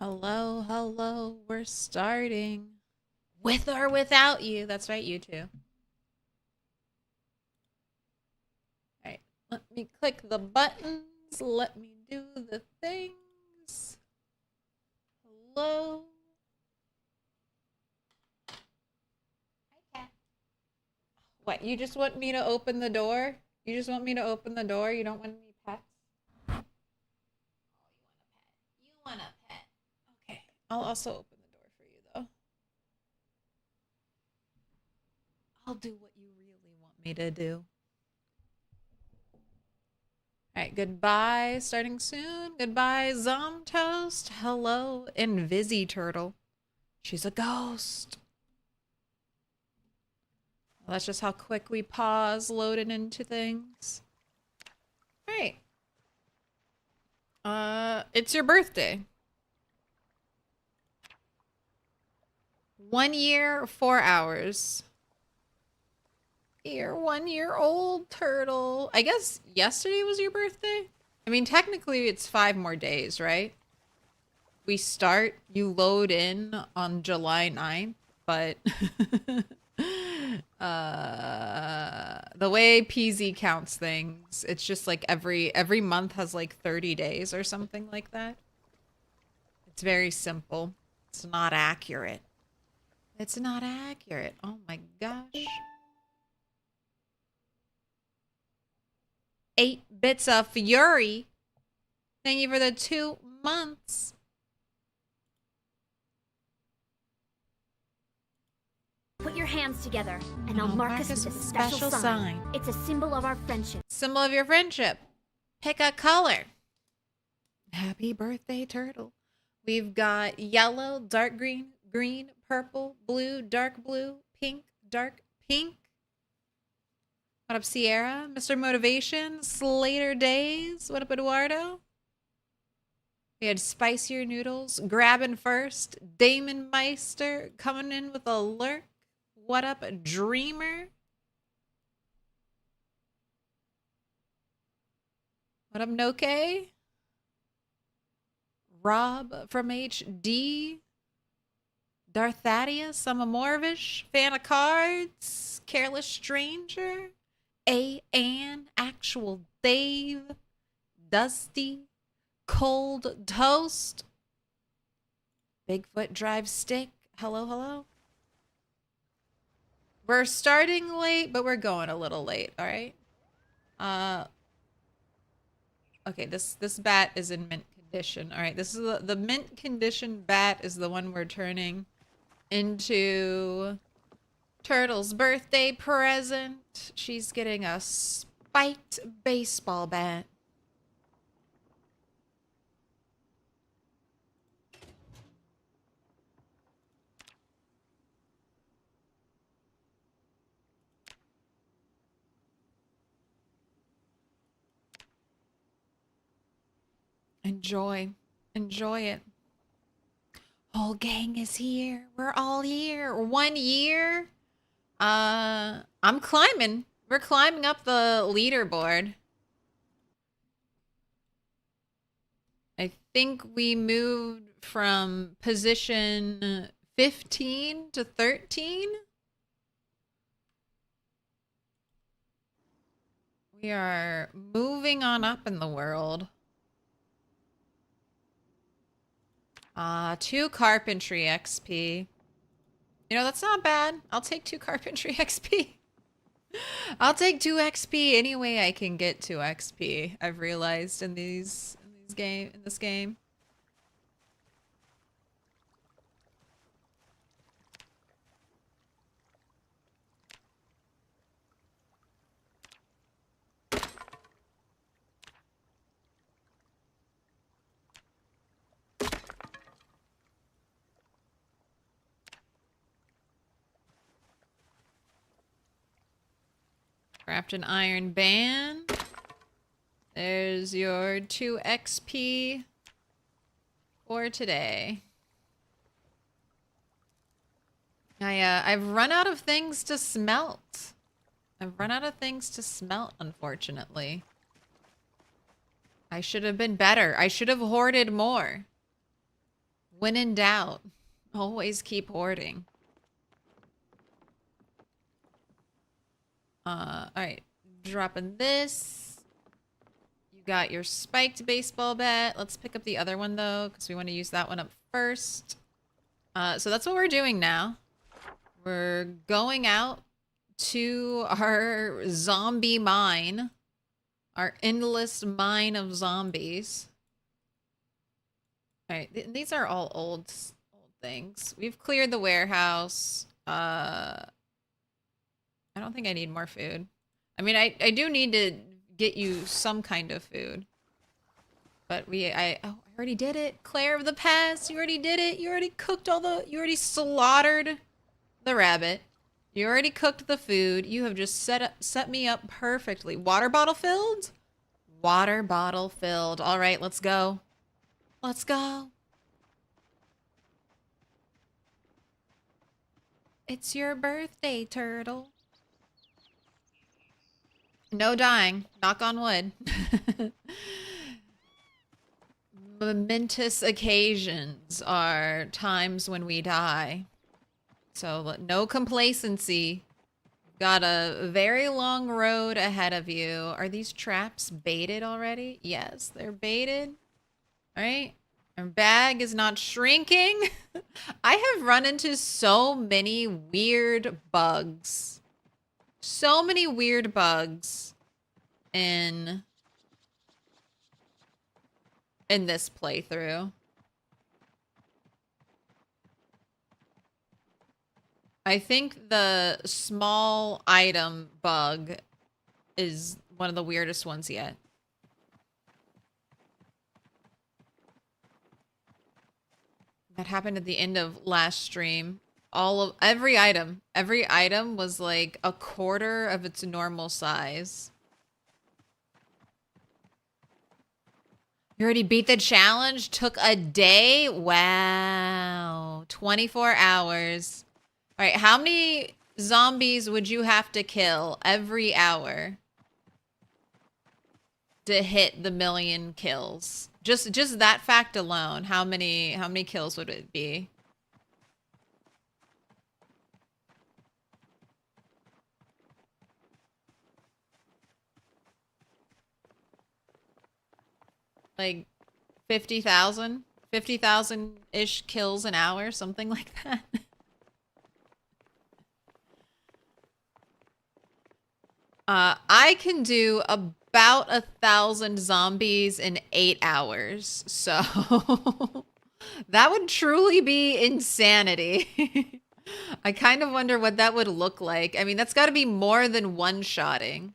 Hello, hello. We're starting. With or without you. That's right, you two. All right. Let me click the buttons. Let me do the things. Hello. Hi, cat. What? You just want me to open the door? You just want me to open the door? You don't want any pets? Oh, you want a pet. You want a pet. Okay. I'll also open the door for you, though. I'll do what you really want me to do. All right, goodbye. Starting soon. Goodbye, Zomtoast. Hello, Invisi Turtle. She's a ghost. Well, that's just how quick we pause loading into things. All right. It's your birthday. 1 year, 4 hours. You're 1 year old, turtle. I guess yesterday was your birthday? I mean, technically it's 5 more days, right? We start, you load in on July 9th, but the way PZ counts things, it's just like every month has like 30 days or something like that. It's very simple. It's not accurate. It's not accurate. Oh my gosh. 8 bits of fury. Thank you for the 2 months. Put your hands together, and I'll mark us with a special sign. It's a symbol of our friendship. Symbol of your friendship. Pick a color. Happy birthday, turtle. We've got yellow, dark green, green, purple, blue, dark blue, pink, dark pink. What up, Sierra? Mr. Motivation, Slater Days. What up, Eduardo? We had spicier noodles, grabbing first. Damon Meister coming in with a lurk. What up, Dreamer? What up, Noke? Rob from HD. Darthadius, I'm a Morvish. Fan of cards. Careless Stranger. Ann, Actual Dave. Dusty. Cold Toast. Bigfoot Drive Stick. Hello, hello. We're starting late, but we're going a little late, all right? Okay, this bat is in mint condition. All right, this is the mint condition bat is the one we're turning into Turtle's birthday present. She's getting a spiked baseball bat. Enjoy. Enjoy it. Whole gang is here. We're all here. 1 year. I'm climbing. We're climbing up the leaderboard. I think we moved from position 15 to 13. We are moving on up in the world. 2 carpentry XP. You know, that's not bad. I'll take 2 carpentry XP. I'll take 2 XP any way I can get 2 XP. I've realized in this game. Craft an iron band. There's your 2 XP for today. I've run out of things to smelt. I've run out of things to smelt, unfortunately. I should have been better. I should have hoarded more. When in doubt, always keep hoarding. Alright. Dropping this. You got your spiked baseball bat. Let's pick up the other one, though, because we want to use that one up first. So that's what we're doing now. We're going out to our zombie mine. Our endless mine of zombies. Alright, these are all old things. We've cleared the warehouse. I don't think I need more food. I mean, I do need to get you some kind of food. But I already did it. Claire of the past, you already did it. You already cooked you already slaughtered the rabbit. You already cooked the food. You have just set me up perfectly. Water bottle filled? Water bottle filled. All right, let's go. Let's go. It's your birthday, turtle. No dying. Knock on wood. Momentous occasions are times when we die. So no complacency. Got a very long road ahead of you. Are these traps baited already? Yes, they're baited. All right. Our bag is not shrinking. I have run into so many weird bugs. So many weird bugs in this playthrough. I think the small item bug is one of the weirdest ones yet. That happened at the end of last stream. Every item was like a quarter of its normal size. You already beat the challenge? Took a day? Wow. 24 hours. All right, how many zombies would you have to kill every hour to hit the 1,000,000 kills? Just that fact alone, how many kills would it be? Like 50,000? 50,000-ish kills an hour, something like that. I can do about 1,000 zombies in 8 hours, so that would truly be insanity. I kind of wonder what that would look like. I mean, that's got to be more than one-shotting.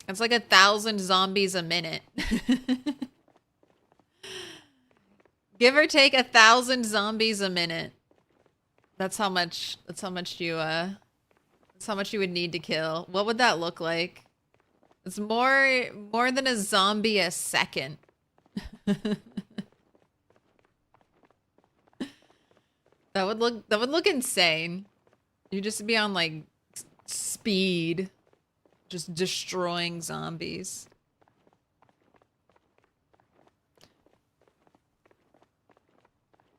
It's like 1,000 zombies a minute. Give or take 1,000 zombies a minute. That's how much you would need to kill. What would that look like? It's more than a zombie a second. That would look insane. You'd just be on like speed, just destroying zombies.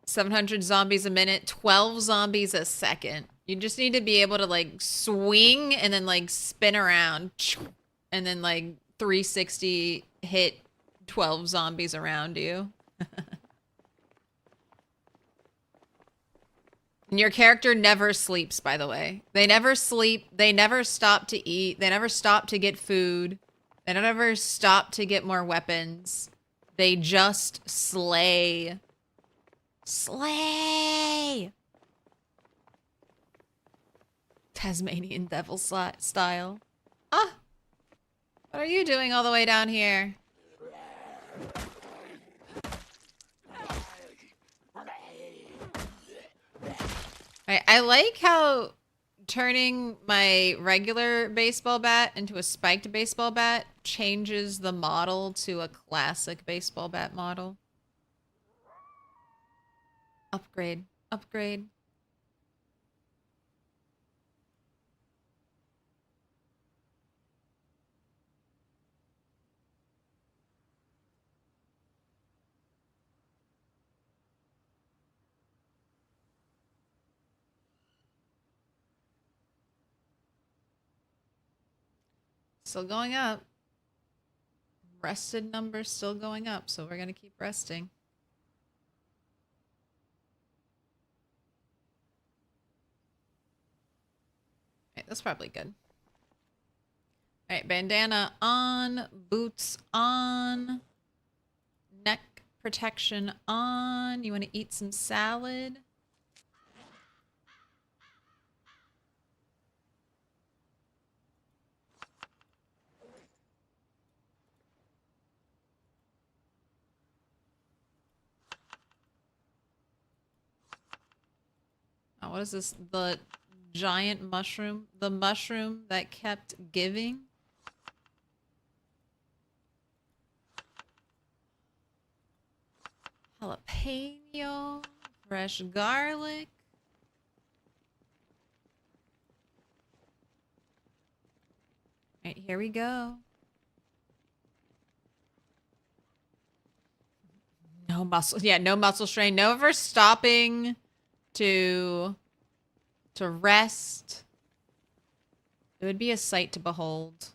700 zombies a minute, 12 zombies a second. You just need to be able to like swing and then like spin around and then like 360 hit 12 zombies around you. And your character never sleeps, by the way. They never sleep. They never stop to eat. They never stop to get food. They don't ever stop to get more weapons. They just slay. Slay! Tasmanian devil style. Ah! What are you doing all the way down here? I like how turning my regular baseball bat into a spiked baseball bat changes the model to a classic baseball bat model. Upgrade. Upgrade. still going up. Rested numbers still going up, so we're gonna keep resting. Okay, that's probably good. Alright, bandana on, boots on, neck protection on. You want to eat some salad? Oh, what is this? The giant mushroom? The mushroom that kept giving? Jalapeno, fresh garlic. All right, here we go. No muscle. Yeah, no muscle strain. No ever stopping to rest. It would be a sight to behold.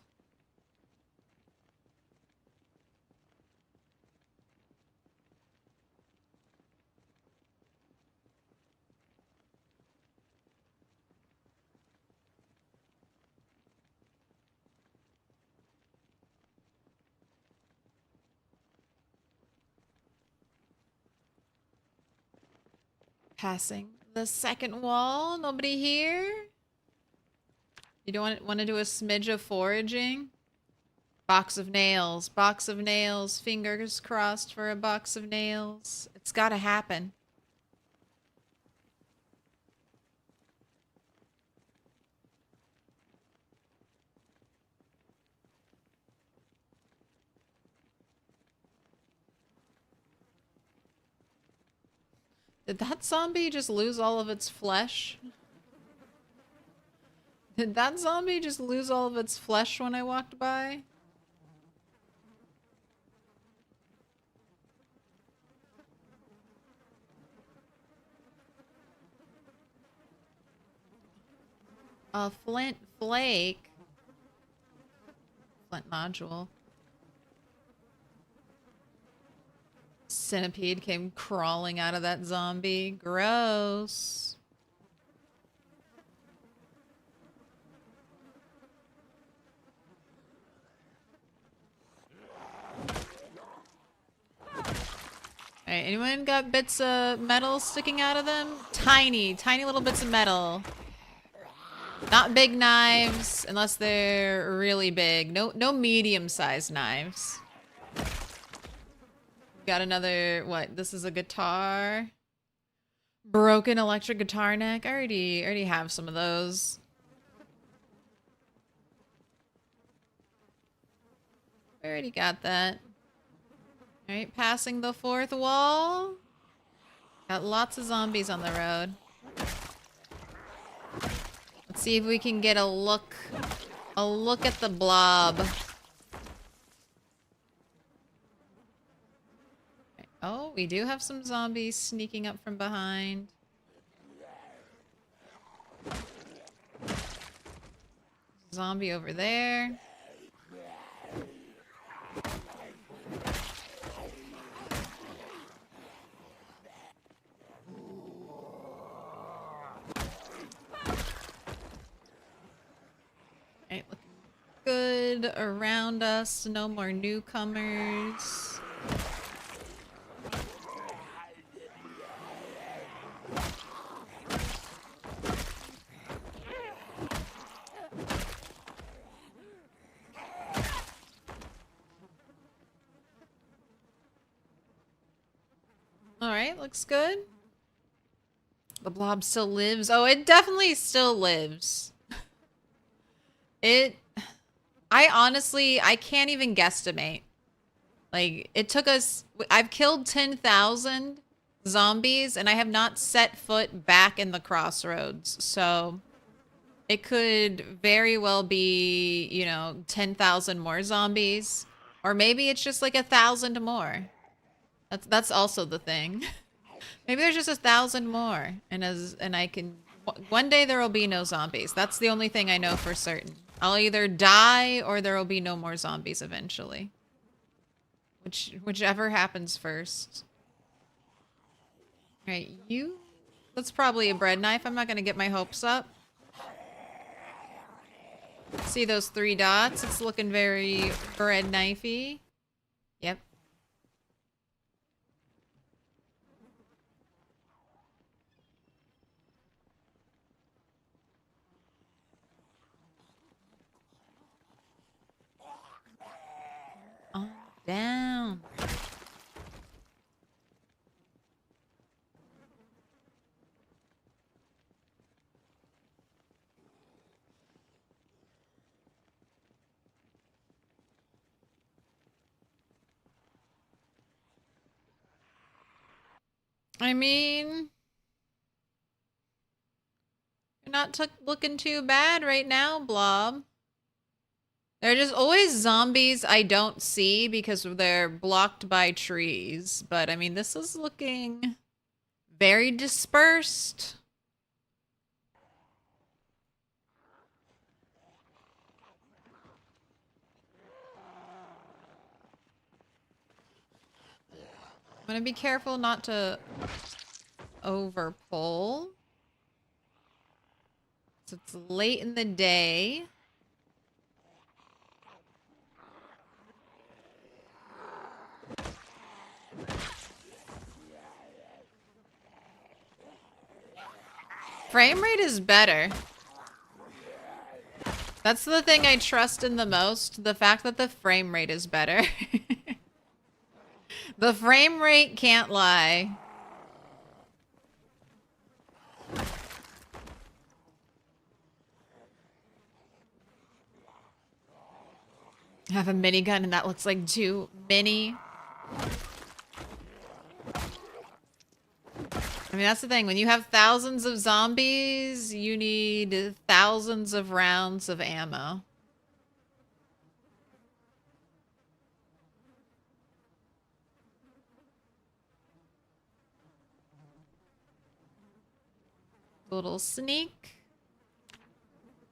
Passing the second wall. Nobody here? You don't want to do a smidge of foraging? Box of nails. Box of nails. Fingers crossed for a box of nails. It's got to happen. Did that zombie just lose all of its flesh? Did that zombie just lose all of its flesh when I walked by? A flint flake. Flint nodule. Centipede came crawling out of that zombie. Gross. Alright, anyone got bits of metal sticking out of them? Tiny, tiny little bits of metal. Not big knives, unless they're really big. No medium-sized knives. Got another, what? This is a guitar. Broken electric guitar neck. I already have some of those. I already got that. Alright, passing the fourth wall. Got lots of zombies on the road. Let's see if we can get a look at the blob. Oh, we do have some zombies sneaking up from behind. Zombie over there. Alright, looking good around us. No more newcomers. Alright, looks good. The blob still lives. Oh, it definitely still lives. I honestly, I can't even guesstimate. Like, it took us, I've killed 10,000 zombies and I have not set foot back in the Crossroads. So it could very well be, you know, 10,000 more zombies. Or maybe it's just like 1,000 more. That's also the thing. Maybe there's just 1,000 more. And I can, one day there will be no zombies. That's the only thing I know for certain. I'll either die or there will be no more zombies eventually. Whichever happens first. Alright, you... That's probably a bread knife. I'm not gonna get my hopes up. See those 3 dots? It's looking very bread knifey. Yep. On down. I mean, you're not looking too bad right now, Blob. There are just always zombies I don't see because they're blocked by trees. But I mean, this is looking very dispersed. I'm gonna be careful not to overpull. So it's late in the day. Frame rate is better. That's the thing I trust in the most. The fact that the frame rate is better. The frame rate can't lie. I have a minigun and that looks like too many. I mean, that's the thing. When you have thousands of zombies, you need thousands of rounds of ammo. Little sneak.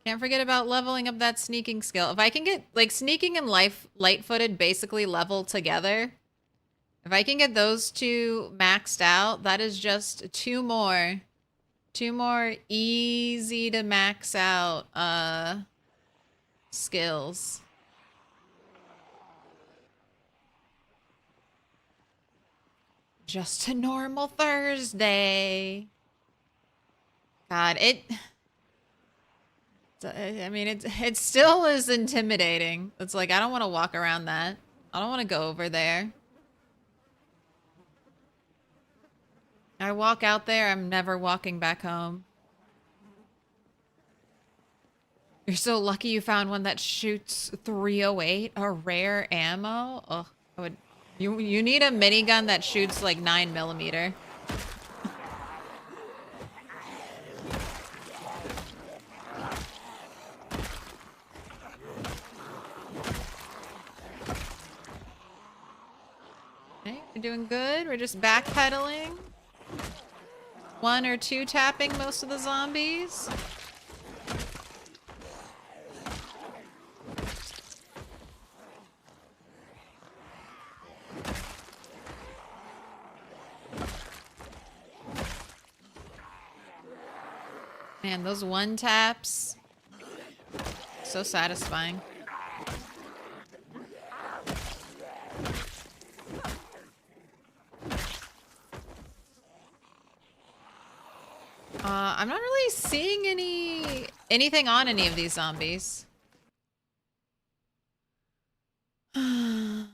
Can't forget about leveling up that sneaking skill. If I can get, like, sneaking and light-footed basically level together. If I can get those 2 maxed out, that is just 2 more. 2 more easy to max out, skills. Just a normal Thursday. God, I mean, it still is intimidating. It's like, I don't want to walk around that. I don't want to go over there. I walk out there, I'm never walking back home. You're so lucky you found one that shoots 308, a rare ammo. Ugh, you need a minigun that shoots like 9mm. Okay, we're doing good. We're just backpedaling. 1 or 2 tapping most of the zombies. Man, those 1 taps. So satisfying. I'm not really seeing anything on any of these zombies. I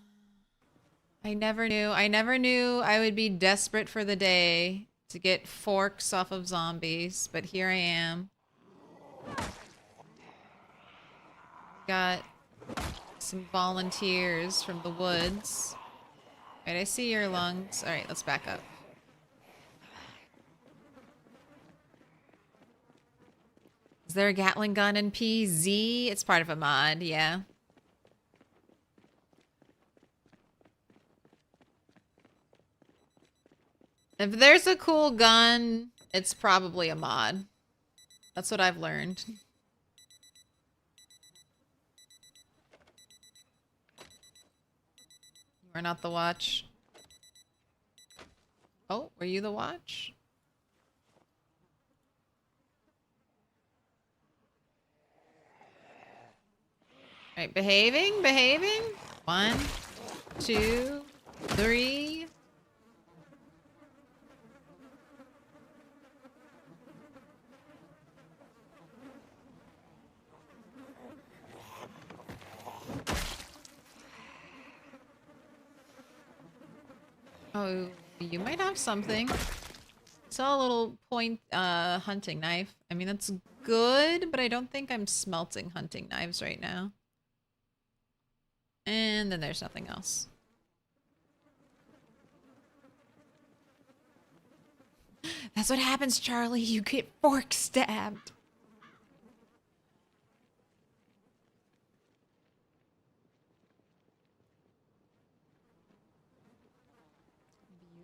never knew I would be desperate for the day to get forks off of zombies, but here I am. Got some volunteers from the woods. Alright, I see your lungs. Alright, let's back up. Is there a Gatling gun in PZ? It's part of a mod, yeah. If there's a cool gun, it's probably a mod. That's what I've learned. We're not the watch. Oh, were you the watch? Alright, behaving, behaving. 1, 2, 3. Oh, you might have something. Saw a little point hunting knife. I mean, that's good, but I don't think I'm smelting hunting knives right now. And then there's nothing else. That's what happens, Charlie. You get fork stabbed.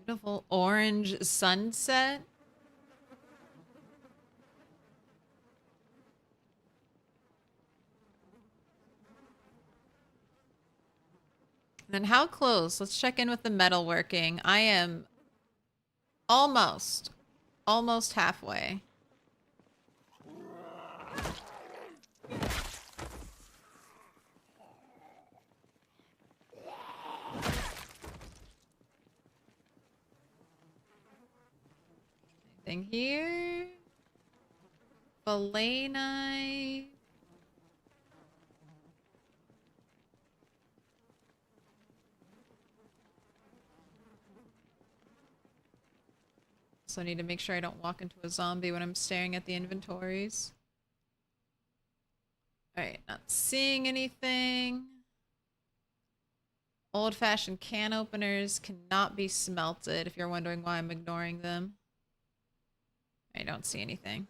Beautiful orange sunset. And then how close? Let's check in with the metalworking. I am almost halfway. Anything here? Fillet knife. So I need to make sure I don't walk into a zombie when I'm staring at the inventories. Alright, not seeing anything. Old-fashioned can openers cannot be smelted, if you're wondering why I'm ignoring them. I don't see anything.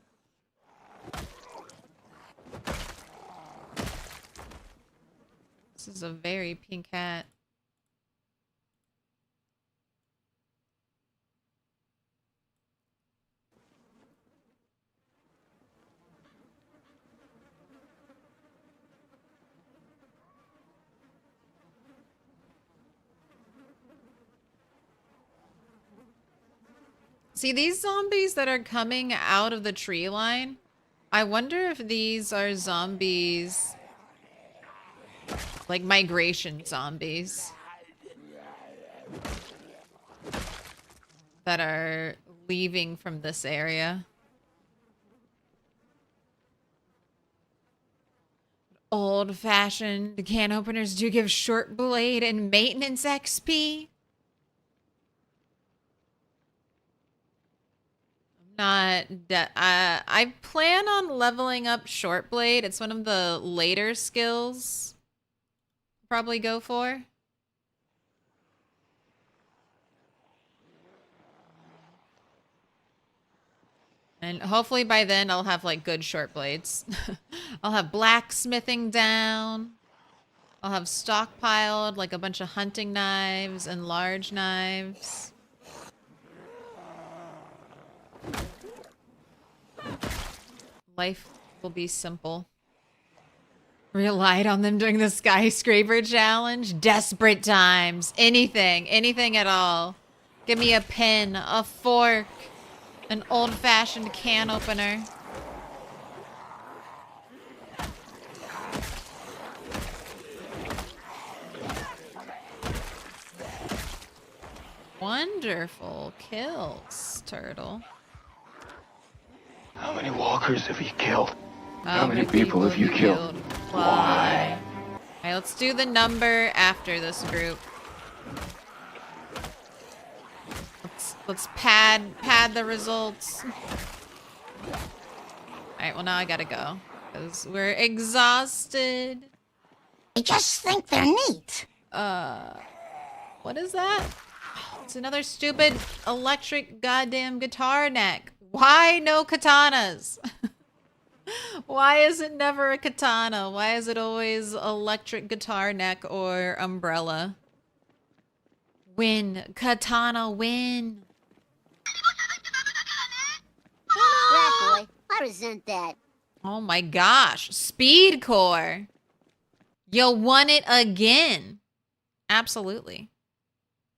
This is a very pink hat. See, these zombies that are coming out of the tree line, I wonder if these are zombies, like migration zombies, that are leaving from this area. Old-fashioned can openers do give short blade and maintenance XP. I plan on leveling up short blade. It's one of the later skills I'll probably go for. And hopefully by then I'll have like good short blades. I'll have blacksmithing down. I'll have stockpiled like a bunch of hunting knives and large knives. Life will be simple. Relied on them during the skyscraper challenge. Desperate times. Anything. Anything at all. Give me a pin, a fork, an old-fashioned can opener. Wonderful kills, turtle. How many walkers have you killed? How many people have you killed? Why? Alright, let's do the number after this group. Let's pad the results. Alright, well now I gotta go. Because we're exhausted. I just think they're neat. What is that? It's another stupid electric goddamn guitar neck. Why no katanas? Why is it never a katana? Why is it always electric guitar neck or umbrella? Win. Katana win. Bad boy, I resent that. Oh my gosh. Speed core. You won it again. Absolutely.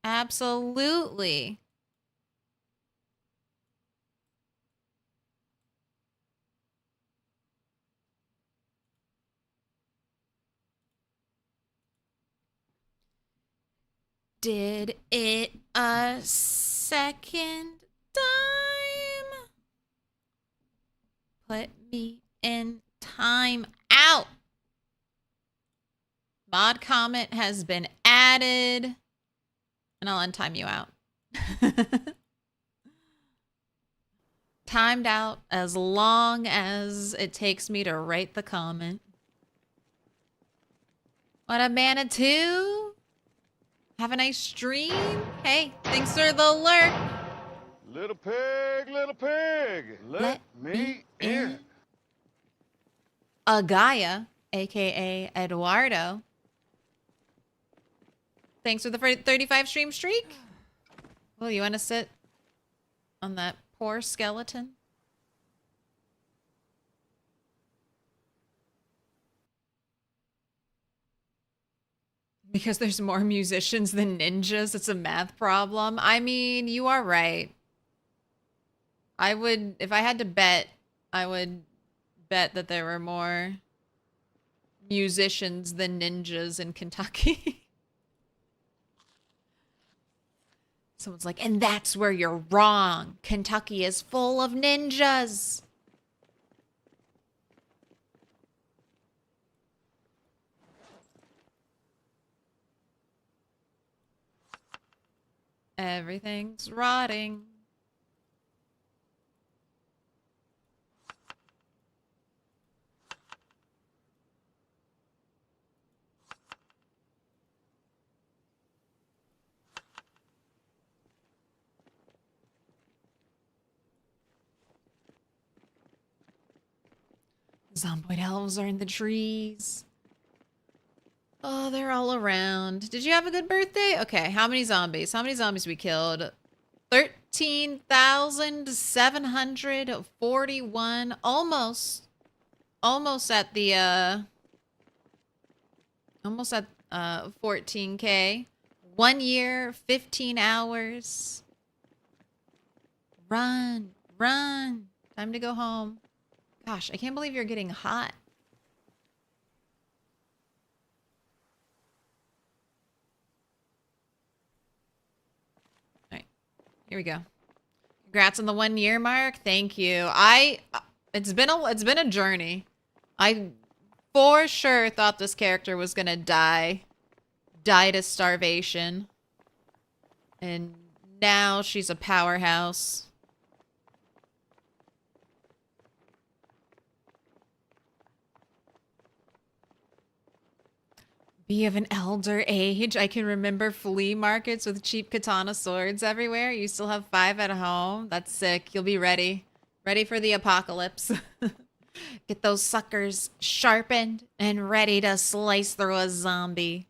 Absolutely. Did it a second time? Put me in time out. Mod comment has been added. And I'll untime you out. Timed out as long as it takes me to write the comment. What a Manitou. Have a nice stream. Hey, thanks for the lurk. Little pig, let me in. Agaya, aka Eduardo. Thanks for the 35 stream streak. Well, you want to sit on that poor skeleton? Because there's more musicians than ninjas, it's a math problem. I mean, you are right. I would, if I had to bet, I would bet that there were more musicians than ninjas in Kentucky. Someone's like, and that's where you're wrong. Kentucky is full of ninjas. Everything's rotting. Zomboid elves are in the trees. Oh, they're all around. Did you have a good birthday? Okay, how many zombies? How many zombies we killed? 13,741. Almost at the, almost at 14K. 1 year, 15 hours. Run, run. Time to go home. Gosh, I can't believe you're getting hot. All right, here we go. Congrats on the 1 year mark. Thank you. It's been a journey. I for sure thought this character was gonna die to starvation, and now she's a powerhouse. Be of an elder age. I can remember flea markets with cheap katana swords everywhere. You still have 5 at home. That's sick. You'll be ready. Ready for the apocalypse. Get those suckers sharpened and ready to slice through a zombie.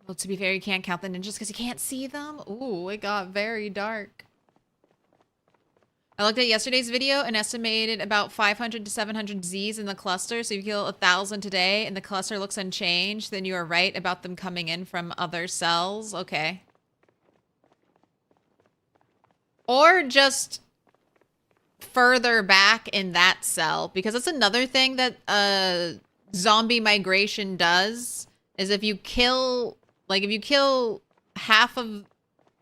Well, to be fair, you can't count the ninjas because you can't see them. Ooh, it got very dark. I looked at yesterday's video and estimated about 500 to 700 Zs in the cluster. So if you kill 1,000 today and the cluster looks unchanged, then you are right about them coming in from other cells. Okay. Or just further back in that cell, because that's another thing that zombie migration does, is if you kill... Like, if you kill half of,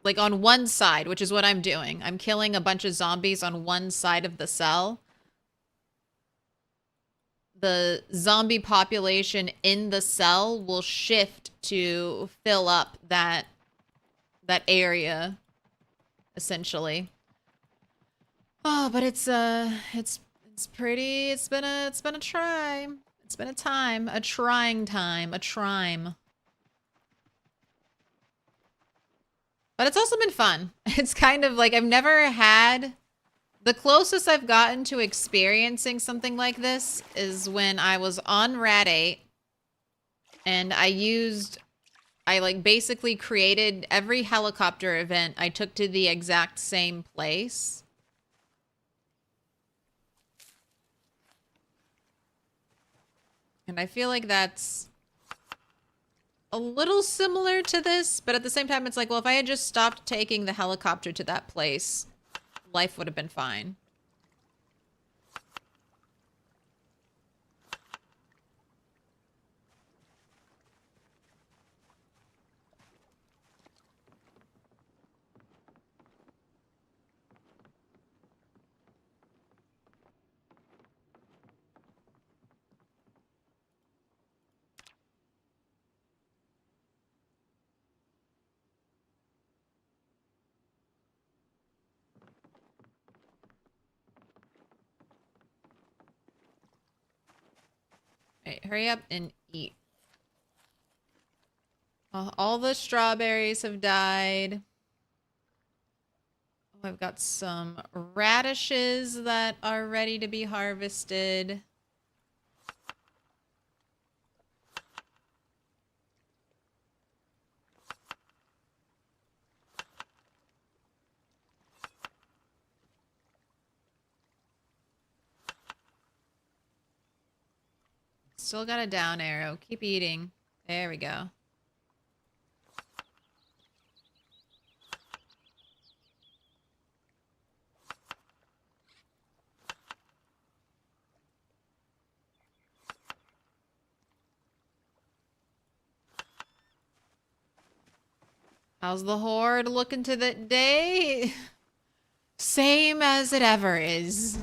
like, on one side, which is what I'm doing. I'm killing a bunch of zombies on one side of the cell. The zombie population in the cell will shift to fill up that area, essentially. Oh, but it's pretty, it's been a try. It's been a time, a trying time, a trime. But it's also been fun. It's kind of like I've never had... The closest I've gotten to experiencing something like this is when I was on Rat 8. And I like basically created every helicopter event I took to the exact same place. And I feel like that's a little similar to this, but at the same time, it's like, well, if I had just stopped taking the helicopter to that place, life would have been fine. Alright, hurry up and eat. All the strawberries have died. Oh, I've got some radishes that are ready to be harvested. Still got a down arrow. Keep eating. There we go. How's the horde looking to the day? Same as it ever is.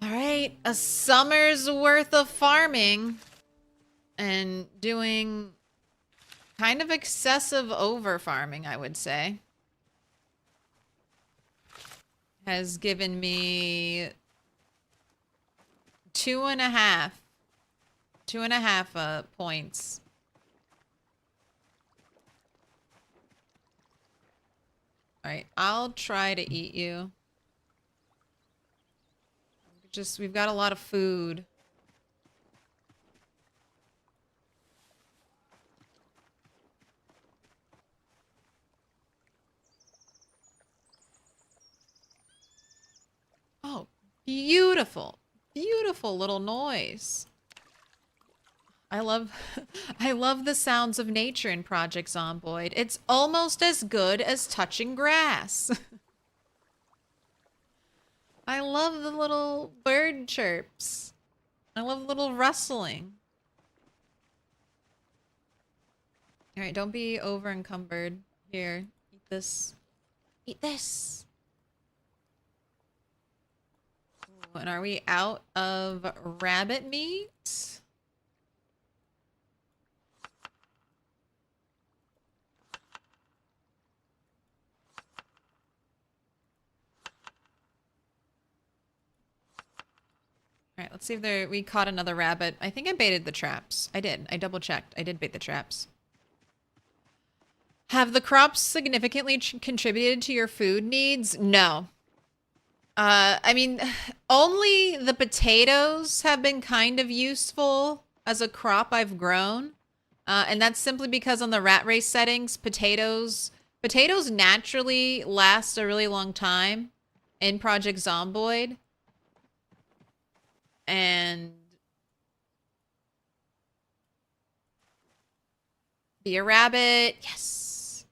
Alright, a summer's worth of farming and doing kind of excessive over farming, I would say, has given me 2.5 points. Alright, I'll try to eat you. We've got a lot of food. Oh, beautiful. Beautiful little noise. I love the sounds of nature in Project Zomboid. It's almost as good as touching grass. I love the little bird chirps. I love the little rustling. Alright, don't be over encumbered. Here, eat this. Eat this. Ooh, and are we out of rabbit meat? Alright, let's see if we caught another rabbit. I think I baited the traps. I did. I double checked. I did bait the traps. Have the crops significantly contributed to your food needs? No. I mean, only the potatoes have been kind of useful as a crop I've grown. And that's simply because on the rat race settings, potatoes naturally last a really long time in Project Zomboid. And be a rabbit. Yes.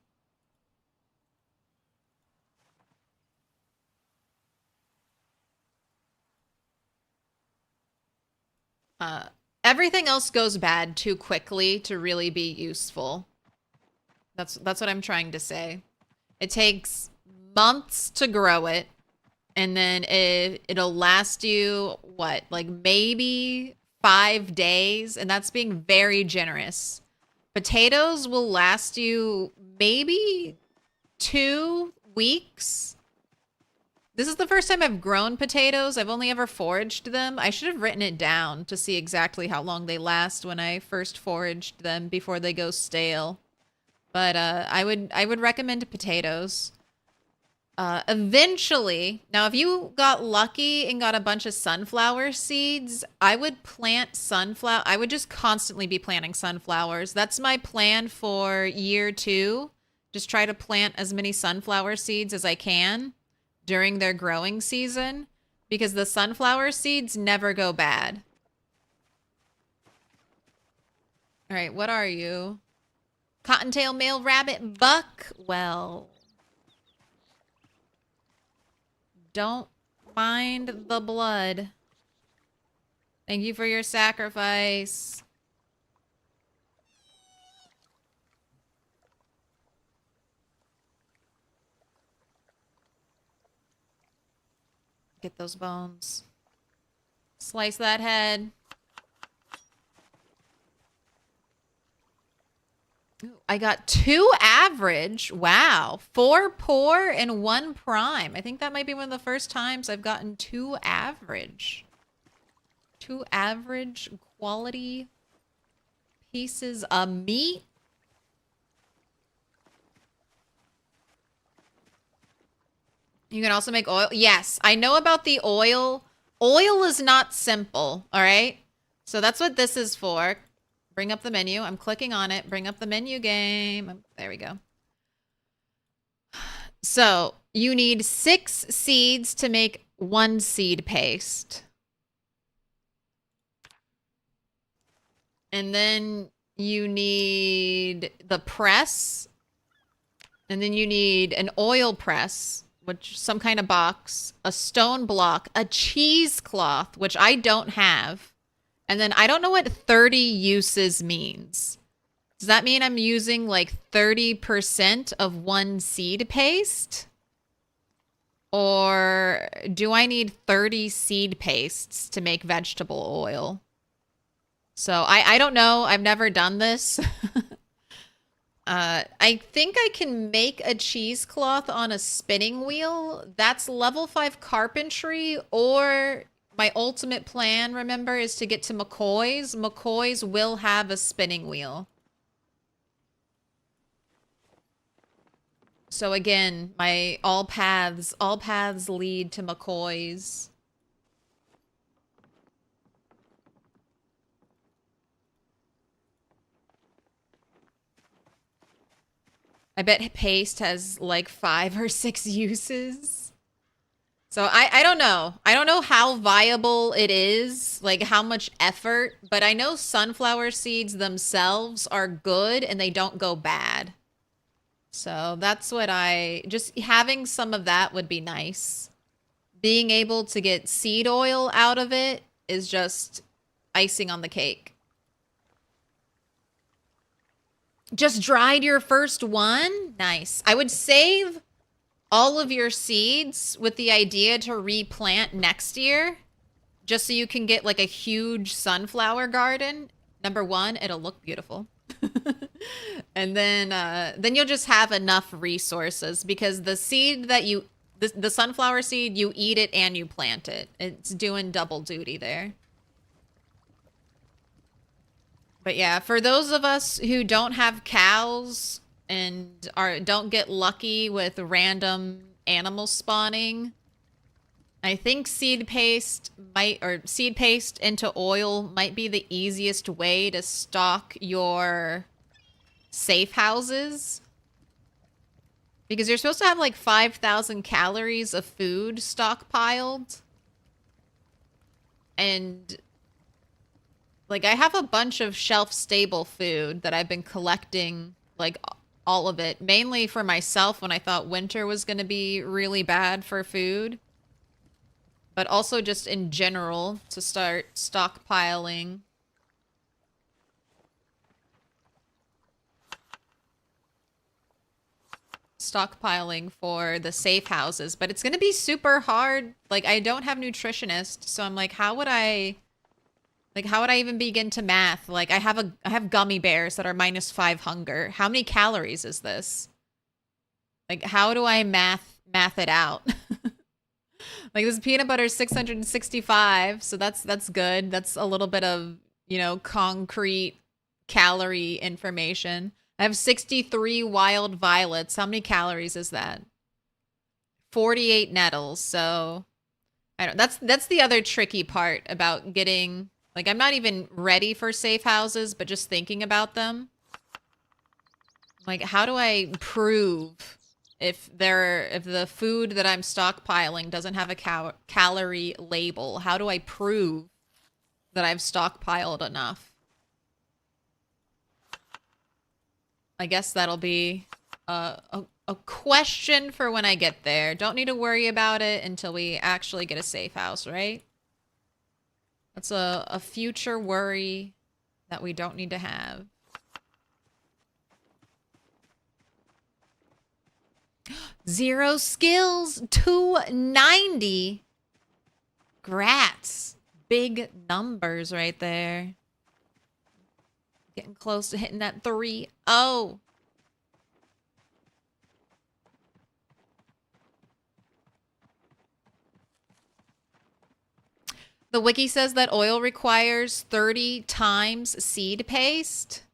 Everything else goes bad too quickly to really be useful. That's what I'm trying to say. It takes months to grow it. And then it'll last you, what, like maybe 5 days? And that's being very generous. Potatoes will last you maybe 2 weeks. This is the first time I've grown potatoes. I've only ever foraged them. I should have written it down to see exactly how long they last when I first foraged them before they go stale. But I would recommend potatoes. Eventually, now if you got lucky and got a bunch of sunflower seeds, I would plant sunflower. I would just constantly be planting sunflowers. That's my plan for year 2. Just try to plant as many sunflower seeds as I can during their growing season. because the sunflower seeds never go bad. All right, what are you? Cottontail male rabbit buck? Well, don't mind the blood. Thank you for your sacrifice. Get those bones. Slice that head. Ooh, I got 2 average. Wow. 4 poor and 1 prime. I think that might be one of the first times I've gotten 2 average. 2 average quality pieces of meat. You can also make oil. Yes, I know about the oil. Oil is not simple, all right? So that's what this is for. Bring up the menu. I'm clicking on it. Bring up the menu game. There we go. So you need 6 seeds to make 1 seed paste. And then you need the press. And then you need an oil press, which some kind of box, a stone block, a cheesecloth, which I don't have. And then I don't know what 30 uses means. Does that mean I'm using like 30% of 1 seed paste? Or do I need 30 seed pastes to make vegetable oil? So I don't know. I've never done this. I think I can make a cheesecloth on a spinning wheel. That's level 5 carpentry, or my ultimate plan, remember, is to get to McCoy's. McCoy's will have a spinning wheel. So again, my all paths lead to McCoy's. I bet paste has like 5 or 6 uses. So I don't know. I don't know how viable it is, like how much effort, but I know sunflower seeds themselves are good and they don't go bad. So that's what just having some of that would be nice. Being able to get seed oil out of it is just icing on the cake. Just dried your first one? Nice. I would save all of your seeds with the idea to replant next year, just so you can get like a huge sunflower garden. Number 1, it'll look beautiful. And then you'll just have enough resources, because the seed that the sunflower seed, you eat it and you plant it. It's doing double duty there. But yeah, for those of us who don't have cows and don't get lucky with random animal spawning, I think seed paste into oil might be the easiest way to stock your safe houses. Because you're supposed to have like 5,000 calories of food stockpiled. And like, I have a bunch of shelf-stable food that I've been collecting, like, all of it. Mainly for myself when I thought winter was going to be really bad for food. But also just in general to start stockpiling. Stockpiling for the safe houses. But it's going to be super hard. Like, I don't have nutritionists, so I'm like, how would I even begin to math? Like, I have gummy bears that are -5 hunger. How many calories is this? Like, how do I math it out? Like, this peanut butter is 665, so that's good. That's a little bit of, you know, concrete calorie information. I have 63 wild violets. How many calories is that? 48 nettles. So I don't. That's the other tricky part about getting. Like, I'm not even ready for safe houses, but just thinking about them. Like, how do I prove if the food that I'm stockpiling doesn't have a calorie label, how do I prove that I've stockpiled enough? I guess that'll be a question for when I get there. Don't need to worry about it until we actually get a safe house, right? That's a future worry that we don't need to have. Zero skills, 290. Grats. Big numbers right there. Getting close to hitting that 3-0. The wiki says that oil requires 30 times seed paste.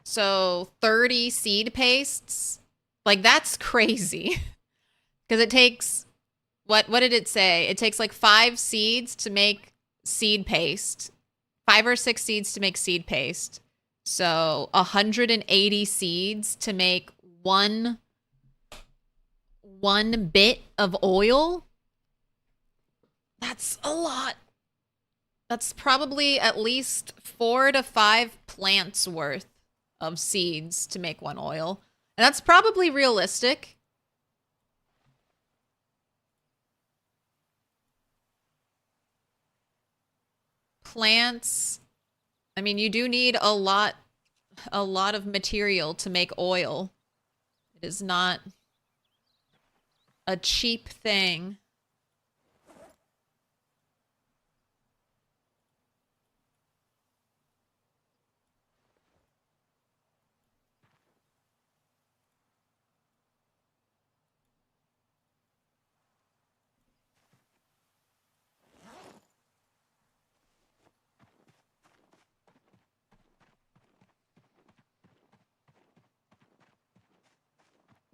So 30 seed pastes. Like, that's crazy. Because it takes, what did it say? It takes like 5 seeds to make seed paste. 5 or 6 seeds to make seed paste. So 180 seeds to make one bit of oil. That's a lot. That's probably at least 4 to 5 plants worth of seeds to make one oil. And that's probably realistic. Plants, I mean, you do need a lot of material to make oil. It is not a cheap thing.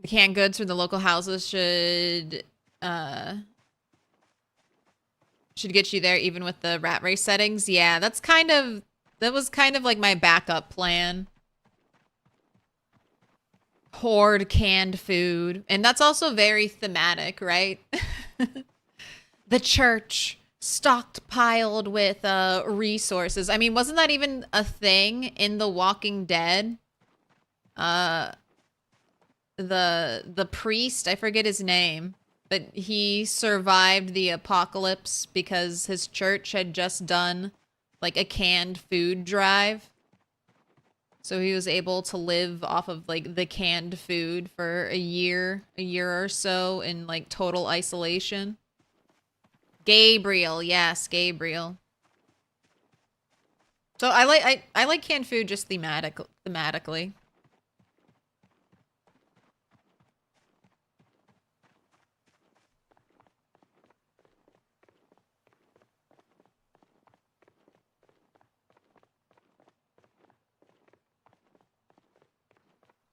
The canned goods from the local houses should get you there even with the rat race settings. Yeah, that was kind of like my backup plan. Horde canned food. And that's also very thematic, right? The church stockpiled with resources. I mean, wasn't that even a thing in The Walking Dead? The priest, I forget his name, but he survived the apocalypse because his church had just done like a canned food drive. So he was able to live off of like the canned food for a year or so in like total isolation. Gabriel, yes, Gabriel. So I like canned food just thematically.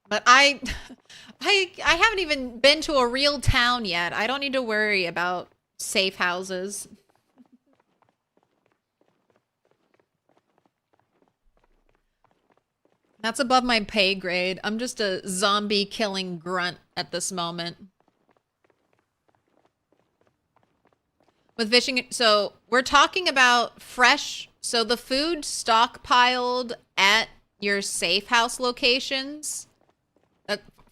But I haven't even been to a real town yet. I don't need to worry about safe houses. That's above my pay grade. I'm just a zombie killing grunt at this moment. With fishing, so we're talking about fresh, so the food stockpiled at your safe house locations.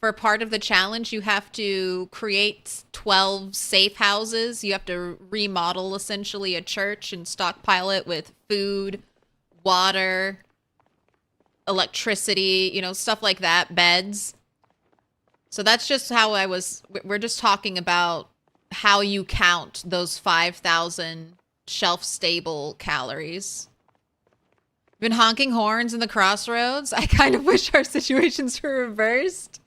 For part of the challenge, you have to create 12 safe houses. You have to remodel essentially a church and stockpile it with food, water, electricity, you know, stuff like that, beds. So that's just how we're just talking about how you count those 5,000 shelf-stable calories. Been honking horns in the Crossroads. I kind of wish our situations were reversed.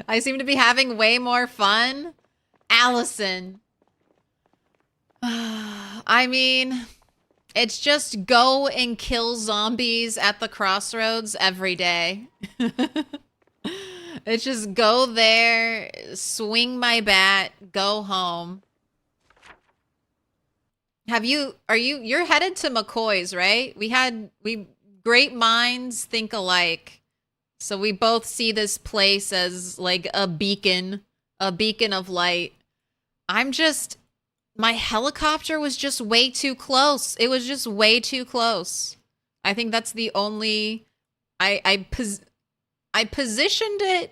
I seem to be having way more fun. Allison. I mean, it's just go and kill zombies at the Crossroads every day. It's just go there, swing my bat, go home. You're headed to McCoy's, right? We great minds think alike. So we both see this place as like a beacon of light. My helicopter was just way too close. It was just way too close. I think that's the only, I positioned it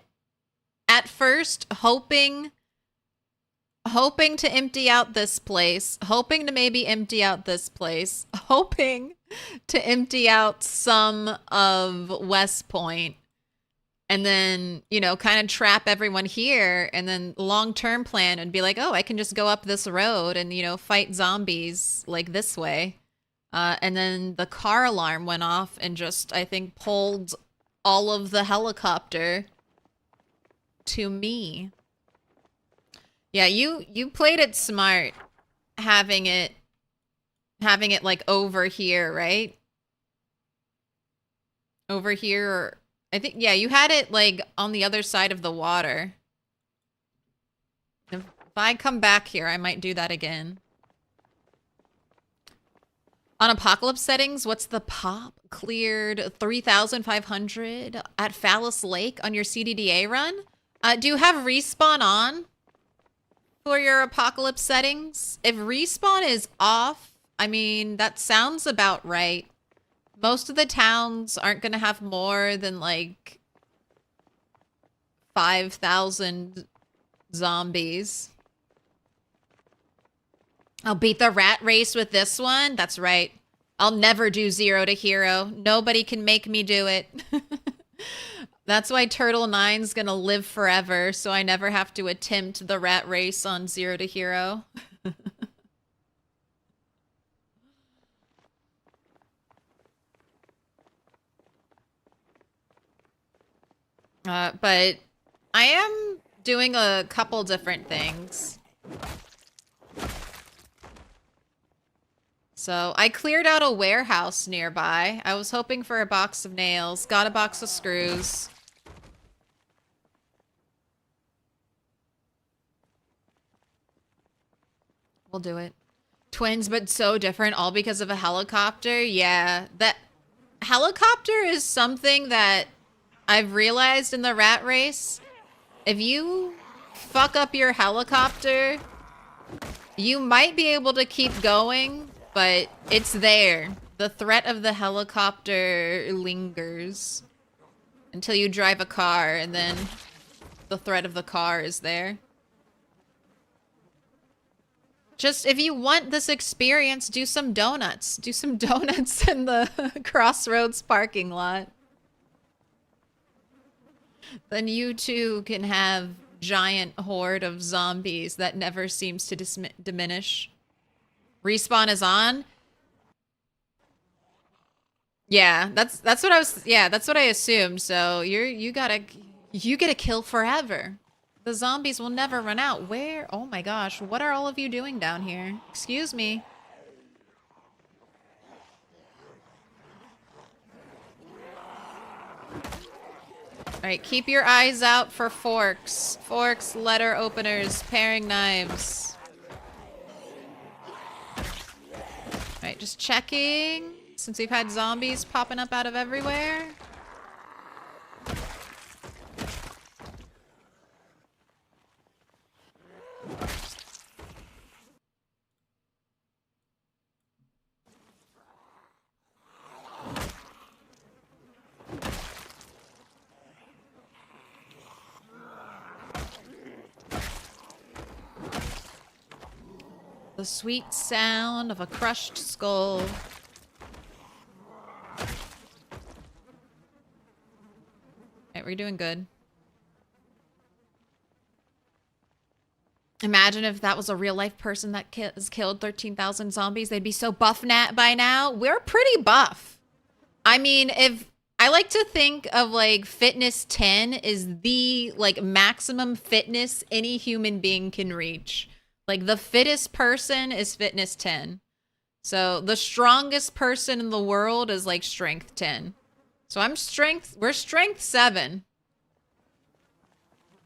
at first, hoping to empty out this place, hoping to maybe empty out this place, hoping to empty out some of West Point, and then, you know, kind of trap everyone here, and then long-term plan and be like, oh, I can just go up this road and, you know, fight zombies like this way. And then the car alarm went off and just, I think, pulled all of the helicopter to me. Yeah, you played it smart, having it like over here, right? Over here, or I think, yeah, you had it like on the other side of the water. If I come back here, I might do that again. On apocalypse settings, what's the pop? Cleared 3,500 at Phallus Lake on your CDDA run? Do you have respawn on for your apocalypse settings? If respawn is off, I mean, that sounds about right. Most of the towns aren't going to have more than like 5,000 zombies. I'll beat the rat race with this one. That's right. I'll never do 0 to hero. Nobody can make me do it. That's why Turtle 9's gonna live forever, so I never have to attempt the rat race on 0 to hero. But I am doing a couple different things. So I cleared out a warehouse nearby. I was hoping for a box of nails. Got a box of screws. We'll do it. Twins, but so different, all because of a helicopter. Yeah, that helicopter is something that I've realized in the rat race. If you fuck up your helicopter, you might be able to keep going, but it's there. The threat of the helicopter lingers until you drive a car, and then the threat of the car is there. Just, if you want this experience, do some donuts. Do some donuts in the Crossroads parking lot. Then you too can have giant horde of zombies that never seems to diminish. Respawn is on? Yeah, that's what I was, yeah, that's what I assumed. So you get a kill forever. The zombies will never run out. Where? Oh my gosh, what are all of you doing down here? Excuse me. Alright, keep your eyes out for forks. Forks, letter openers, paring knives. Alright, just checking. Since we've had zombies popping up out of everywhere. The sweet sound of a crushed skull. Alright, we're doing good. Imagine if that was a real life person that has killed 13,000 zombies. They'd be so buff by now. We're pretty buff. I mean, if I like to think of like fitness 10 is the like maximum fitness any human being can reach. Like the fittest person is fitness 10. So the strongest person in the world is like strength 10. So we're strength 7.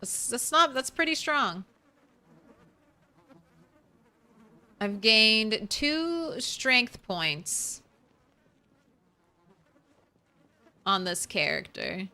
That's pretty strong. I've gained 2 strength points on this character.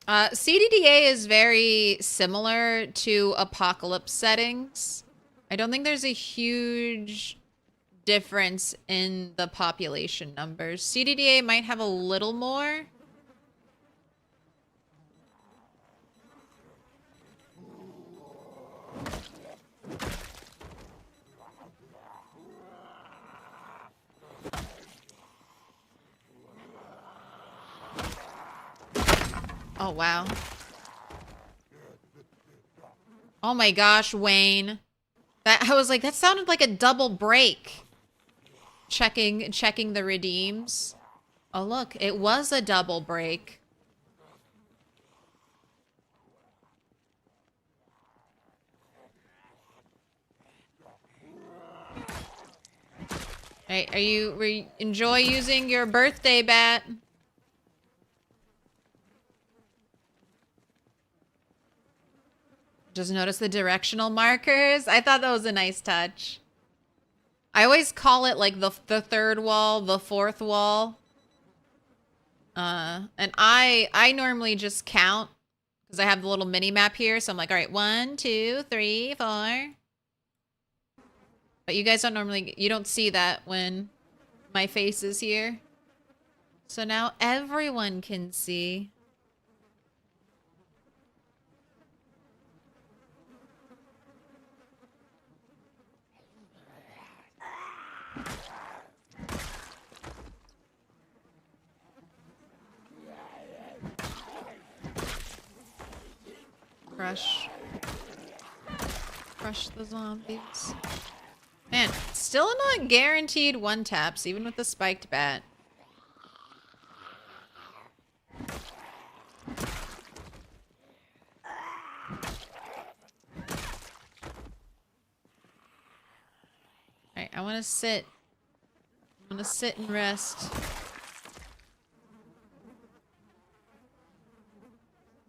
CDDA is very similar to apocalypse settings. I don't think there's a huge difference in the population numbers. CDDA might have a little more. Oh, wow. Oh my gosh, Wayne. I was like, that sounded like a double break. Checking the redeems. Oh, look, it was a double break. Hey, enjoy using your birthday bat? Just notice the directional markers. I thought that was a nice touch. I always call it like the third wall, the fourth wall. And I normally just count because I have the little mini map here. So I'm like, all right, 1, 2, 3, 4. But you guys don't normally, you don't see that when my face is here. So now everyone can see. Crush the zombies. Man, still not guaranteed one taps, even with the spiked bat. Alright, I want to sit. I'm gonna sit and rest.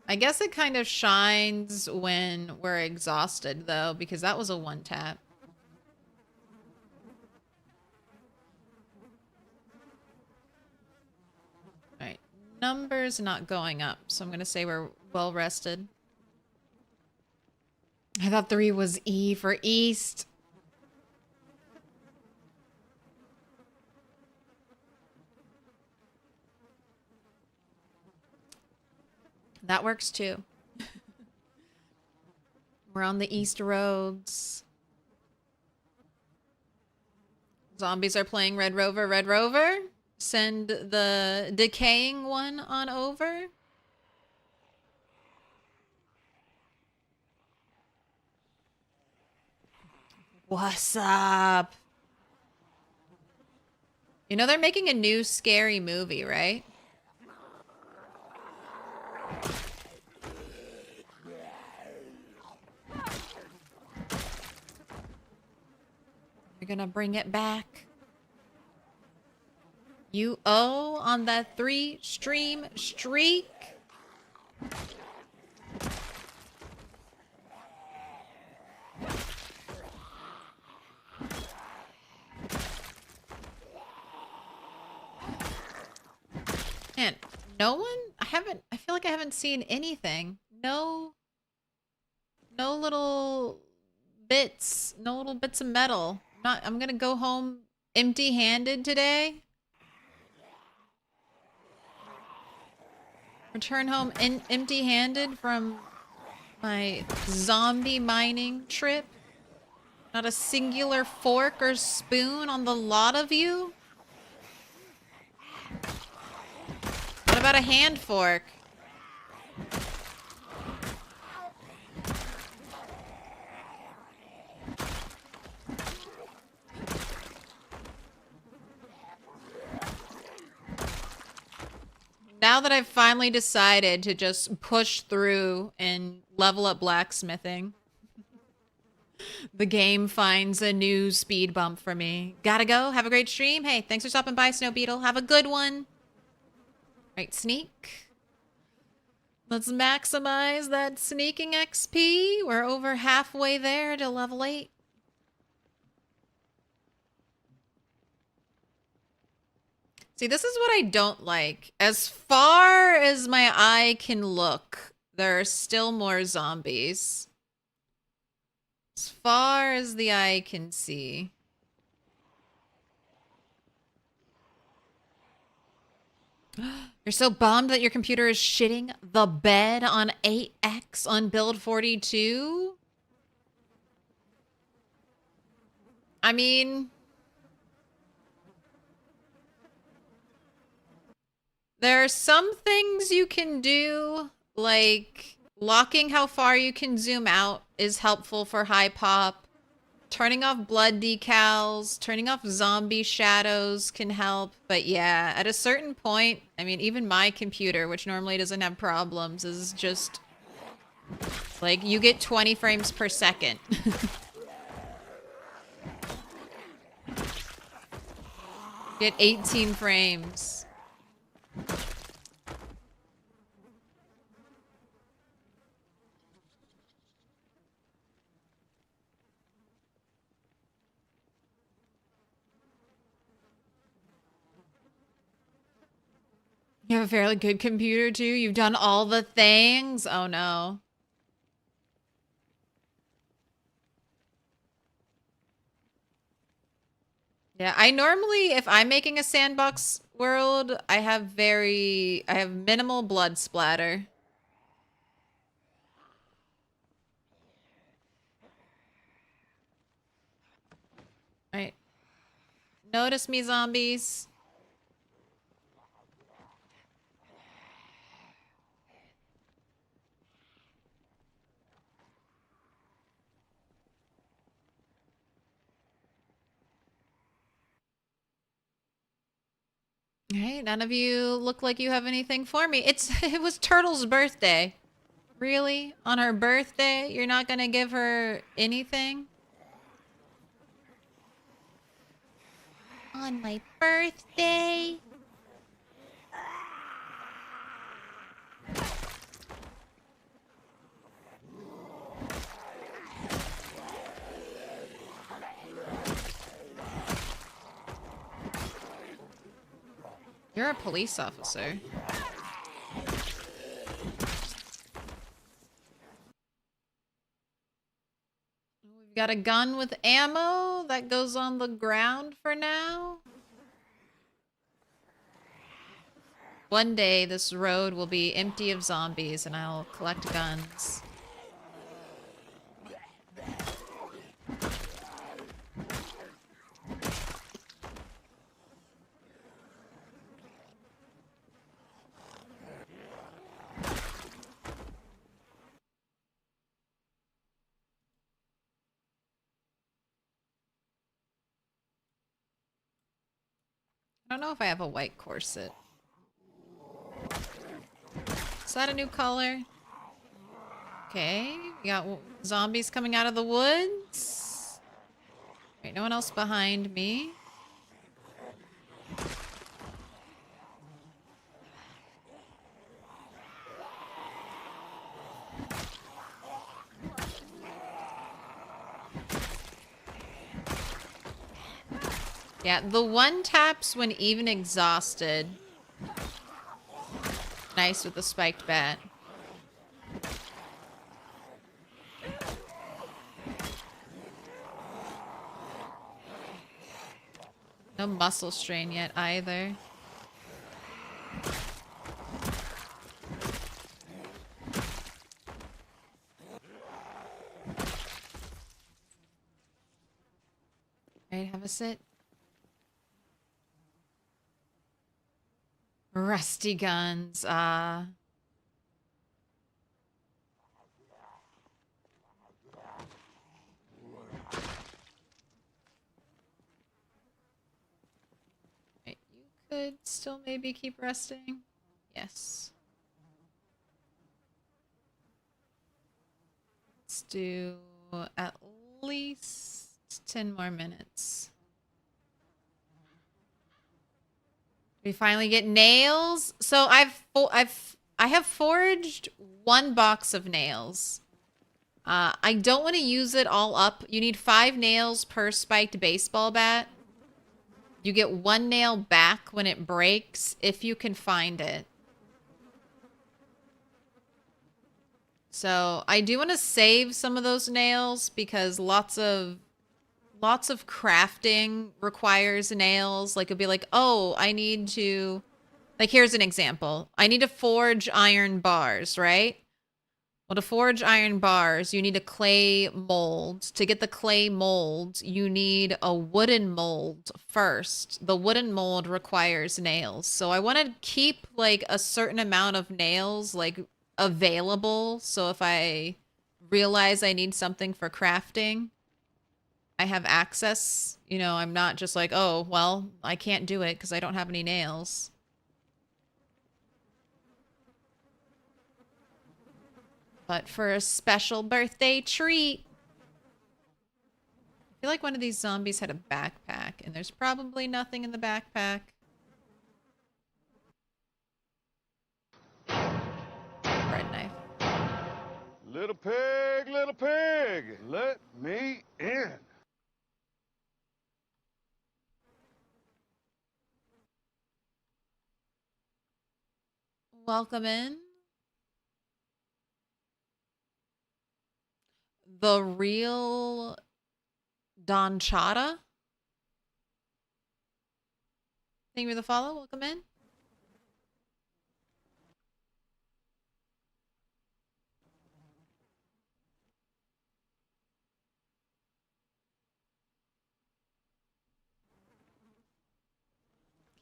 I guess it kind of shines when we're exhausted, though, because that was a one tap. Alright, numbers not going up, so I'm gonna say we're well rested. I thought 3 was E for East. That works too. We're on the East Roads. Zombies are playing Red Rover, Red Rover. Send the decaying one on over. What's up? You know they're making a new scary movie, right? You're gonna bring it back. You owe on that 3 stream streak. Man, no one? I feel like I haven't seen anything. No little bits. No little bits of metal. I'm gonna go home empty-handed today. Return home empty-handed from my zombie mining trip. Not a singular fork or spoon on the lot of you. What about a hand fork? Now that I've finally decided to just push through and level up blacksmithing, the game finds a new speed bump for me. Gotta go. Have a great stream. Hey, thanks for stopping by, Snow Beetle. Have a good one. Right, sneak. Let's maximize that sneaking XP. We're over halfway there to level 8. See, this is what I don't like. As far as my eye can look, there are still more zombies. As far as the eye can see. You're so bummed that your computer is shitting the bed on 8X on build 42? I mean, there are some things you can do, like locking how far you can zoom out is helpful for high pop. Turning off blood decals, turning off zombie shadows can help. But yeah, at a certain point, I mean, even my computer, which normally doesn't have problems, is just like you get 20 frames per second. Get 18 frames. You have a fairly good computer too? You've done all the things? Oh no. Yeah, I normally, if I'm making a sandbox world, I have minimal blood splatter. Right. Notice me, zombies. Hey, none of you look like you have anything for me. It was Turtle's birthday. Really? On her birthday, you're not gonna give her anything? On my birthday? You're a police officer. We've got a gun with ammo that goes on the ground for now. One day this road will be empty of zombies and I'll collect guns. I don't know if I have a white corset. Is that a new color? Okay, we got zombies coming out of the woods. Wait, no one else behind me. Yeah, the one taps when even exhausted. Nice with the spiked bat. No muscle strain yet either. Alright, have a sit. Rusty guns, Right, you could still maybe keep resting. Yes. Let's do at least 10 more minutes. We finally get nails. So I have foraged 1 box of nails. I don't want to use it all up. You need 5 nails per spiked baseball bat. You get 1 nail back when it breaks if you can find it. So I do want to save some of those nails because lots of crafting requires nails. Like it'd be like, oh, I need to, like, here's an example. I need to forge iron bars, right? Well, to forge iron bars, you need a clay mold. To get the clay mold, you need a wooden mold first. The wooden mold requires nails. So I want to keep like a certain amount of nails like available. So if I realize I need something for crafting, I have access. You know, I'm not just like, oh, well, I can't do it because I don't have any nails. But for a special birthday treat. I feel like one of these zombies had a backpack, and there's probably nothing in the backpack. Bread knife. Little pig, let me in. Welcome in. The real Don Chata. Thank you for the follow. Welcome in.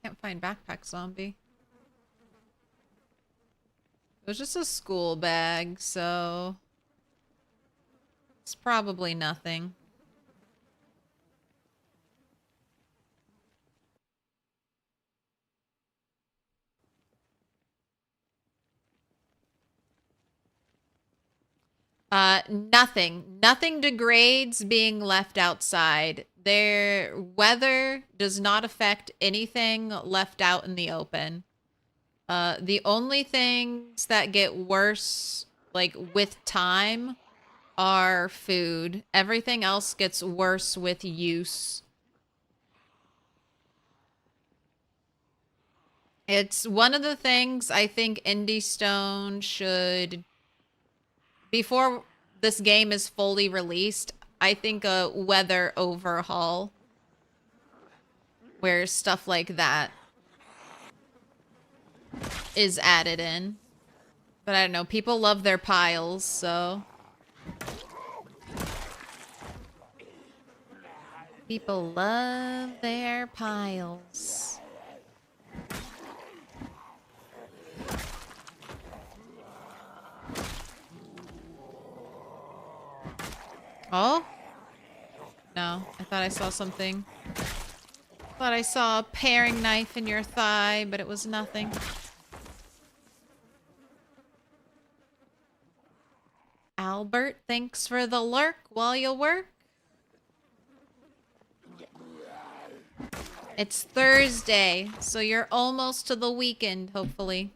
Can't find backpack zombie. It was just a school bag, so it's probably nothing. Nothing. Nothing degrades being left outside. Their weather does not affect anything left out in the open. The only things that get worse, like, with time are food. Everything else gets worse with use. It's one of the things I think Indie Stone should... Before this game is fully released, I think a weather overhaul where stuff like that is added in. But I don't know, people love their piles, so... People love their piles. Oh? No, I thought I saw something. Thought I saw a paring knife in your thigh, but it was nothing. Albert, thanks for the lurk while you work. It's Thursday, so you're almost to the weekend, hopefully.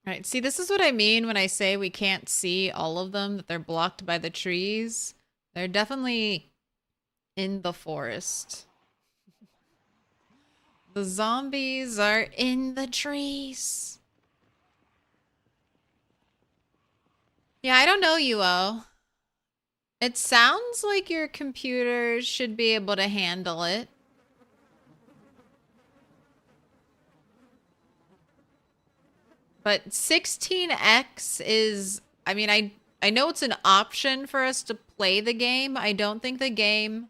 Right, see, this is what I mean when I say we can't see all of them, that they're blocked by the trees. They're definitely in the forest. The zombies are in the trees. Yeah, I don't know, UO. It sounds like your computer should be able to handle it. But 16x is, I mean, I know it's an option for us to play the game. I don't think the game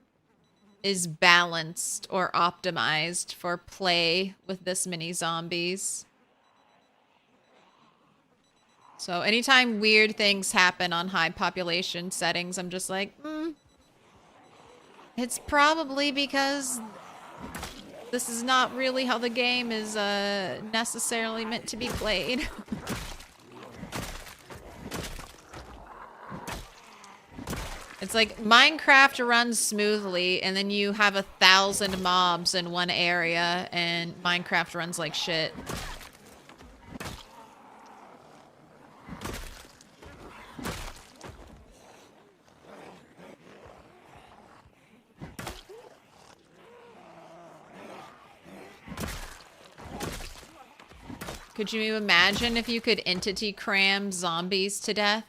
is balanced or optimized for play with this many zombies. So anytime weird things happen on high population settings, I'm just like, it's probably because this is not really how the game is necessarily meant to be played. It's like Minecraft runs smoothly and then you have 1,000 mobs in one area and Minecraft runs like shit. Could you imagine if you could entity cram zombies to death?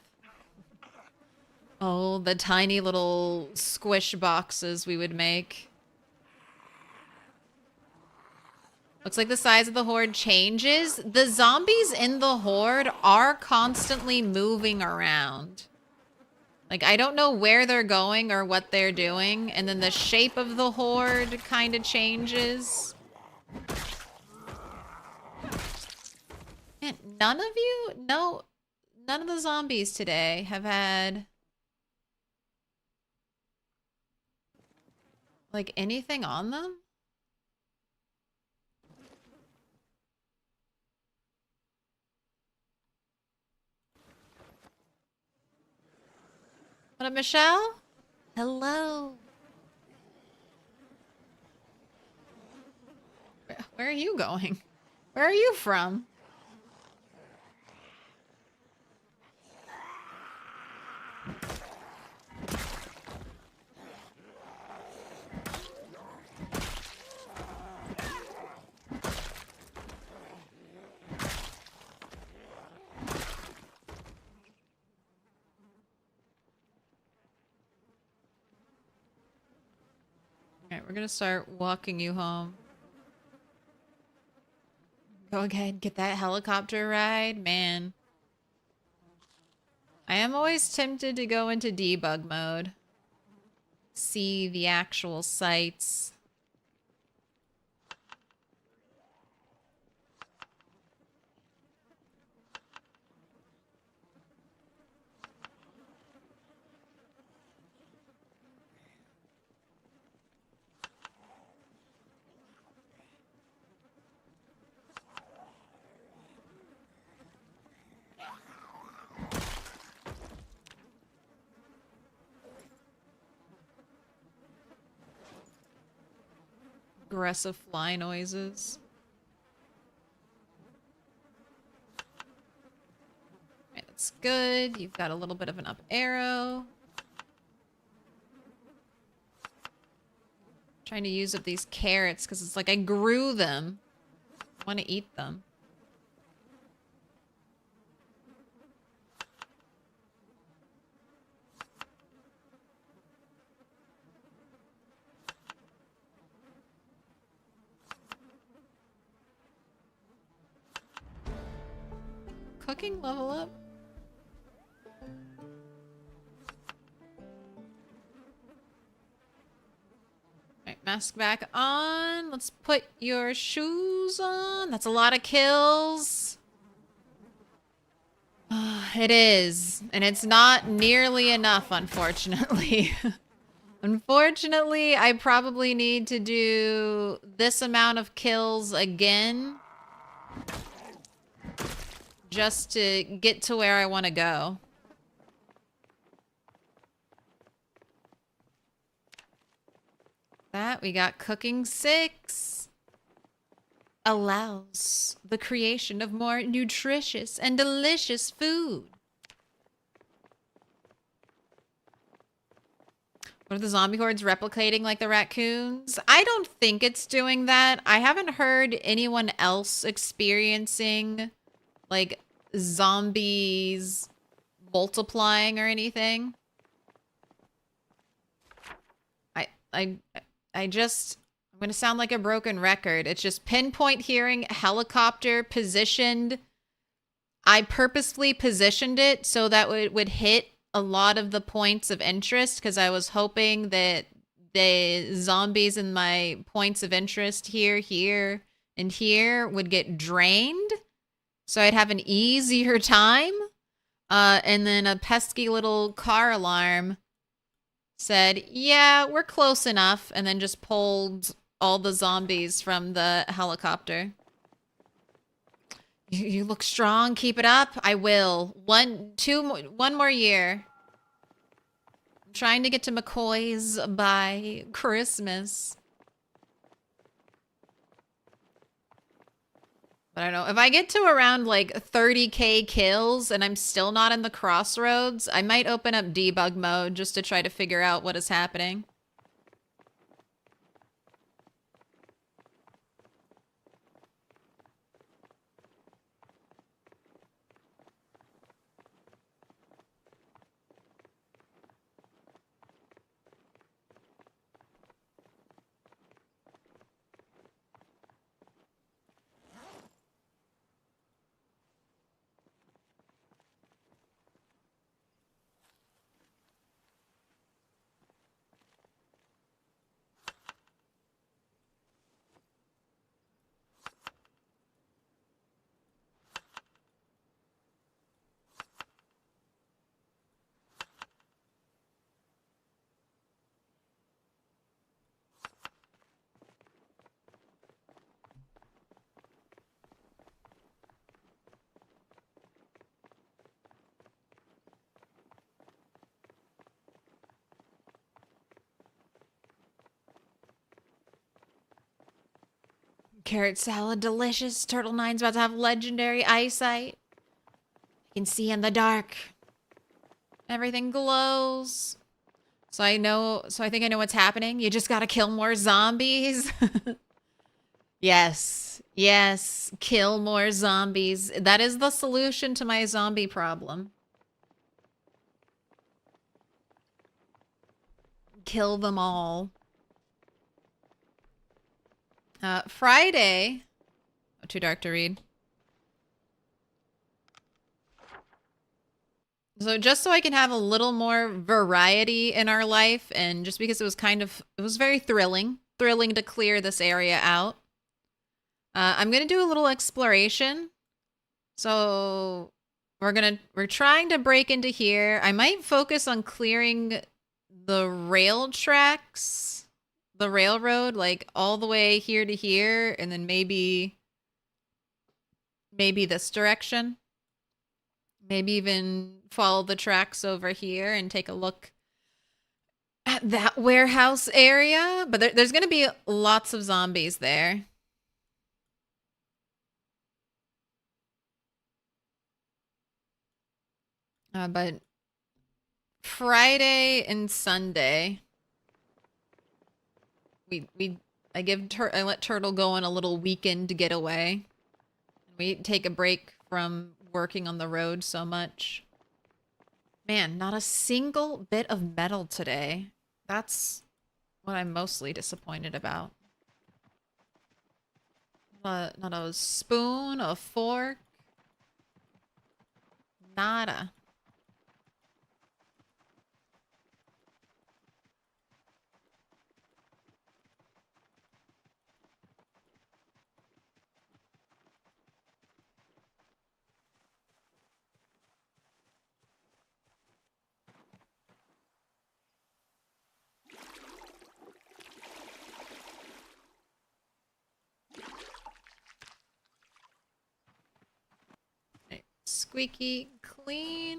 Oh, the tiny little squish boxes we would make. Looks like the size of the horde changes. The zombies in the horde are constantly moving around. Like, I don't know where they're going or what they're doing. And then the shape of the horde kind of changes. Man, none of you? No, none of the zombies today have had... like anything on them? What up, Michelle? Hello. Where are you going? Where are you from? Alright, we're gonna start walking you home. Go ahead, get that helicopter ride, man. I am always tempted to go into debug mode. See the actual sights. Aggressive fly noises. Right, that's good. You've got a little bit of an up arrow. Trying to use up these carrots because it's like I grew them. I want to eat them. Cooking level up? Alright, mask back on. Let's put your shoes on. That's a lot of kills. It is. And it's not nearly enough, unfortunately. Unfortunately, I probably need to do this amount of kills again. Just to get to where I want to go. That we got cooking 6. Allows the creation of more nutritious and delicious food. What are the zombie hordes replicating like the raccoons? I don't think it's doing that. I haven't heard anyone else experiencing like zombies multiplying or anything. I'm gonna sound like a broken record. It's just pinpoint hearing, helicopter positioned. I purposefully positioned it so that it would hit a lot of the points of interest because I was hoping that the zombies in my points of interest here, here, and here would get drained. So I'd have an easier time. And then a pesky little car alarm said, yeah, we're close enough. And then just pulled all the zombies from the helicopter. You look strong. Keep it up. I will. One more year. I'm trying to get to McCoy's by Christmas. But I don't know. If I get to around like 30k kills and I'm still not in the Crossroads, I might open up debug mode just to try to figure out what is happening. Carrot salad, delicious. Turtle Nine's about to have legendary eyesight. I can see in the dark. Everything glows. So I think I know what's happening. You just gotta kill more zombies. Yes. Yes. Kill more zombies. That is the solution to my zombie problem. Kill them all. Friday. Oh, too dark to read. So just so I can have a little more variety in our life, and just because it was very thrilling to clear this area out. I'm gonna do a little exploration. So we're trying to break into here. I might focus on clearing the rail tracks, the railroad, like all the way here to here, and then maybe this direction. Maybe even follow the tracks over here and take a look at that warehouse area. But there's going to be lots of zombies there. But Friday and Sunday, I let Turtle go on a little weekend getaway. We take a break from working on the road so much. Man, not a single bit of metal today. That's what I'm mostly disappointed about. Not a spoon, a fork. Nada. Squeaky clean.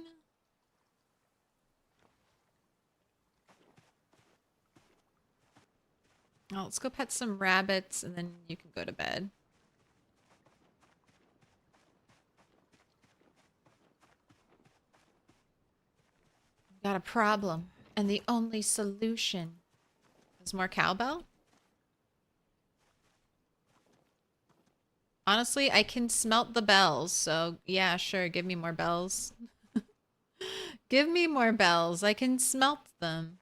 Oh, let's go pet some rabbits and then you can go to bed. Got a problem, and the only solution is more cowbell? Honestly, I can smelt the bells, so yeah, sure, give me more bells. Give me more bells, I can smelt them.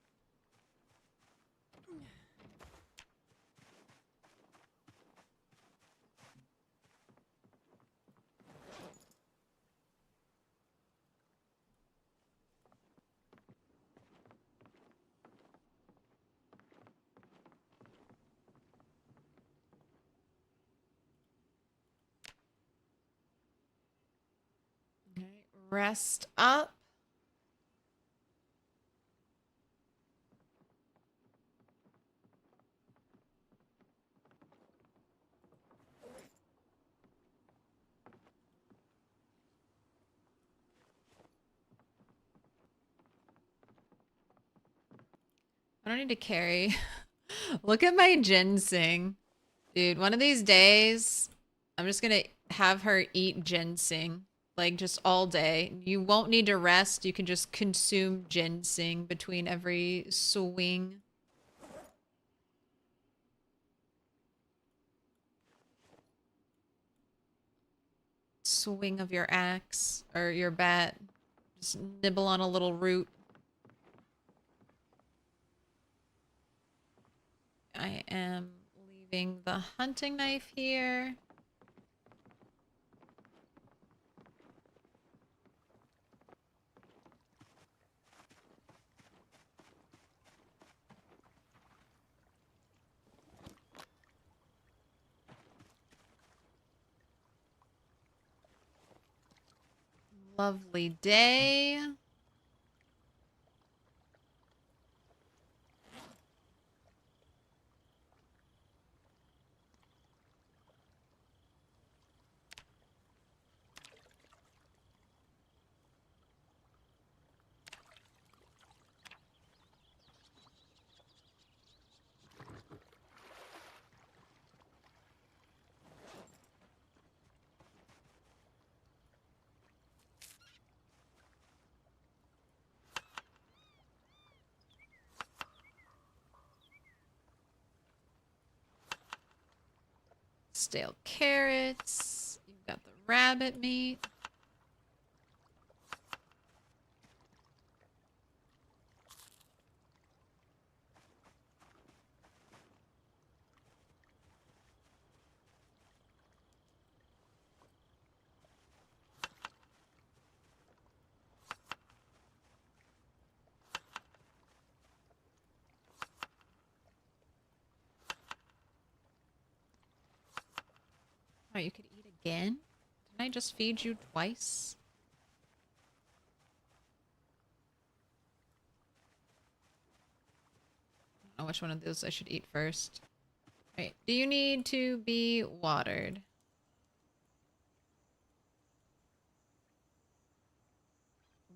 Rest up. I don't need to carry. Look at my ginseng. Dude, one of these days, I'm just gonna have her eat ginseng. Like, just all day. You won't need to rest. You can just consume ginseng between every swing. Swing of your axe. Or your bat. Just nibble on a little root. I am leaving the hunting knife here. Lovely day. Stale carrots. You've got the rabbit meat. Oh, you could eat again? Didn't I just feed you twice? I don't know which one of those I should eat first. Right. Do you need to be watered?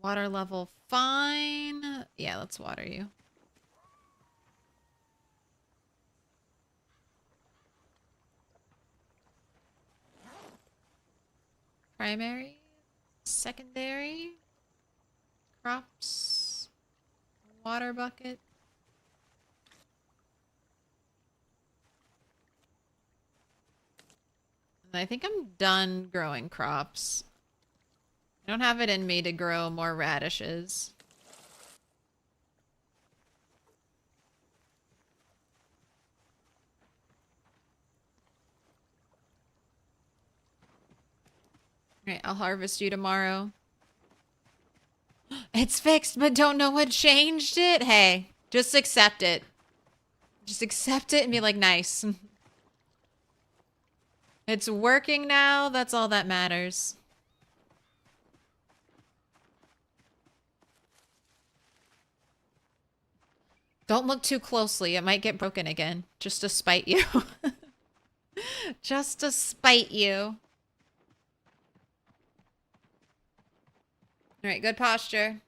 Water level fine. Yeah, let's water you. Primary, secondary, crops, water bucket. And I think I'm done growing crops. I don't have it in me to grow more radishes. Alright, I'll harvest you tomorrow. It's fixed, but don't know what changed it? Hey, just accept it. Just accept it and be like, nice. It's working now, that's all that matters. Don't look too closely, it might get broken again. Just to spite you. Just to spite you. Alright, good posture.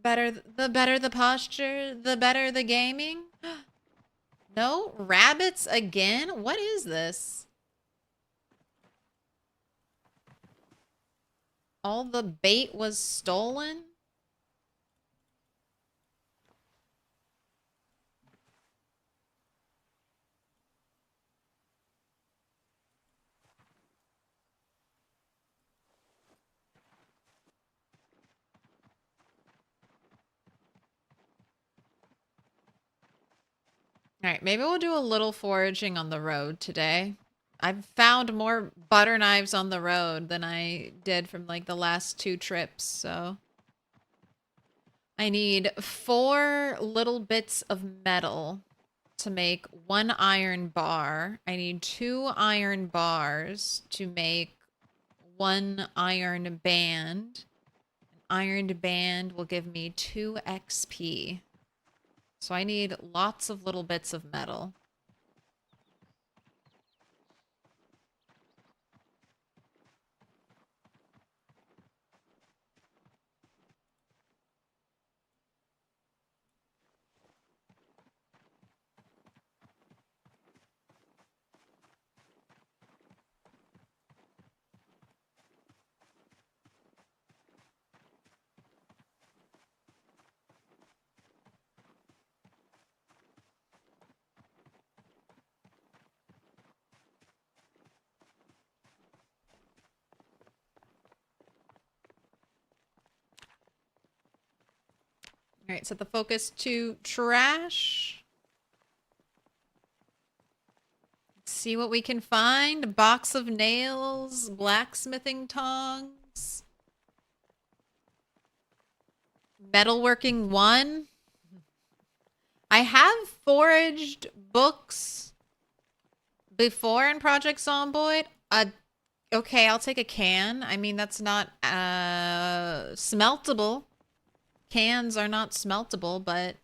The better the posture, the better the gaming. No? Rabbits again? What is this? All the bait was stolen? Alright, maybe we'll do a little foraging on the road today. I've found more butter knives on the road than I did from like the last 2 trips, so. I need 4 little bits of metal to make 1 iron bar. I need 2 iron bars to make 1 iron band. An iron band will give me 2 XP. So I need lots of little bits of metal. All right, set the focus to trash. Let's see what we can find. A box of nails, blacksmithing tongs, metalworking 1. I have foraged books before in Project Zomboid. Okay, I'll take a can. I mean, that's not smeltable. Cans are not smeltable, but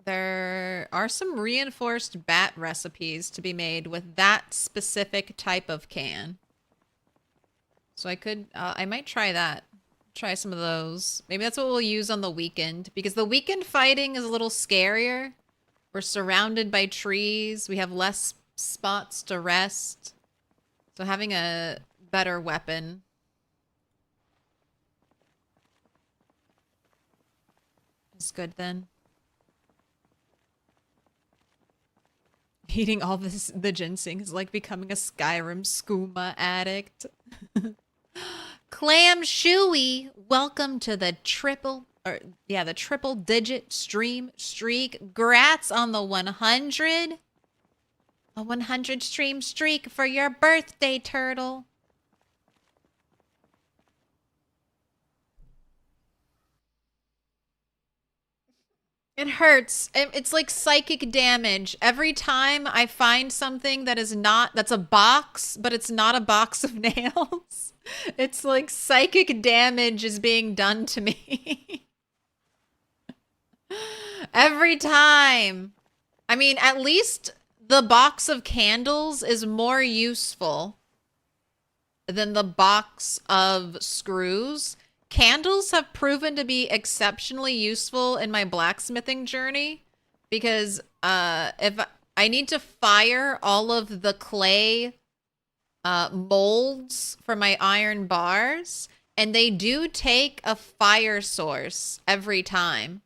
there are some reinforced bat recipes to be made with that specific type of can. So I could, I might try that. Try some of those. Maybe that's what we'll use on the weekend, because the weekend fighting is a little scarier. We're surrounded by trees. We have less spots to rest. So having a better weapon is good then. Eating all the ginseng is like becoming a Skyrim skooma addict. Clam Shuey, welcome to the triple digit stream streak. Grats on the 100. A 100 stream streak for your birthday, turtle. It hurts. It's like psychic damage. Every time I find something that is not, that's a box, but it's not a box of nails. It's like psychic damage is being done to me. Every time. I mean, at least the box of candles is more useful than the box of screws. Candles have proven to be exceptionally useful in my blacksmithing journey because if I need to fire all of the clay molds for my iron bars, and they do take a fire source every time.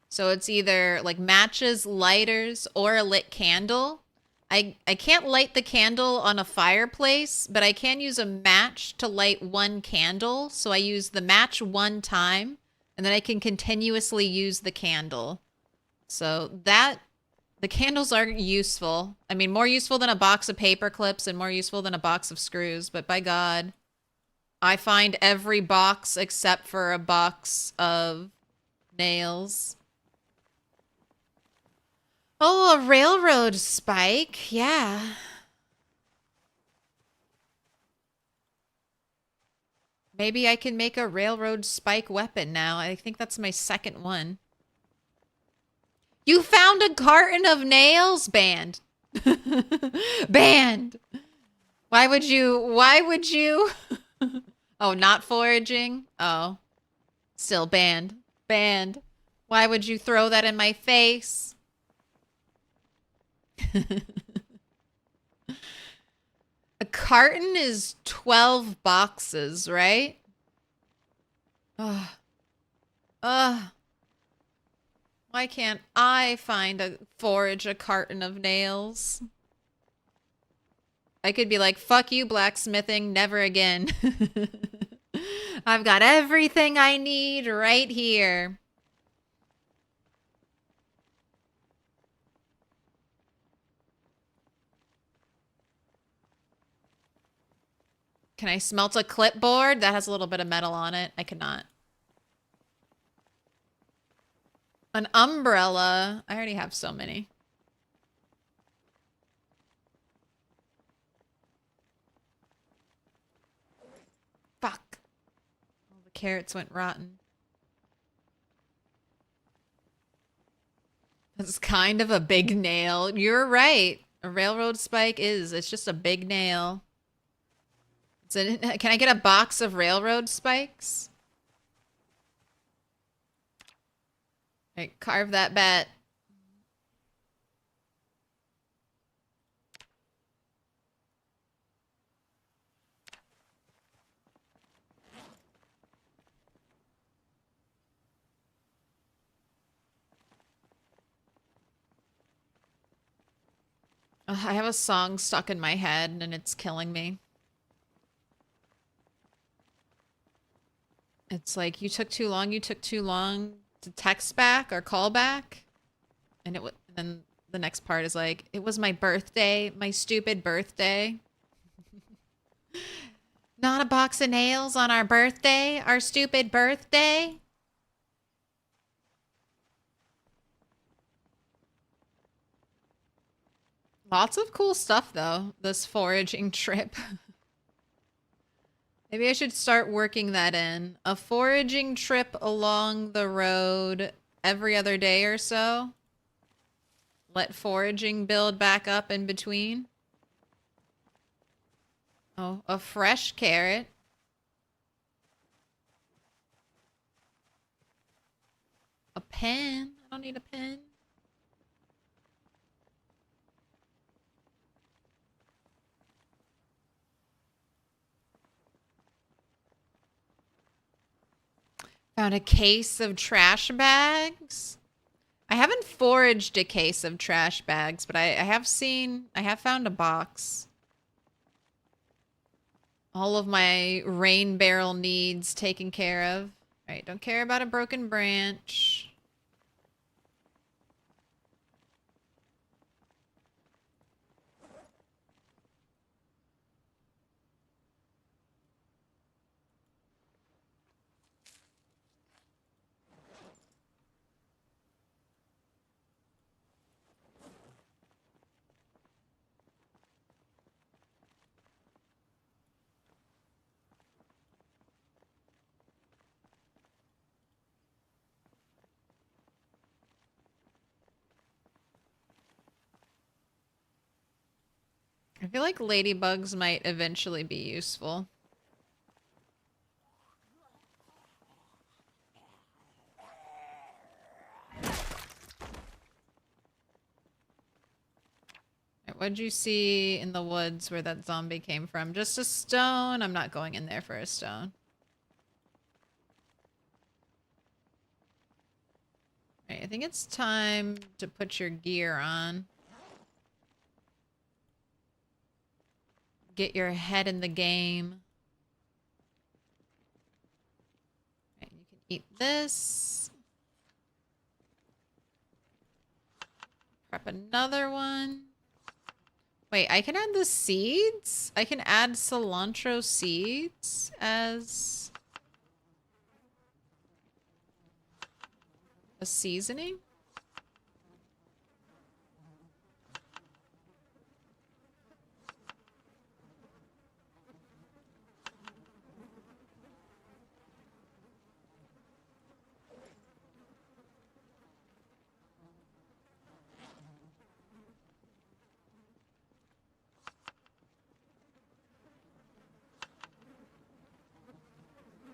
So it's either like matches, lighters, or a lit candle. I can't light the candle on a fireplace, but I can use a match to light one candle. So I use the match one time, and then I can continuously use the candle. So the candles are useful. I mean, more useful than a box of paper clips and more useful than a box of screws. But by God, I find every box except for a box of nails. Oh, a railroad spike. Yeah. Maybe I can make a railroad spike weapon now. I think that's my second one. You found a carton of nails? Banned. Banned. Why would you? Oh, not foraging? Oh. Still banned. Banned. Why would you throw that in my face? A carton is 12 boxes, right? Ugh. Ugh. Why can't I forage a carton of nails? I could be like, fuck you, blacksmithing, never again. I've got everything I need right here. Can I smelt a clipboard? That has a little bit of metal on it. I cannot. An umbrella. I already have so many. carrots went rotten. It's kind of a big nail. You're right. A railroad spike is. It's just a big nail. Can I get a box of railroad spikes? All right, carve that bat. Ugh, I have a song stuck in my head and it's killing me. It's like, you took too long to text back or call back. And then the next part is like, it was my birthday, my stupid birthday. Not a box of nails on our birthday, our stupid birthday. Lots of cool stuff, though, this foraging trip. Maybe I should start working that in. A foraging trip along the road every other day or so. Let foraging build back up in between. Oh, a fresh carrot. A pen. I don't need a pen. Found a case of trash bags. I haven't foraged a case of trash bags, but I have found a box. All of my rain barrel needs taken care of. All right, don't care about a broken branch. I feel like ladybugs might eventually be useful. What'd you see in the woods where that zombie came from? Just a stone? I'm not going in there for a stone. Alright, I think it's time to put your gear on. Get your head in the game. Right, you can eat this. Prep another one. Wait, I can add the seeds? I can add cilantro seeds as a seasoning?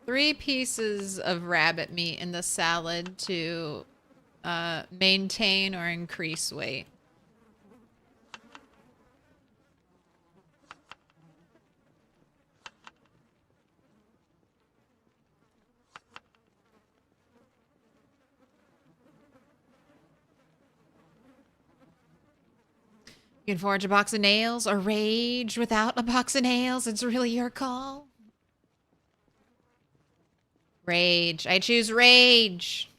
Three pieces of rabbit meat in the salad to maintain or increase weight. You can forge a box of nails or rage without a box of nails. It's really your call. Rage. I choose rage.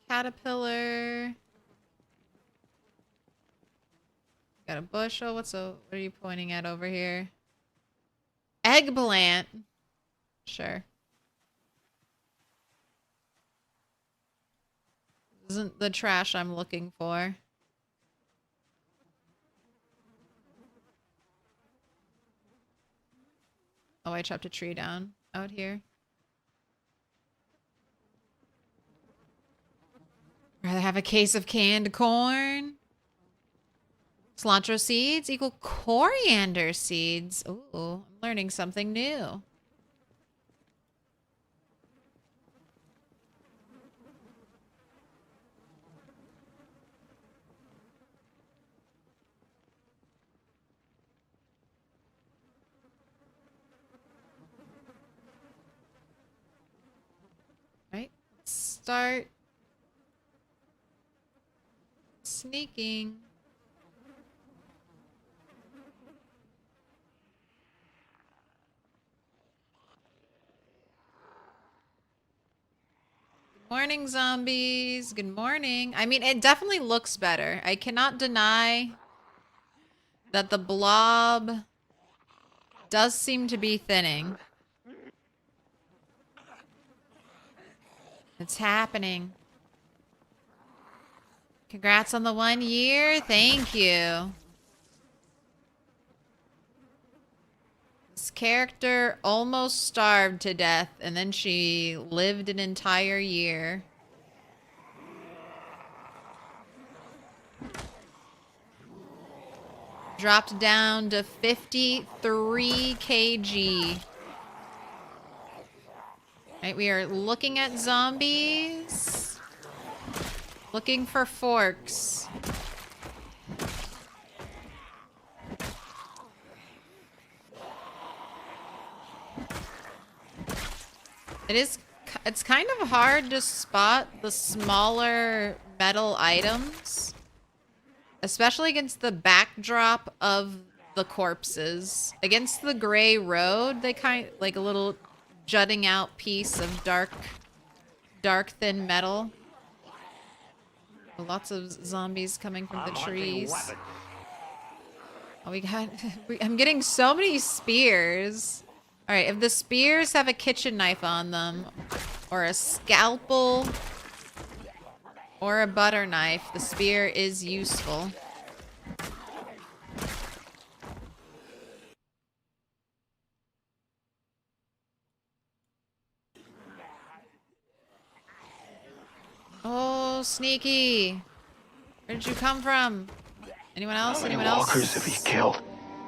Caterpillar. Got a bushel. What are you pointing at over here? Eggplant. Sure. Isn't the trash I'm looking for. Oh, I chopped a tree down out here. Rather have a case of canned corn. Cilantro seeds equal coriander seeds. Ooh, I'm learning something new. Right, let's start sneaking. Good morning, zombies. Good morning. I mean, it definitely looks better. I cannot deny that the blob does seem to be thinning. It's happening. Congrats on the 1 year. Thank you. This character almost starved to death, and then she lived an entire year. Dropped down to 53 kg. Right, we are looking at zombies. Looking for forks. It's kind of hard to spot the smaller metal items, especially against the backdrop of the corpses. Against the gray road, they kind of like a little jutting out piece of dark thin metal. Lots of zombies coming from the trees. Oh, we got... I'm getting so many spears. Alright, if the spears have a kitchen knife on them, or a scalpel, or a butter knife, the spear is useful. Oh, sneaky. Where did you come from? Anyone else? How many Anyone else? walkers have you killed?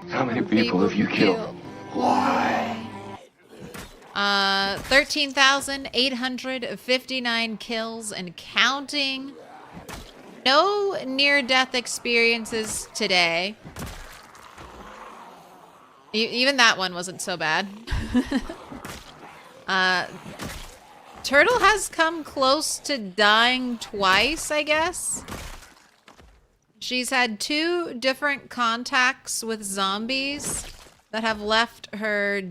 How many people have you killed? Why? 13,859 kills and counting. No near-death experiences today. Even that one wasn't so bad. Turtle has come close to dying twice, I guess. She's had 2 different contacts with zombies that have left her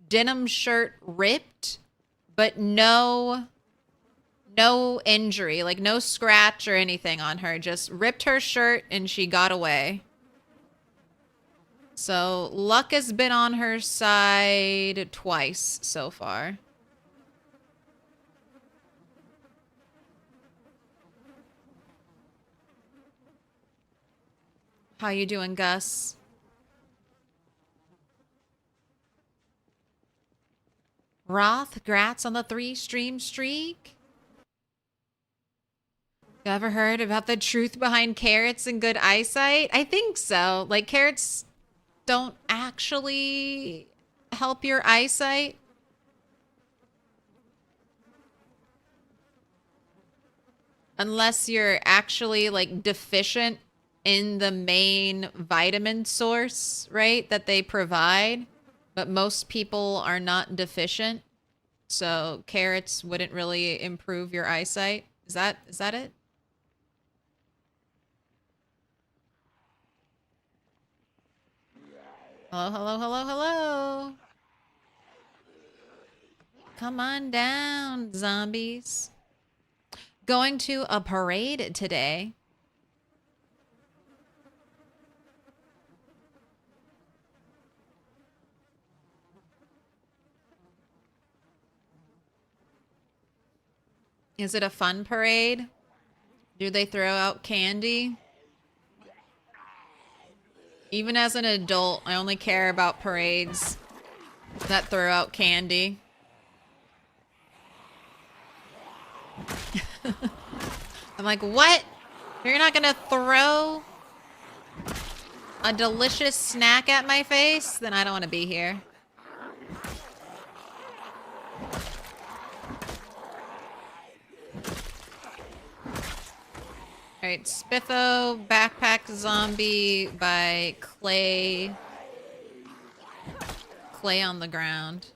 denim shirt ripped, but no injury, like no scratch or anything on her. Just ripped her shirt and she got away. So luck has been on her side twice so far. How you doing, Gus? Roth, grats on the 3-stream streak. You ever heard about the truth behind carrots and good eyesight? I think so. Like, carrots don't actually help your eyesight. Unless you're actually, like, deficient in the main vitamin source, right, that they provide. But most people are not deficient. So carrots wouldn't really improve your eyesight. Is that it? Hello, hello, hello, hello. Come on down, zombies. Going to a parade today. Is it a fun parade? Do they throw out candy? Even as an adult, I only care about parades that throw out candy. I'm like, what? You're not gonna throw a delicious snack at my face? Then I don't want to be here. Alright, Spiffo, Backpack Zombie by Clay. Clay on the ground.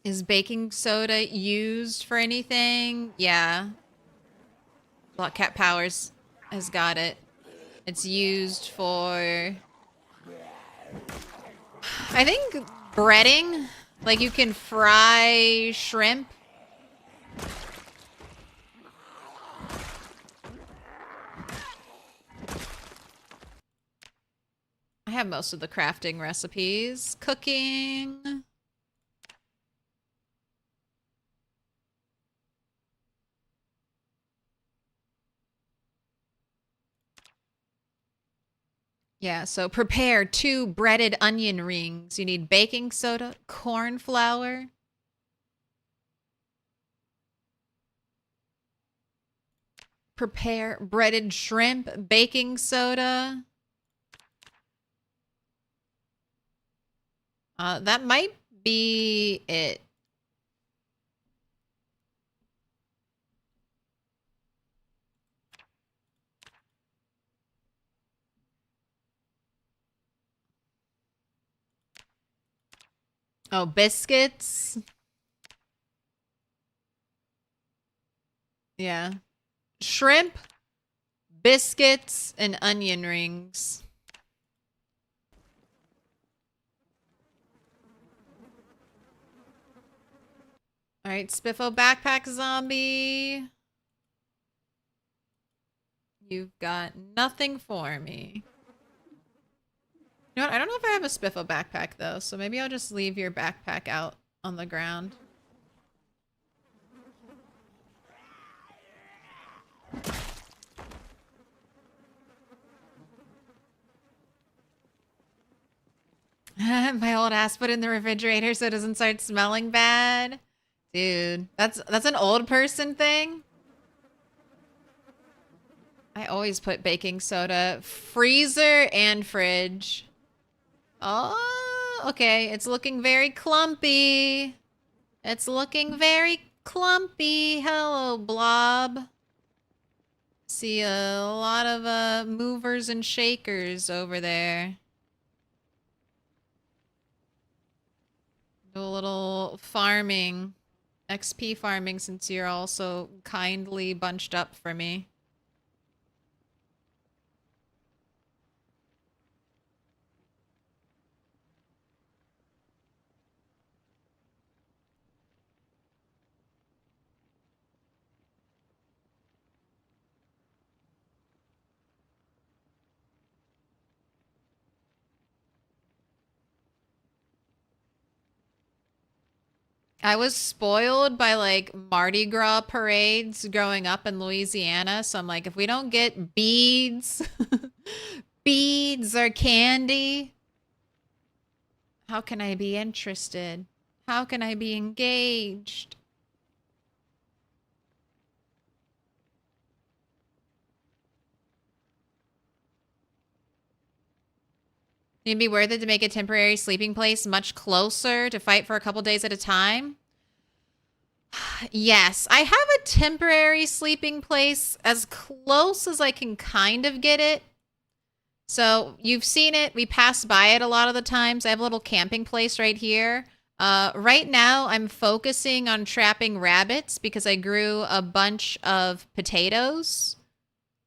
Is baking soda used for anything? Yeah. Black Cat Powers has got it. It's used for, I think, breading. Like, you can fry shrimp. I have most of the crafting recipes. Cooking. Yeah, so prepare 2 breaded onion rings. You need baking soda, corn flour. Prepare breaded shrimp, baking soda. That might be it. Oh, biscuits. Yeah. Shrimp, biscuits, and onion rings. All right, Spiffo Backpack Zombie. You've got nothing for me. You know what? I don't know if I have a Spiffo backpack, though, so maybe I'll just leave your backpack out on the ground. My old ass put in the refrigerator so it doesn't start smelling bad. Dude, that's an old person thing. I always put baking soda, freezer and fridge. Oh, okay. It's looking very clumpy. It's looking very clumpy. Hello, Blob. See a lot of movers and shakers over there. Do a little farming, XP farming, since you're also kindly bunched up for me. I was spoiled by like Mardi Gras parades growing up in Louisiana. So I'm like, if we don't get beads, beads or candy, how can I be interested? How can I be engaged? It'd be worth it to make a temporary sleeping place much closer to fight for a couple days at a time. Yes, I have a temporary sleeping place as close as I can kind of get it. So you've seen it. We pass by it a lot of the times. I have a little camping place right here. Right now, I'm focusing on trapping rabbits because I grew a bunch of potatoes.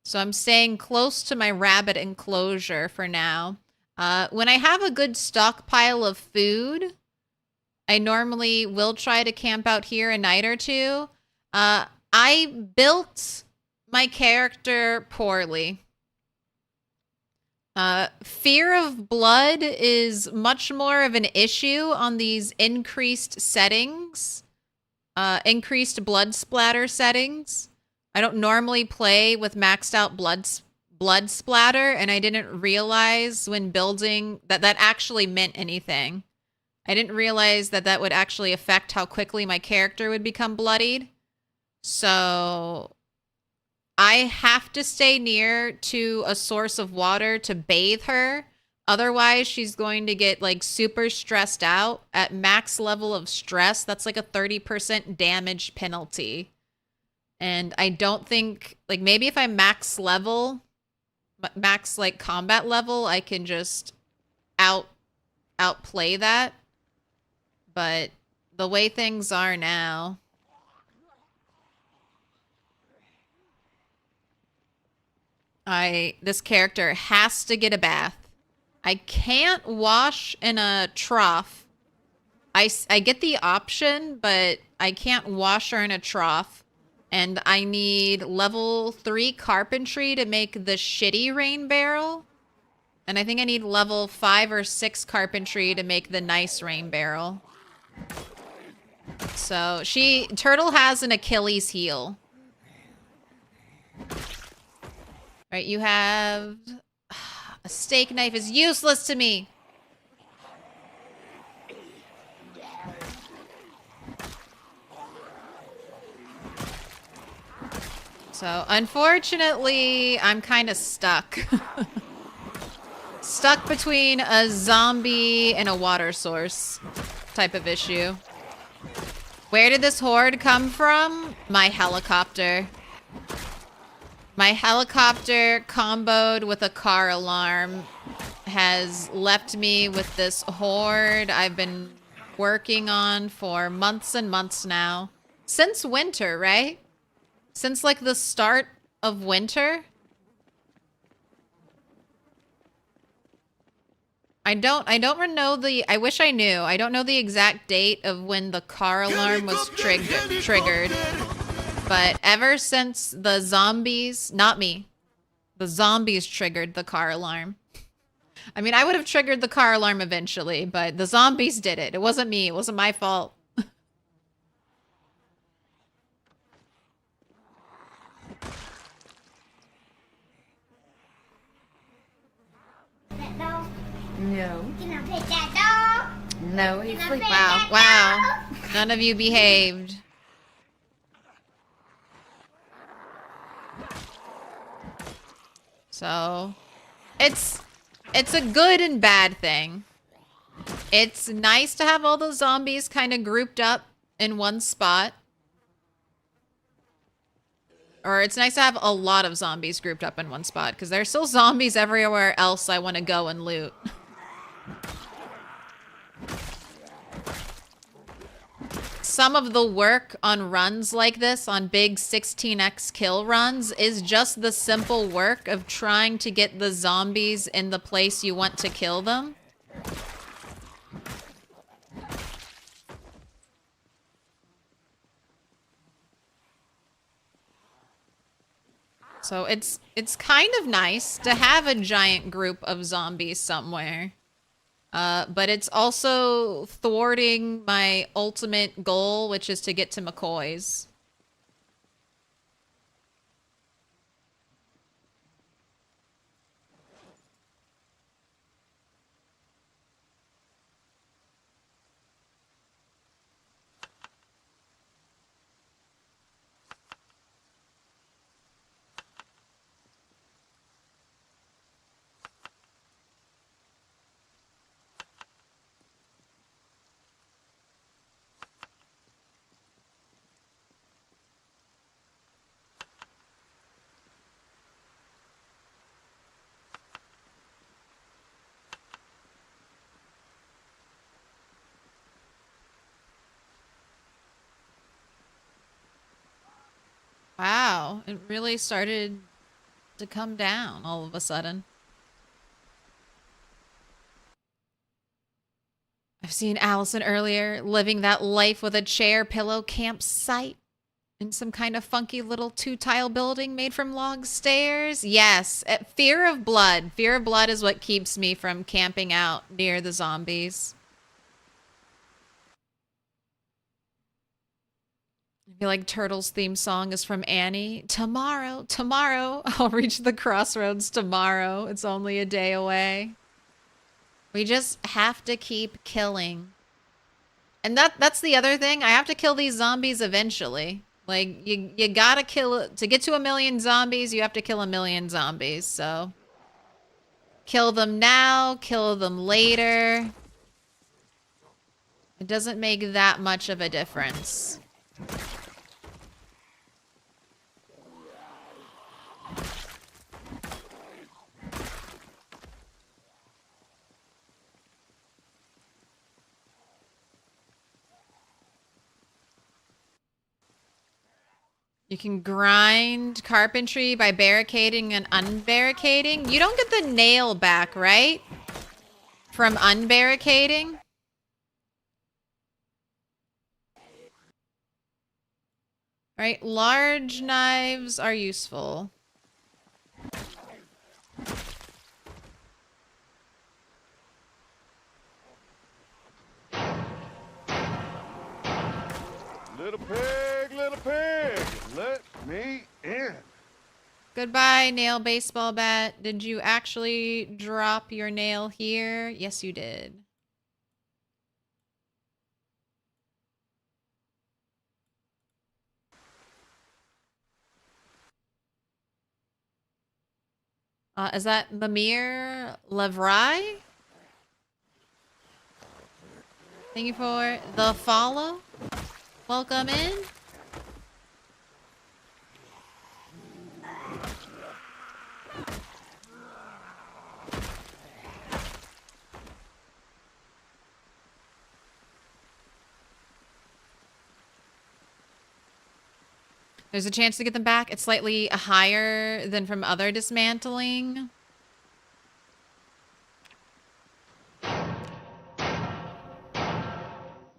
So I'm staying close to my rabbit enclosure for now. When I have a good stockpile of food, I normally will try to camp out here a night or two. I built my character poorly. Fear of blood is much more of an issue on these increased settings. Increased blood splatter settings. I don't normally play with maxed out blood splatter, and I didn't realize when building that actually meant anything. I didn't realize that would actually affect how quickly my character would become bloodied. So I have to stay near to a source of water to bathe her. Otherwise, she's going to get like super stressed out. At max level of stress, that's like a 30% damage penalty. And I don't think, like, maybe if I'm max level, max like combat level, I can just outplay that. But the way things are now, this character has to get a bath. I can't wash in a trough. I get the option, but I can't wash her in a trough. And I need level 3 carpentry to make the shitty rain barrel. And I think I need level 5 or 6 carpentry to make the nice rain barrel. So Turtle has an Achilles heel. Right, you have a steak knife is useless to me. So, unfortunately, I'm kind of stuck. Stuck between a zombie and a water source type of issue. Where did this horde come from? My helicopter. My helicopter comboed with a car alarm has left me with this horde I've been working on for months and months now. Since winter, right? Since like the start of winter. I don't know I wish I knew. I don't know the exact date of when the car alarm was triggered. But ever since the zombies, not me, the zombies triggered the car alarm. I mean, I would have triggered the car alarm eventually, but the zombies did it. It wasn't me. It wasn't my fault. No. Can I pet that dog? No, he's sleeping. Wow. None of you behaved. So, it's a good and bad thing. It's nice to have all the zombies kind of grouped up in one spot. Or it's nice to have a lot of zombies grouped up in one spot, because there's still zombies everywhere else I want to go and loot. Some of the work on runs like this, on big 16x kill runs, is just the simple work of trying to get the zombies in the place you want to kill them. So it's kind of nice to have a giant group of zombies somewhere. But it's also thwarting my ultimate goal, which is to get to McCoy's. Wow, it really started to come down all of a sudden. I've seen Allison earlier living that life with a chair pillow campsite. In some kind of funky little 2-tile building made from log stairs. Yes, fear of blood. Fear of blood is what keeps me from camping out near the zombies. I feel like Turtle's theme song is from Annie. Tomorrow, tomorrow, I'll reach the crossroads tomorrow. It's only a day away. We just have to keep killing. And that's the other thing. I have to kill these zombies eventually. Like, you gotta kill... To get to 1,000,000 zombies, you have to kill 1,000,000 zombies, so... Kill them now, kill them later. It doesn't make that much of a difference. You can grind carpentry by barricading and unbarricading. You don't get the nail back, right? From unbarricading? Right, large knives are useful. Little pig, let me in. Goodbye, nail baseball bat. Did you actually drop your nail here? Yes, you did. Is that Lemire Levry? Thank you for the follow. Welcome in. There's a chance to get them back. It's slightly higher than from other dismantling.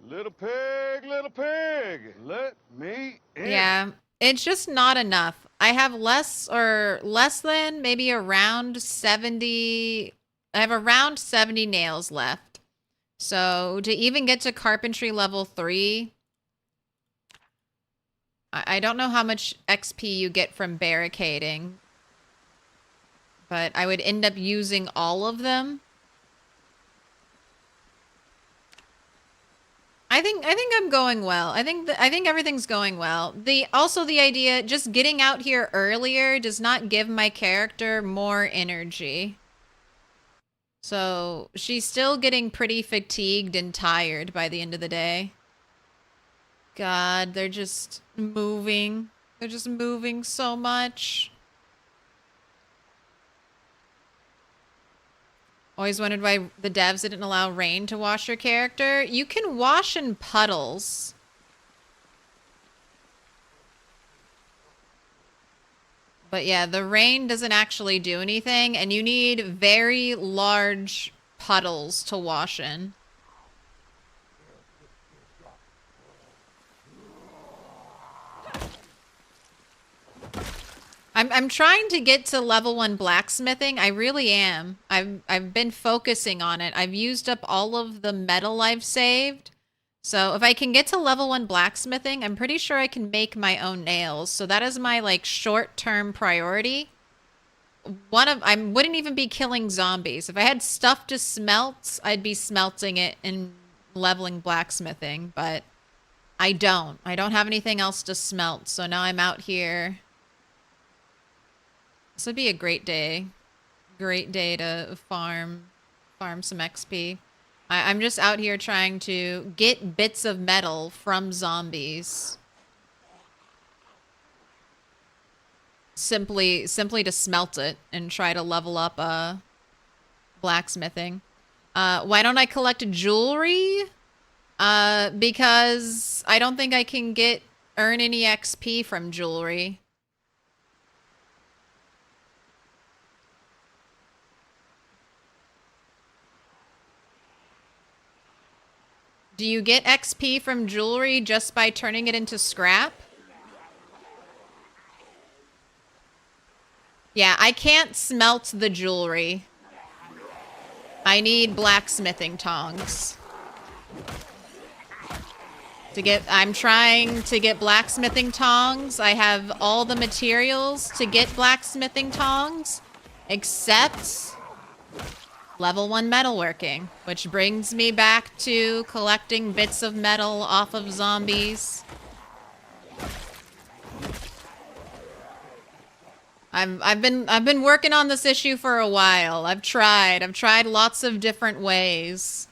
Little pig, let me in. Yeah, it's just not enough. I have less than maybe around 70. I have around 70 nails left. So to even get to carpentry level 3, I don't know how much XP you get from barricading, but I would end up using all of them. I think I'm going well. I think everything's going well. Also the idea just getting out here earlier does not give my character more energy. So she's still getting pretty fatigued and tired by the end of the day. God, they're just moving. They're just moving so much. Always wondered why the devs didn't allow rain to wash your character. You can wash in puddles. But yeah, the rain doesn't actually do anything, and you need very large puddles to wash in. I'm trying to get to level 1 blacksmithing. I really am. I've been focusing on it. I've used up all of the metal I've saved. So if I can get to level 1 blacksmithing, I'm pretty sure I can make my own nails. So that is my like short-term priority. I wouldn't even be killing zombies. If I had stuff to smelt, I'd be smelting it and leveling blacksmithing, but I don't. I don't have anything else to smelt. So now I'm out here. This would be a great day. Great day to farm some XP. I'm just out here trying to get bits of metal from zombies. Simply to smelt it and try to level up blacksmithing. Why don't I collect jewelry? Because I don't think I can earn any XP from jewelry. Do you get XP from jewelry just by turning it into scrap? Yeah, I can't smelt the jewelry. I need blacksmithing tongs. I'm trying to get blacksmithing tongs. I have all the materials to get blacksmithing tongs, except level 1 metalworking, which brings me back to collecting bits of metal off of zombies. I've been working on this issue for a while. I've tried lots of different ways.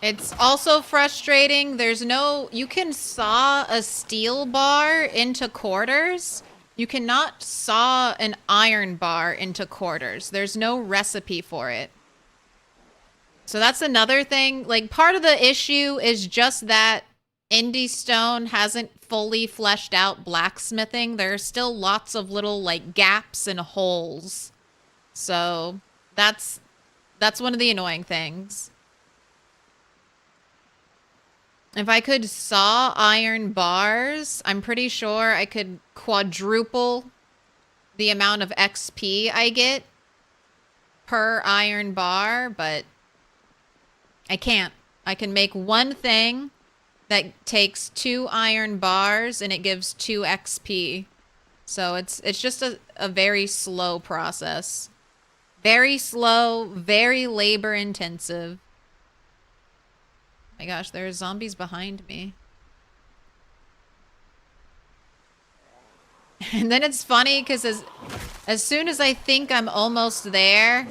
It's also frustrating. You can saw a steel bar into quarters. You cannot saw an iron bar into quarters. There's no recipe for it. So that's another thing. Like, part of the issue is just that Indie Stone hasn't fully fleshed out blacksmithing. There are still lots of little, like, gaps and holes. So that's one of the annoying things. If I could saw iron bars, I'm pretty sure I could quadruple the amount of XP I get per iron bar, but I can't. I can make one thing that takes 2 iron bars and it gives 2 XP. So it's just a very slow process. Very slow, very labor intensive. My gosh, there are zombies behind me. And then it's funny because as soon as I think I'm almost there,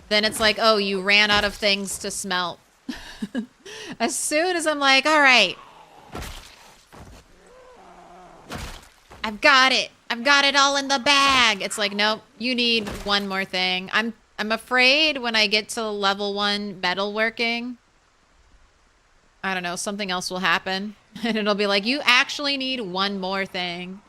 then it's like, oh, you ran out of things to smelt. As soon as I'm like, all right, I've got it. I've got it all in the bag. It's like, nope, you need one more thing. I'm afraid when I get to level 1 metalworking, I don't know, something else will happen. And it'll be like, you actually need one more thing.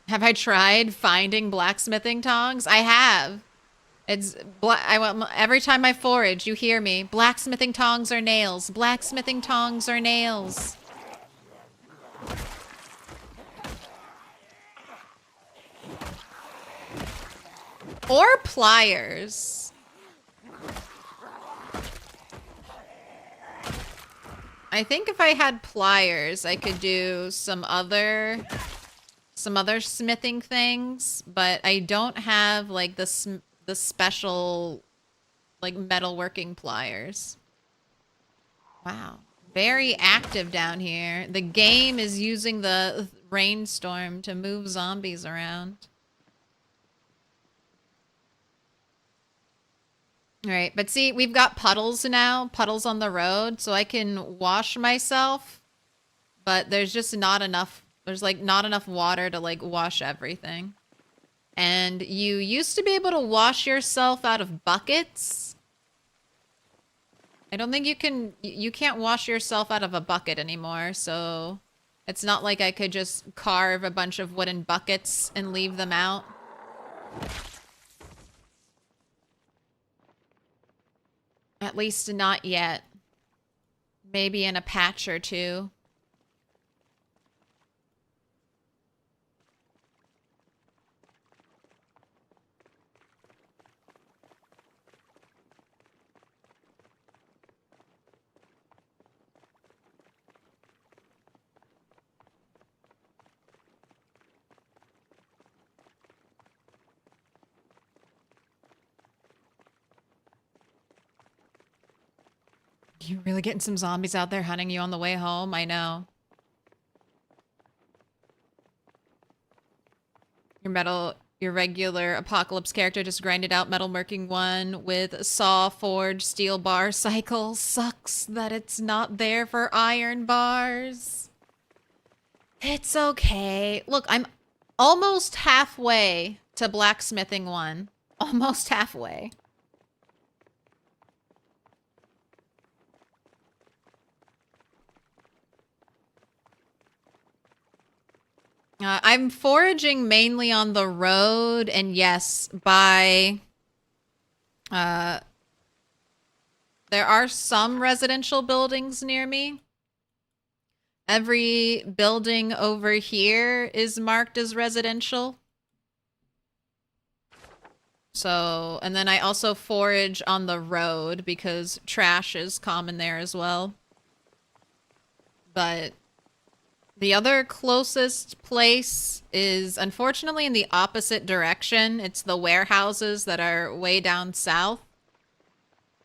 Have I tried finding blacksmithing tongs? I have. Every time I forage, you hear me. Blacksmithing tongs or nails. Blacksmithing tongs or nails. Or pliers. I think if I had pliers, I could do some other smithing things, but I don't have like the special like metalworking pliers. Wow. Very active down here. The game is using the rainstorm to move zombies around. All right, but see, we've got puddles now, puddles on the road, so I can wash myself, but there's just not enough, there's like not enough water to like wash everything. And you used to be able to wash yourself out of buckets. I don't think you can't wash yourself out of a bucket anymore, so it's not like I could just carve a bunch of wooden buckets and leave them out. At least not yet. Maybe in a patch or two. You really getting some zombies out there hunting you on the way home? I know. Your regular apocalypse character just grinded out Metalworking 1 with saw, forge, steel bar cycle. Sucks that it's not there for iron bars. It's okay. Look, I'm almost halfway to Blacksmithing 1. Almost halfway. I'm foraging mainly on the road, and yes, by... there are some residential buildings near me. Every building over here is marked as residential. So, and then I also forage on the road because trash is common there as well. But the other closest place is unfortunately in the opposite direction. It's the warehouses that are way down south.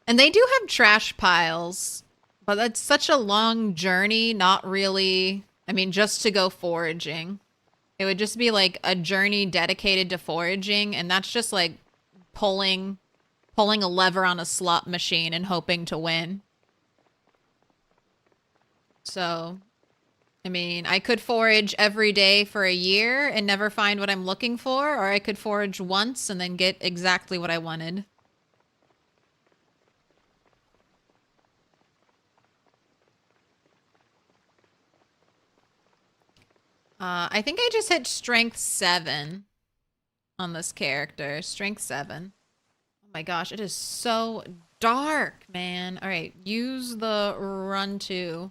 And they do have trash piles, but that's such a long journey, not really, I mean, just to go foraging. It would just be like a journey dedicated to foraging, and that's just like pulling a lever on a slot machine and hoping to win. So, I mean, I could forage every day for a year and never find what I'm looking for, or I could forage once and then get exactly what I wanted. I think I just hit strength 7 on this character. Strength 7. Oh my gosh, it is so dark, man. All right, use the run to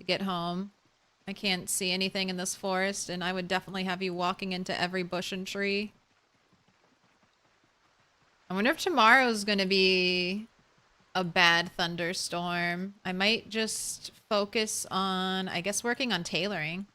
get home. I can't see anything in this forest, and I would definitely have you walking into every bush and tree. I wonder if tomorrow's gonna be a bad thunderstorm. I might just focus on, I guess, working on tailoring.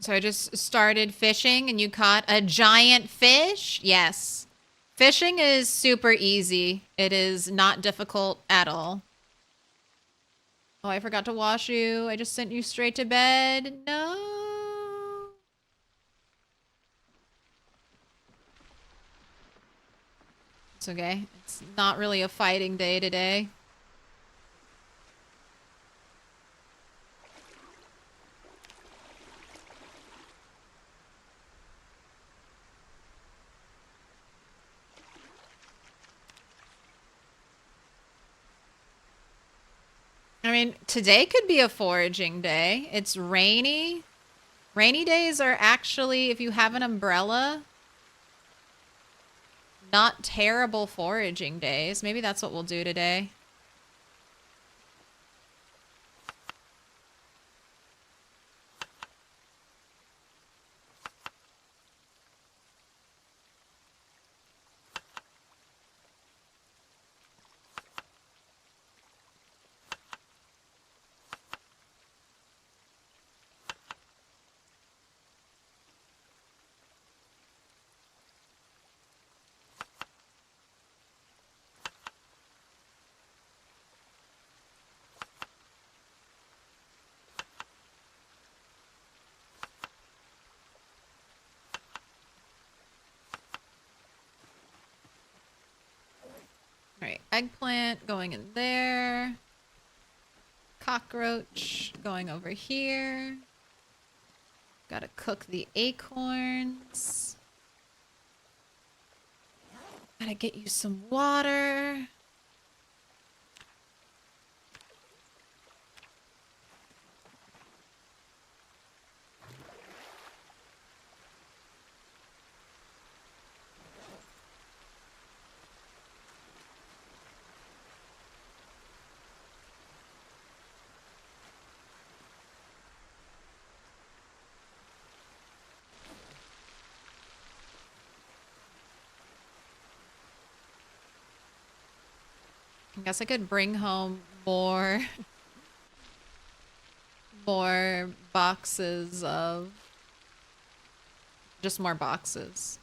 So I just started fishing and you caught a giant fish? Yes. Fishing is super easy. It is not difficult at all. Oh, I forgot to wash you. I just sent you straight to bed. No. It's okay. It's not really a fighting day today. I mean, today could be a foraging day. It's rainy. Rainy days are actually, if you have an umbrella, not terrible foraging days. Maybe that's what we'll do today. Alright, eggplant going in there. Cockroach going over here. Gotta cook the acorns. Gotta get you some water. I guess I could bring home more more boxes of just more boxes.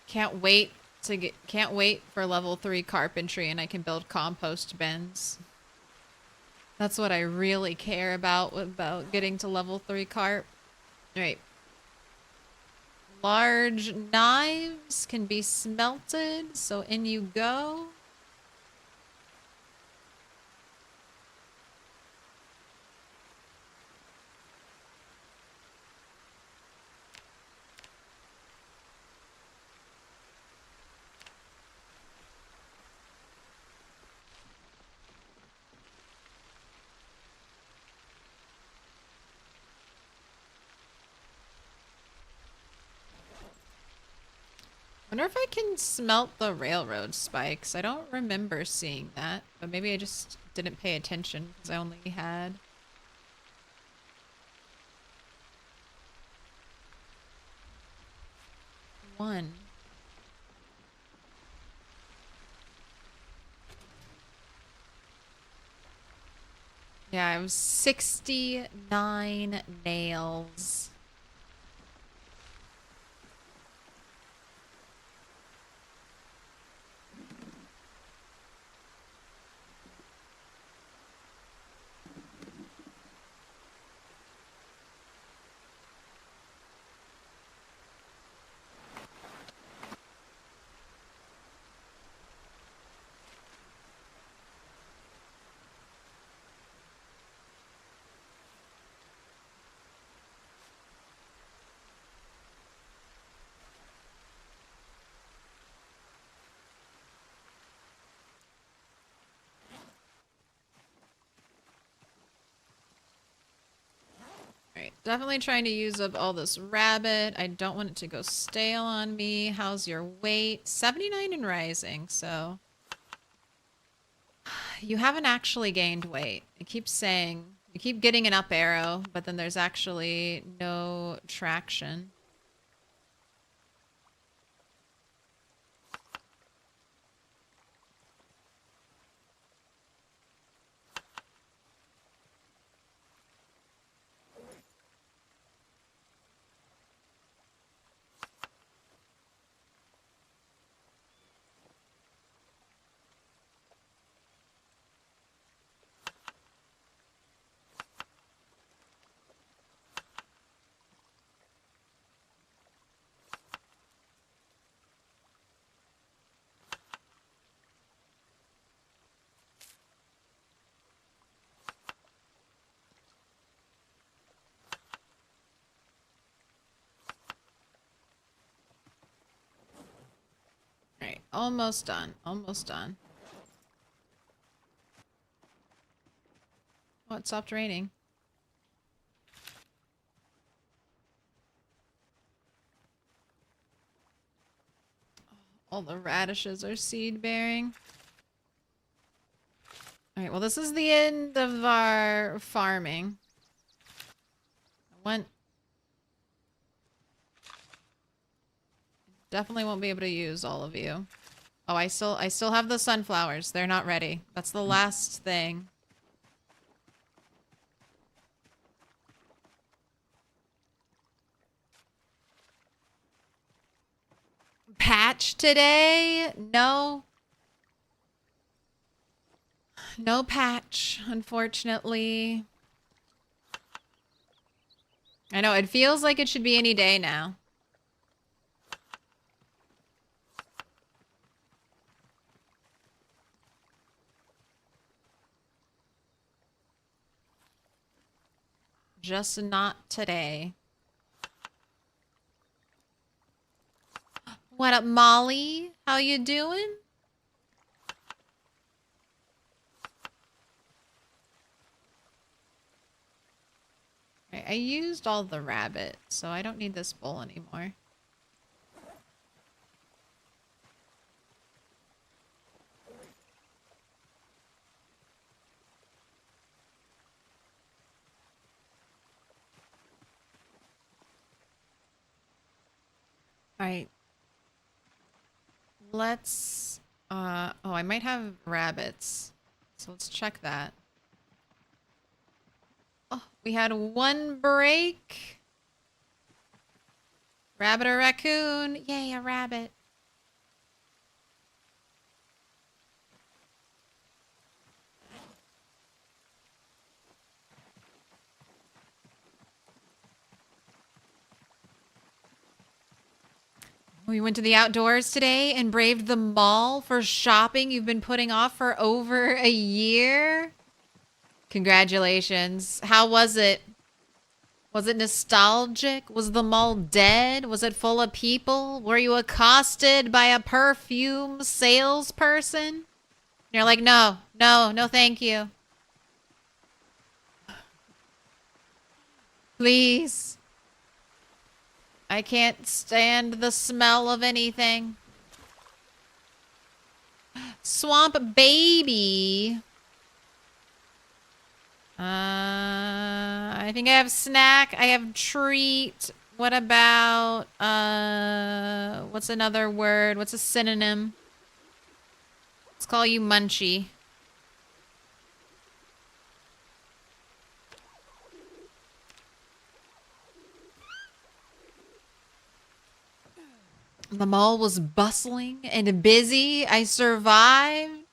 Can't wait can't wait for level 3 carpentry and I can build compost bins. That's what I really care about getting to level 3 carp. Alright. Large knives can be smelted, so in you go. Wonder if I can smelt the railroad spikes. I don't remember seeing that, but maybe I just didn't pay attention because I only had one. Yeah, I was 69 nails. Alright, definitely trying to use up all this rabbit. I don't want it to go stale on me. How's your weight? 79 and rising, so... You haven't actually gained weight. It keeps saying... You keep getting an up arrow, but then there's actually no traction. Alright, almost done. Almost done. Oh, it stopped raining. All the radishes are seed bearing. Alright, well this is the end of our farming. Definitely won't be able to use all of you. Oh, I still have the sunflowers. They're not ready. That's the last thing. Patch today? No. No patch, unfortunately. I know, it feels like it should be any day now. Just not today. What up, Molly? How you doing? I used all the rabbit, so I don't need this bowl anymore. Alright. Let's... oh, I might have rabbits. So let's check that. Oh, we had one break. Rabbit or raccoon? Yay, a rabbit. We went to the outdoors today and braved the mall for shopping you've been putting off for over a year. Congratulations. How was it? Was it nostalgic? Was the mall dead? Was it full of people? Were you accosted by a perfume salesperson? You're like, no, thank you. Please. I can't stand the smell of anything. Swamp baby. I think I have snack. I have treat. What about, what's another word? What's a synonym? Let's call you Munchie. The mall was bustling and busy. I survived.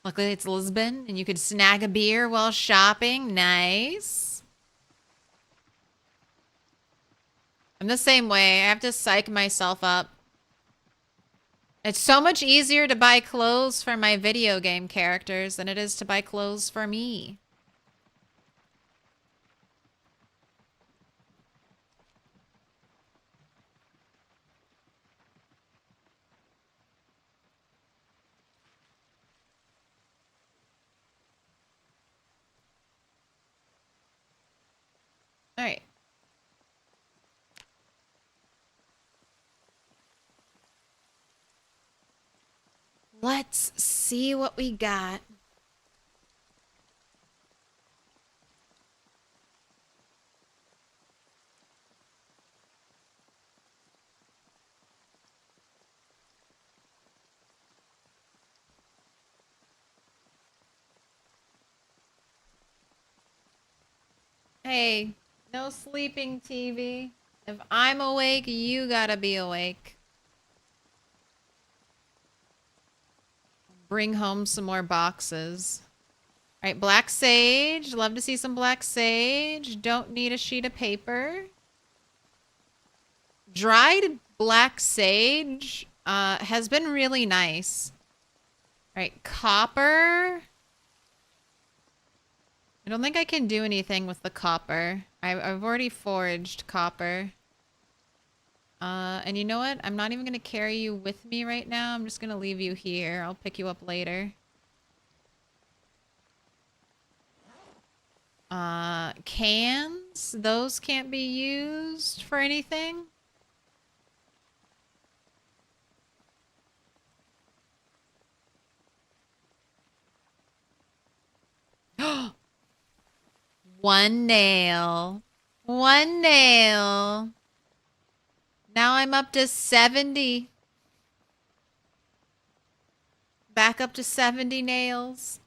Luckily, it's Lisbon, and you could snag a beer while shopping. Nice. I'm the same way. I have to psych myself up. It's so much easier to buy clothes for my video game characters than it is to buy clothes for me. All right. Let's see what we got. Hey. No sleeping TV. If I'm awake, you gotta be awake. Bring home some more boxes. All right, black sage. Love to see some black sage. Don't need a sheet of paper. Dried black sage has been really nice. All right, copper. I don't think I can do anything with the copper. I've already foraged copper. And you know what? I'm not even going to carry you with me right now. I'm just going to leave you here. I'll pick you up later. Cans. Those can't be used for anything. One nail. One nail. Now I'm up to 70. Back up to 70 nails.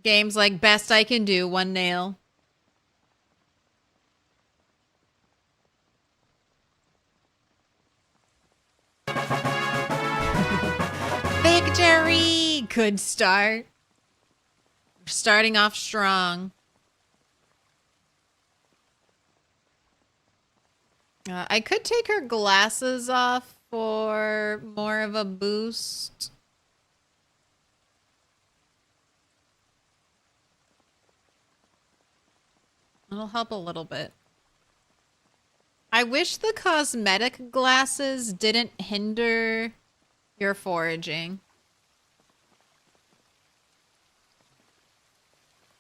Games like best I can do, one nail. Victory! Good start. We're starting off strong. I could take her glasses off for more of a boost. It'll help a little bit. I wish the cosmetic glasses didn't hinder your foraging.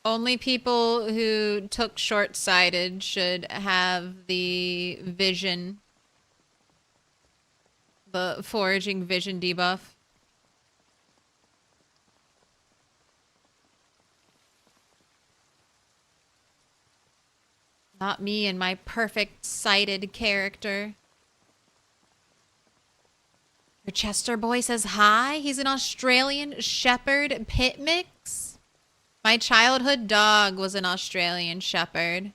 Only people who took short-sighted should have the vision. The foraging vision debuff. Not me and my perfect sighted character. Your Chester boy says hi. He's an Australian Shepherd pit mix. My childhood dog was an Australian Shepherd.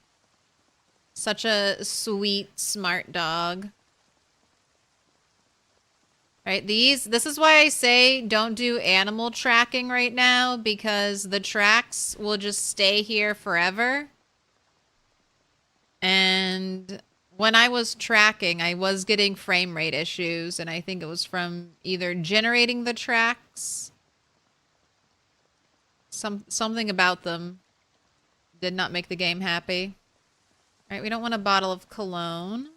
Such a sweet, smart dog. Right, this is why I say don't do animal tracking right now, because the tracks will just stay here forever. And when I was tracking, I was getting frame rate issues, and I think it was from either generating the tracks. Something about them did not make the game happy. All right, we don't want a bottle of cologne.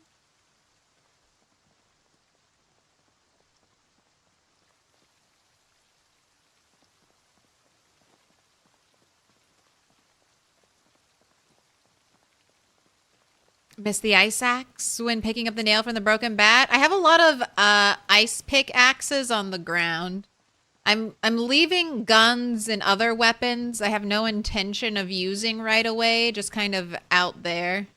Miss the ice axe when picking up the nail from the broken bat. I have a lot of ice pick axes on the ground. I'm leaving guns and other weapons I have no intention of using right away, just kind of out there.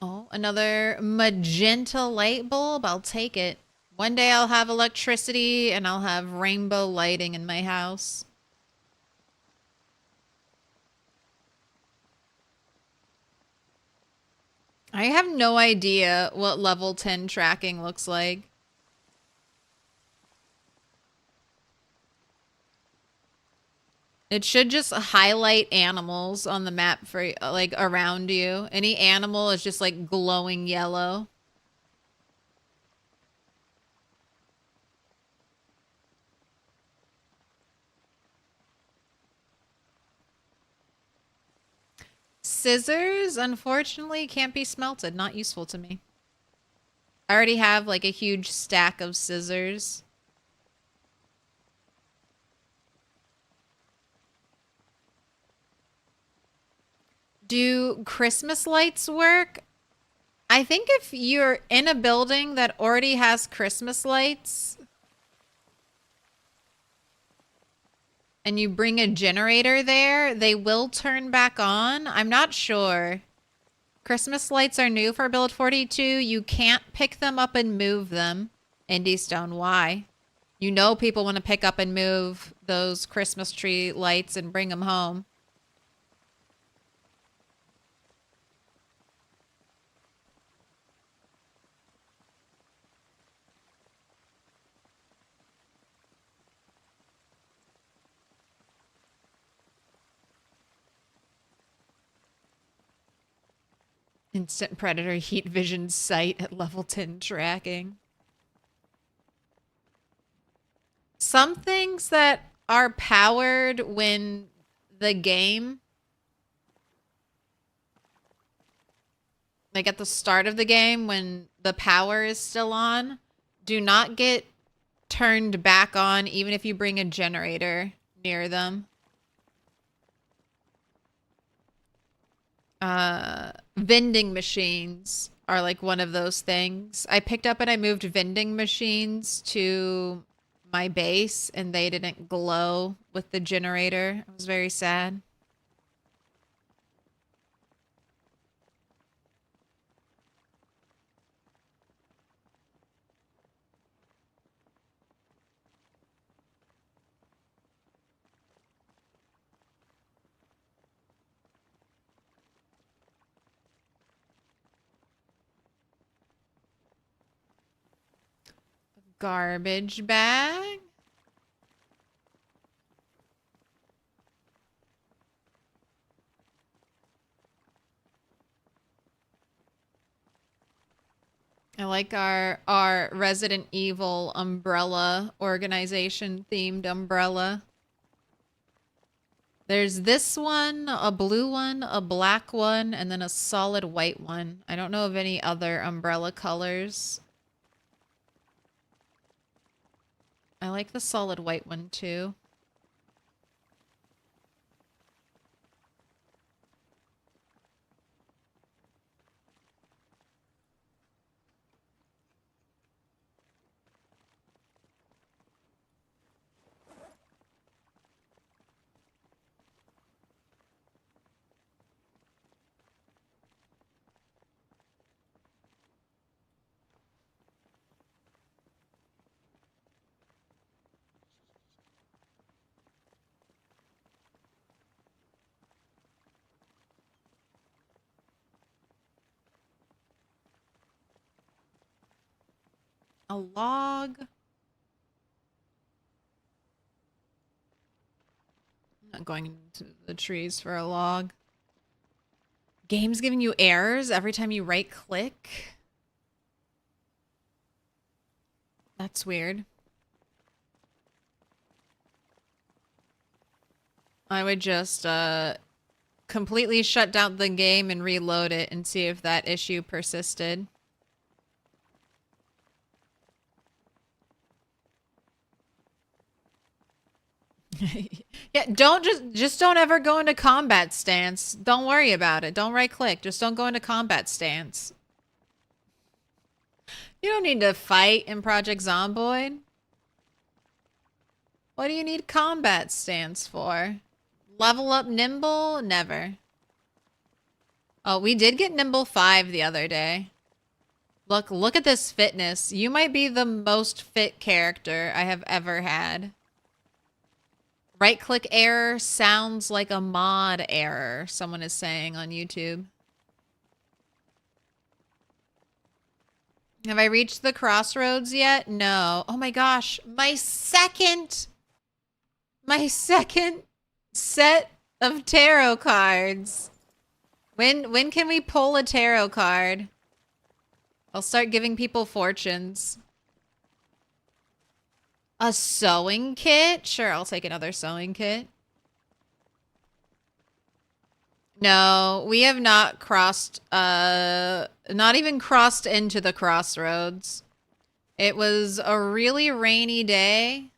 Oh, another magenta light bulb. I'll take it. One day I'll have electricity and I'll have rainbow lighting in my house. I have no idea what level 10 tracking looks like. It should just highlight animals on the map for like around you. Any animal is just like glowing yellow. Scissors, unfortunately, can't be smelted. Not useful to me. I already have like a huge stack of scissors. Do Christmas lights work? I think if you're in a building that already has Christmas lights and you bring a generator there, they will turn back on. I'm not sure. Christmas lights are new for Build 42. You can't pick them up and move them. Indie Stone, why? You know people want to pick up and move those Christmas tree lights and bring them home. Instant predator heat vision sight at level 10 tracking. Some things that are powered when the game, like at the start of the game when the power is still on, do not get turned back on even if you bring a generator near them. Vending machines are like one of those things. I picked up and I moved vending machines to my base and they didn't glow with the generator. I was very sad. Garbage bag. I like our Resident Evil umbrella organization themed umbrella. There's this one, a blue one, a black one, and then a solid white one. I don't know of any other umbrella colors. I like the solid white one too. A log. I'm not going into the trees for a log. Game's giving you errors every time you right click. That's weird. I would just completely shut down the game and reload it and see if that issue persisted. Yeah, just don't ever go into combat stance. Don't worry about it. Don't right click. Just don't go into combat stance. You don't need to fight in Project Zomboid. What do you need combat stance for? Level up Nimble? Never. Oh, we did get Nimble 5 the other day. Look at this fitness. You might be the most fit character I have ever had. Right-click error sounds like a mod error, someone is saying on YouTube. Have I reached the crossroads yet? No. Oh my gosh. My second set of tarot cards. When can we pull a tarot card? I'll start giving people fortunes. A sewing kit? Sure, I'll take another sewing kit. No, we have not crossed, not even crossed into the crossroads. It was a really rainy day.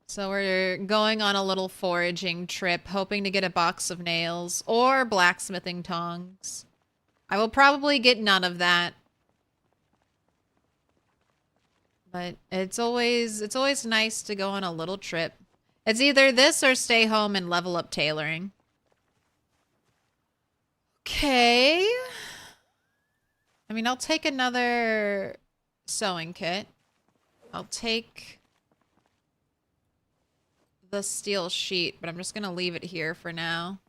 So we're going on a little foraging trip, hoping to get a box of nails or blacksmithing tongs. I will probably get none of that. But it's always nice to go on a little trip. It's either this or stay home and level up tailoring. Okay. I mean, I'll take another sewing kit. I'll take the steel sheet, but I'm just going to leave it here for now.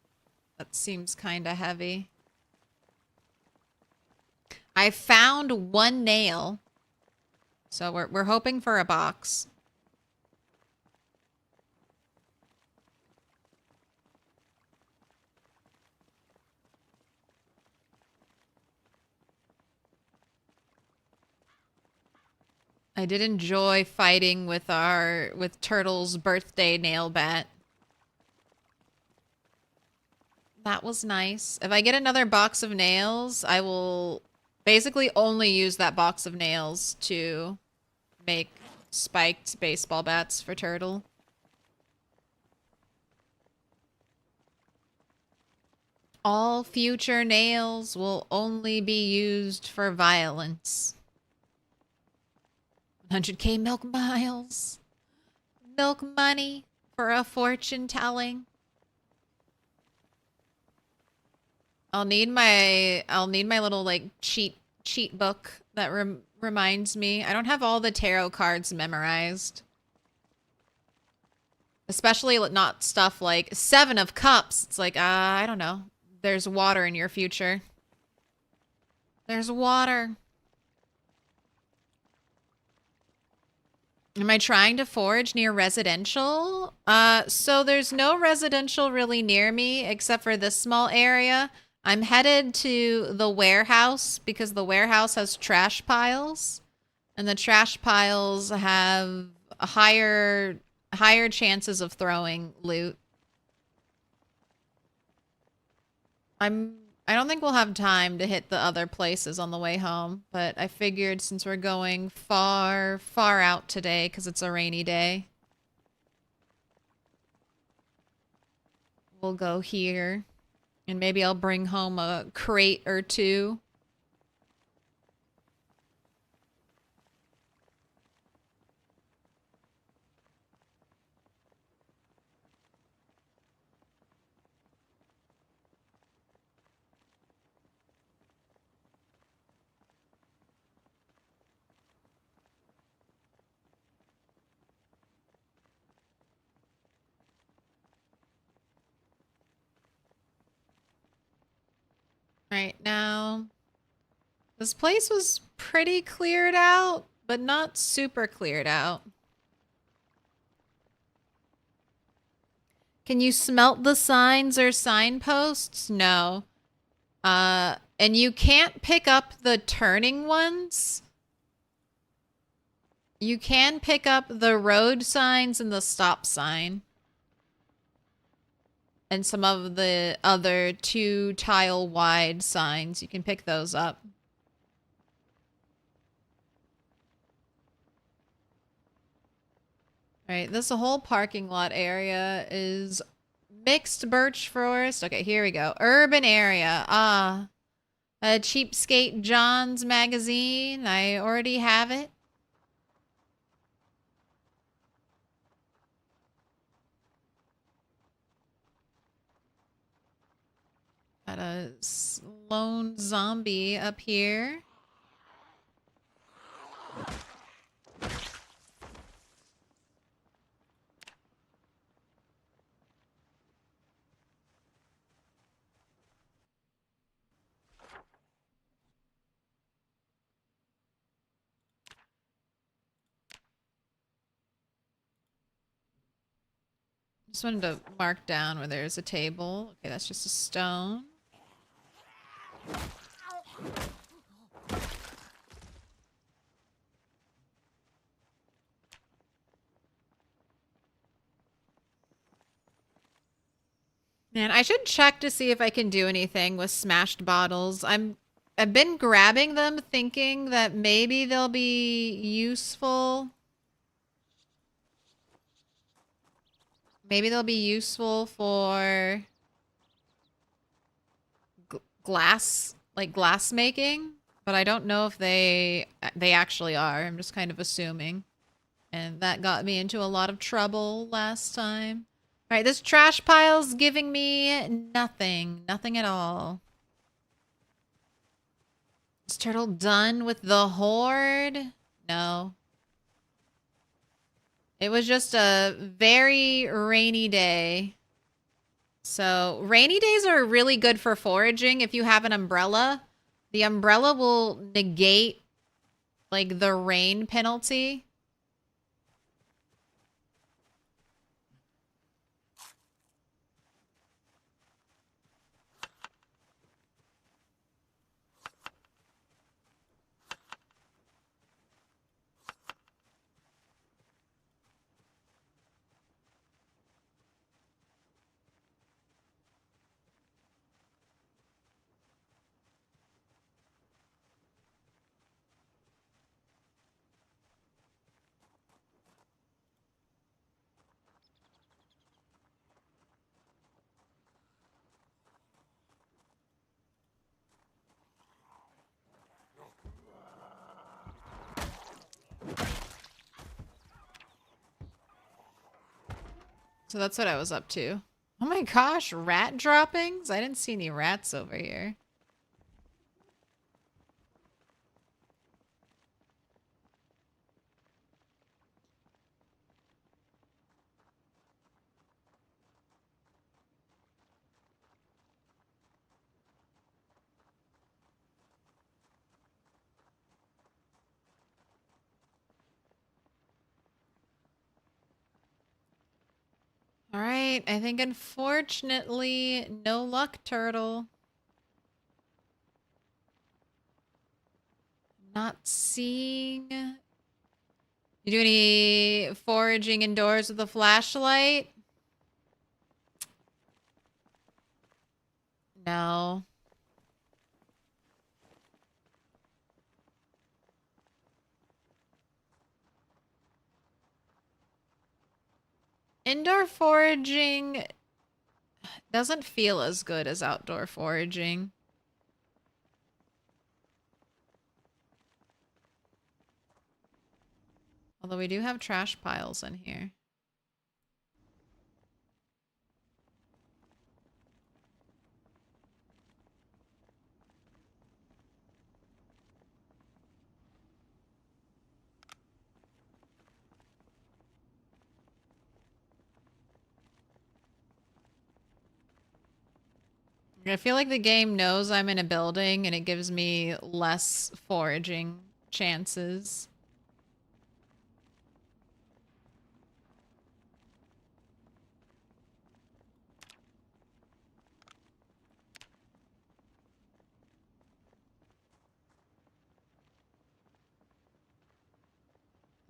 That seems kind of heavy. I found one nail. So we're hoping for a box. I did enjoy fighting with Turtle's birthday nail bat. That was nice. If I get another box of nails, I will basically only use that box of nails to make spiked baseball bats for Turtle. All future nails will only be used for violence. 100k milk miles. Milk money for a fortune telling. I'll need my little like cheat book that reminds me. I don't have all the tarot cards memorized. Especially not stuff like 7 of Cups. It's like, I don't know. There's water in your future. There's water. Am I trying to forage near residential? So there's no residential really near me except for this small area. I'm headed to the warehouse because the warehouse has trash piles. And the trash piles have higher chances of throwing loot. I don't think we'll have time to hit the other places on the way home, but I figured since we're going far out today because it's a rainy day, we'll go here. And maybe I'll bring home a crate or 2. Right now, This place was pretty cleared out, but not super cleared out. Can you smelt the signs or signposts? No. And you can't pick up the turning ones. You can pick up the road signs and the stop sign. And some of the other 2 tile wide signs. You can pick those up. Alright, this whole parking lot area is mixed birch forest. Okay, here we go. Urban area. Ah. A Cheapskate John's magazine. I already have it. Got a lone zombie up here. Just wanted to mark down where there's a table. Okay, that's just a stone. Man, I should check to see if I can do anything with smashed bottles. I've been grabbing them thinking that maybe they'll be useful. Maybe they'll be useful for glass, like glass making, but I don't know if they actually are. I'm just kind of assuming. And that got me into a lot of trouble last time. All right, this trash pile's giving me nothing. Nothing at all. Is Turtle done with the horde? No. It was just a very rainy day. So, rainy days are really good for foraging if you have an umbrella. The umbrella will negate, like, the rain penalty. So that's what I was up to. Oh my gosh, rat droppings? I didn't see any rats over here. All right, I think unfortunately, no luck, Turtle. Not seeing. You do any foraging indoors with a flashlight? No. Indoor foraging doesn't feel as good as outdoor foraging. Although we do have trash piles in here. I feel like the game knows I'm in a building and it gives me less foraging chances.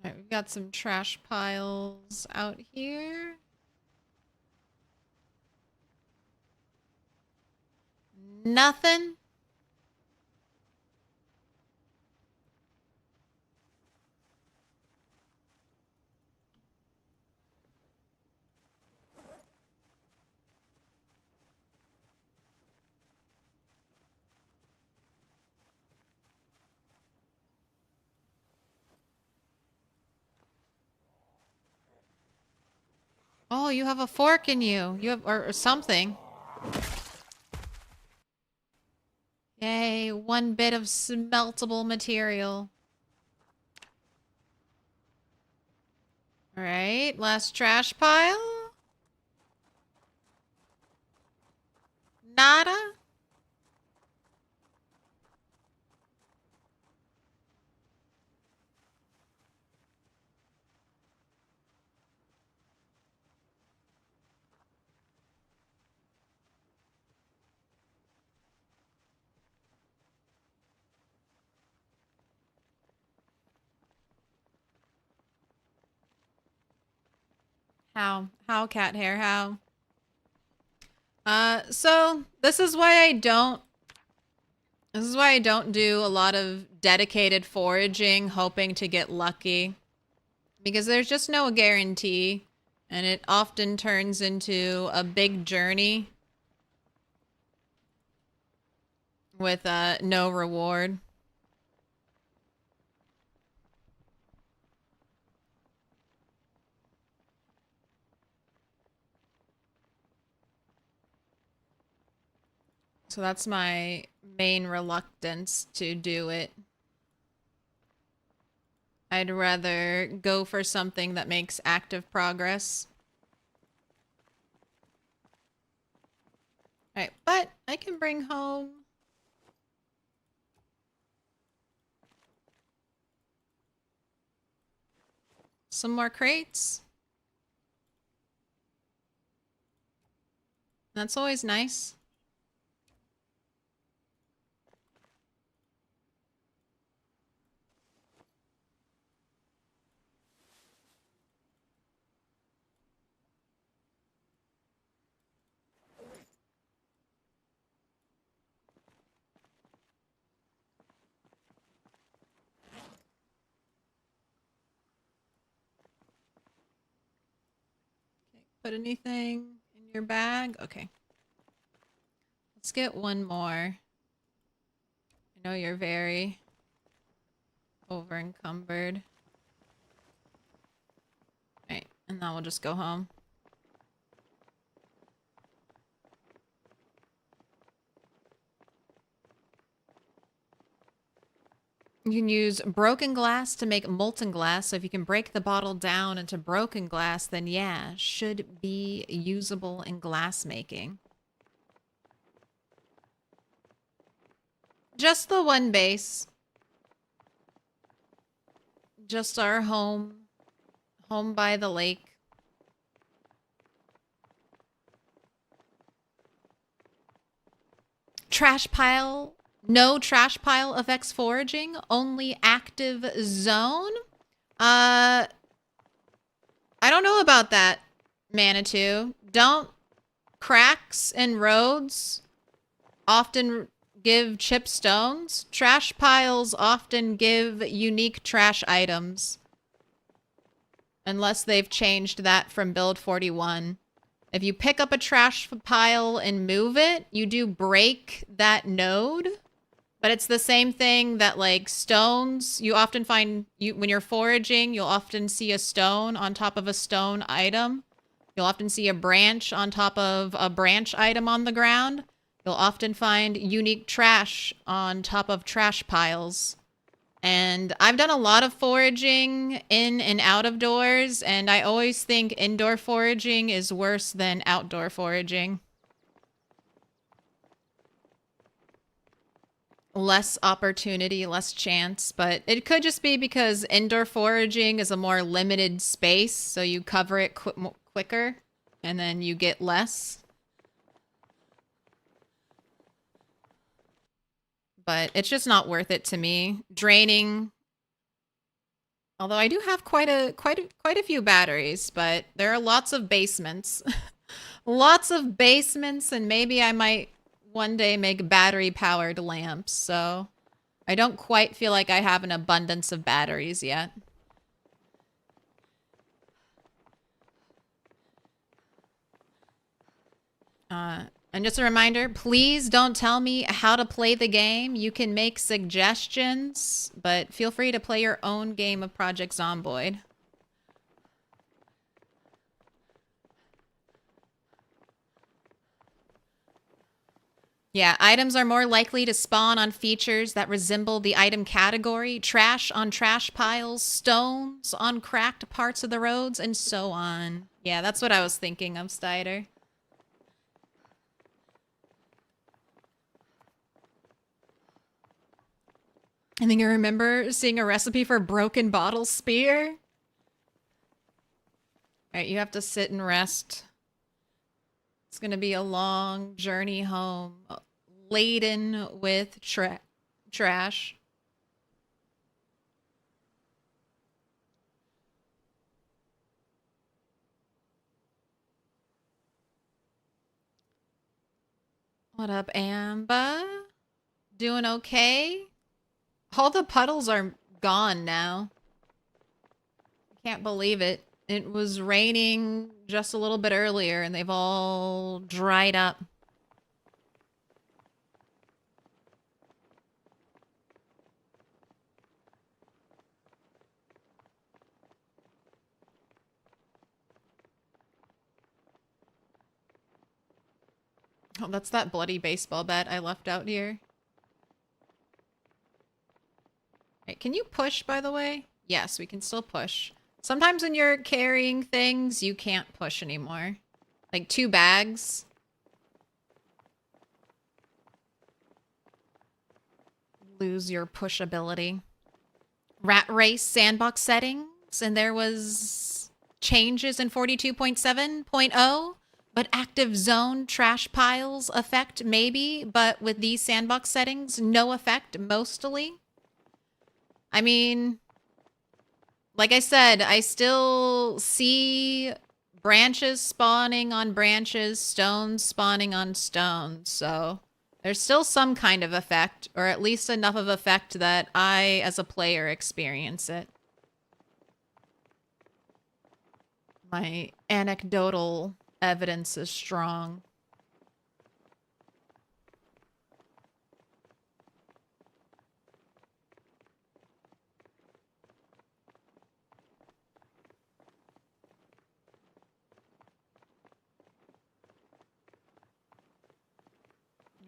All right, we've got some trash piles out here. Nothing. Oh, you have a fork in you. You have or something. Yay, one bit of smeltable material. All right, last trash pile. Nada. How cat hair, how? So this is why I don't do a lot of dedicated foraging, hoping to get lucky. Because there's just no guarantee, and it often turns into a big journey with no reward. So that's my main reluctance to do it. I'd rather go for something that makes active progress. Alright, but I can bring home some more crates. That's always nice. Put anything in your bag? Okay. Let's get one more. I know you're very over encumbered. Right, and then we'll just go home. You can use broken glass to make molten glass, so if you can break the bottle down into broken glass, then yeah, should be usable in glass making. Just the one base. Just our home. Home by the lake. Trash pile. No trash pile affects foraging. Only active zone. I don't know about that, Manitou. Don't cracks in roads often give chip stones? Trash piles often give unique trash items. Unless they've changed that from build 41. If you pick up a trash pile and move it, you do break that node. But it's the same thing that, like, stones, you often find, when you're foraging, you'll often see a stone on top of a stone item. You'll often see a branch on top of a branch item on the ground. You'll often find unique trash on top of trash piles. And I've done a lot of foraging in and out of doors, and I always think indoor foraging is worse than outdoor foraging. less opportunity, less chance, but it could just be because indoor foraging is a more limited space, so you cover it quicker, and then you get less. But it's just not worth it to me. Draining. Although I do have quite a few batteries, but there are lots of basements. Lots of basements, and maybe I might one day make battery-powered lamps, so I don't quite feel like I have an abundance of batteries yet. And just a reminder, please don't tell me how to play the game. You can make suggestions, but feel free to play your own game of Project Zomboid. Yeah, items are more likely to spawn on features that resemble the item category, trash on trash piles, stones on cracked parts of the roads, and so on. Yeah, that's what I was thinking of, Stider. I think I remember seeing a recipe for broken bottle spear. Alright, you have to sit and rest. It's gonna be a long journey home, laden with trash. What up, Amba? Doing okay? All the puddles are gone now. Can't believe it. It was raining just a little bit earlier and they've all dried up. Oh, that's that bloody baseball bat I left out here. Right, can you push, by the way? Yes, we can still push. Sometimes when you're carrying things, you can't push anymore. Like 2 bags. Lose your push ability. Rat Race sandbox settings, and there was changes in 42.7.0, but active zone trash piles effect maybe, but with these sandbox settings, no effect mostly. I mean, like I said, I still see branches spawning on branches, stones spawning on stones, so there's still some kind of effect, or at least enough of effect that I, as a player, experience it. My anecdotal evidence is strong.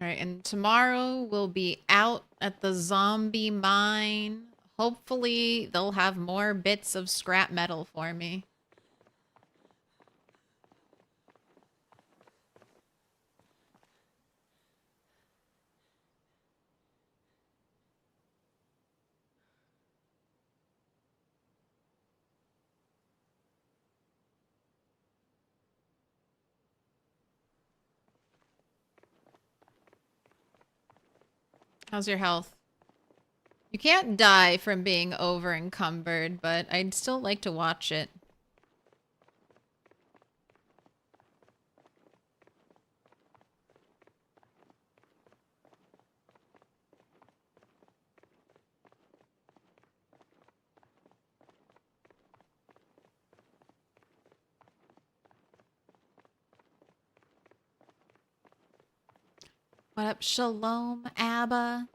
All right, and tomorrow we'll be out at the zombie mine. Hopefully they'll have more bits of scrap metal for me. How's your health? You can't die from being over encumbered, but I'd still like to watch it. What up, Shalom, Abba?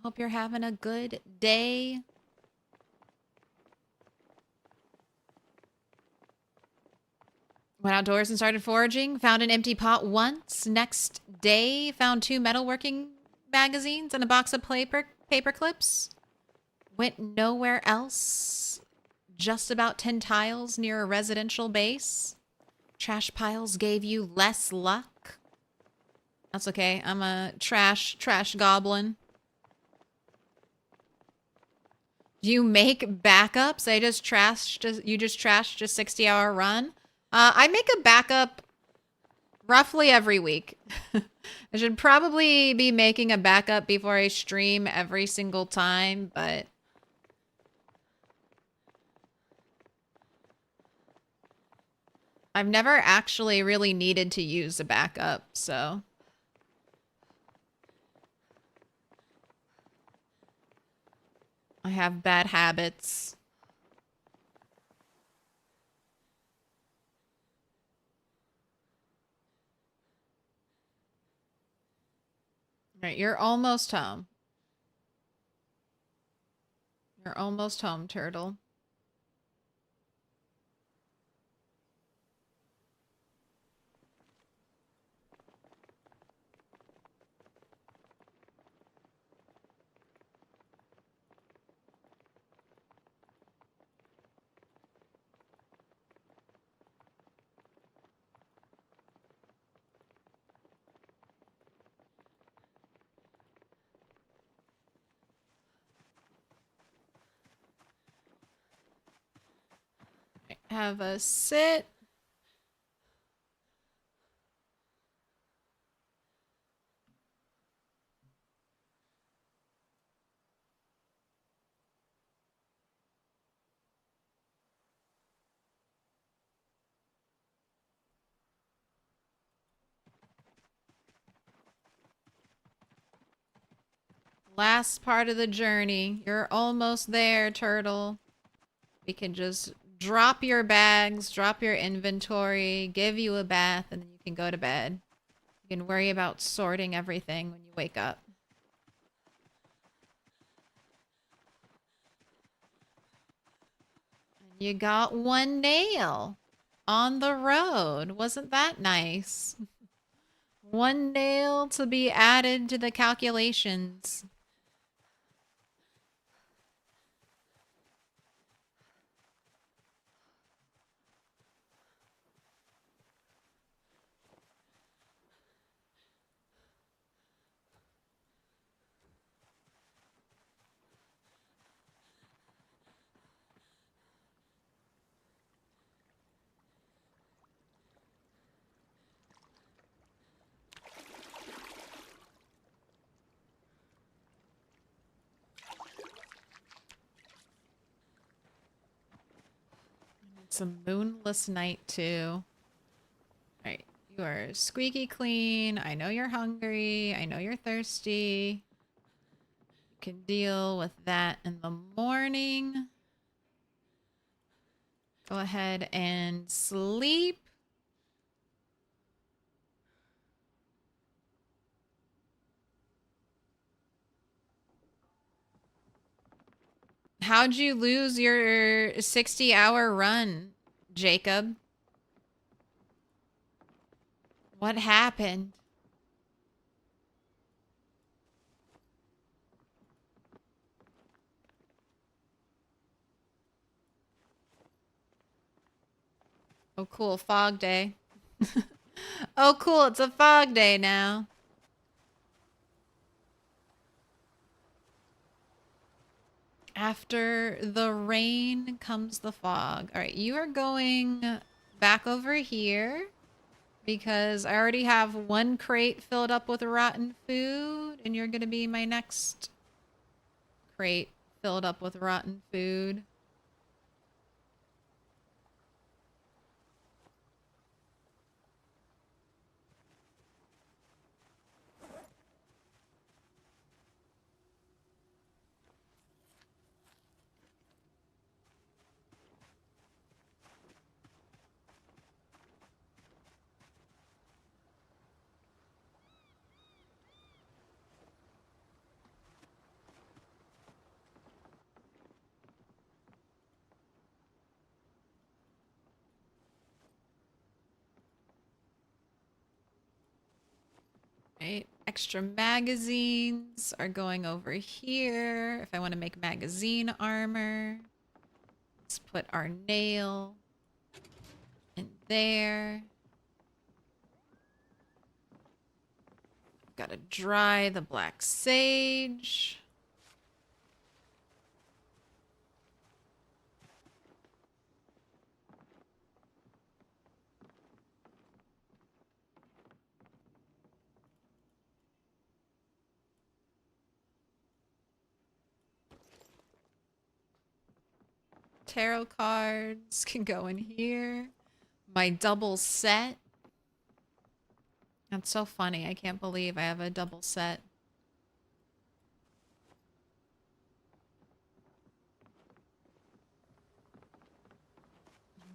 Hope you're having a good day. Went outdoors and started foraging. Found an empty pot once. Next day, found 2 metalworking magazines and a box of paper clips. Went nowhere else. Just about 10 tiles near a residential base. Trash piles gave you less luck. That's okay. I'm a trash goblin. Do you make backups? You just trashed a 60-hour run? I make a backup roughly every week. I should probably be making a backup before I stream every single time, but I've never actually really needed to use a backup, so. I have bad habits. All right, you're almost home. You're almost home, turtle. Have a sit. Last part of the journey. You're almost there, turtle. We can just drop your bags, drop your inventory, give you a bath, and then you can go to bed. You can worry about sorting everything when you wake up. And you got one nail on the road. Wasn't that nice? One nail to be added to the calculations. It's a moonless night too. Alright, you are squeaky clean. I know you're hungry. I know you're thirsty. You can deal with that in the morning. Go ahead and sleep. How'd you lose your 60-hour run, Jacob? What happened? Oh, cool. Fog day. Oh, cool. It's a fog day now. After the rain comes the fog. All right, you are going back over here because I already have one crate filled up with rotten food, and you're going to be my next crate filled up with rotten food. Right, extra magazines are going over here. If I want to make magazine armor, let's put our nail in there. Gotta dry the black sage. Tarot cards can go in here. My double set. That's so funny. I can't believe I have a double set.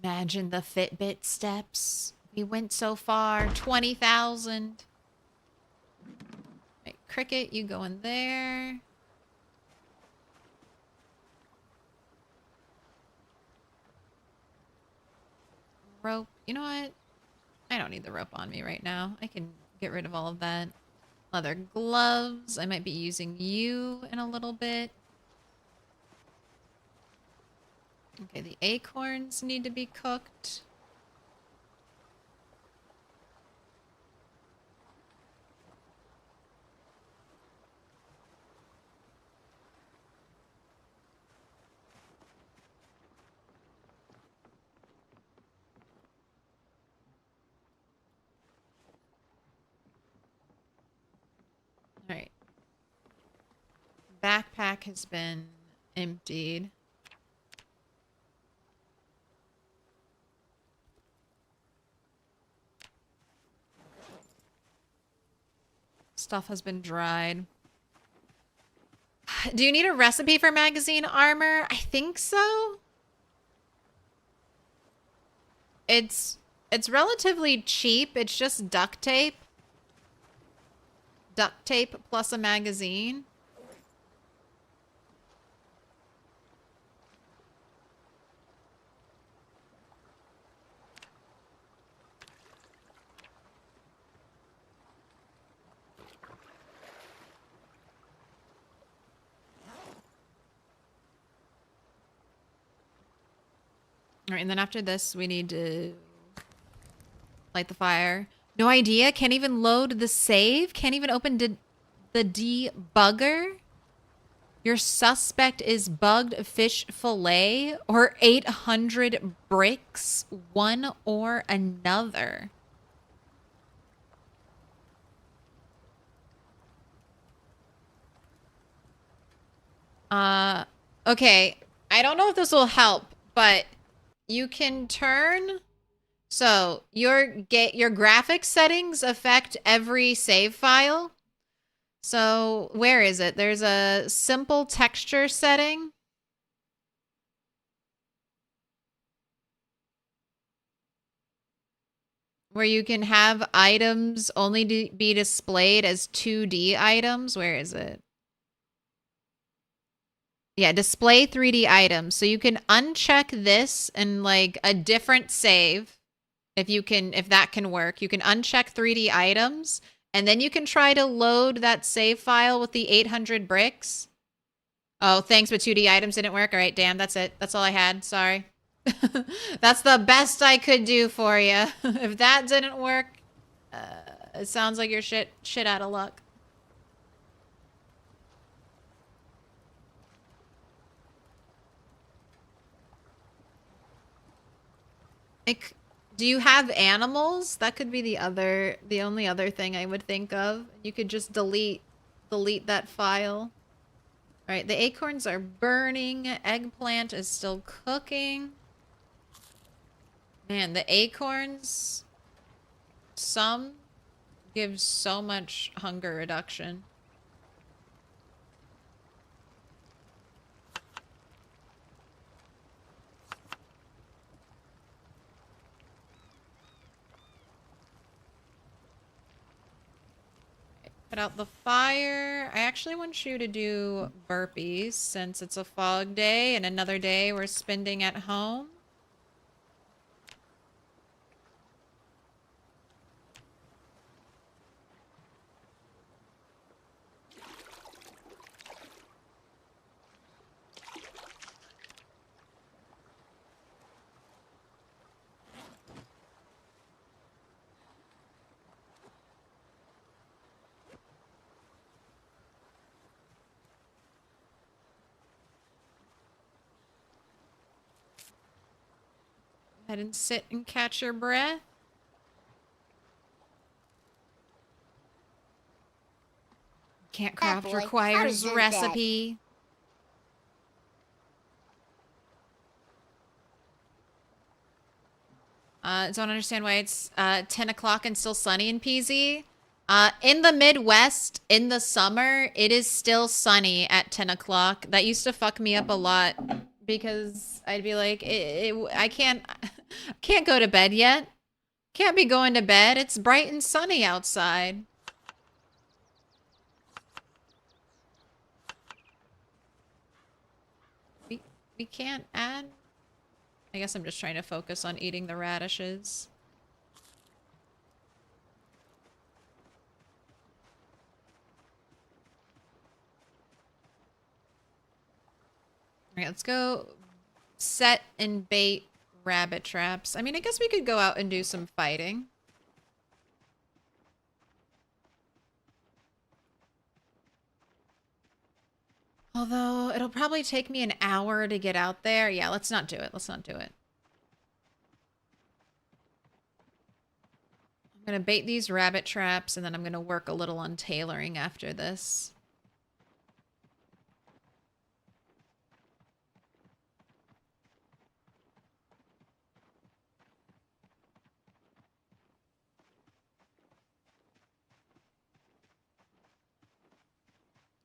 Imagine the Fitbit steps. We went so far. 20,000. Right, Cricket, you go in there. Rope. You know what? I don't need the rope on me right now. I can get rid of all of that. Leather gloves. I might be using you in a little bit. Okay, the acorns need to be cooked. All right. Backpack has been emptied. Stuff has been dried. Do you need a recipe for magazine armor? I think so. It's relatively cheap. It's just duct tape. Duct tape plus a magazine. All right, and then after this, we need to light the fire. No idea. Can't even load the save. Can't even open the debugger. Your suspect is bugged fish fillet or 800 bricks, one or another. Okay. I don't know if this will help, but you can turn. So your graphics settings affect every save file. So where is it? There's a simple texture setting. Where you can have items only be displayed as 2D items. Where is it? Yeah, display 3D items. So you can uncheck this and like a different save. If that can work, you can uncheck 3D items and then you can try to load that save file with the 800 bricks. Oh, thanks, but 2D items didn't work. All right, damn, that's it. That's all I had. Sorry. That's the best I could do for you. If that didn't work, it sounds like you're shit out of luck. Like, do you have animals? That could be the only other thing I would think of. You could just delete that file. All right, the acorns are burning. Eggplant is still cooking. Man, the acorns, some give so much hunger reduction. Put out the fire. I actually want you to do burpees since it's a fog day and another day we're spending at home. Head and sit and catch your breath. Can't craft boy, requires how did recipe. Don't understand why it's 10 o'clock and still sunny in PZ. In the Midwest, in the summer, it is still sunny at 10 o'clock. That used to fuck me up a lot because I'd be like, I can't go to bed yet. Can't be going to bed. It's bright and sunny outside. We can't add... I guess I'm just trying to focus on eating the radishes. Alright, let's go set and bait rabbit traps. I mean, I guess we could go out and do some fighting. Although, it'll probably take me an hour to get out there. Yeah, let's not do it. Let's not do it. I'm going to bait these rabbit traps, and then I'm going to work a little on tailoring after this.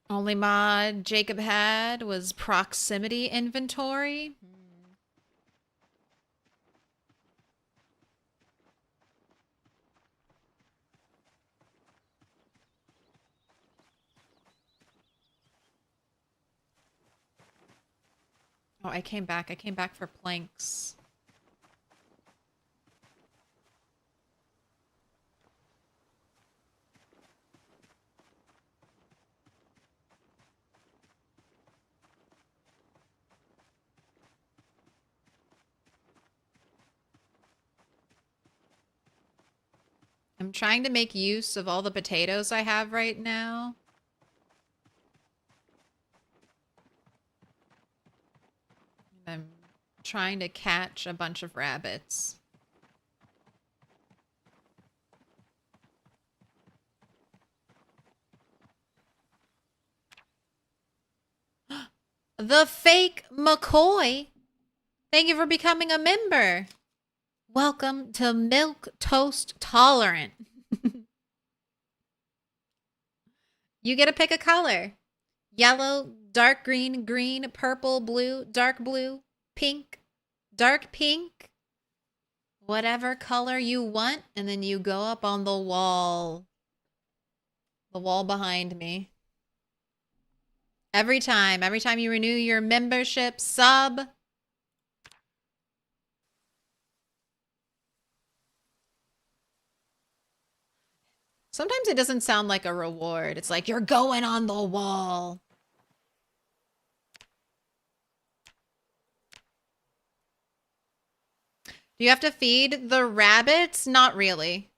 Only mod Jacob had was proximity inventory. Oh, I came back. I came back for planks. I'm trying to make use of all the potatoes I have right now. I'm trying to catch a bunch of rabbits. The fake McCoy. Thank you for becoming a member. Welcome to Milquetoast Tolerant. You get to pick a color. Yellow, dark green, green, purple, blue, dark blue, pink, dark pink. Whatever color you want, and then you go up on the wall. The wall behind me. Every time you renew your membership sub. Sometimes it doesn't sound like a reward. It's like, you're going on the wall. Do you have to feed the rabbits? Not really.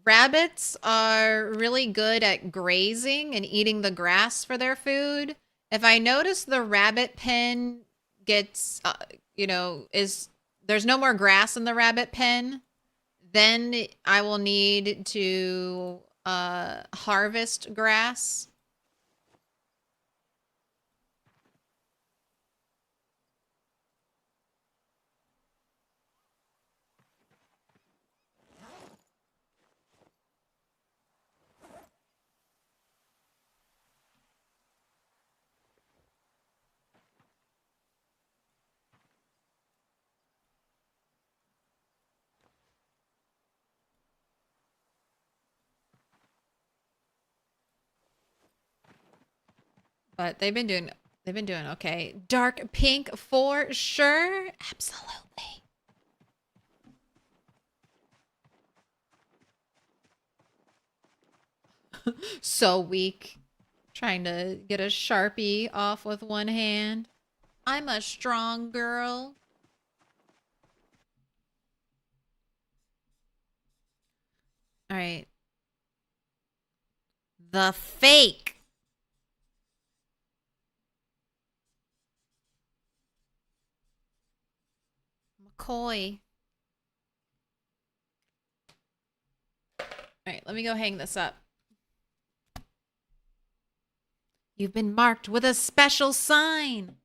Rabbits are really good at grazing and eating the grass for their food. If I notice the rabbit pen gets, there's no more grass in the rabbit pen, then I will need to harvest grass. But they've been doing okay. Dark pink for sure. Absolutely. So weak. Trying to get a Sharpie off with one hand. I'm a strong girl. All right. The fake. McCoy. Alright, let me go hang this up. You've been marked with a special sign.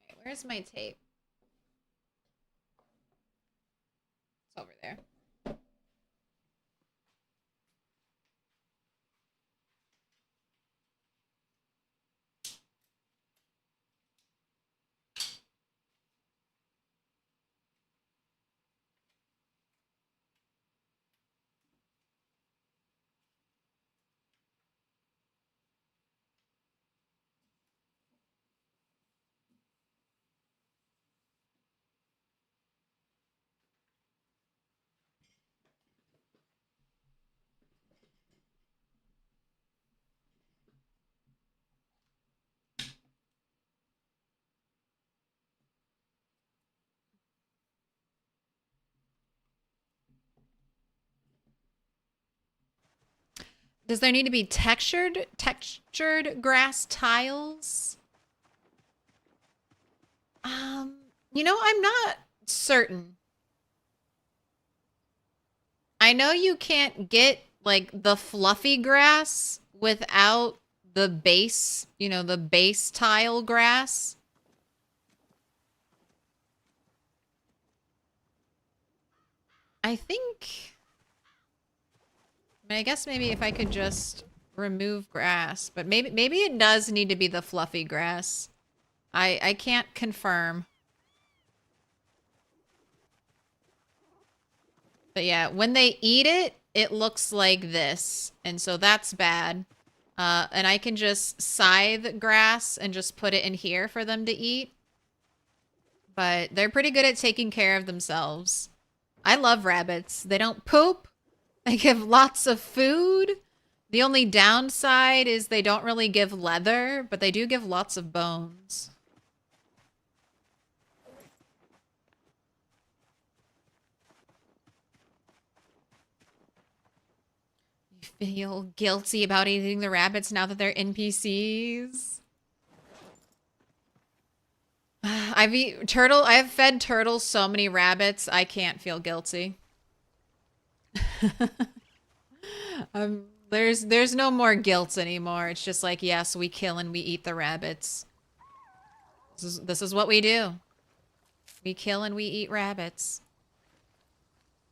Alright, where's my tape? It's over there. Does there need to be textured grass tiles? You know, I'm not certain. I know you can't get like the fluffy grass without the base, you know, the base tile grass. I think, I guess maybe if I could just remove grass, but maybe it does need to be the fluffy grass. I can't confirm. But yeah, when they eat it, it looks like this. And so that's bad. And I can just scythe grass and just put it in here for them to eat. But they're pretty good at taking care of themselves. I love rabbits. They don't poop. They give lots of food. The only downside is they don't really give leather, but they do give lots of bones. You feel guilty about eating the rabbits now that they're NPCs? I've fed turtles so many rabbits, I can't feel guilty. There's no more guilt anymore. It's just like, yes, we kill and we eat the rabbits. This is what we do. We kill and we eat rabbits.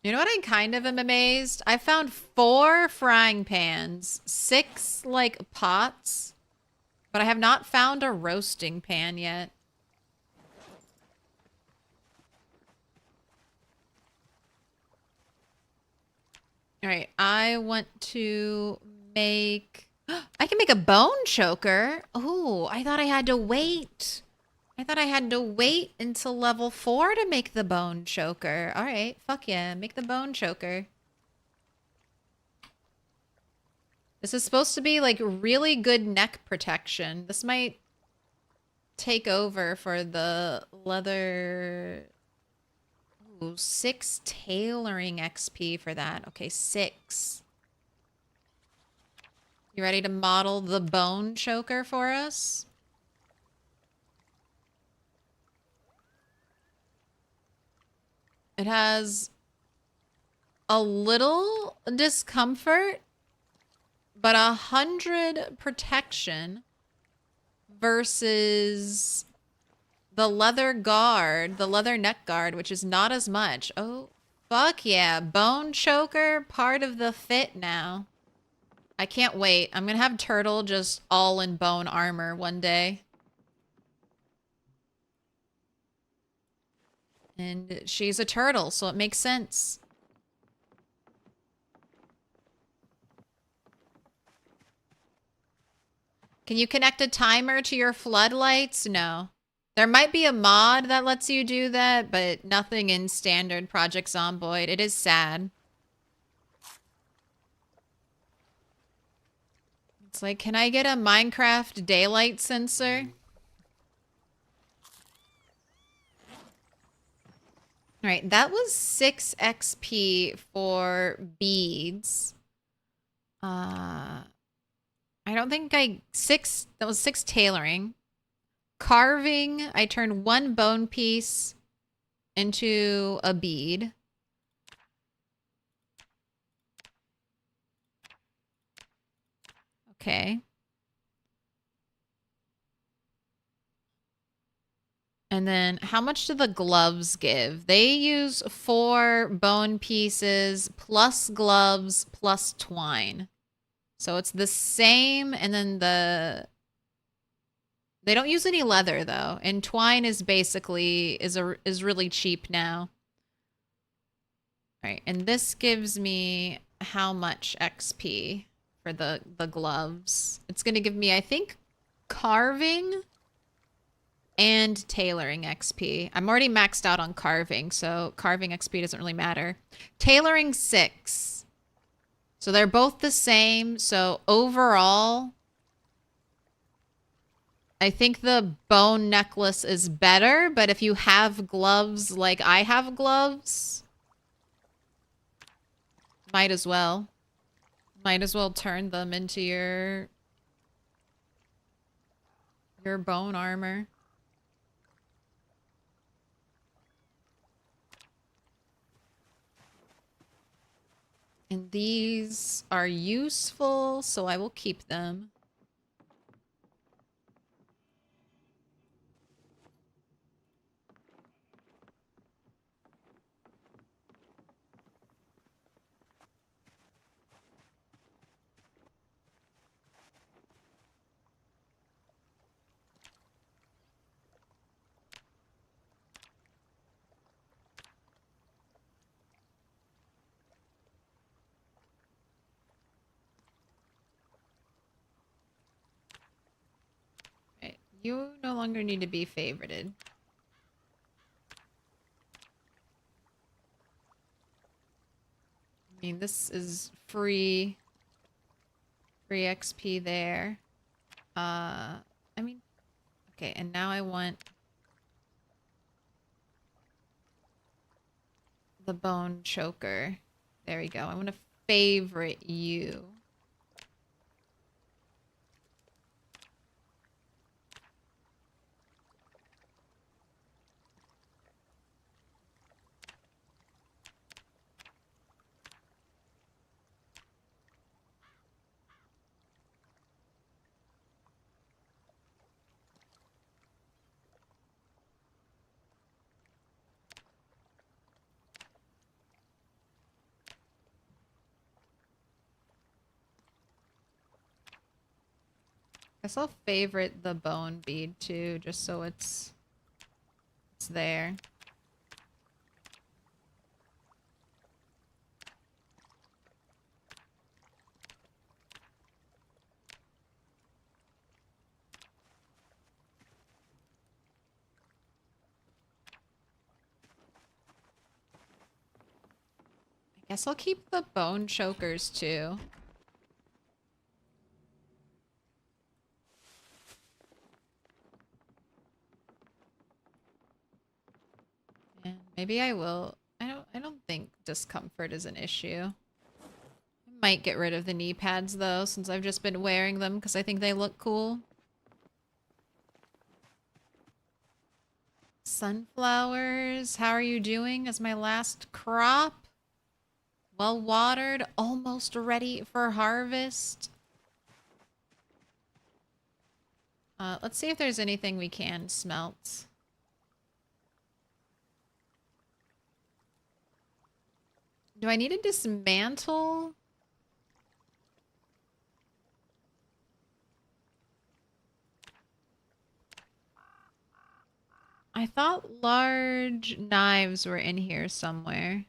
You know what, I kind of am amazed? I found 4 frying pans, 6 like pots, but I have not found a roasting pan yet. All right, I want to make... I can make a bone choker. Oh, I thought I had to wait. I thought I had to wait until level 4 to make the bone choker. All right, fuck yeah, make the bone choker. This is supposed to be like really good neck protection. This might take over for the leather... Ooh, 6 tailoring XP for that. Okay, 6. You ready to model the bone choker for us? It has a little discomfort, but 100 protection versus the leather guard, the leather neck guard, which is not as much. Oh, fuck yeah. Bone choker, part of the fit now. I can't wait. I'm gonna have Turtle just all in bone armor one day. And she's a turtle, so it makes sense. Can you connect a timer to your floodlights? No. There might be a mod that lets you do that, but nothing in standard Project Zomboid. It is sad. It's like, can I get a Minecraft daylight sensor? All right, that was 6 XP for beads. I don't think that was 6 tailoring. Carving, I turned 1 bone piece into a bead. Okay. And then how much do the gloves give? They use 4 bone pieces plus gloves plus twine. So it's the same, and then they don't use any leather though. And twine is basically is really cheap now. All right, and this gives me how much XP for the gloves? It's going to give me, I think, carving and tailoring XP. I'm already maxed out on carving, so carving XP doesn't really matter. Tailoring 6. So they're both the same. So overall, I think the bone necklace is better, but if you have gloves like I have gloves, might as well. Might as well turn them into your bone armor. And these are useful, so I will keep them. You no longer need to be favorited. I mean, this is free XP there. I mean, okay, and now I want the bone choker. There we go. I want to favorite you. Guess I'll favorite the bone bead too, just so it's there. I guess I'll keep the bone chokers too. And maybe I will. I don't think discomfort is an issue. I might get rid of the knee pads though, since I've just been wearing them because I think they look cool. Sunflowers, how are you doing as my last crop? Well watered, almost ready for harvest. Let's see if there's anything we can smelt. Do I need to dismantle? I thought large knives were in here somewhere.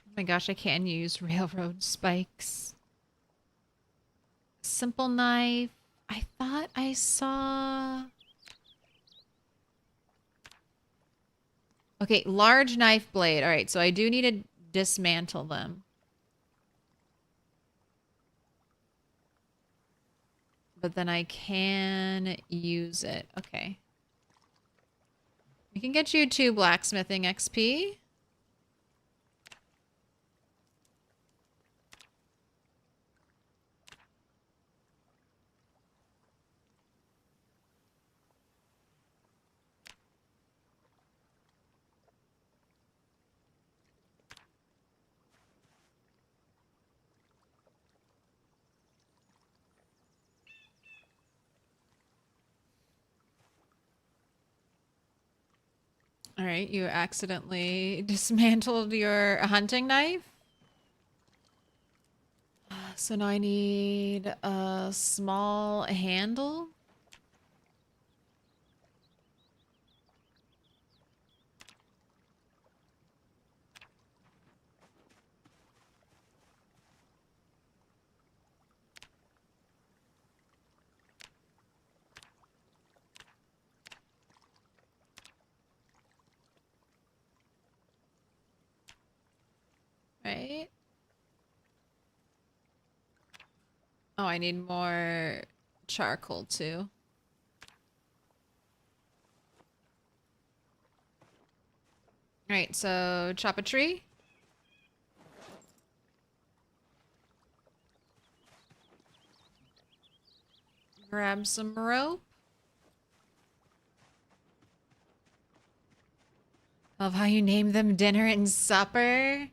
Oh my gosh, I can use railroad spikes. Simple knife. I thought I saw... Okay, large knife blade. All right, so I do need to dismantle them. But then I can use it. Okay. We can get you 2 blacksmithing XP. All right, you accidentally dismantled your hunting knife. So now I need a small handle. Right? Oh, I need more charcoal too. All right, so chop a tree. Grab some rope. Love how you name them dinner and supper.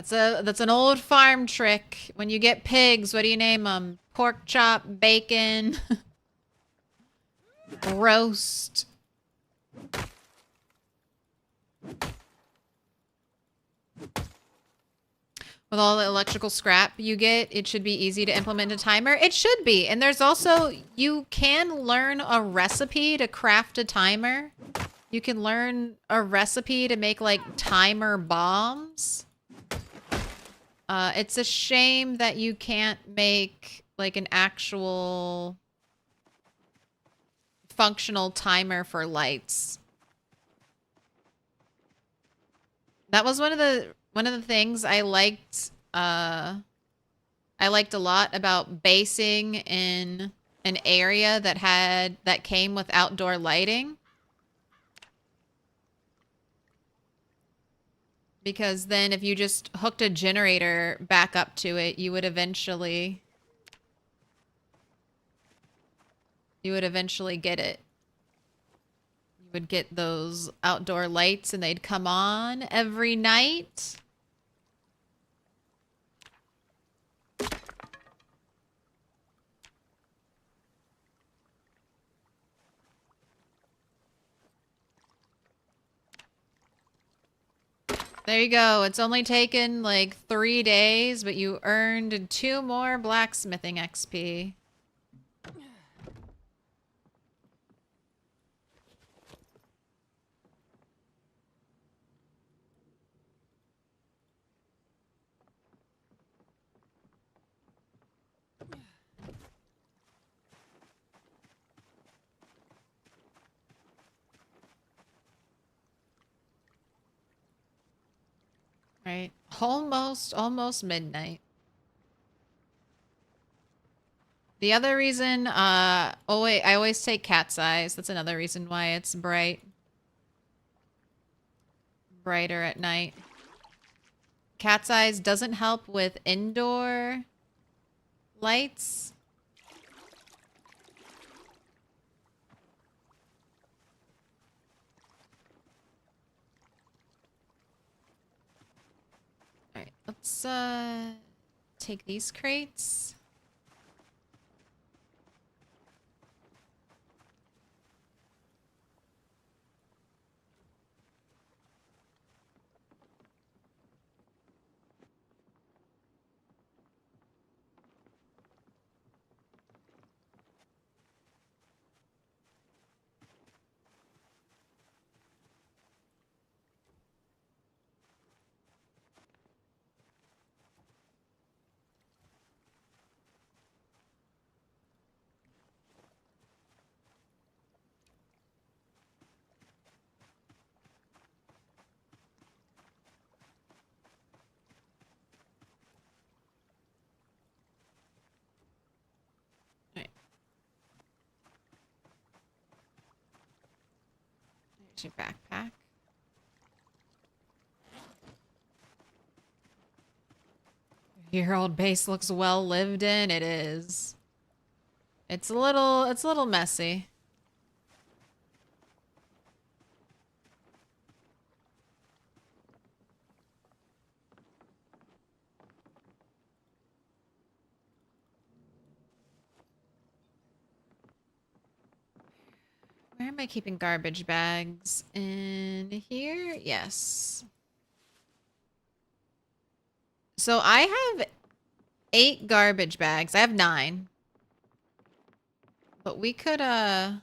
That's an old farm trick. When you get pigs, what do you name them? Pork chop, bacon, roast. With all the electrical scrap you get, it should be easy to implement a timer. It should be. And there's also, you can learn a recipe to craft a timer. You can learn a recipe to make like timer bombs. It's a shame that you can't make like an actual functional timer for lights. That was one of the things I liked a lot about basing in an area that came with outdoor lighting. Because then if you just hooked a generator back up to it, you would eventually get it. You would get those outdoor lights and they'd come on every night. There you go. It's only taken like 3 days, but you earned 2 more blacksmithing XP. Right. Almost midnight. The other reason, I always take cat's eyes. That's another reason why it's brighter at night. Cat's eyes doesn't help with indoor lights. All right, let's take these crates. Here's your backpack. Your old base looks well lived in. It is. It's a little messy. Where am I keeping garbage bags? In here? Yes. So I have 8 garbage bags. I have 9. But we could, I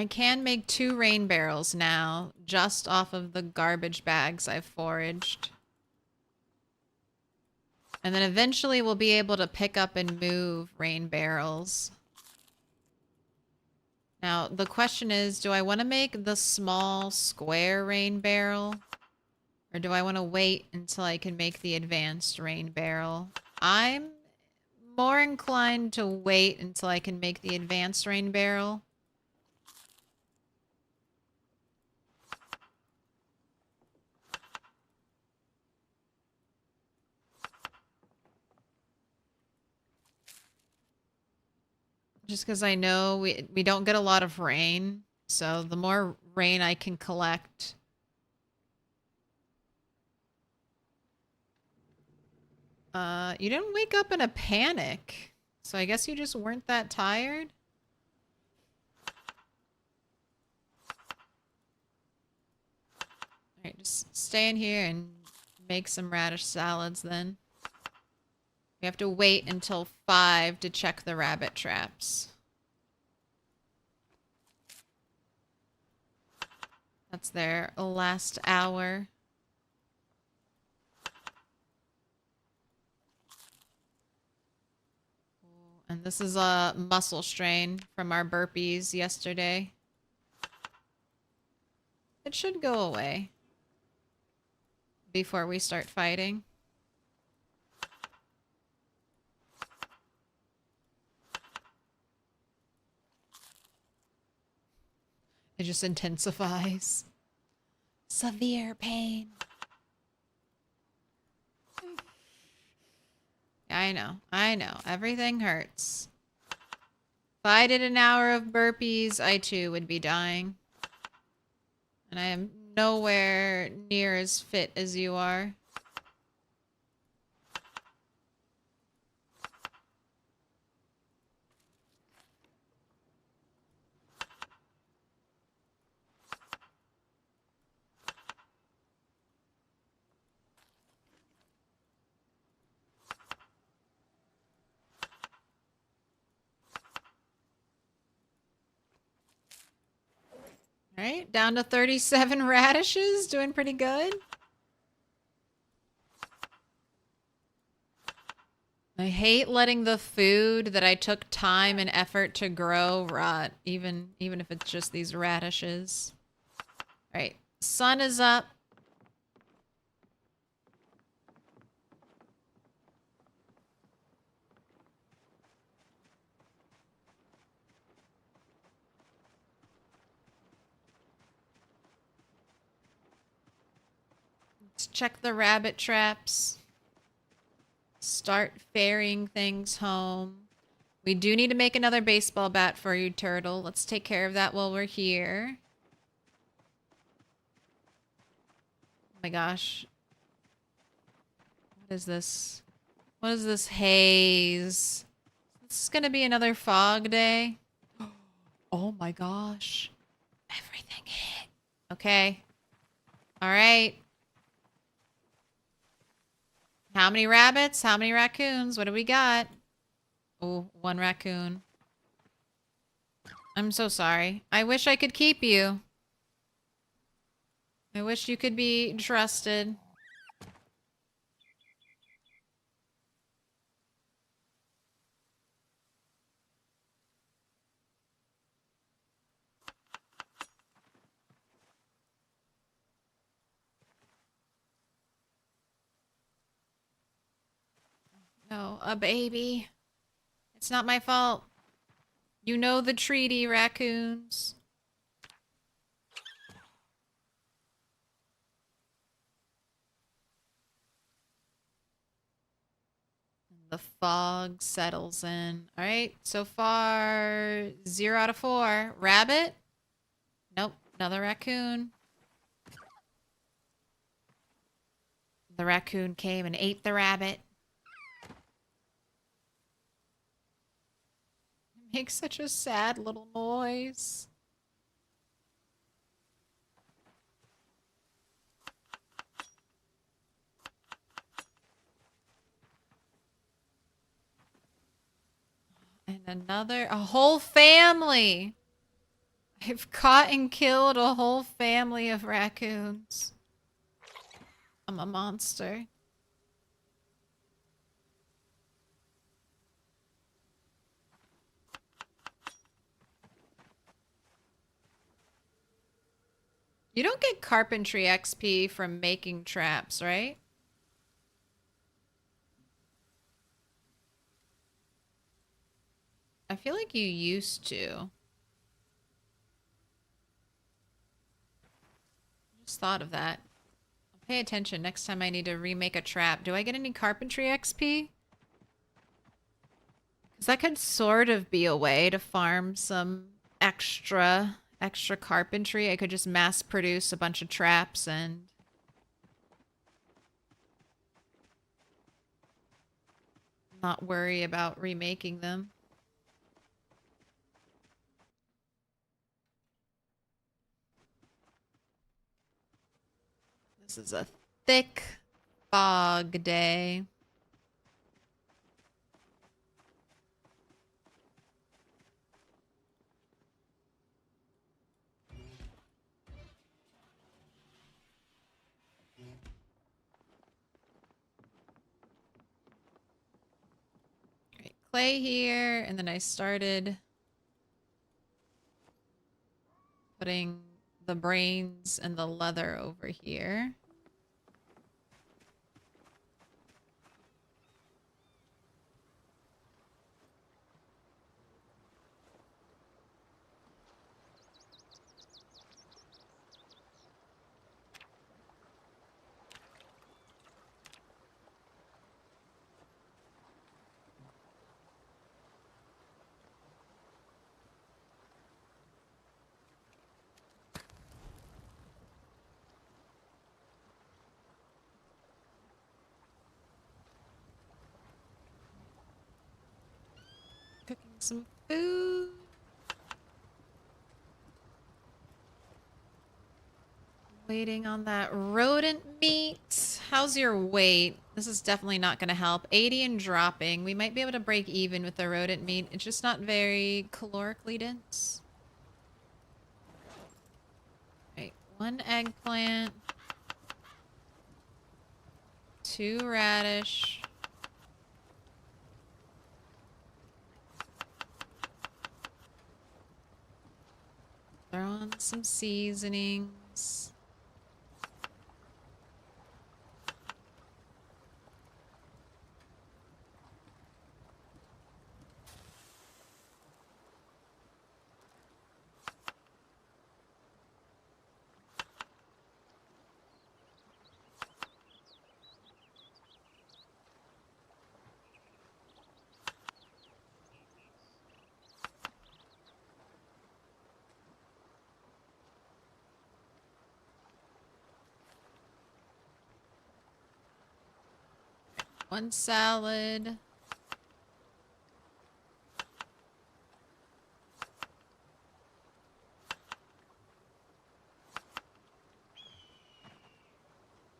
can make 2 rain barrels now, just off of the garbage bags I've foraged. And then eventually we'll be able to pick up and move rain barrels. Now, the question is, do I want to make the small square rain barrel? Or do I want to wait until I can make the advanced rain barrel? I'm more inclined to wait until I can make the advanced rain barrel. Just because I know we don't get a lot of rain. So the more rain I can collect. You didn't wake up in a panic. So I guess you just weren't that tired? Alright, just stay in here and make some radish salads then. We have to wait until 5 to check the rabbit traps. That's their last hour. And this is a muscle strain from our burpees yesterday. It should go away before we start fighting. It just intensifies. Severe pain. I know. Everything hurts. If I did an hour of burpees, I too would be dying. And I am nowhere near as fit as you are. All right, down to 37 radishes, doing pretty good. I hate letting the food that I took time and effort to grow rot, even if it's just these radishes. All right, sun is up. Let's check the rabbit traps. Start ferrying things home. We do need to make another baseball bat for you, Turtle. Let's take care of that while we're here. Oh my gosh. What is this? What is this haze? This is gonna be another fog day. Oh my gosh. Everything hit. Okay. All right. How many rabbits? How many raccoons? What do we got? Oh, 1 raccoon. I'm so sorry. I wish I could keep you. I wish you could be trusted. No, a baby. It's not my fault. You know the treaty, raccoons. The fog settles in. All right, so far 0 out of 4. Rabbit? Nope, another raccoon. The raccoon came and ate the rabbit. It makes such a sad little noise. And a whole family. I've caught and killed a whole family of raccoons. I'm a monster. You don't get carpentry XP from making traps, right? I feel like you used to. Just thought of that. I'll pay attention next time I need to remake a trap. Do I get any carpentry XP? Because that could sort of be a way to farm some extra carpentry. I could just mass produce a bunch of traps and not worry about remaking them. This is a thick fog day. Right, clay here, and then I started putting the brains and the leather over here. Cooking some food. Waiting on that rodent meat. How's your weight? This is definitely not going to help. 80 and dropping. We might be able to break even with the rodent meat. It's just not very calorically dense. Right, 1 eggplant. 2 radish. Throw on some seasonings. One salad.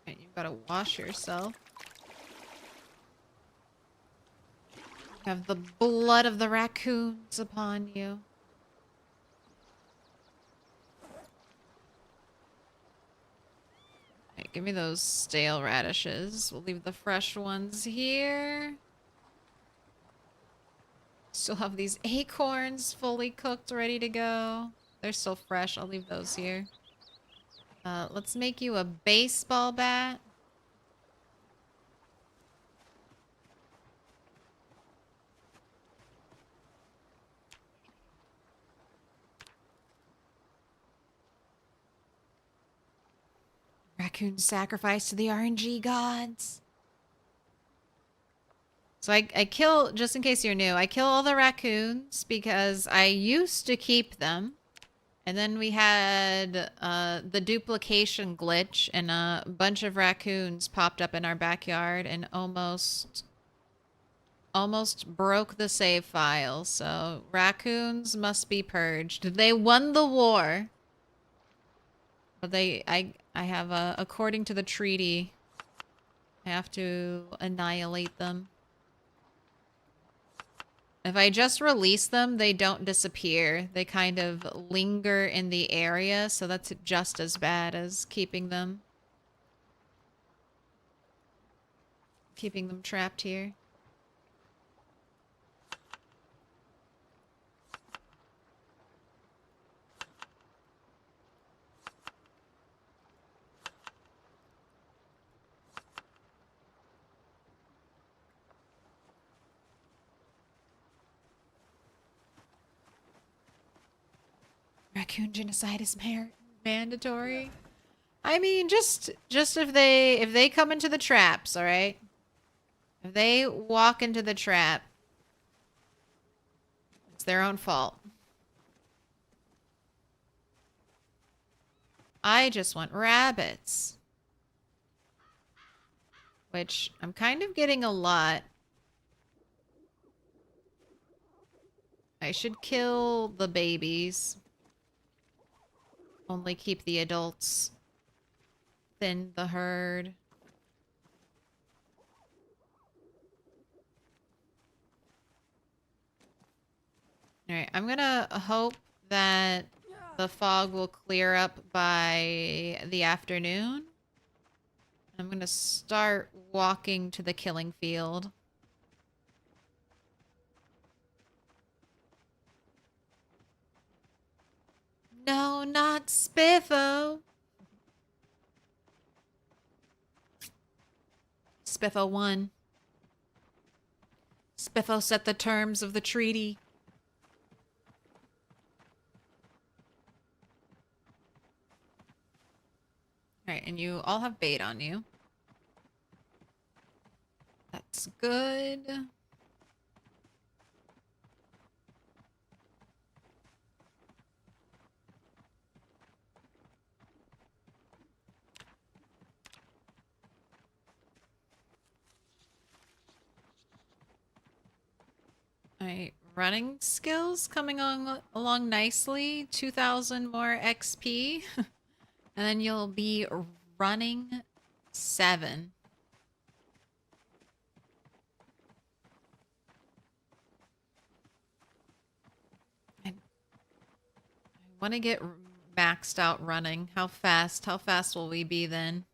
Right, you've got to wash yourself. You have the blood of the raccoons upon you. Right, give me those stale radishes. We'll leave the fresh ones here. Still have these acorns fully cooked, ready to go. They're still fresh. I'll leave those here. Let's make you a baseball bat. Raccoon sacrificed to the RNG gods. So I kill, just in case you're new, I kill all the raccoons because I used to keep them. And then we had the duplication glitch and a bunch of raccoons popped up in our backyard and almost broke the save file. So raccoons must be purged. They won the war. But I have according to the treaty, I have to annihilate them. If I just release them, they don't disappear. They kind of linger in the area, so that's just as bad as keeping them trapped here. Raccoon genocide is mandatory. I mean, just if they come into the traps, all right? If they walk into the trap, it's their own fault. I just want rabbits. Which I'm kind of getting a lot. I should kill the babies. Only keep the adults. Thin the herd. Alright, I'm gonna hope that the fog will clear up by the afternoon. I'm gonna start walking to the killing field. No, not Spiffo. Spiffo won. Spiffo set the terms of the treaty. Alright, and you all have bait on you. That's good. Alright, running skills coming on along nicely. 2,000 more XP. And then you'll be running 7. I want to get maxed out running. How fast will we be then?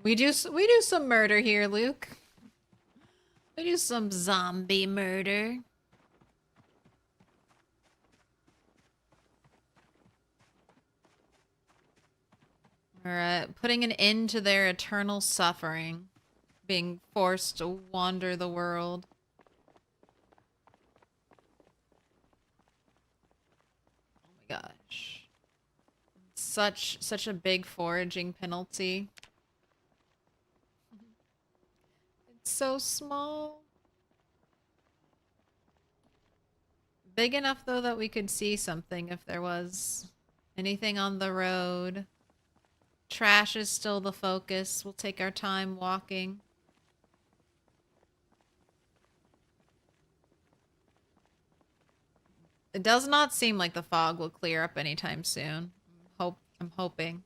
We do some murder here, Luke. We do some zombie murder. We're putting an end to their eternal suffering, being forced to wander the world. Oh my gosh. Such a big foraging penalty. So small. Big enough though that we could see something if there was anything on the road. Trash is still the focus. We'll take our time walking. It does not seem like the fog will clear up anytime soon. I'm hoping.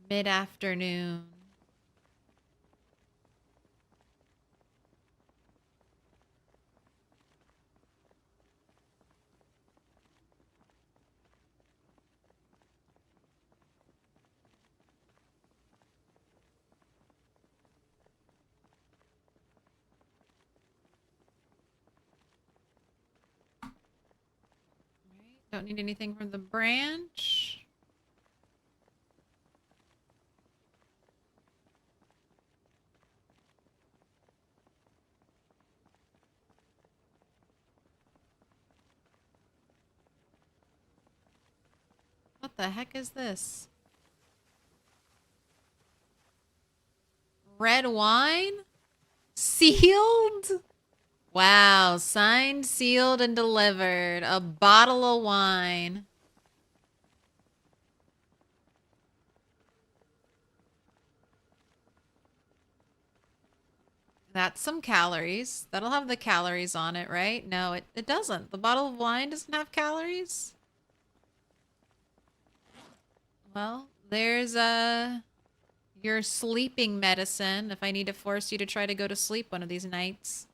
Mid-afternoon. Don't need anything from the branch. the heck is this? Red wine? Sealed? Wow, signed, sealed, and delivered. A bottle of wine. That's some calories. That'll have the calories on it, right? No, it doesn't. The bottle of wine doesn't have calories. Well, there's your sleeping medicine if I need to force you to try to go to sleep one of these nights.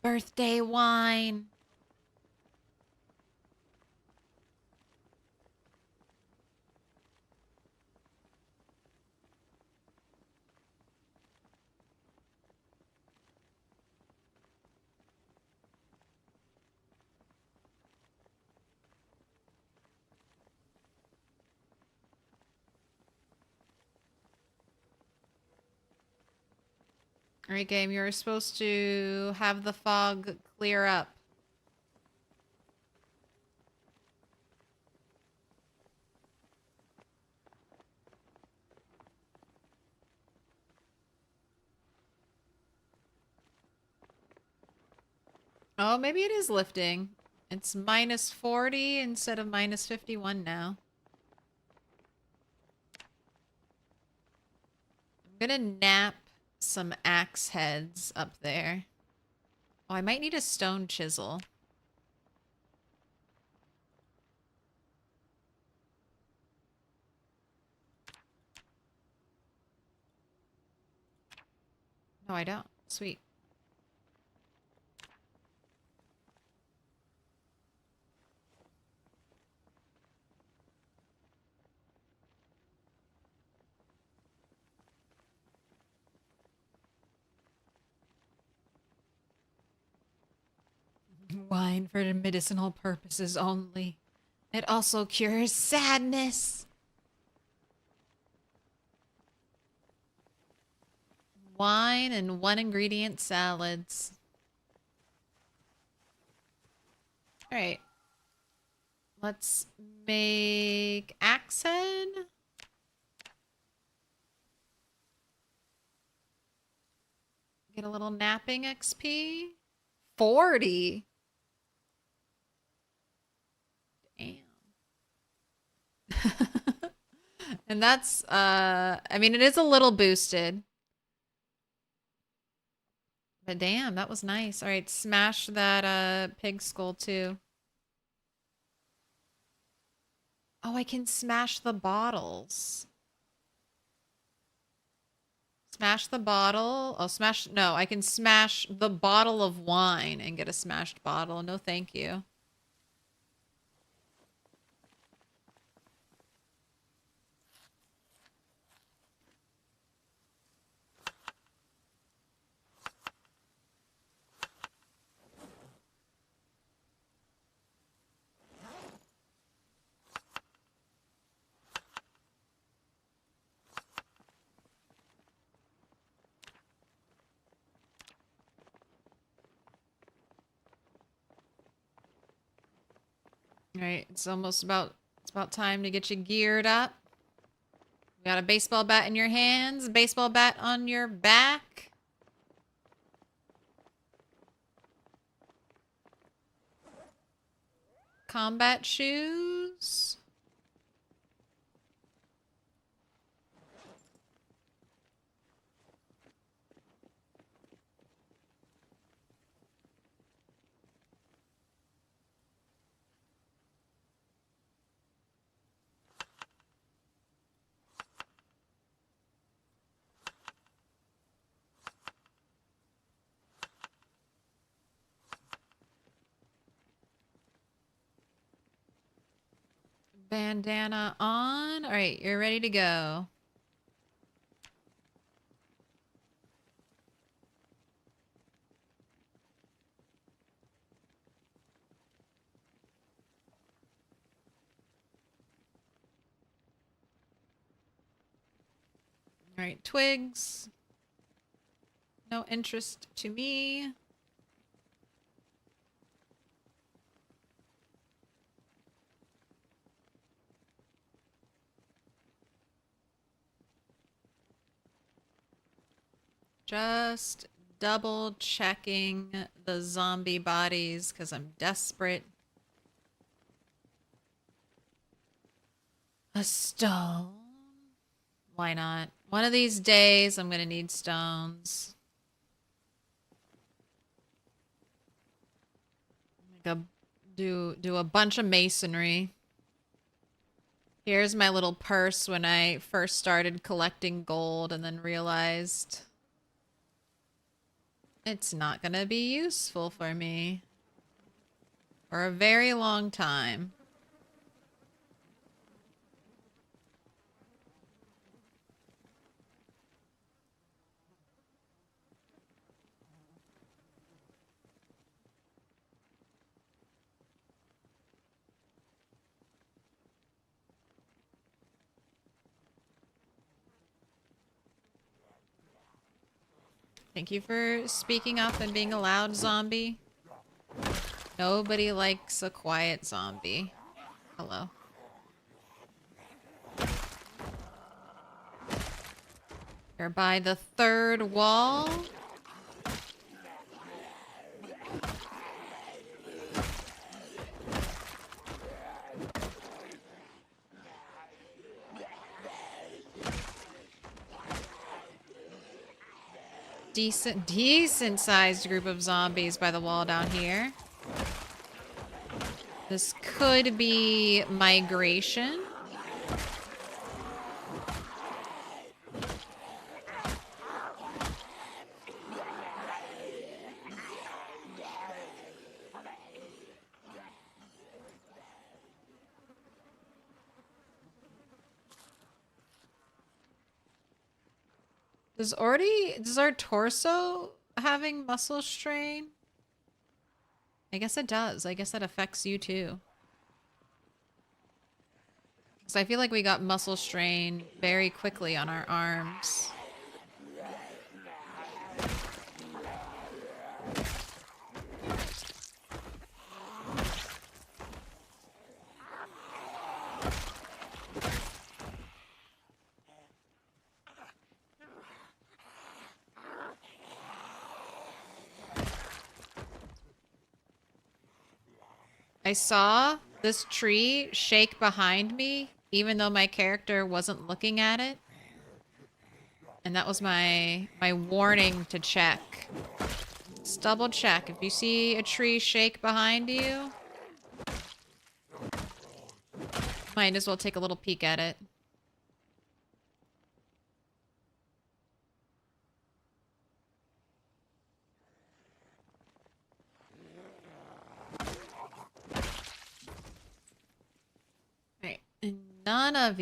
Birthday wine. All right, game, you're supposed to have the fog clear up. Oh, maybe it is lifting. It's minus 40 instead of minus 51 now. I'm gonna nap some axe heads up there. Oh, I might need a stone chisel. No, I don't. Sweet. Wine for medicinal purposes only. It also cures sadness. Wine and one ingredient salads. All right. Let's make axe head. Get a little napping XP. 40. Damn. And that's, I mean, it is a little boosted. But damn, that was nice. All right, smash that pig skull too. Oh, I can smash the bottles. Smash the bottle. Oh, smash. No, I can smash the bottle of wine and get a smashed bottle. No, thank you. All right, it's about time to get you geared up. You got a baseball bat in your hands, a baseball bat on your back. Combat shoes. Bandana on. All right, you're ready to go. All right, twigs. No interest to me. Just double checking the zombie bodies because I'm desperate. A stone? Why not? One of these days I'm gonna need stones. I'm gonna do a bunch of masonry. Here's my little purse when I first started collecting gold and then realized it's not gonna be useful for me for a very long time. Thank you for speaking up and being a loud zombie. Nobody likes a quiet zombie. Hello. You're by the third wall. Decent sized group of zombies by the wall down here. This could be migration. Does our torso having muscle strain? I guess it does. I guess that affects you too. Because I feel like we got muscle strain very quickly on our arms. I saw this tree shake behind me, even though my character wasn't looking at it. And that was my warning to check. Just double check. If you see a tree shake behind you, might as well take a little peek at it. None of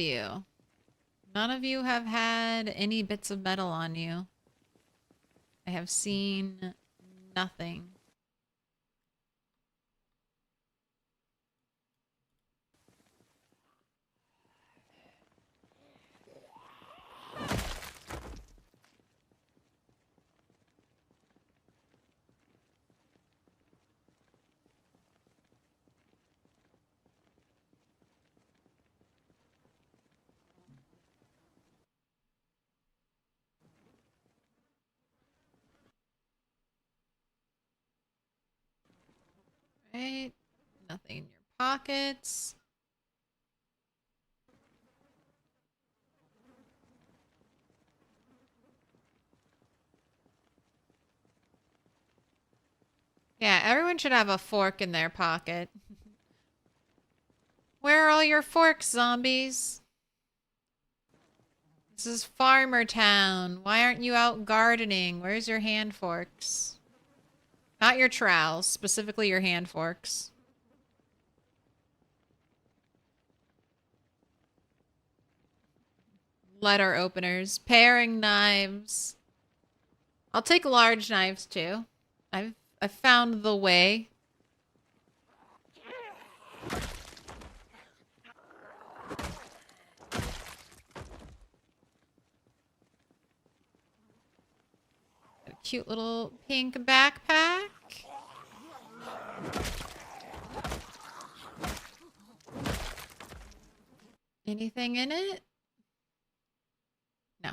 you have had any bits of metal on you. I have seen nothing. Right? Nothing in your pockets. Yeah, everyone should have a fork in their pocket. Where are all your forks, zombies? This is Farmer Town. Why aren't you out gardening? Where's your hand forks? Not your trowels, specifically your hand forks. Letter openers, paring knives. I'll take large knives too. I've found the way. A cute little pink backpack. Anything in it? No.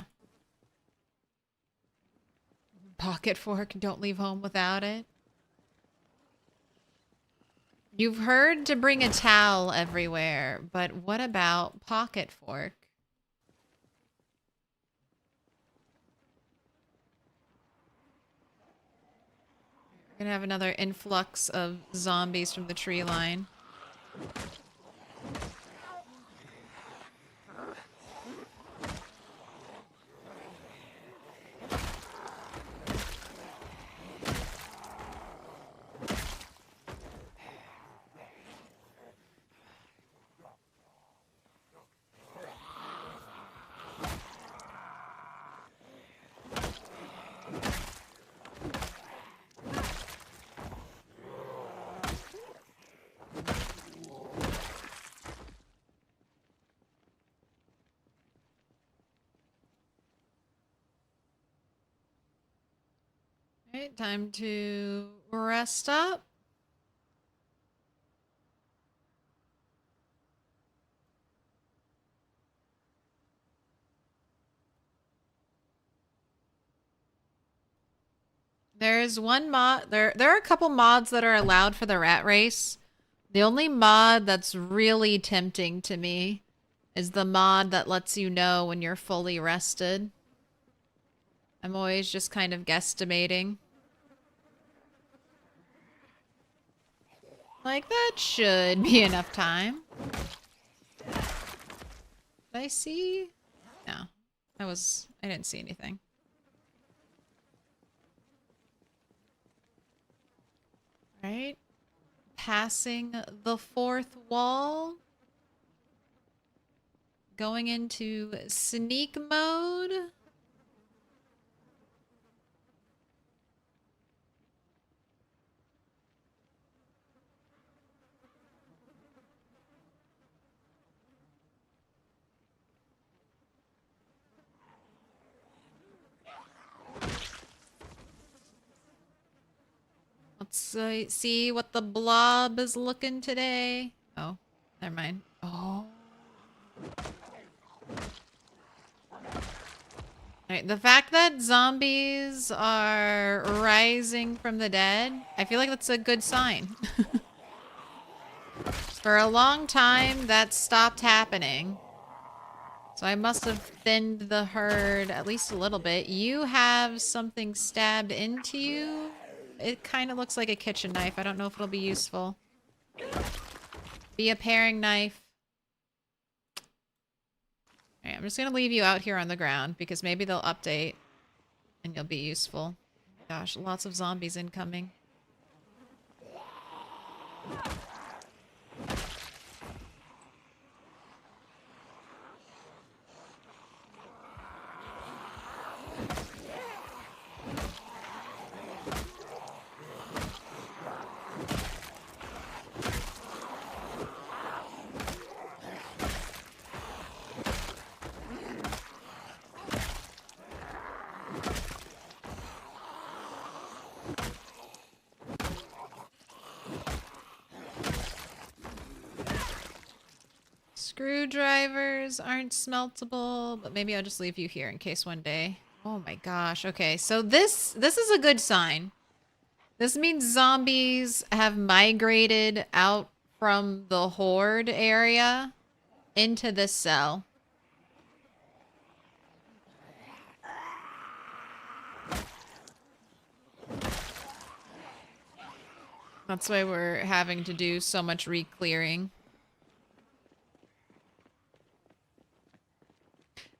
Pocket fork. Don't leave home without it. You've heard to bring a towel everywhere, but what about pocket fork? We're gonna have another influx of zombies from the tree line. Alright, time to rest up. There's one mod. There are a couple mods that are allowed for the rat race. The only mod that's really tempting to me is the mod that lets you know when you're fully rested. I'm always just kind of guesstimating. Like, that should be enough time. Did I see? No. I didn't see anything. Right. Passing the fourth wall. Going into sneak mode. Let's see what the blob is looking today. Oh, never mind. Oh. Alright, the fact that zombies are rising from the dead, I feel like that's a good sign. For a long time, that stopped happening. So I must have thinned the herd at least a little bit. You have something stabbed into you. It kind of looks like a kitchen knife. I don't know if it'll be useful. Be a paring knife. Alright, I'm just gonna leave you out here on the ground because maybe they'll update and you'll be useful. Gosh, lots of zombies incoming. Screwdrivers aren't smeltable, but maybe I'll just leave you here in case one day. Oh my gosh. Okay, so this is a good sign. This means zombies have migrated out from the horde area into this cell. That's why we're having to do so much re-clearing.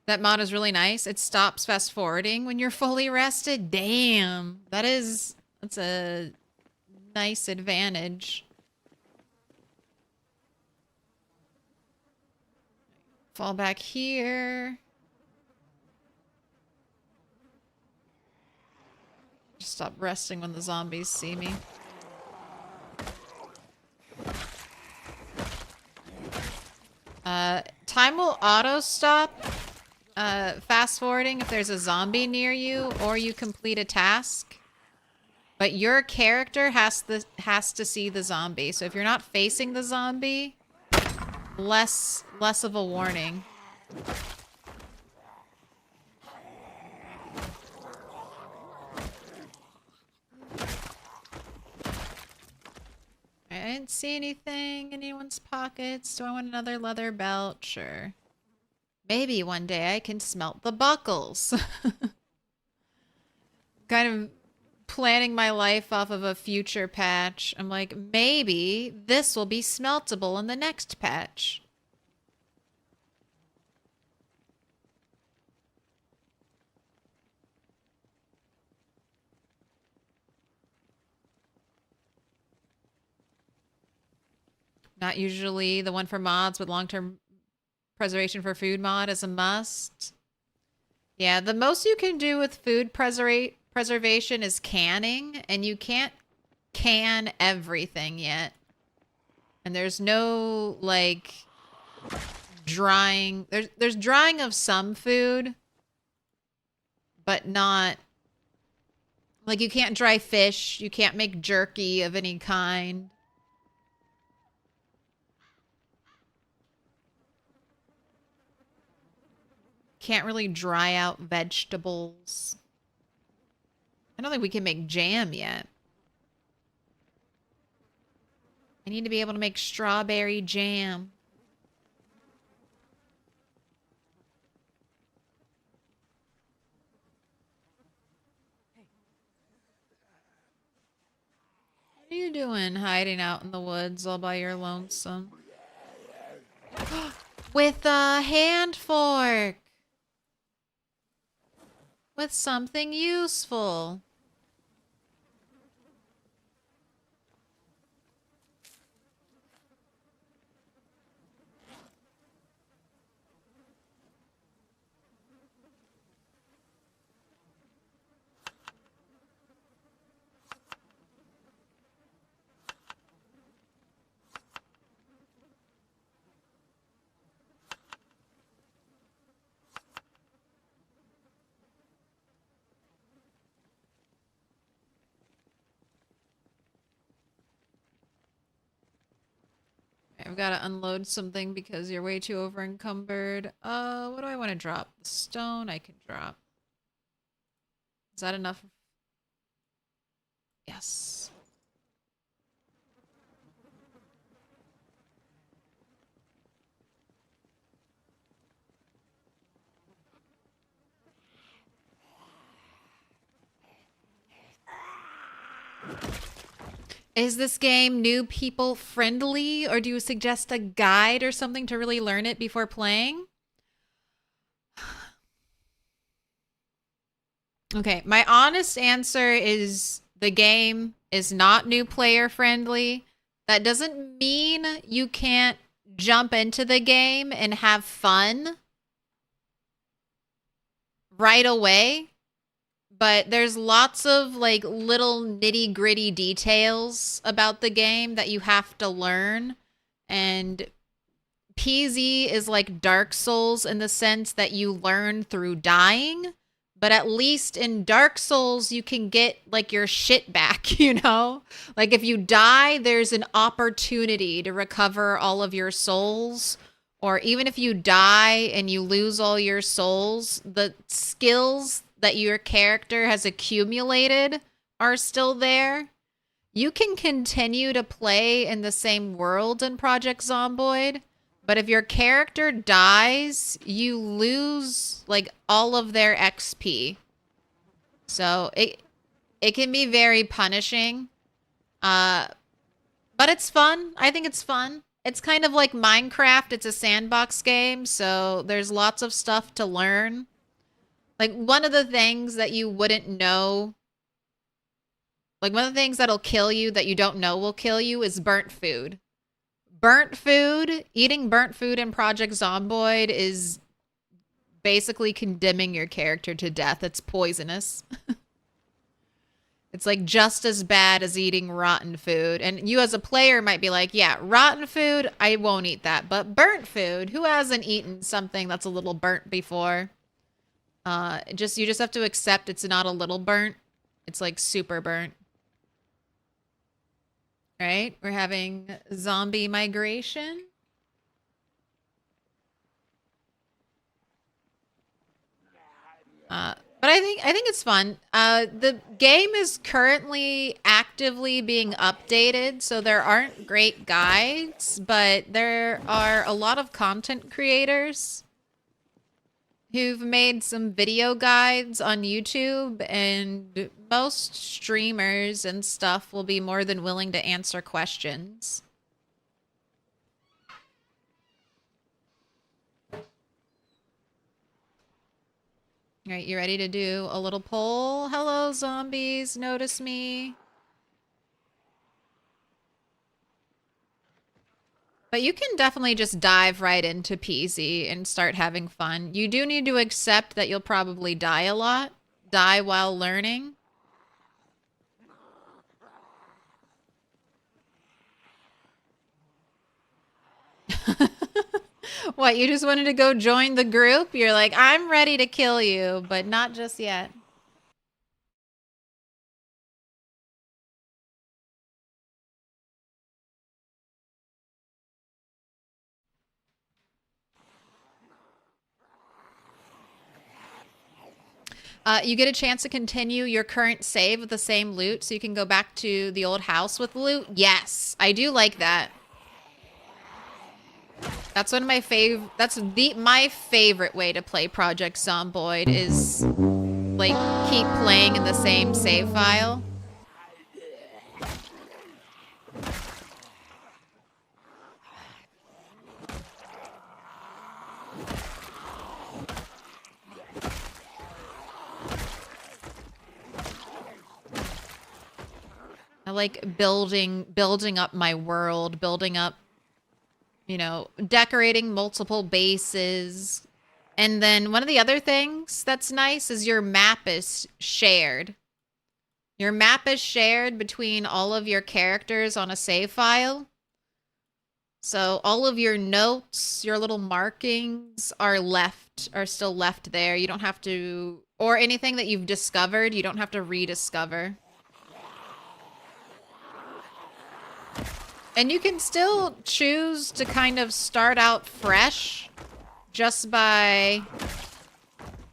That mod is really nice. It stops fast forwarding when you're fully rested. Damn. That's a nice advantage. Fall back here. Just stop resting when the zombies see me. Time will auto stop. Fast forwarding if there's a zombie near you or you complete a task, but your character has to see the zombie. So if you're not facing the zombie, less of a warning. I didn't see anything in anyone's pockets. Do I want another leather belt? Sure. Maybe one day I can smelt the buckles. Kind of planning my life off of a future patch. I'm like, maybe this will be smeltable in the next patch. Not usually the one for mods, but long-term preservation for food mod is a must. Yeah, the most you can do with food preservation is canning, and you can't can everything yet. And there's no, like, drying. There's drying of some food, but not... Like, you can't dry fish. You can't make jerky of any kind. Can't really dry out vegetables. I don't think we can make jam yet. I need to be able to make strawberry jam. What are you doing hiding out in the woods all by your lonesome? With a hand fork! With something useful. I've got to unload something because you're way too over encumbered. What do I want to drop? The stone I can drop. Is that enough? Yes. Is this game new people friendly, or do you suggest a guide or something to really learn it before playing? Okay, my honest answer is the game is not new player friendly. That doesn't mean you can't jump into the game and have fun right away. But there's lots of like little nitty gritty details about the game that you have to learn. And PZ is like Dark Souls in the sense that you learn through dying. But at least in Dark Souls, you can get like your shit back, you know? Like if you die, there's an opportunity to recover all of your souls. Or even if you die and you lose all your souls, the skills that your character has accumulated are still there. You can continue to play in the same world in Project Zomboid, but if your character dies, you lose like all of their XP. So it can be very punishing. But it's fun. I think it's fun. It's kind of like Minecraft. It's a sandbox game, so there's lots of stuff to learn. Like, one of the things that you wouldn't know, like, one of the things that'll kill you that you don't know will kill you is burnt food. Burnt food, eating burnt food in Project Zomboid is basically condemning your character to death. It's poisonous. It's, like, just as bad as eating rotten food. And you as a player might be like, yeah, rotten food, I won't eat that. But burnt food, who hasn't eaten something that's a little burnt before? You just have to accept it's not a little burnt. It's like super burnt. Right? We're having zombie migration. But But I think it's fun. The game is currently actively being updated, so there aren't great guides, but there are a lot of content creators who've made some video guides on YouTube, and most streamers and stuff will be more than willing to answer questions. All right, you ready to do a little poll? Hello, zombies. Notice me. But you can definitely just dive right into Peasy and start having fun. You do need to accept that you'll probably die a lot. Die while learning. What, you just wanted to go join the group? You're like, I'm ready to kill you, but not just yet. You get a chance to continue your current save with the same loot, so you can go back to the old house with loot. Yes, I do like that. That's one of my my favorite way to play Project Zomboid is like keep playing in the same save file. I like building up my world, building up, you know, decorating multiple bases. And then one of the other things that's nice is your map is shared. Your map is shared between all of your characters on a save file. So all of your notes, your little markings are still left there. You don't have to, or anything that you've discovered, you don't have to rediscover. And you can still choose to kind of start out fresh just by...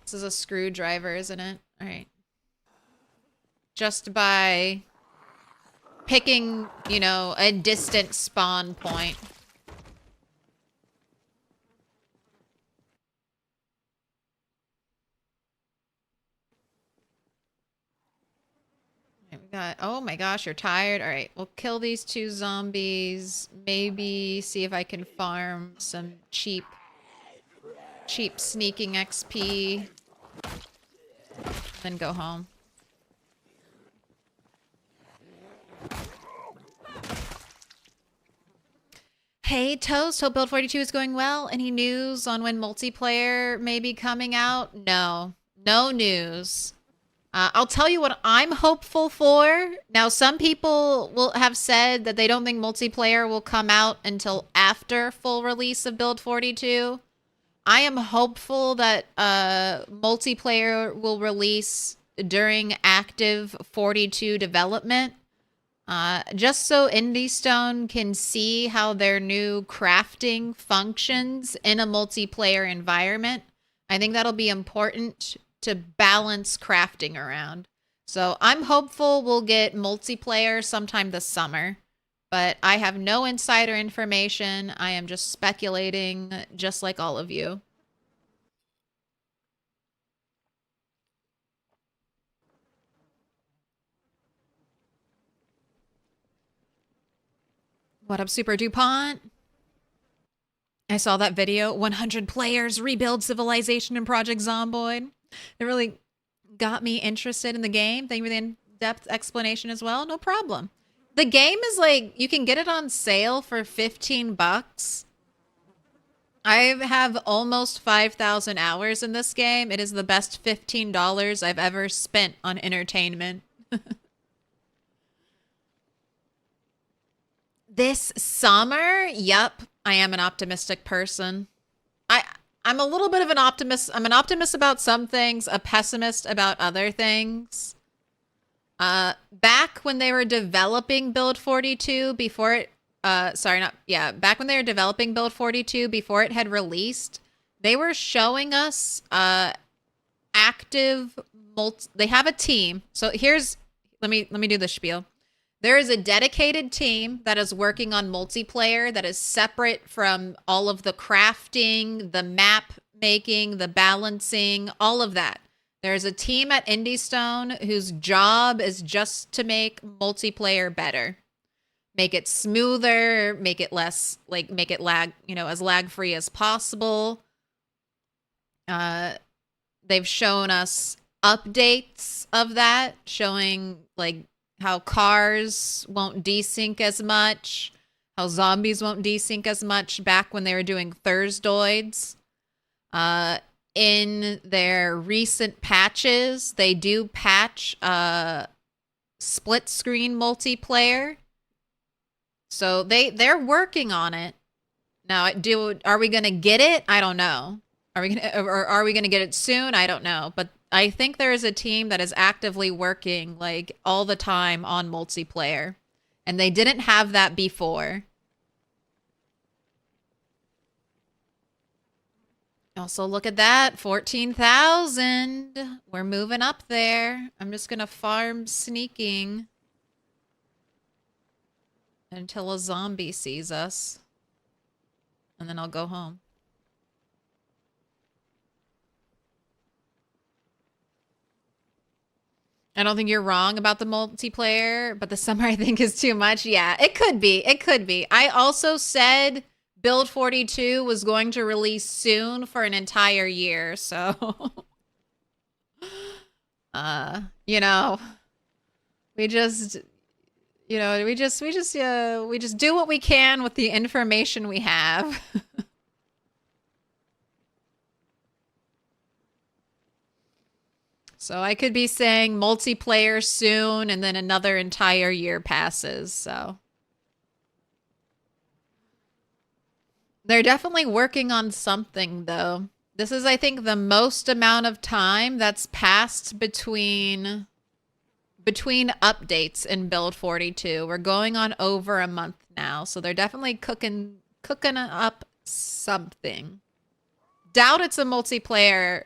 This is a screwdriver, isn't it? All right. Just by picking, you know, a distant spawn point. Oh my gosh, you're tired? All right, we'll kill these 2 zombies. Maybe see if I can farm some cheap sneaking XP. Then go home. Hey Toast, hope Build 42 is going well. Any news on when multiplayer may be coming out? No news. I'll tell you what I'm hopeful for. Now, some people will have said that they don't think multiplayer will come out until after full release of Build 42. I am hopeful that multiplayer will release during active 42 development. Just so IndieStone can see how their new crafting functions in a multiplayer environment. I think that'll be important to balance crafting around. So I'm hopeful we'll get multiplayer sometime this summer, but I have no insider information. I am just speculating, just like all of you. What up, Super DuPont? I saw that video, 100 players rebuild civilization in Project Zomboid. It really got me interested in the game. Thank you for the in-depth explanation as well. No problem. The game is like, you can get it on sale for 15 bucks. I have almost 5,000 hours in this game. It is the best $15 I've ever spent on entertainment. This summer? Yep. I am an optimistic person. I'm a little bit of an optimist. I'm an optimist about some things, a pessimist about other things. Back when they were developing Build 42 before it, back when they were developing Build 42 before it had released, they were showing us active they have a team. So here's let me do the spiel. There is a dedicated team that is working on multiplayer that is separate from all of the crafting, the map making, the balancing, all of that. There's a team at Indiestone whose job is just to make multiplayer better. Make it smoother, make it less, like, make it lag, as lag-free as possible. They've shown us updates of that, showing, like, how cars won't desync as much, how zombies won't desync as much back when they were doing Thursdoids. In their recent patches, they do patch split screen multiplayer. So they're working on it. Now, are we going to get it? I don't know. Are we going to get it soon? I don't know. But I think there is a team that is actively working, like, all the time on multiplayer. And they didn't have that before. Also, look at that. 14,000. We're moving up there. I'm just going to farm sneaking until a zombie sees us. And then I'll go home. I don't think you're wrong about the multiplayer, but the summer I think is too much. Yeah, it could be. It could be. I also said Build 42 was going to release soon for an entire year, so we just do what we can with the information we have. So I could be saying multiplayer soon, and then another entire year passes, so. They're definitely working on something, though. This is, I think, the most amount of time that's passed between updates in Build 42. We're going on over a month now, so they're definitely cooking up something. Doubt it's a multiplayer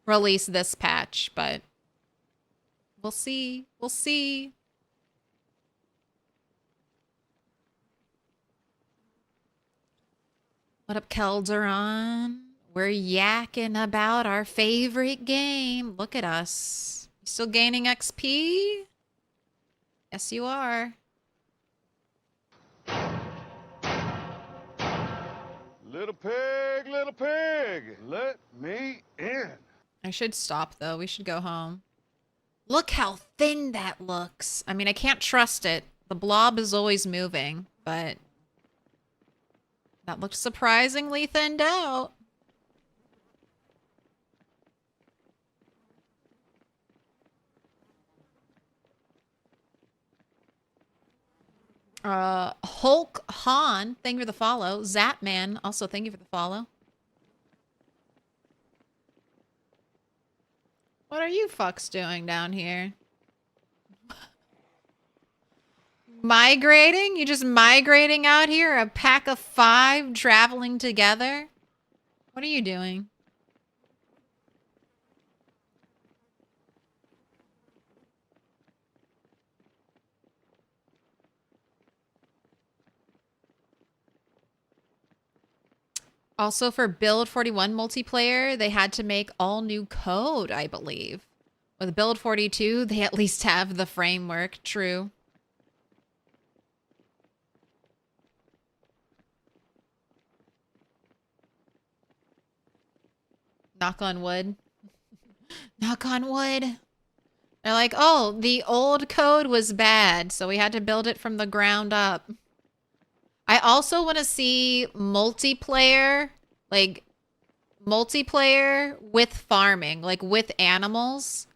release this patch, but we'll see. We'll see. What up, Kelderon? We're yakking about our favorite game. Look at us. You still gaining XP? Yes, you are. Little pig, let me in. I should stop, though. We should go home. Look how thin that looks. I mean, I can't trust it. The blob is always moving, but that looks surprisingly thinned out. Hulk Han, thank you for the follow. Zapman, also thank you for the follow. What are you fucks doing down here? Migrating? You just migrating out here? A pack of 5 traveling together? What are you doing? Also, for Build 41 multiplayer, they had to make all new code, I believe. With Build 42, they at least have the framework. True. Knock on wood. Knock on wood. They're like, oh, the old code was bad, so we had to build it from the ground up. I also want to see multiplayer, like multiplayer with farming, like with animals.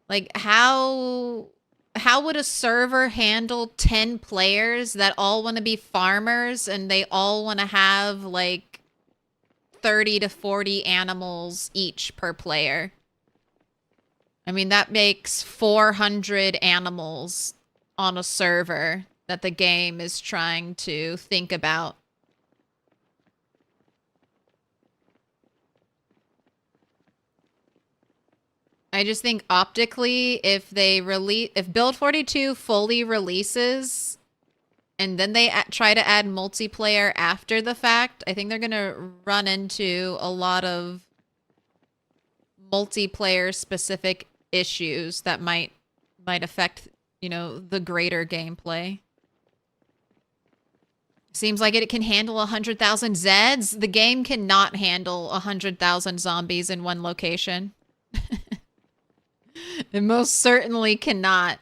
Like how would a server handle 10 players that all want to be farmers and they all want to have like 30 to 40 animals each per player? I mean, that makes 400 animals on a server that the game is trying to think about. I just think optically, if Build 42 fully releases and then they try to add multiplayer after the fact, I think they're going to run into a lot of multiplayer specific issues that might affect, you know, the greater gameplay. Seems like it can handle 100,000 Zeds. The game cannot handle 100,000 zombies in one location. It most certainly cannot.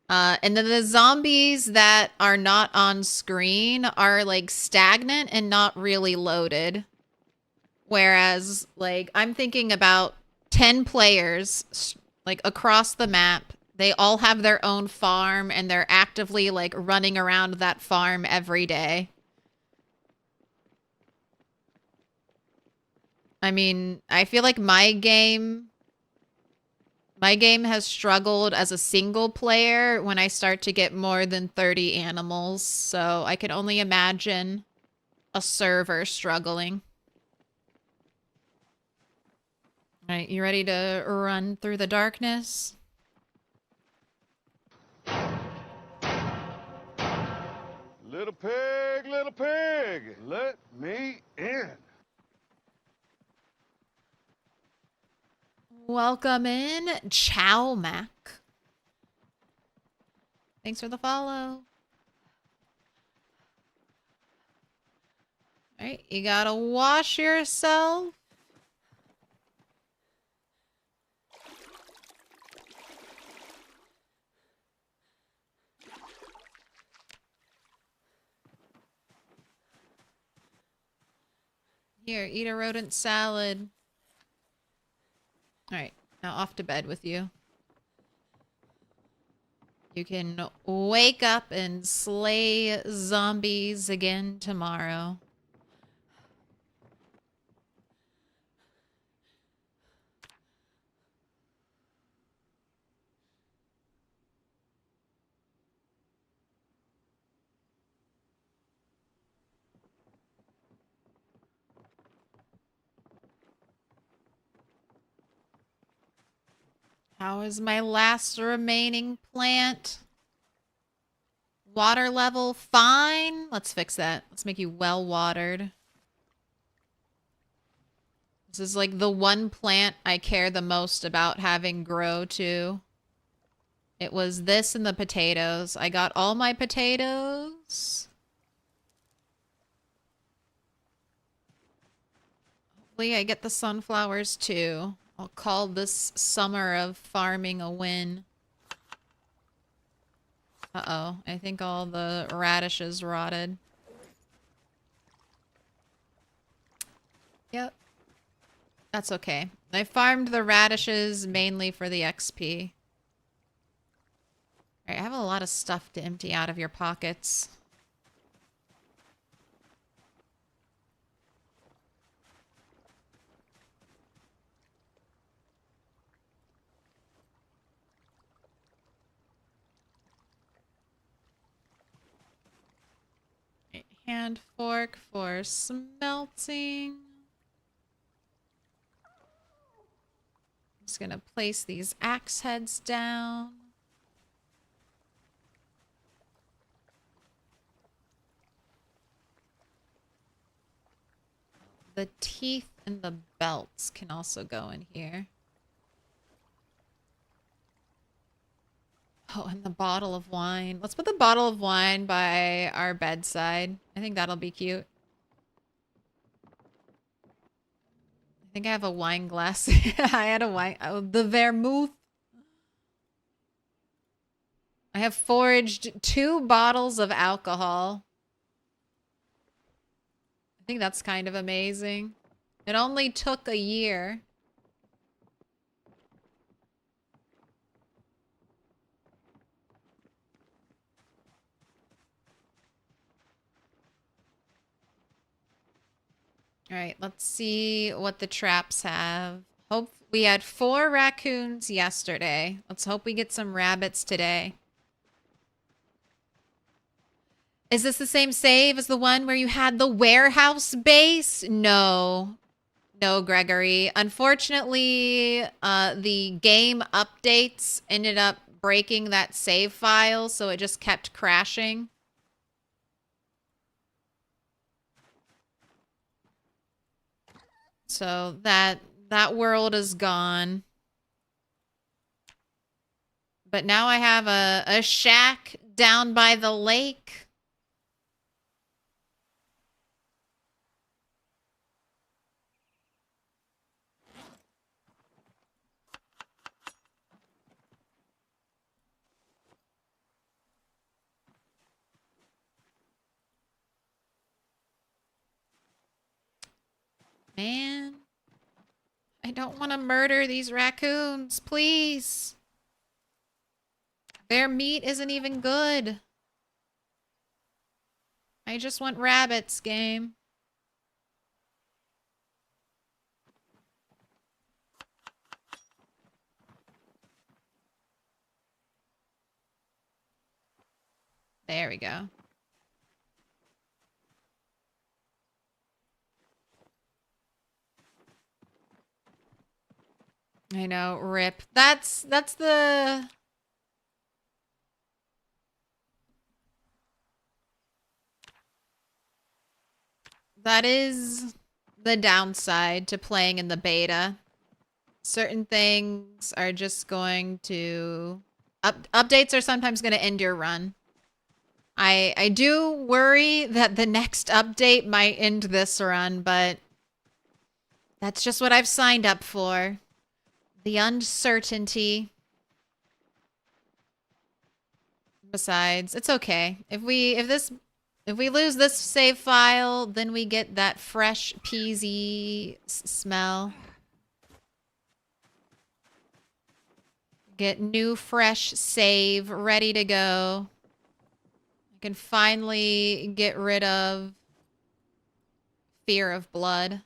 And then the zombies that are not on screen are like stagnant and not really loaded. Whereas like I'm thinking about 10 players like across the map. They all have their own farm and they're actively like running around that farm every day. I mean, I feel like my game has struggled as a single player when I start to get more than 30 animals. So I can only imagine a server struggling. All right, you ready to run through the darkness? Little pig, let me in. Welcome in, Chow Mac. Thanks for the follow. All right, you gotta wash yourself. Here, eat a rodent salad. All right, now off to bed with you. You can wake up and slay zombies again tomorrow. How is my last remaining plant? Water level fine. Let's fix that. Let's make you well watered. This is like the one plant I care the most about having grow too. It was this and the potatoes. I got all my potatoes. Hopefully I get the sunflowers too. I'll call this summer of farming a win. Uh-oh. I think all the radishes rotted. Yep. That's okay. I farmed the radishes mainly for the XP. Alright, I have a lot of stuff to empty out of your pockets. Hand fork for smelting. Just gonna place these axe heads down. The teeth and the belts can also go in here. Oh, and the bottle of wine. Let's put the bottle of wine by our bedside. I think that'll be cute. I think I have a wine glass. I had a wine. Oh, the vermouth. I have foraged 2 bottles of alcohol. I think that's kind of amazing. It only took a year. All right, let's see what the traps have. Hope we had 4 raccoons yesterday. Let's hope we get some rabbits today. Is this the same save as the one where you had the warehouse base? No. No, Gregory. Unfortunately, the game updates ended up breaking that save file, so it just kept crashing. So that world is gone. But now I have a shack down by the lake. Man, I don't want to murder these raccoons, please. Their meat isn't even good. I just want rabbits, game. There we go. I know, rip. That's the... That is the downside to playing in the beta. Certain things are just going to... Updates are sometimes going to end your run. I do worry that the next update might end this run, but that's just what I've signed up for. The uncertainty. Besides, it's okay. If we lose this save file, then we get that fresh peasy smell. Get new fresh save ready to go. I can finally get rid of fear of blood.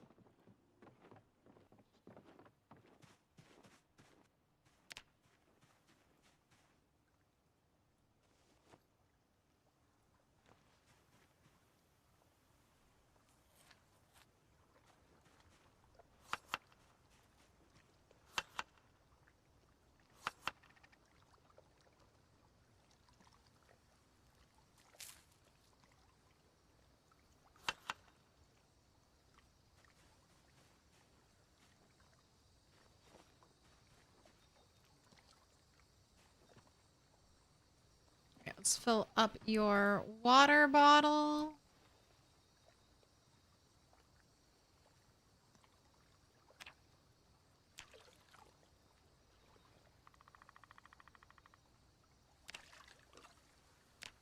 Let's fill up your water bottle.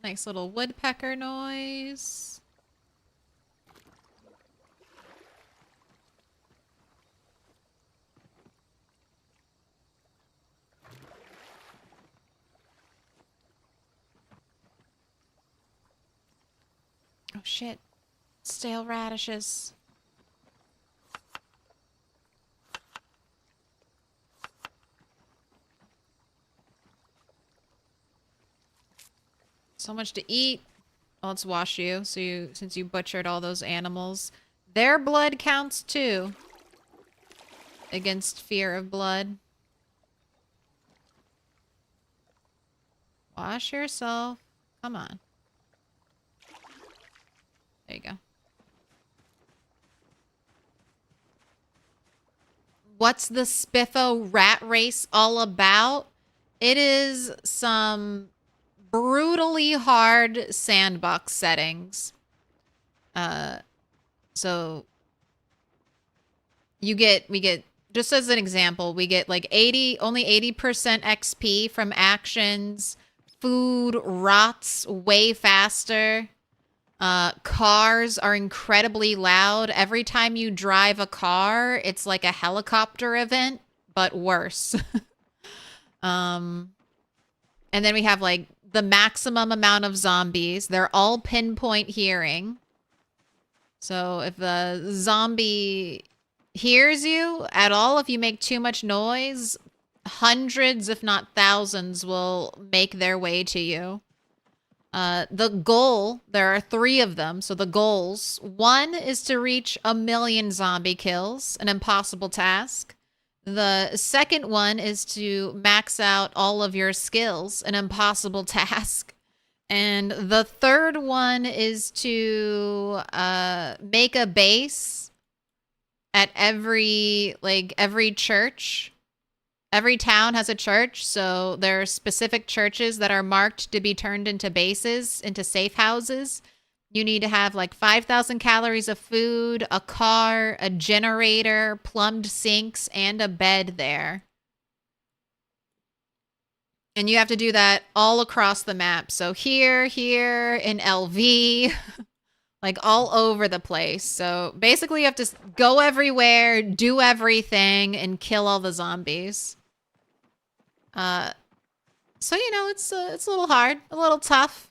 Nice little woodpecker noise. Oh shit. Stale radishes. So much to eat. Oh, let's wash you. So since you butchered all those animals. Their blood counts too. Against fear of blood. Wash yourself. Come on. There you go. What's the Spiffo rat race all about? It is some brutally hard sandbox settings. So we get, just as an example, we get like only 80% XP from actions. Food rots way faster. Cars are incredibly loud. Every time you drive a car, it's like a helicopter event, but worse. And then we have like the maximum amount of zombies. They're all pinpoint hearing. So if the zombie hears you at all, if you make too much noise, hundreds, if not thousands, will make their way to you. The goal, there are 3 of them. So the goals, 1 is to reach 1,000,000 zombie kills, an impossible task. The second one is to max out all of your skills, an impossible task. And the third one is to make a base at every church. Every town has a church, so there are specific churches that are marked to be turned into bases, into safe houses. You need to have like 5,000 calories of food, a car, a generator, plumbed sinks, and a bed there. And you have to do that all across the map. So here, in LV, like all over the place. So basically you have to go everywhere, do everything, and kill all the zombies. So, you know, it's a little hard, a little tough.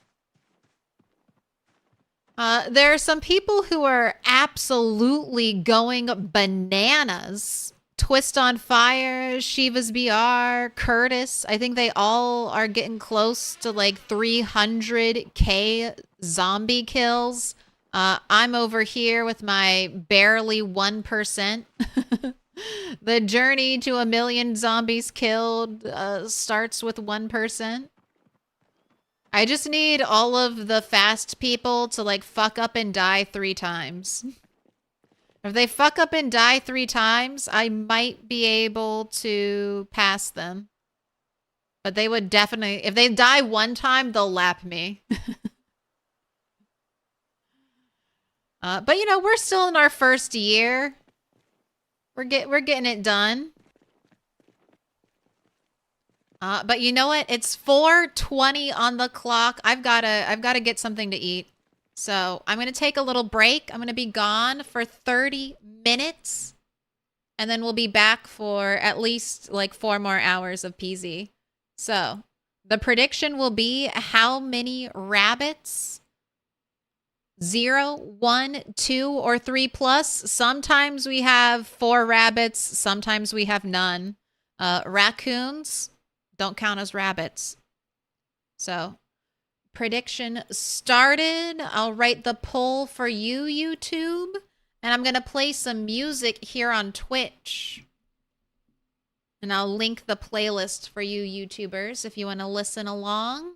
There are some people who are absolutely going bananas. Twist on Fire, Shiva's BR, Curtis. I think they all are getting close to like 300k zombie kills. I'm over here with my barely 1%. The journey to 1,000,000 zombies killed starts with 1%. I just need all of the fast people to like fuck up and die 3 times. If they fuck up and die 3 times, I might be able to pass them. But they would definitely, if they die 1 time, they'll lap me. But you know, we're still in our first year. We're getting it done. But you know what? It's 4:20 on the clock. I've gotta get something to eat. So I'm gonna take a little break. I'm gonna be gone for 30 minutes. And then we'll be back for at least like 4 more hours of PZ. So the prediction will be how many rabbits? 0, 1, 2, or 3 plus. Sometimes we have 4 rabbits. Sometimes we have none. Raccoons don't count as rabbits. So, prediction started. I'll write the poll for you, YouTube. And I'm going to play some music here on Twitch. And I'll link the playlist for you YouTubers if you want to listen along.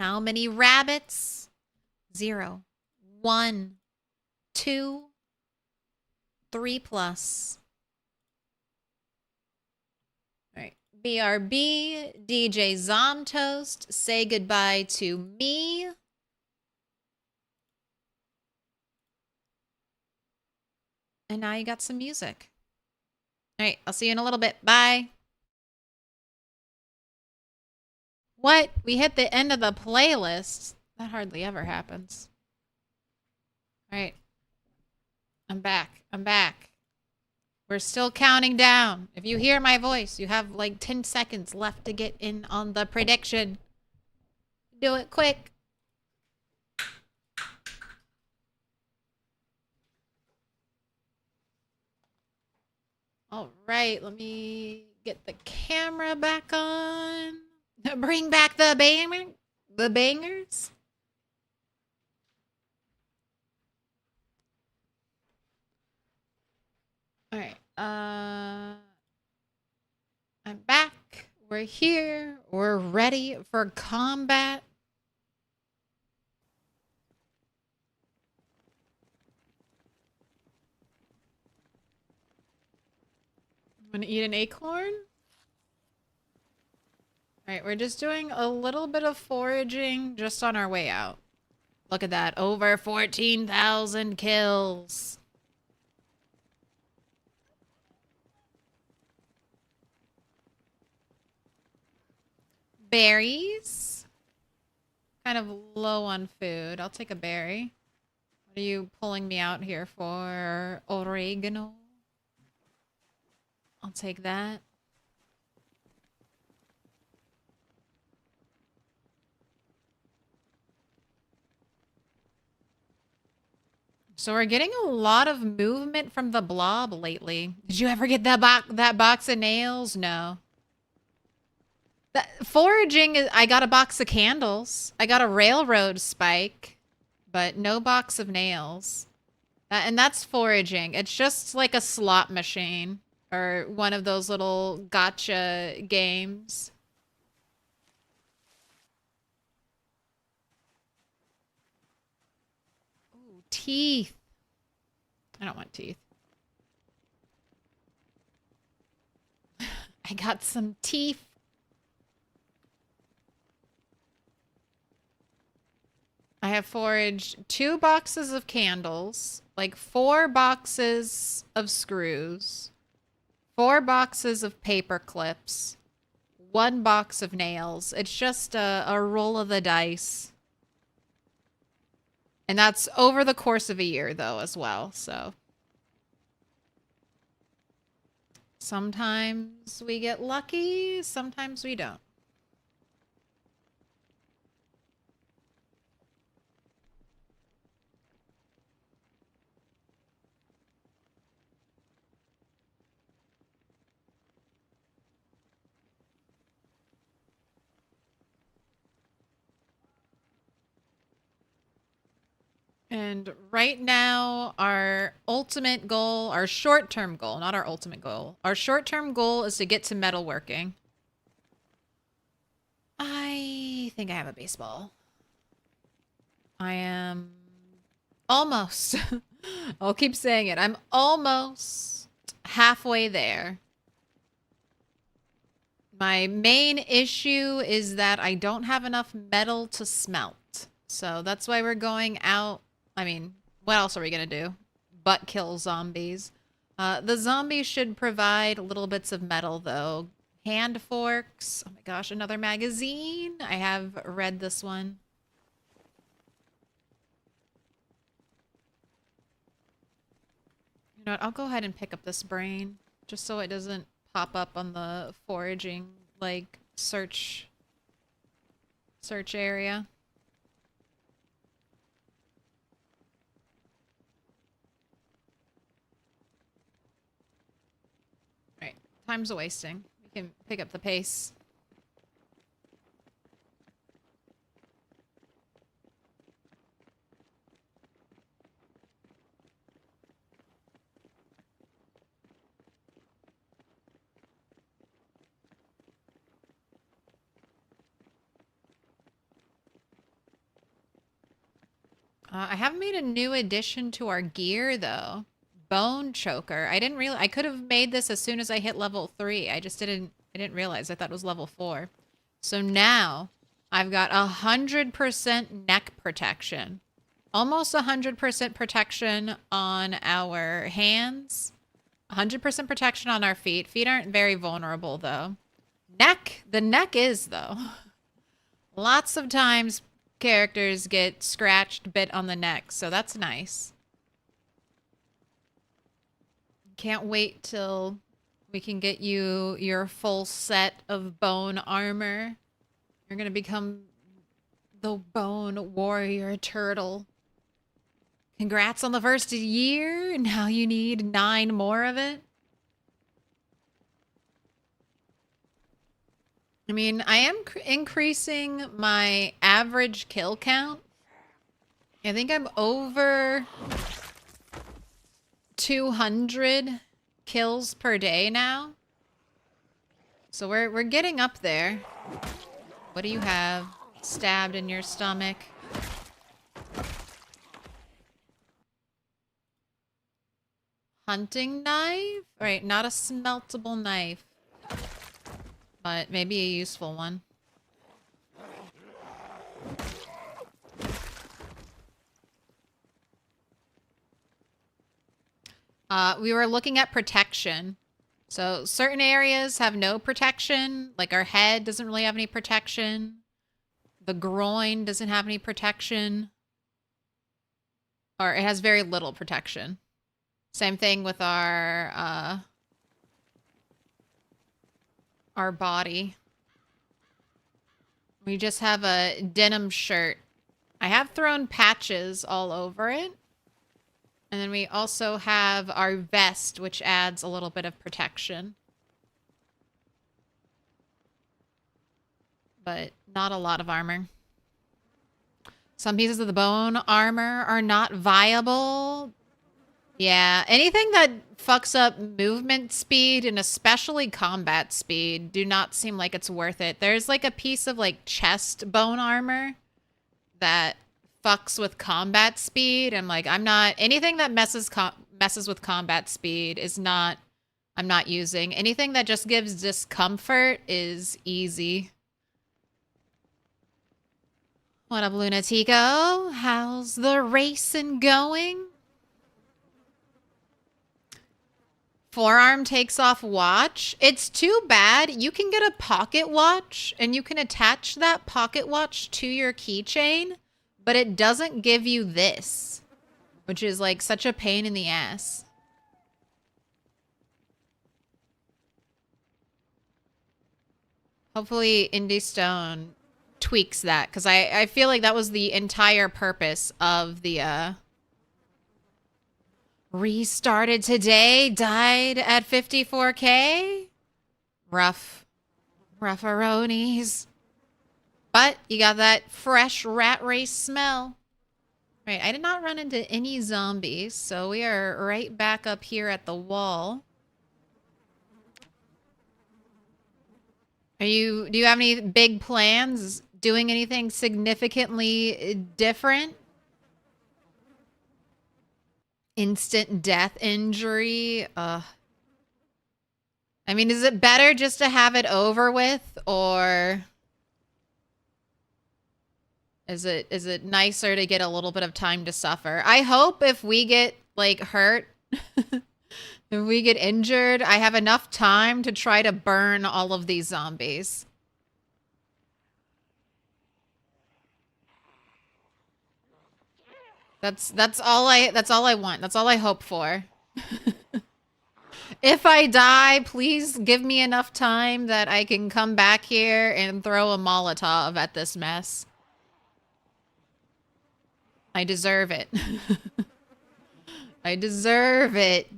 How many rabbits? 0, 1, 2, 3 plus. All right. BRB, DJ Zomtoast, say goodbye to me. And now you got some music. All right. I'll see you in a little bit. Bye. What? We hit the end of the playlist. That hardly ever happens. All right. I'm back. I'm back. We're still counting down. If you hear my voice, you have like 10 seconds left to get in on the prediction. Do it quick. All right. Let me get the camera back on. Bring back the bangers. All right. I'm back. We're here. We're ready for combat. I'm gonna eat an acorn. All right, we're just doing a little bit of foraging just on our way out. Look at that, over 14,000 kills. Berries. Kind of low on food. I'll take a berry. What are you pulling me out here for? Oregano. I'll take that. So we're getting a lot of movement from the blob lately. Did you ever get that box of nails? No. Foraging, I got a box of candles. I got a railroad spike, but no box of nails. And that's foraging. It's just like a slot machine or one of those little gotcha games. Ooh, teeth. I don't want teeth. I got some teeth. I have foraged 2 boxes of candles, like 4 boxes of screws, 4 boxes of paper clips, 1 box of nails. It's just a roll of the dice. And that's over the course of a year, though, as well, so. Sometimes we get lucky, sometimes we don't. And right now, our ultimate goal, our short-term goal, not our ultimate goal, our short-term goal is to get to metalworking. I think I have a baseball. I am almost, I'll keep saying it, I'm almost halfway there. My main issue is that I don't have enough metal to smelt. So that's why we're going out. I mean, what else are we going to do? But kill zombies. The zombies should provide little bits of metal, though. Hand forks. Oh my gosh, another magazine. I have read this one. You know what? I'll go ahead and pick up this brain, just so it doesn't pop up on the foraging, like, search area. Time's a wasting. We can pick up the pace. I haven't made a new addition to our gear, though. Bone choker. I didn't realize I could have made this as soon as I hit level 3. I didn't realize. I thought it was level 4. So now I've got 100% neck protection. Almost 100% protection on our hands. 100% protection on our feet. Feet aren't very vulnerable, though. The neck is, though. Lots of times characters get scratched, bit on the neck, so that's nice. Can't wait till we can get you your full set of bone armor. You're gonna become the bone warrior turtle. Congrats on the first year. Now you need 9 more of it. I mean, I am increasing my average kill count. I think I'm over 200 kills per day now. So we're getting up there. What do you have? Stabbed in your stomach. Hunting knife? Alright, not a smeltable knife. But maybe a useful one. We were looking at protection. So certain areas have no protection. Like our head doesn't really have any protection. The groin doesn't have any protection. Or it has very little protection. Same thing with our body. We just have a denim shirt. I have thrown patches all over it. And then we also have our vest, which adds a little bit of protection. but not a lot of armor. Some pieces of the bone armor are not viable. Yeah, anything that fucks up movement speed and especially combat speed do not seem like it's worth it. There's like a piece of like chest bone armor that fucks with combat speed. I'm like, I'm not, anything that messes with combat speed is not, I'm not using. Anything that just gives discomfort is easy. What up, Lunatico? How's the racing going? Forearm takes off watch. It's too bad. You can get a pocket watch and you can attach that pocket watch to your keychain, but it doesn't give you this, which is like such a pain in the ass. Hopefully Indie Stone tweaks that, because I feel like that was the entire purpose of the restarted today, died at 54K. Rough-a-ronies. But you got that fresh rat race smell. Right, I did not run into any zombies, so we are right back up here at the wall. Do you have any big plans? Doing anything significantly different? Instant death injury. I mean, is it better just to have it over with, or is it nicer to get a little bit of time to suffer? I hope if we get like hurt, if we get injured, I have enough time to try to burn all of these zombies. That's all I want. That's all I hope for. If I die, please give me enough time that I can come back here and throw a Molotov at this mess. I deserve it. I deserve it.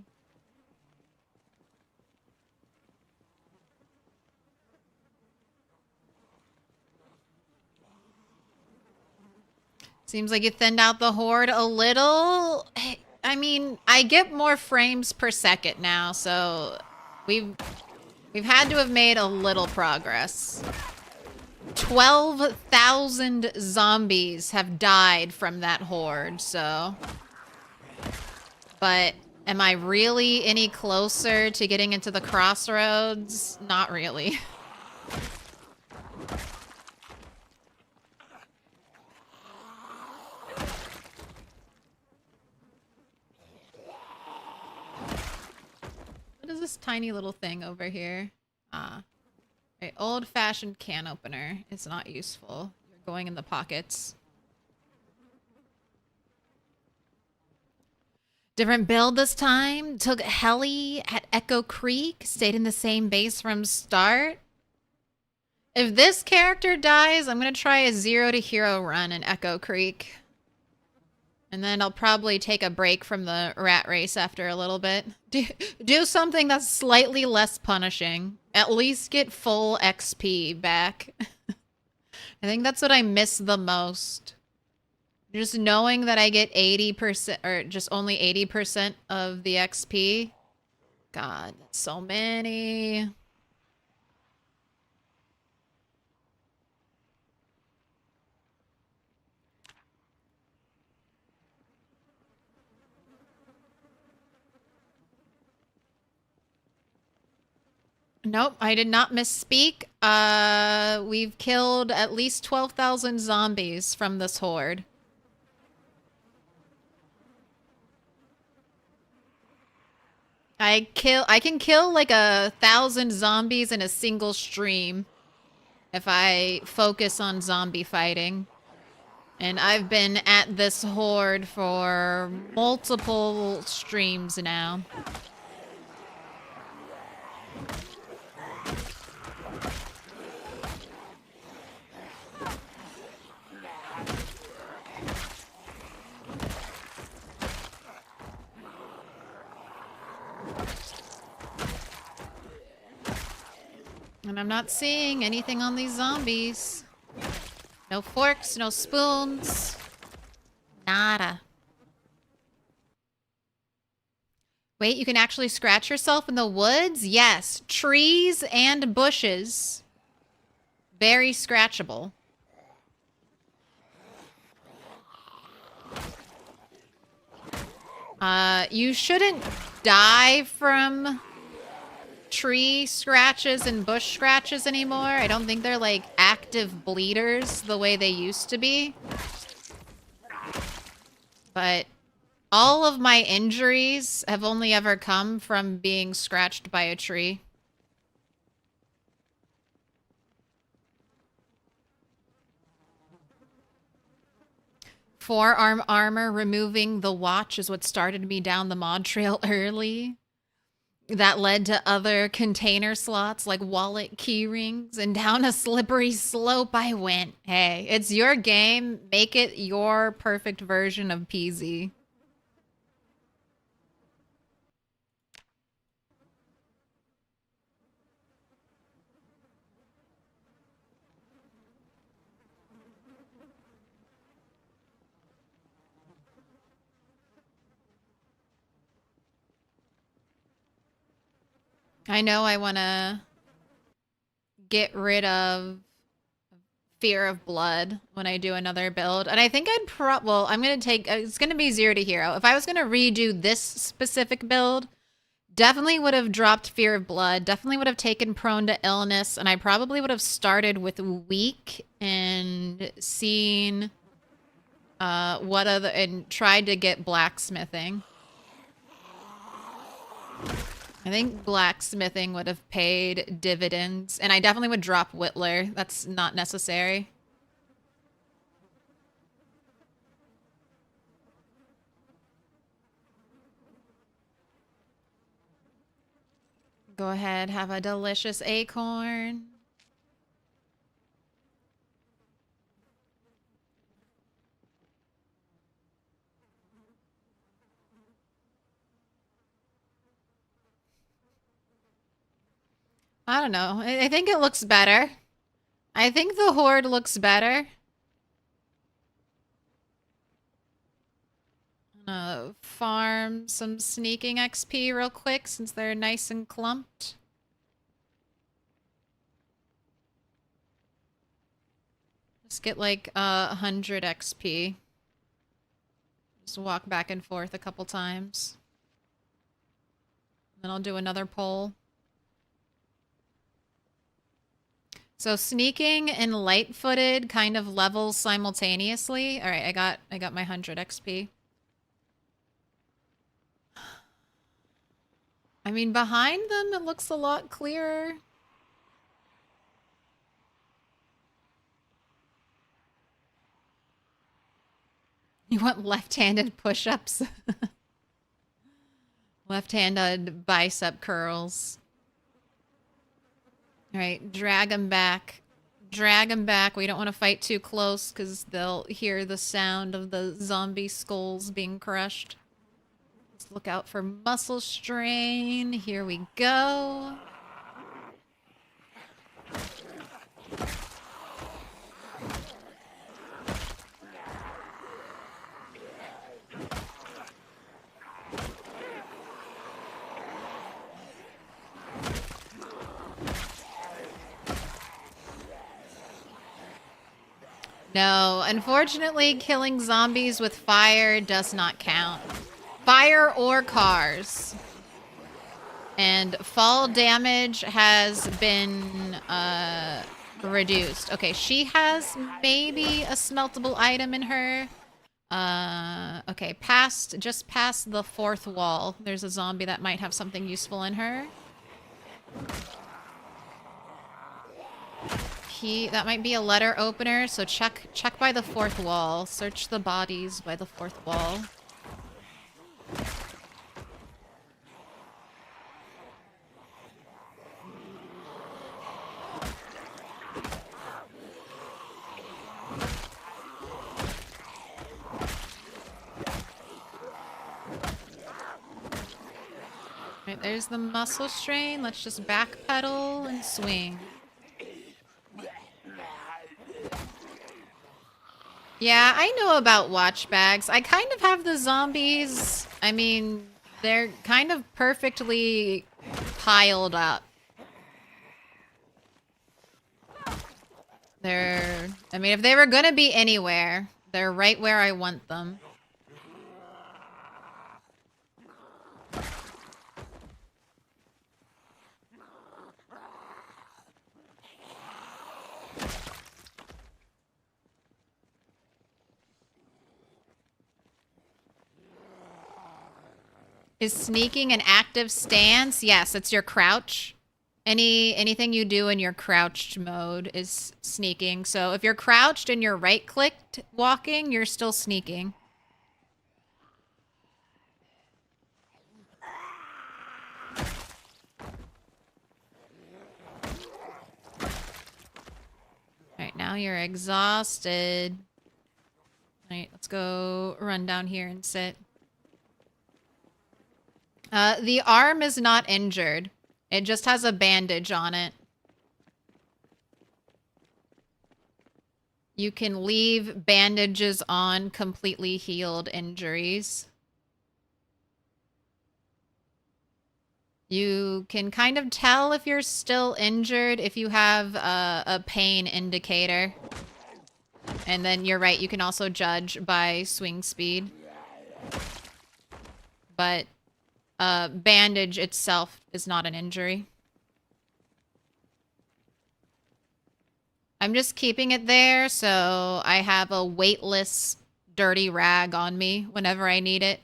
Seems like you thinned out the horde a little. I mean, I get more frames per second now, so we've had to have made a little progress. 12,000 zombies have died from that horde, so. But am I really any closer to getting into the Crossroads? Not really. What is this tiny little thing over here? An old-fashioned can opener. It's not useful. You're going in the pockets. Different build this time. Took heli at Echo Creek. Stayed in the same base from start. If this character dies, I'm going to try a 0 to hero run in Echo Creek. And then I'll probably take a break from the rat race after a little bit. Do something that's slightly less punishing. At least get full XP back. I think that's what I miss the most. Just knowing that I get 80%, or just only 80% of the XP. God, that's so many. Nope, I did not misspeak. We've killed at least 12,000 zombies from this horde. I can kill like 1,000 zombies in a single stream if I focus on zombie fighting. And I've been at this horde for multiple streams now. And I'm not seeing anything on these zombies. No forks, no spoons. Nada. Wait, you can actually scratch yourself in the woods? Yes. Trees and bushes. Very scratchable. You shouldn't die from tree scratches and bush scratches anymore. I don't think they're like active bleeders the way they used to be. But all of my injuries have only ever come from being scratched by a tree. Forearm armor removing the watch is what started me down the mod trail early. That led to other container slots like wallet key rings, and down a slippery slope I went. Hey, it's your game. Make it your perfect version of PZ. I know I want to get rid of fear of blood when I do another build. And I think well, I'm going to take, it's going to be 0 to hero. If I was going to redo this specific build, definitely would have dropped fear of blood, definitely would have taken prone to illness, and I probably would have started with weak and seen what other, and tried to get blacksmithing. I think blacksmithing would have paid dividends, and I definitely would drop Whittler. That's not necessary. Go ahead, have a delicious acorn. I don't know. I think it looks better. I think the horde looks better. Farm some sneaking XP real quick since they're nice and clumped. Just get like 100 XP. Just walk back and forth a couple times. Then I'll do another poll. So sneaking and light-footed kind of levels simultaneously. All right, I got my 100 XP. I mean, behind them, it looks a lot clearer. You want left-handed push-ups? Left-handed bicep curls. All right, drag them back. Drag them back. We don't want to fight too close because they'll hear the sound of the zombie skulls being crushed. Let's look out for muscle strain. Here we go. No, unfortunately, killing zombies with fire does not count. Fire or cars. And fall damage has been reduced. Okay, she has maybe a smeltable item in her. Okay, just past the 4th wall, there's a zombie that might have something useful in her. That might be a letter opener, so check by the 4th wall. Search the bodies by the 4th wall. Right, there's the muscle strain. Let's just backpedal and swing. Yeah, I know about watch bags. I kind of have the zombies. I mean, they're kind of perfectly piled up. I mean, if they were gonna be anywhere, they're right where I want them. Is sneaking an active stance? Yes, it's your crouch. Anything you do in your crouched mode is sneaking. So if you're crouched and you're right-clicked walking, you're still sneaking. Alright, now you're exhausted. Alright, let's go run down here and sit. The arm is not injured. It just has a bandage on it. You can leave bandages on completely healed injuries. You can kind of tell if you're still injured if you have a pain indicator. And then you're right, you can also judge by swing speed. But bandage itself is not an injury. I'm just keeping it there so I have a weightless, dirty rag on me whenever I need it.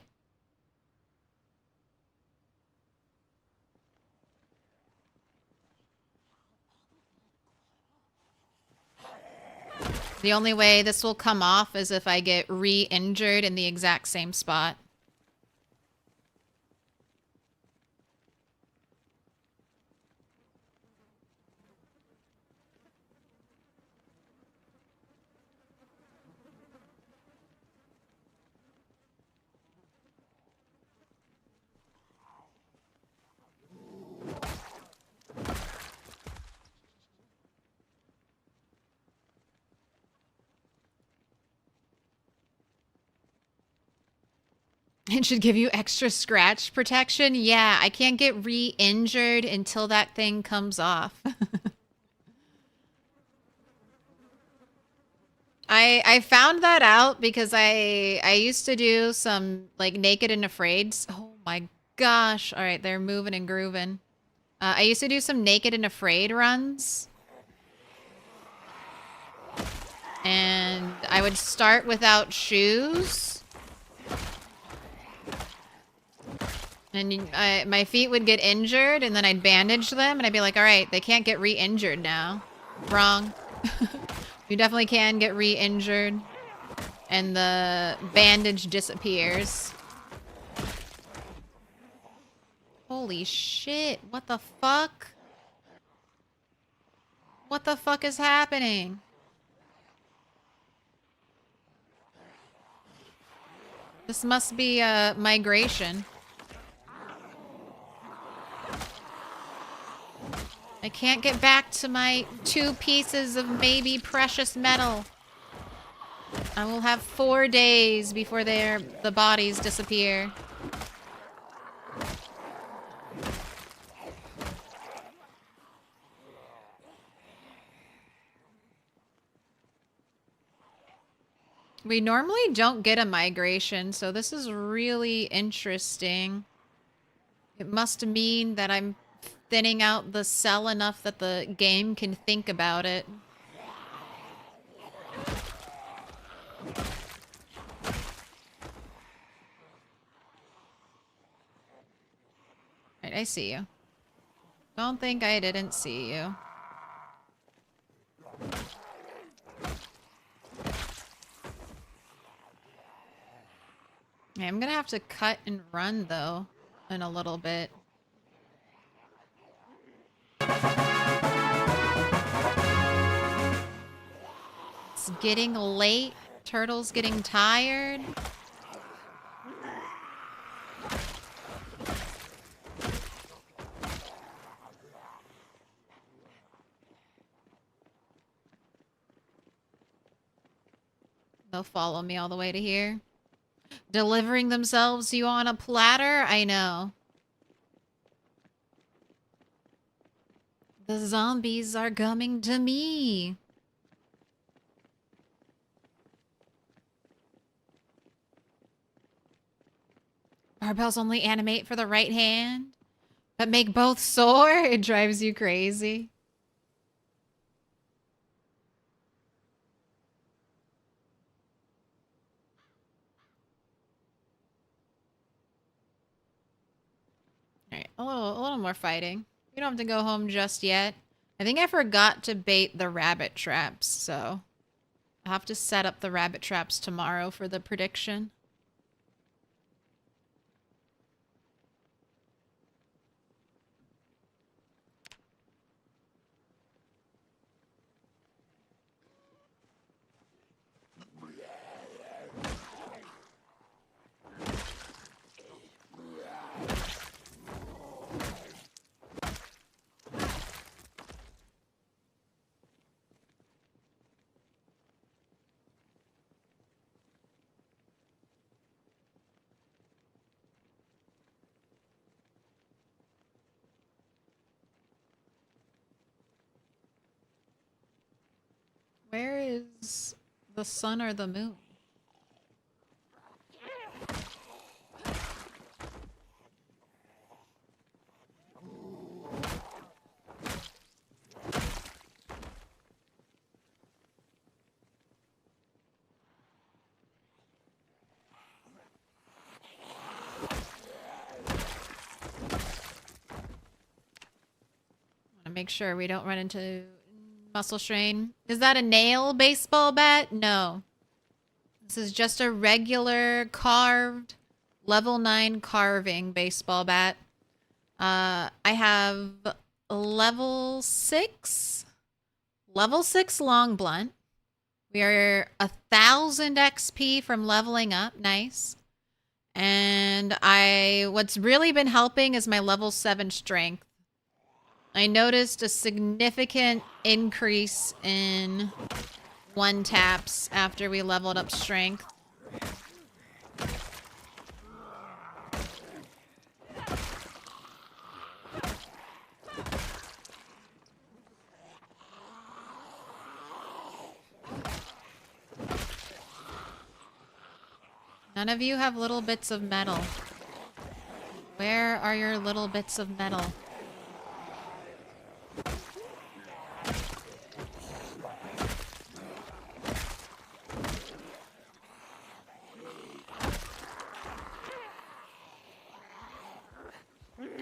The only way this will come off is if I get re-injured in the exact same spot. It should give you extra scratch protection. Yeah, I can't get re-injured until that thing comes off. I found that out because I used to do some like Naked and Afraids. Oh my gosh. All right, they're moving and grooving. I used to do some Naked and Afraid runs. And I would start without shoes. And my feet would get injured, and then I'd bandage them, and I'd be like, all right, they can't get re-injured now. Wrong. You definitely can get re-injured. And the bandage disappears. Holy shit, what the fuck? What the fuck is happening? This must be a migration. I can't get back to my 2 pieces of maybe precious metal. I will have 4 days before the bodies disappear. We normally don't get a migration, so this is really interesting. It must mean that I'm thinning out the cell enough that the game can think about it. Right, I see you. Don't think I didn't see you. Yeah, I'm gonna have to cut and run though in a little bit. It's getting late. Turtle's getting tired. They'll follow me all the way to here. Delivering themselves to you on a platter? I know. The zombies are coming to me. Barbells only animate for the right hand, but make both sore? It drives you crazy. Alright, a little more fighting. We don't have to go home just yet. I think I forgot to bait the rabbit traps, so I'll have to set up the rabbit traps tomorrow for the prediction. Where is the sun or the moon? Make sure we don't run into muscle strain. Is that a nail baseball bat? No. This is just a regular carved level 9 carving baseball bat. I have level 6 long blunt. We are 1,000 XP from leveling up. Nice. And what's really been helping is my level 7 strength. I noticed a significant increase in one taps after we leveled up strength. None of you have little bits of metal. Where are your little bits of metal?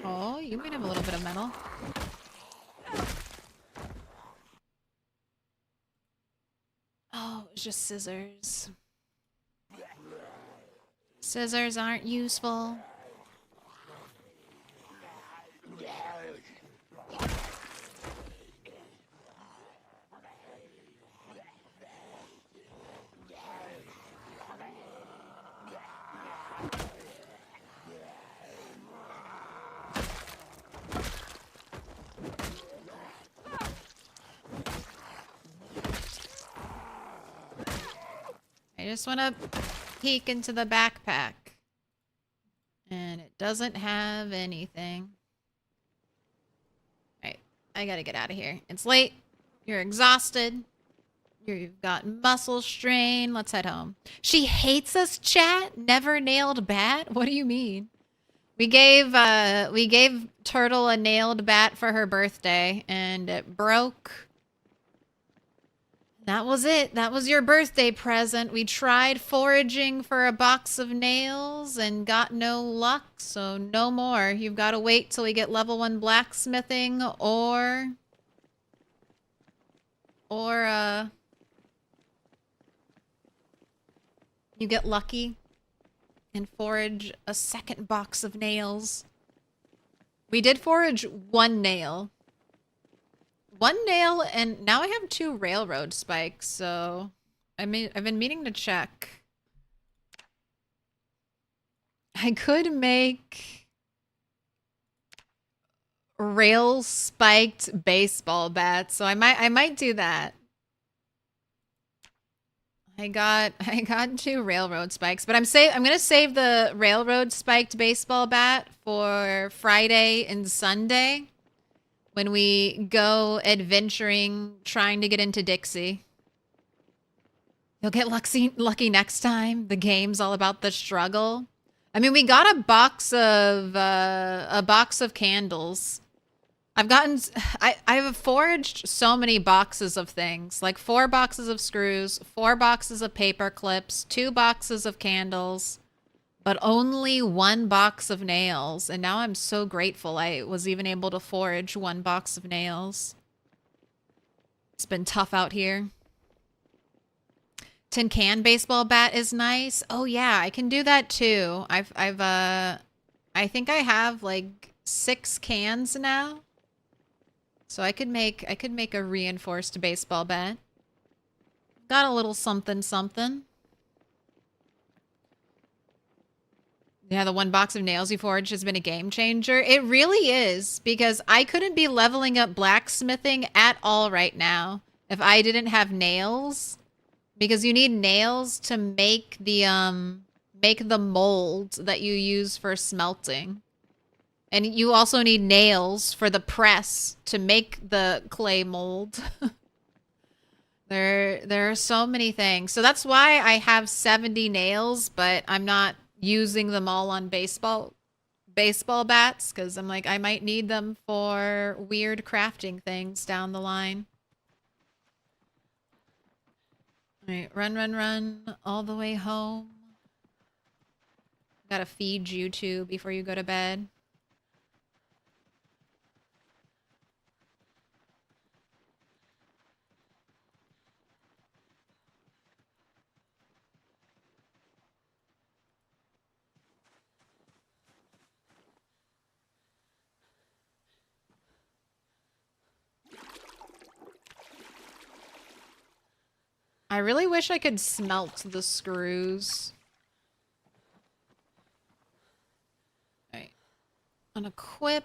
Oh, you might have a little bit of metal. Oh, it's just scissors. Scissors aren't useful. I just want to peek into the backpack. And it doesn't have anything. Alright, I gotta get out of here. It's late. You're exhausted. You've got muscle strain. Let's head home. She hates us, chat? Never nailed bat? What do you mean? We gave Turtle a nailed bat for her birthday, and it broke. That was it. That was your birthday present. We tried foraging for a box of nails and got no luck, so no more. You've got to wait till we get level 1 blacksmithing or you get lucky and forage a second box of nails. We did forage 1 nail. 1 nail, and now I have 2 railroad spikes, so I've been meaning to check. I could make rail spiked baseball bats, so I might do that. I got 2 railroad spikes, but I'm gonna save the railroad spiked baseball bat for Friday and Sunday when we go adventuring trying to get into Dixie. You'll get lucky next time. The game's all about the struggle. I mean, we got a box of candles. I've foraged so many boxes of things, like 4 boxes of screws, 4 boxes of paper clips, 2 boxes of candles, but only 1 box of nails. And now I'm so grateful I was even able to forage 1 box of nails. It's been tough out here. Tin can baseball bat is nice. Oh yeah, I can do that too. I think I have like 6 cans now. So I could make a reinforced baseball bat. Got a little something something. Yeah, the 1 box of nails you forged has been a game changer. It really is, because I couldn't be leveling up blacksmithing at all right now if I didn't have nails. Because you need nails to make the mold that you use for smelting. And you also need nails for the press to make the clay mold. There are so many things. So that's why I have 70 nails, but I'm not using them all on baseball bats, because I'm like, I might need them for weird crafting things down the line. All right, run all the way home. Gotta feed you too before you go to bed. I really wish I could smelt the screws. Alright. Unequip.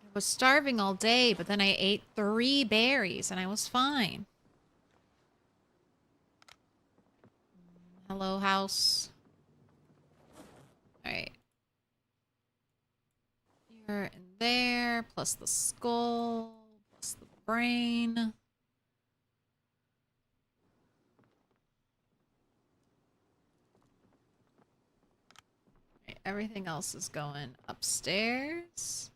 I was starving all day, but then I ate 3 berries and I was fine. Hello, house. Alright. Here and there, plus the skull, plus the brain. Right, everything else is going upstairs.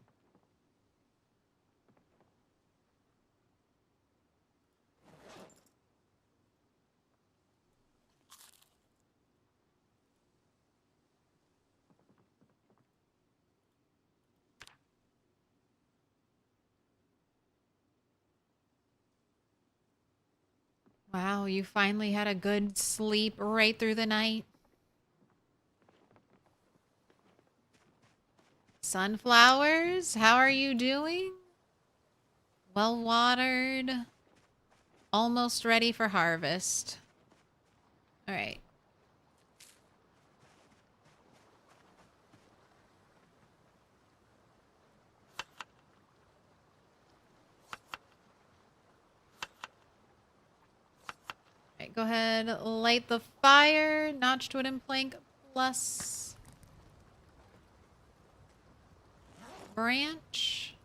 Wow, you finally had a good sleep right through the night. Sunflowers, how are you doing? Well watered. Almost ready for harvest. All right. Go ahead, light the fire. Notched wooden plank plus branch.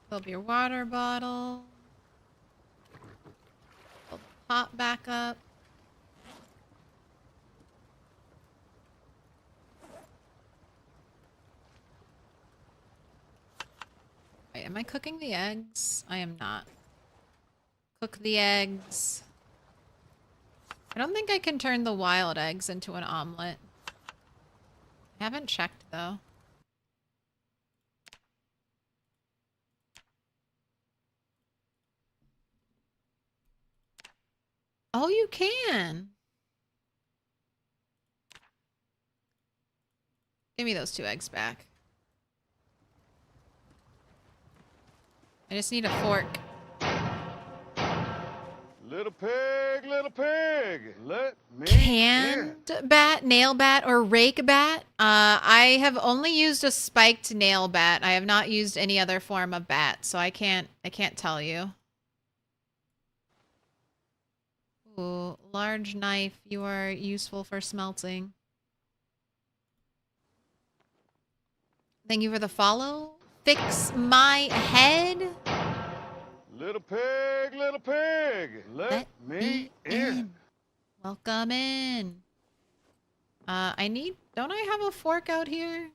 Fill up your water bottle. Pop back up. Wait, am I cooking the eggs? I am not. Cook the eggs. I don't think I can turn the wild eggs into an omelet. I haven't checked though. Oh, you can. Give me those 2 eggs back. I just need a fork. Little pig, let me in. Canned bat, nail bat, or rake bat? I have only used a spiked nail bat. I have not used any other form of bat, so I can't tell you. Ooh, large knife. You are useful for smelting. Thank you for the follow. Fix my head. Little pig, let me in. Welcome in. Don't I have a fork out here?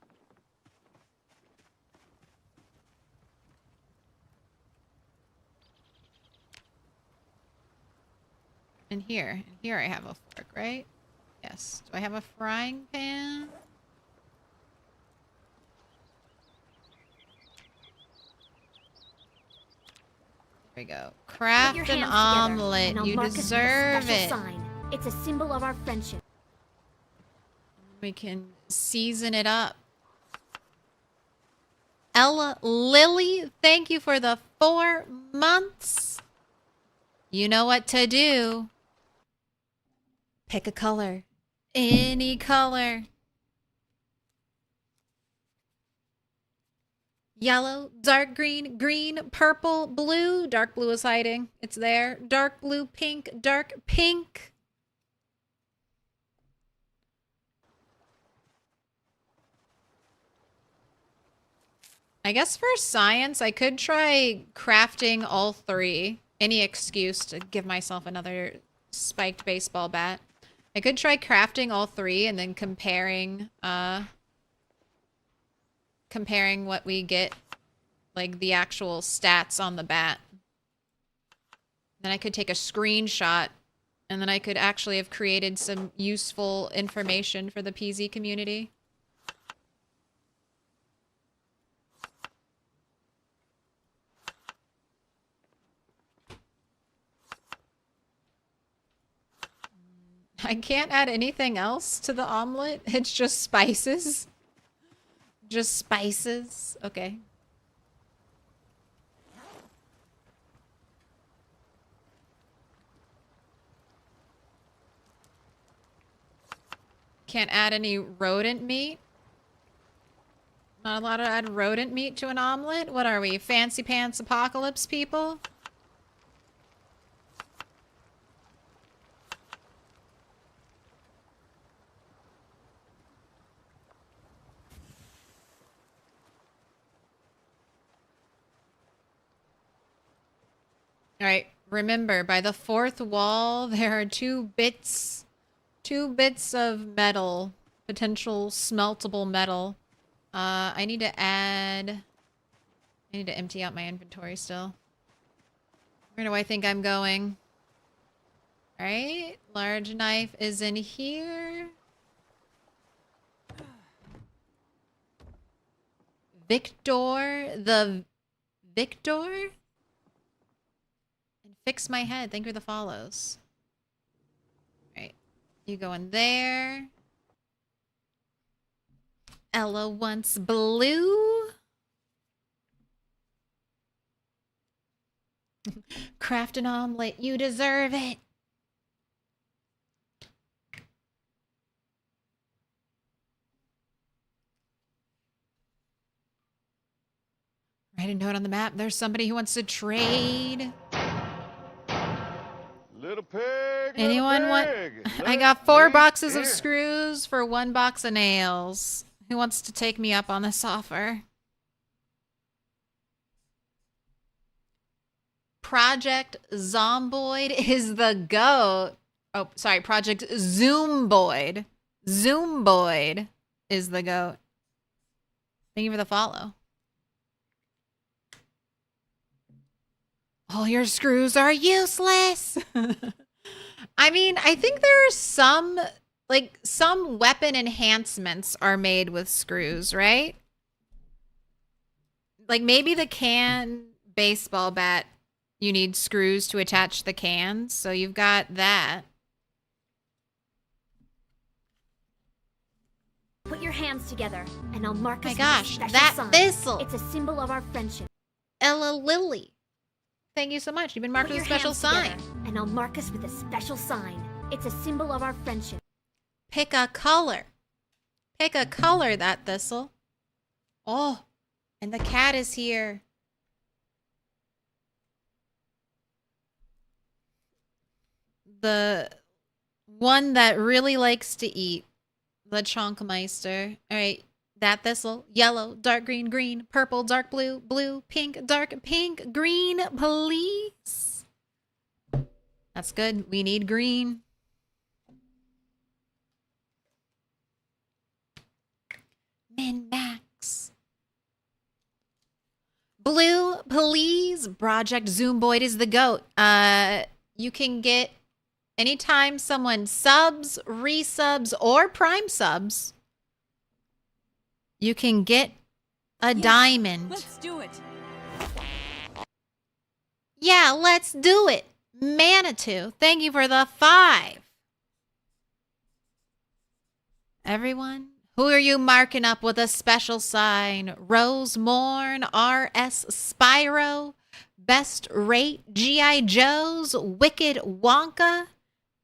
In here I have a fork, right? Yes. Do I have a frying pan? There we go. Craft an omelet. You deserve it. Sign. It's a symbol of our friendship. We can season it up. Ella Lily, thank you for the 4 months. You know what to do. Pick a color. Any color. Yellow, dark green, green, purple, blue. Dark blue is hiding. It's there. Dark blue, pink, dark pink. I guess for science, I could try crafting all 3. Any excuse to give myself another spiked baseball bat. I could try crafting all 3 and then comparing what we get, like the actual stats on the bat. Then I could take a screenshot and then I could actually have created some useful information for the PZ community. I can't add anything else to the omelet. It's just spices. Just spices. Okay. Can't add any rodent meat. Not allowed to add rodent meat to an omelet? What are we, fancy pants apocalypse people? All right, remember, by the 4th wall, there are 2 bits of metal, potential smeltable metal. I need to empty out my inventory still. Where do I think I'm going? All right, large knife is in here. Victor? Fix my head. Thank you for the follows. All right. You go in there. Ella wants blue. Craft an omelet. You deserve it. Write a note on the map. There's somebody who wants to trade. Little pig, Anyone want? I got 4 boxes of screws for 1 box of nails. Who wants to take me up on this offer? Project Zomboid is the GOAT. Oh, sorry. Project Zoomboid. Zoomboid is the GOAT. Thank you for the follow. All your screws are useless. I mean, I think there are some like some weapon enhancements are made with screws, right? Like maybe the can baseball bat, you need screws to attach the cans. So you've got that. Put your hands together, and I'll mark My us gosh, with a special that sign. thistle. It's a symbol of our friendship. Ella Lily. Thank you so much. You've been marked Put with a your special hands sign. together, and I'll mark us with a special sign. It's a symbol of our friendship. Pick a color. Pick a color, that thistle. Oh, and the cat is here. The one that really likes to eat. The Chonkmeister. All right, that thistle. Yellow, dark green, green, purple, dark blue, blue, pink, dark pink, green, please. That's good. We need green. Min-max. Blue, please. Project Zoomboid is the goat. You can get anytime someone subs, resubs, or prime subs, you can get a diamond. Let's do it. Yeah, let's do it. Manitou, thank you for the 5. Everyone, who are you marking up with a special sign? Rose Morn, RS Spyro, Best Rate, G.I. Joe's, Wicked Wonka,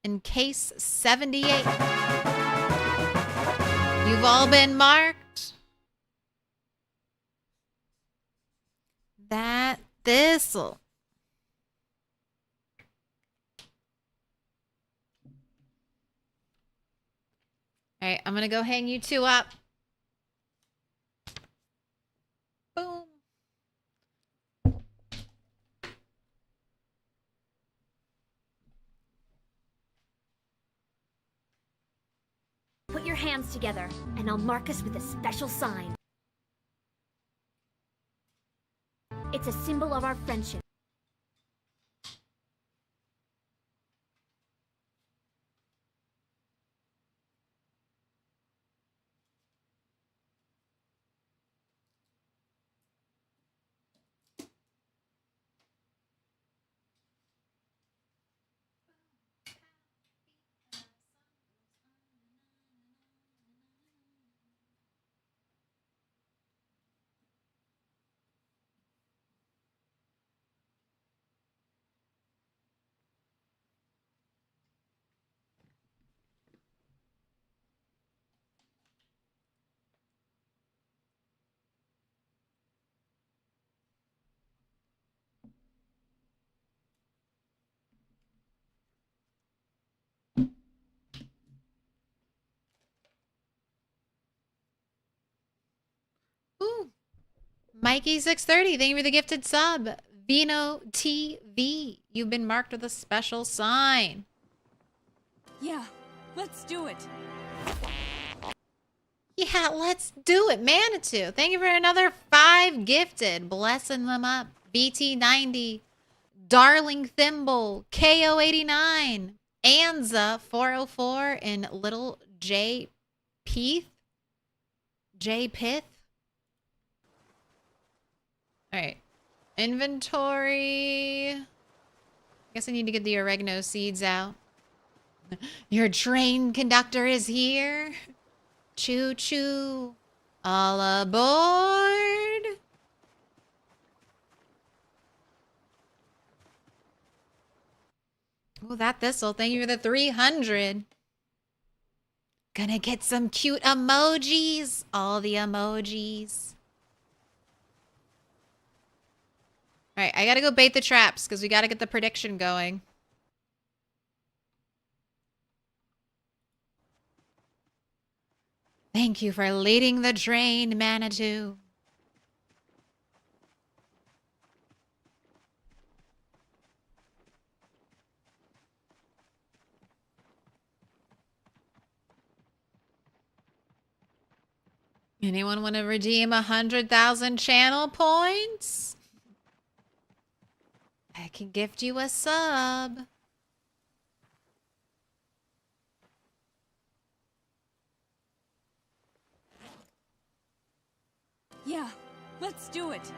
and Case 78. You've all been marked. That thistle. All right, I'm going to go hang you two up. Boom. Put your hands together, and I'll mark us with a special sign. It's a symbol of our friendship. Ooh. Mikey630, thank you for the gifted sub. Vino TV, you've been marked with a special sign. Yeah, let's do it. Yeah, let's do it. Manitou, thank you for another 5 gifted. Blessing them up. BT90, Darling Thimble, KO89, Anza 404, and Little J Pith. J Pith. All right. Inventory. I guess I need to get the oregano seeds out. Your train conductor is here. Choo choo. All aboard. Oh, that thistle. Thank you for the 300. Gonna get some cute emojis. All the emojis. All right, I gotta go bait the traps because we gotta get the prediction going. Thank you for leading the train, Manitou. Anyone want to redeem 100,000 channel points? I can gift you a sub. Let's do it.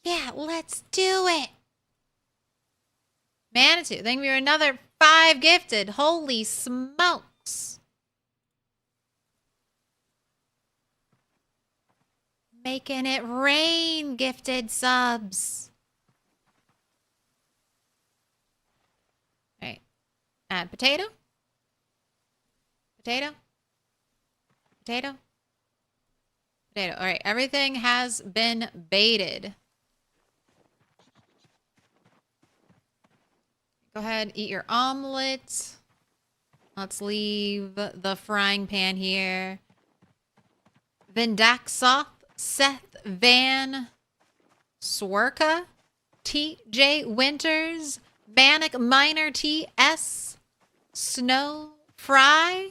Yeah, let's do it. Manitou, thank you for another 5 gifted. Holy smokes. Making it rain, gifted subs. All right. Add potato. Potato. Potato. Potato. All right. Everything has been baited. Go ahead, eat your omelet. Let's leave the frying pan here. Vindaksoth, Seth Van Swerka, T.J. Winters, Bannock Minor T.S., Snow Fry.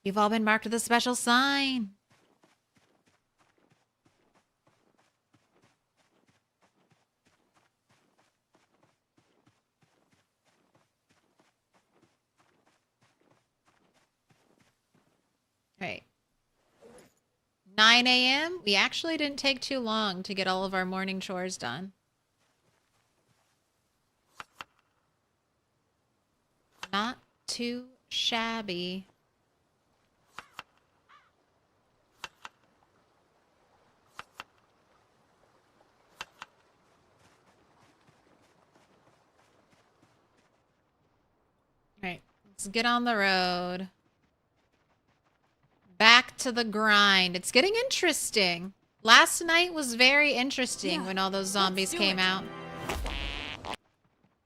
You've all been marked with a special sign. All right. 9 a.m. We actually didn't take too long to get all of our morning chores done. Not too shabby. All right, let's get on the road. Back to the grind. It's getting interesting. Last night was very interesting when all those zombies came out.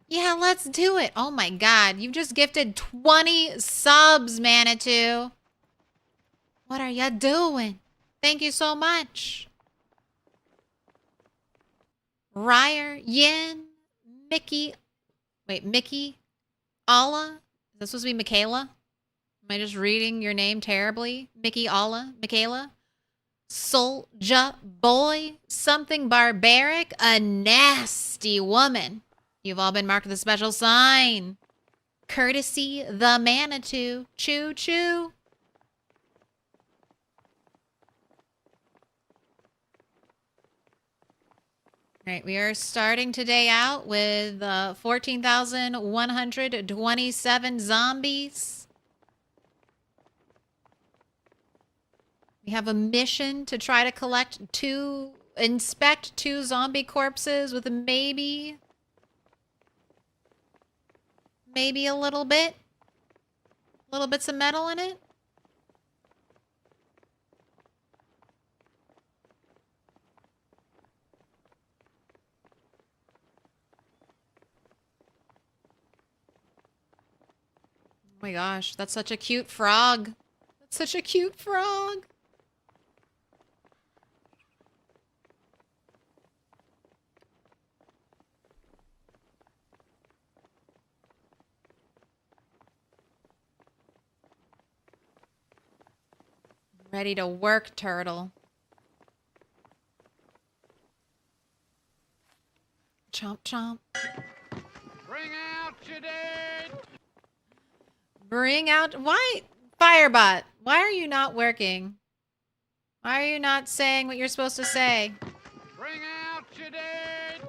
Yeah, let's do it. Oh my god, you've just gifted 20 subs, Manitou. What are you doing? Thank you so much. Ryer, Yin, Mickey. Wait, Mickey? Allah? Is this supposed to be Michaela? Am I just reading your name terribly? Mickey, Allah, Michaela? Soulja Boy, something barbaric, a nasty woman. You've all been marked with a special sign. Courtesy the Manitou. Choo choo. All right, we are starting today out with 14,127 zombies. We have a mission to try to inspect 2 zombie corpses with maybe a little bits of metal in it. Oh my gosh, that's such a cute frog. That's such a cute frog. Ready to work, turtle. Chomp, chomp. Bring out your dead. Bring out... Why? Firebot, why are you not working? Why are you not saying what you're supposed to say? Bring out your dead.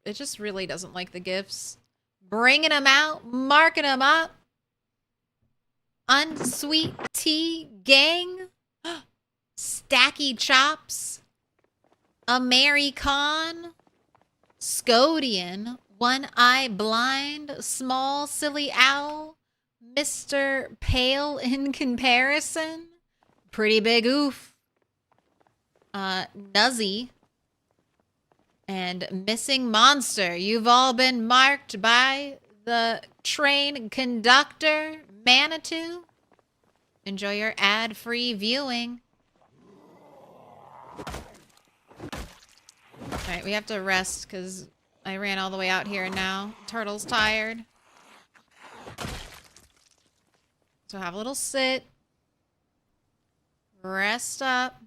It just really doesn't like the gifts. Bringing them out, marking them up. Unsweet tea gang. Stacky chops. American. Scodian. One eye blind. Small silly owl. Mr. Pale in comparison. Pretty big oof. Nuzzy. And missing monster. You've all been marked by the train conductor, Manitou. Enjoy your ad-free viewing. Alright, we have to rest because I ran all the way out here now. Turtle's tired. So have a little sit. Rest up.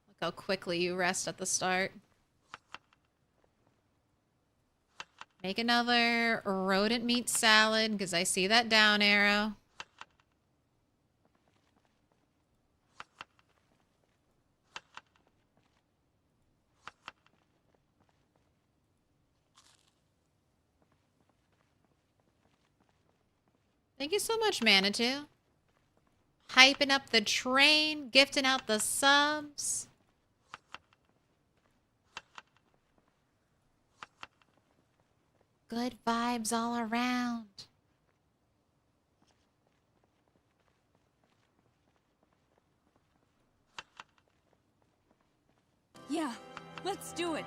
Look how quickly you rest at the start. Make another rodent meat salad, because I see that down arrow. Thank you so much, Manitou. Hyping up the train, gifting out the subs. Good vibes all around. Yeah, let's do it.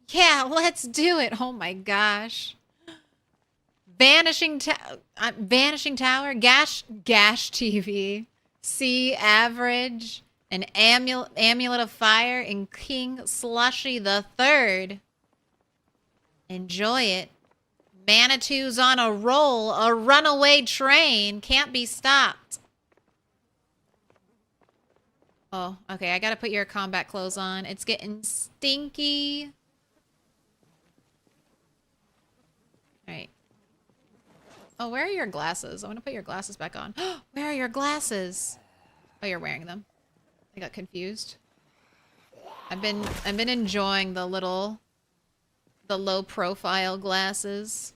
Yeah, let's do it. Oh my gosh. Vanishing Tower, Gash TV, C Average, an Amulet of Fire, and King Slushy the Third. Enjoy it. Manitou's on a roll, a runaway train, can't be stopped. Oh, okay, I gotta put your combat clothes on. It's getting stinky. Alright. Oh, where are your glasses? I want to put your glasses back on. Where are your glasses? Oh, you're wearing them. I got confused. I've been enjoying the low profile glasses.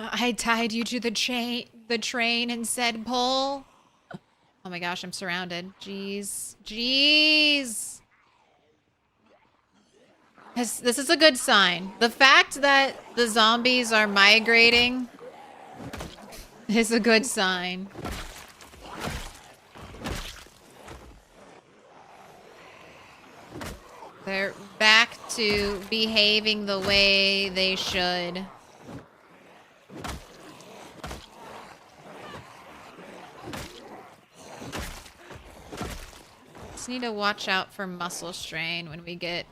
I tied you to the train and said pull. Oh my gosh, I'm surrounded. Jeez. Jeez. This is a good sign. The fact that the zombies are migrating is a good sign. They're back to behaving the way they should. Just need to watch out for muscle strain when we get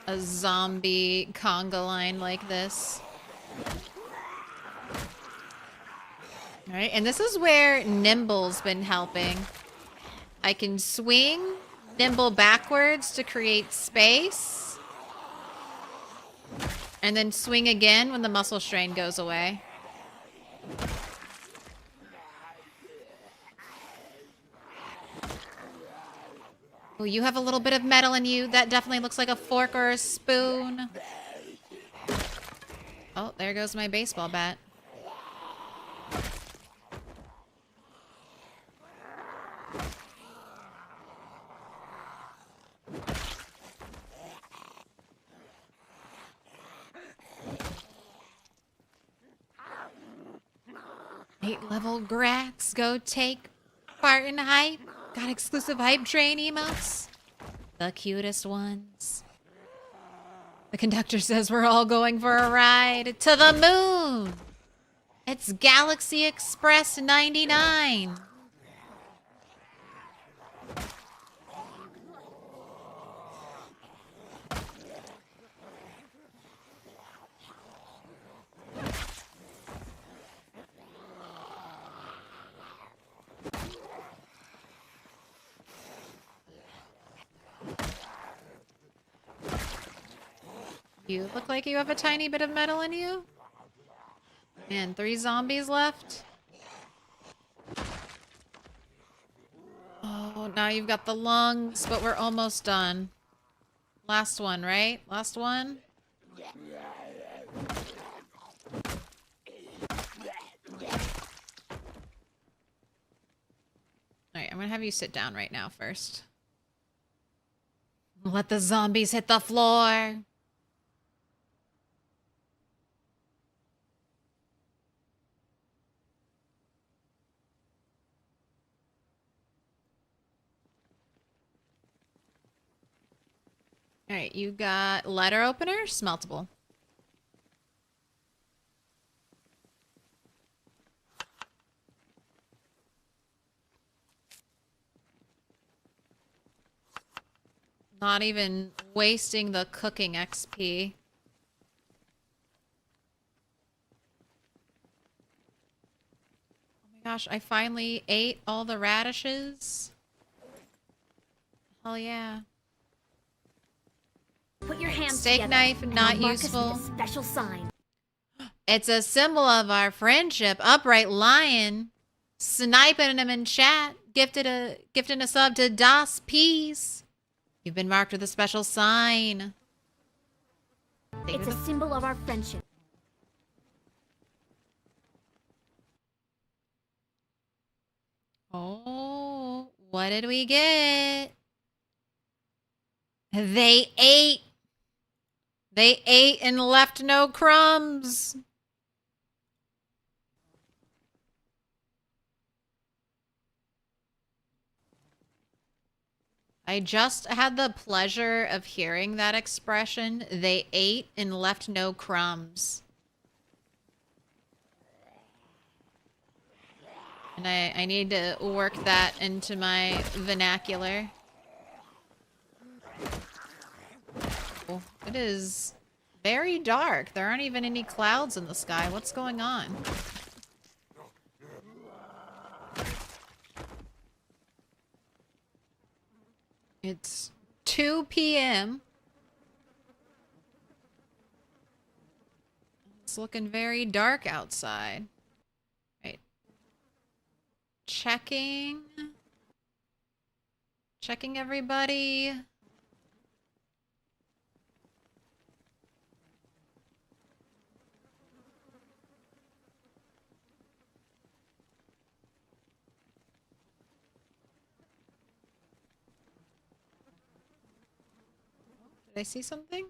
a zombie conga line like this. Alright, and this is where Nimble's been helping. I can swing, nimble backwards to create space, and then swing again when the muscle strain goes away. Oh, you have a little bit of metal in you. That definitely looks like a fork or a spoon. Oh, there goes my baseball bat. Eight-level Grax, go take part in hype. Got exclusive hype train emotes. The cutest ones. The conductor says we're all going for a ride to the moon. It's Galaxy Express 99. You look like you have a tiny bit of metal in you. And 3 zombies left. Oh, now you've got the lungs, but we're almost done. Last one, right? Last one? Alright, I'm gonna have you sit down right now first. Let the zombies hit the floor. Alright, you got letter opener, smeltable. Not even wasting the cooking XP. Oh my gosh, I finally ate all the radishes. Hell yeah. Put your hands Steak together, knife, and not I'll mark us useful. with a special sign. It's a symbol of our friendship. Upright Lion. Sniping him in chat. Gifting a sub to Das Peace. You've been marked with a special sign. It's a symbol of our friendship. Oh, what did we get? They ate. They ate and left no crumbs. I just had the pleasure of hearing that expression. They ate and left no crumbs. And I need to work that into my vernacular. Oh, it is very dark. There aren't even any clouds in the sky. What's going on? It's 2 p.m. It's looking very dark outside. Right. Checking everybody. Did I see something?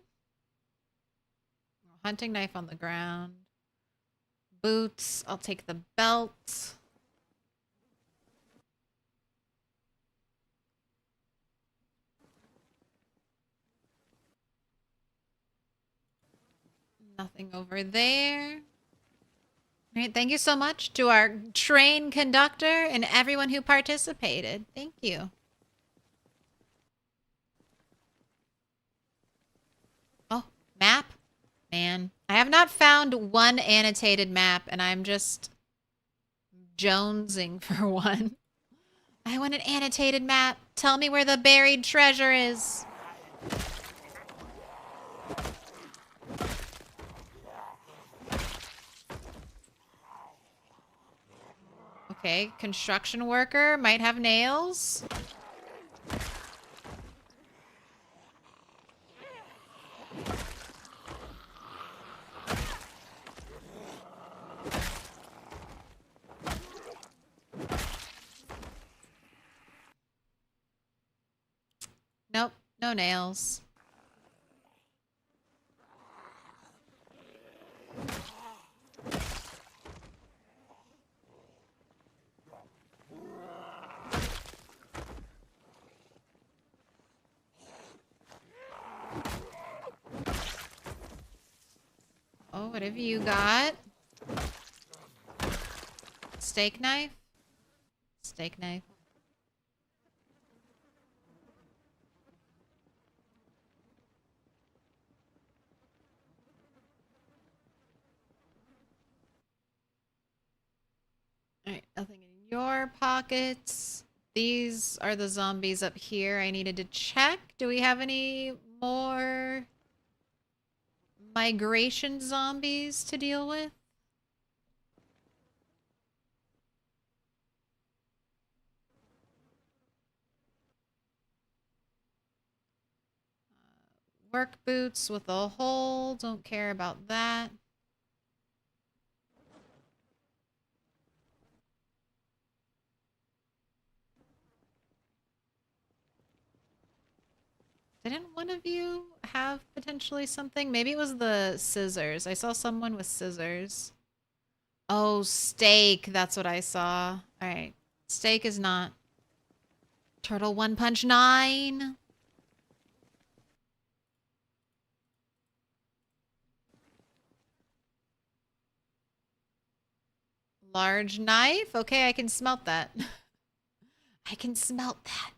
Hunting knife on the ground. Boots. I'll take the belt. Nothing over there. All right, thank you so much to our train conductor and everyone who participated. Thank you. Oh, map? Man, I have not found one annotated map, and I'm just jonesing for one. I want an annotated map. Tell me where the buried treasure is. Okay, construction worker might have nails. Nope, no nails. Oh, what have you got? Steak knife? Steak knife. Alright, nothing in your pockets. These are the zombies up here I needed to check. Do we have any more migration zombies to deal with? Work boots with a hole. Don't care about that. Didn't one of you have potentially something? Maybe it was the scissors. I saw someone with scissors. Oh, steak. That's what I saw. All right. Steak is not. Turtle one punch 9. Large knife. Okay, I can smelt that. I can smelt that.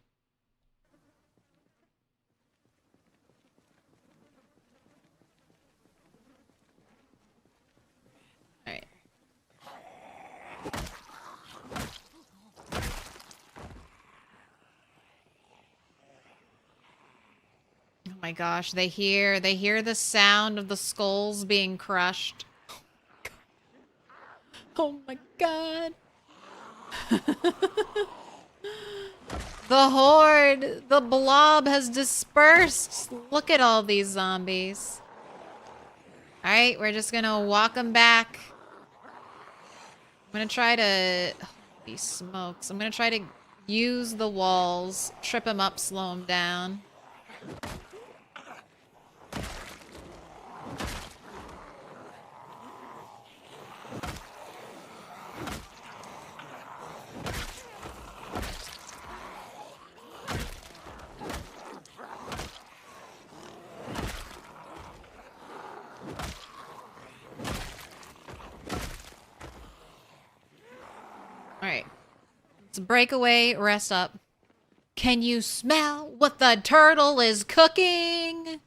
my gosh, they hear the sound of the skulls being crushed. Oh my god. The horde, the blob has dispersed. Look at all these zombies. All right, we're just gonna walk them back. I'm gonna try to, holy smokes. I'm gonna try to use the walls, trip them up, slow them down. Alright. Let's break away, rest up. Can you smell what the turtle is cooking?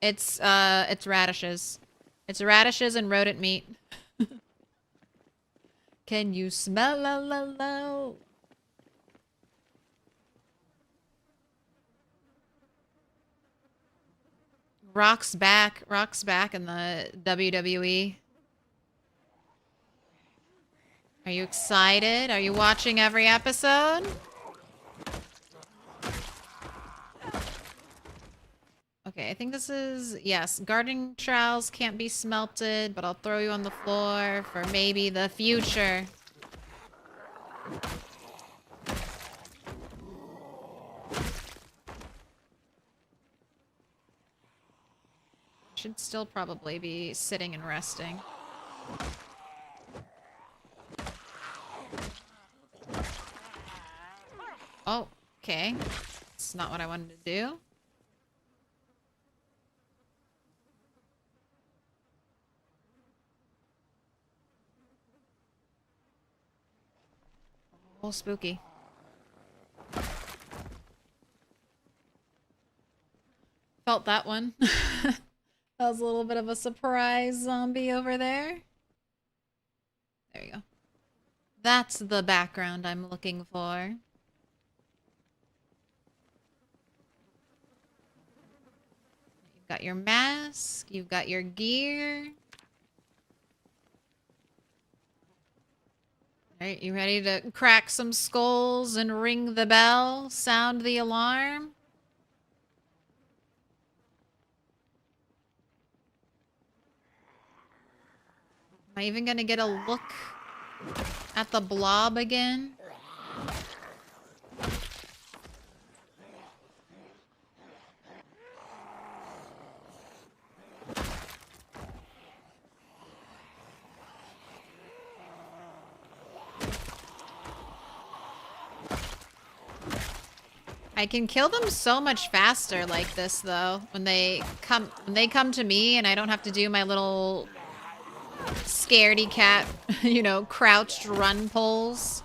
It's radishes. It's radishes and rodent meat. Can you smell la? Rock's back in the WWE. Are you excited? Are you watching every episode? Okay, I think this is, yes, gardening trowels can't be smelted, but I'll throw you on the floor for maybe the future. Should still probably be sitting and resting. Oh, okay. That's not what I wanted to do. Oh, spooky. Felt that one. That was a little bit of a surprise zombie over there. There you go. That's the background I'm looking for. You've got your mask, you've got your gear. Alright, you ready to crack some skulls and ring the bell? Sound the alarm? Am I even gonna get a look at the blob again? I can kill them so much faster like this though. When they come to me and I don't have to do my little scaredy cat, you know, crouched run pulls.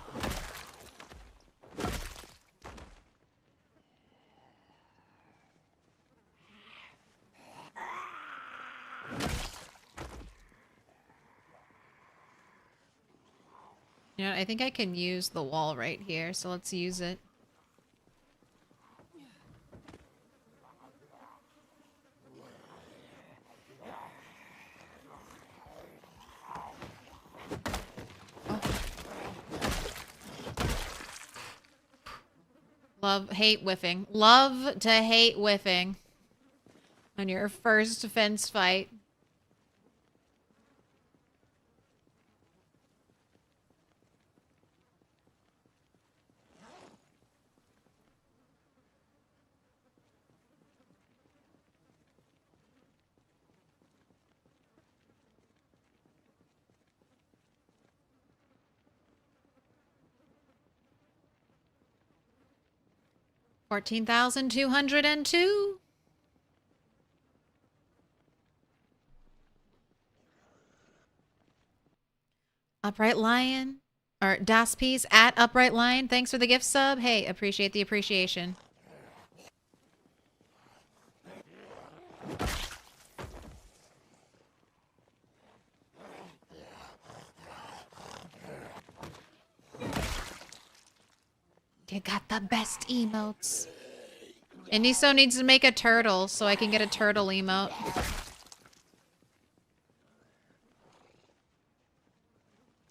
You know, I think I can use the wall right here, so let's use it. Love, hate whiffing. Love to hate whiffing on your first fence fight. $14,202. Upright Lion, or Das Piece at Upright Lion. Thanks for the gift sub. Hey, appreciate the appreciation. You got the best emotes. Indiso needs to make a turtle so I can get a turtle emote.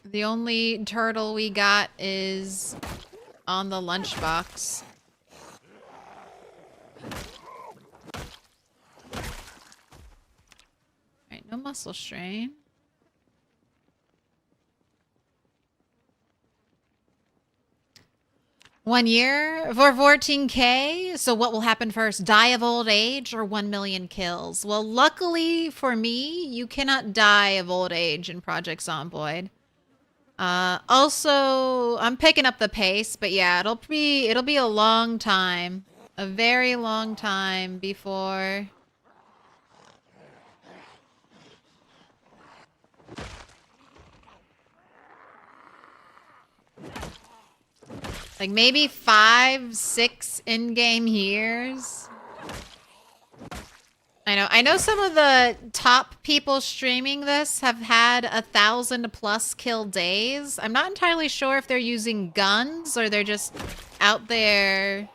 The only turtle we got is on the lunchbox. Alright, no muscle strain. One year for 14K. So what will happen first? Die of old age or 1 million kills? Well, luckily for me, you cannot die of old age in Project Zomboid. Also, I'm picking up the pace, but yeah, it'll be a long time. A very long time before... Like maybe 5, 6 in-game years. I know some of the top people streaming this have had 1,000+ kill days. I'm not entirely sure if they're using guns or they're just out there,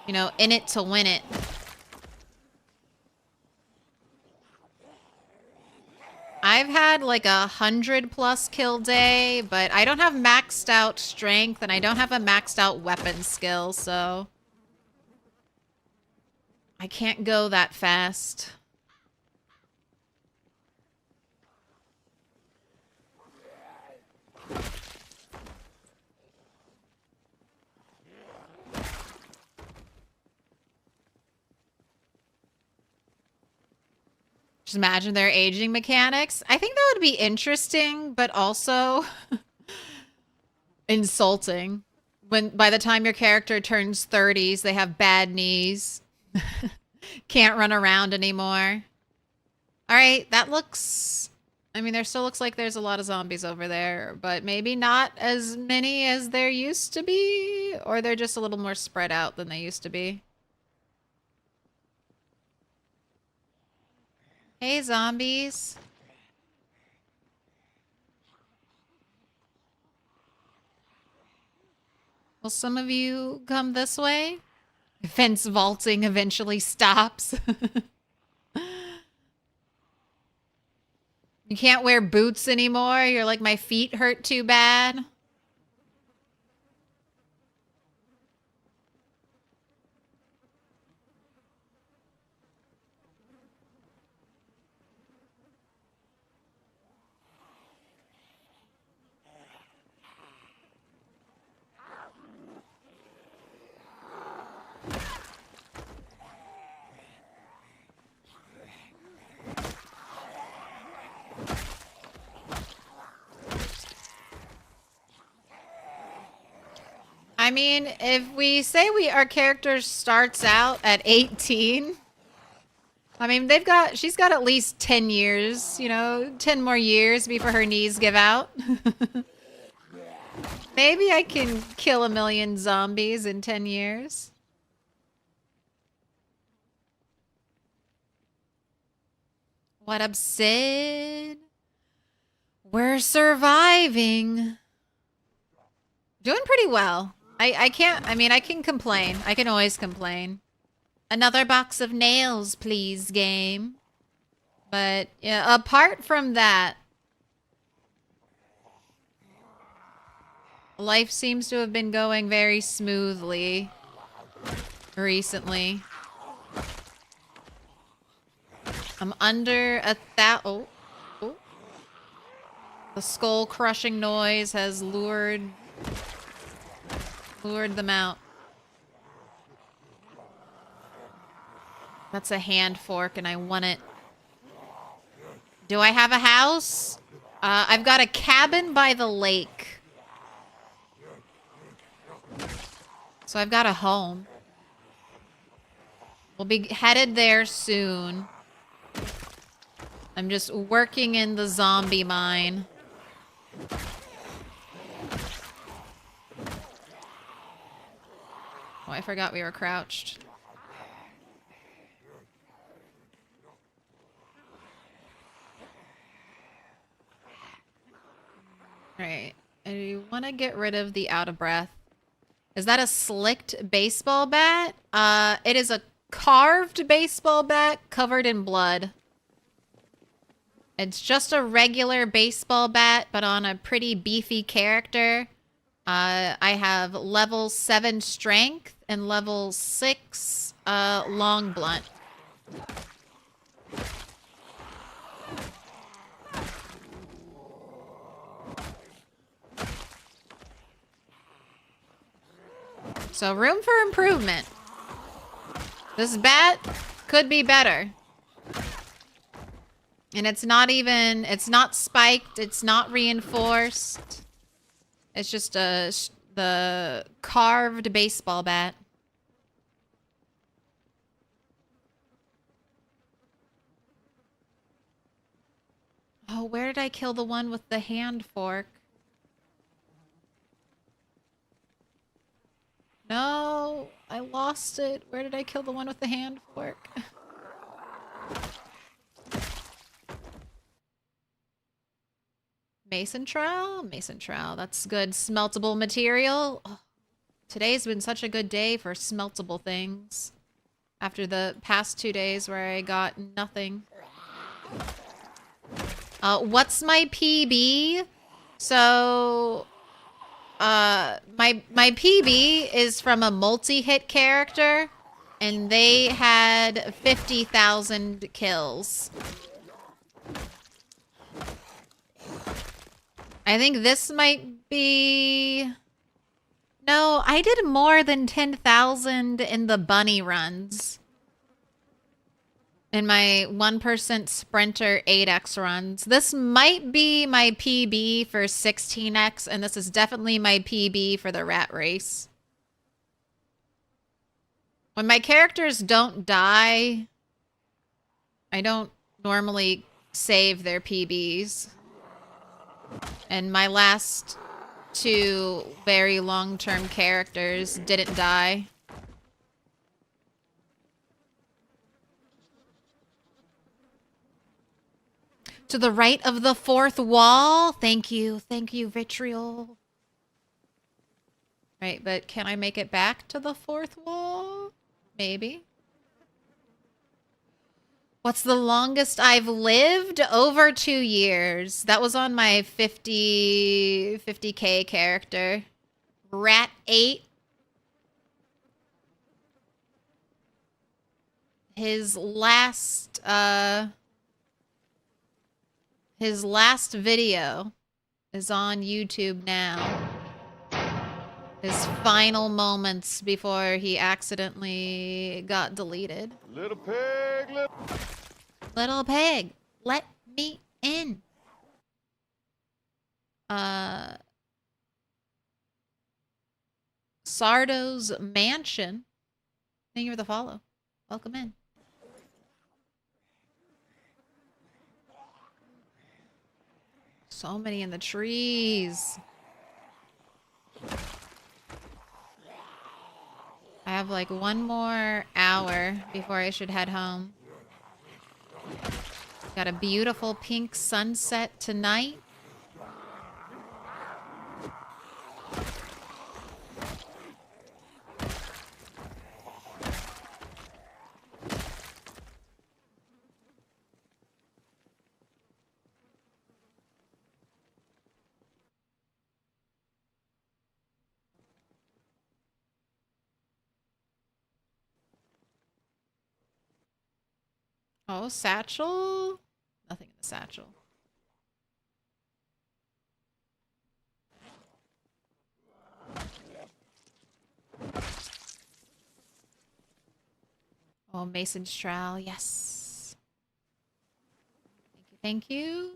you know, in it to win it. I've had like 100+ kill day, but I don't have maxed out strength and I don't have a maxed out weapon skill, so I can't go that fast. Just imagine their aging mechanics. I think that would be interesting, but also insulting. When by the time your character turns 30s, they have bad knees. Can't run around anymore. All right, that looks... I mean, there still looks like there's a lot of zombies over there, but maybe not as many as there used to be, or they're just a little more spread out than they used to be. Hey, zombies. Will some of you come this way? Fence vaulting eventually stops. You can't wear boots anymore. You're like, my feet hurt too bad. I mean, if we say our character starts out at 18, I mean, she's got at least 10 years, you know, 10 more years before her knees give out. Maybe I can kill 1 million zombies in 10 years. What up, Sid? We're surviving. Doing pretty well. I can complain. I can always complain. Another box of nails, please, game. But, yeah, apart from that, life seems to have been going very smoothly recently. I'm under 1,000. Oh. The skull-crushing noise has lured them out. That's a hand fork and I want it. Do I have a house? I've got a cabin by the lake. So I've got a home. We'll be headed there soon. I'm just working in the zombie mine. Oh, I forgot we were crouched. Alright. I want to get rid of the out of breath. Is that a slicked baseball bat? It is a carved baseball bat covered in blood. It's just a regular baseball bat, but on a pretty beefy character. I have level 7 strength and level 6 long blunt. So room for improvement. This bat could be better. And it's not spiked, it's not reinforced. It's just the carved baseball bat. Oh, where did I kill the one with the hand fork? No, I lost it. Where did I kill the one with the hand fork? Mason trowel? Mason trowel. That's good. Smeltable material. Oh, today's been such a good day for smeltable things. After the past 2 days where I got nothing. What's my PB? So... my PB is from a multi-hit character, and they had 50,000 kills. I think this might be... No, I did more than 10,000 in the bunny runs. In my 1% sprinter 8x runs. This might be my PB for 16x, and this is definitely my PB for the rat race. When my characters don't die, I don't normally save their PBs. And my last 2 very long-term characters didn't die. To the right of the 4th wall. Thank you. Thank you, Vitriol. Right, but can I make it back to the 4th wall? Maybe. What's the longest I've lived? Over 2 years. That was on my 50k character. Rat 8. His last video is on YouTube now. His final moments before he accidentally got deleted. Little pig, Little pig, let me in. Sardo's Mansion. Thank you for the follow. Welcome in. So many in the trees. I have like 1 more hour before I should head home. Got a beautiful pink sunset tonight. Oh, satchel? Nothing in the satchel. Oh, Mason's trowel, yes. Thank you, thank you.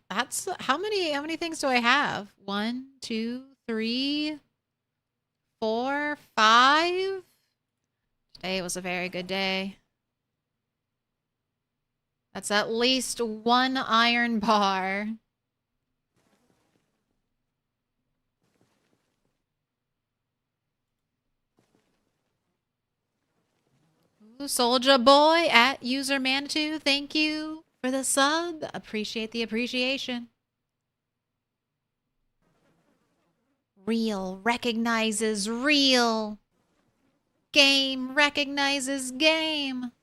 That's how many things do I have? 1, 2, 3, 4, 5. Today was a very good day. That's at least 1 iron bar. Ooh, Soldier Boy at User Manitou, thank you for the sub. Appreciate the appreciation. Real recognizes real. Game recognizes game.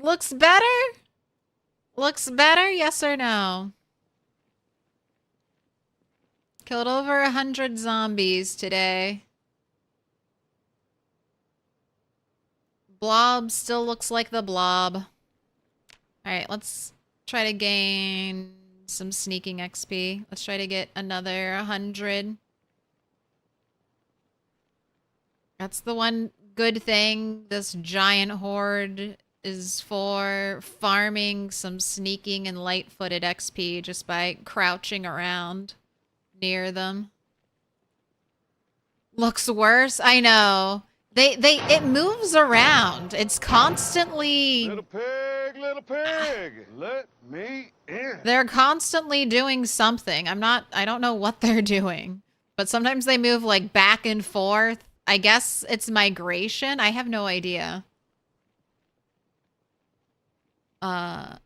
Looks better? Looks better, yes or no? Killed over 100 zombies today. Blob still looks like the blob. Alright, let's try to gain some sneaking XP. Let's try to get another 100. That's the one good thing this giant horde is for, farming some sneaking and light-footed XP just by crouching around near them. Looks worse? I know. It moves around. It's constantly... Little pig, let me in. They're constantly doing something. I don't know what they're doing. But sometimes they move like back and forth. I guess it's migration. I have no idea. Wow,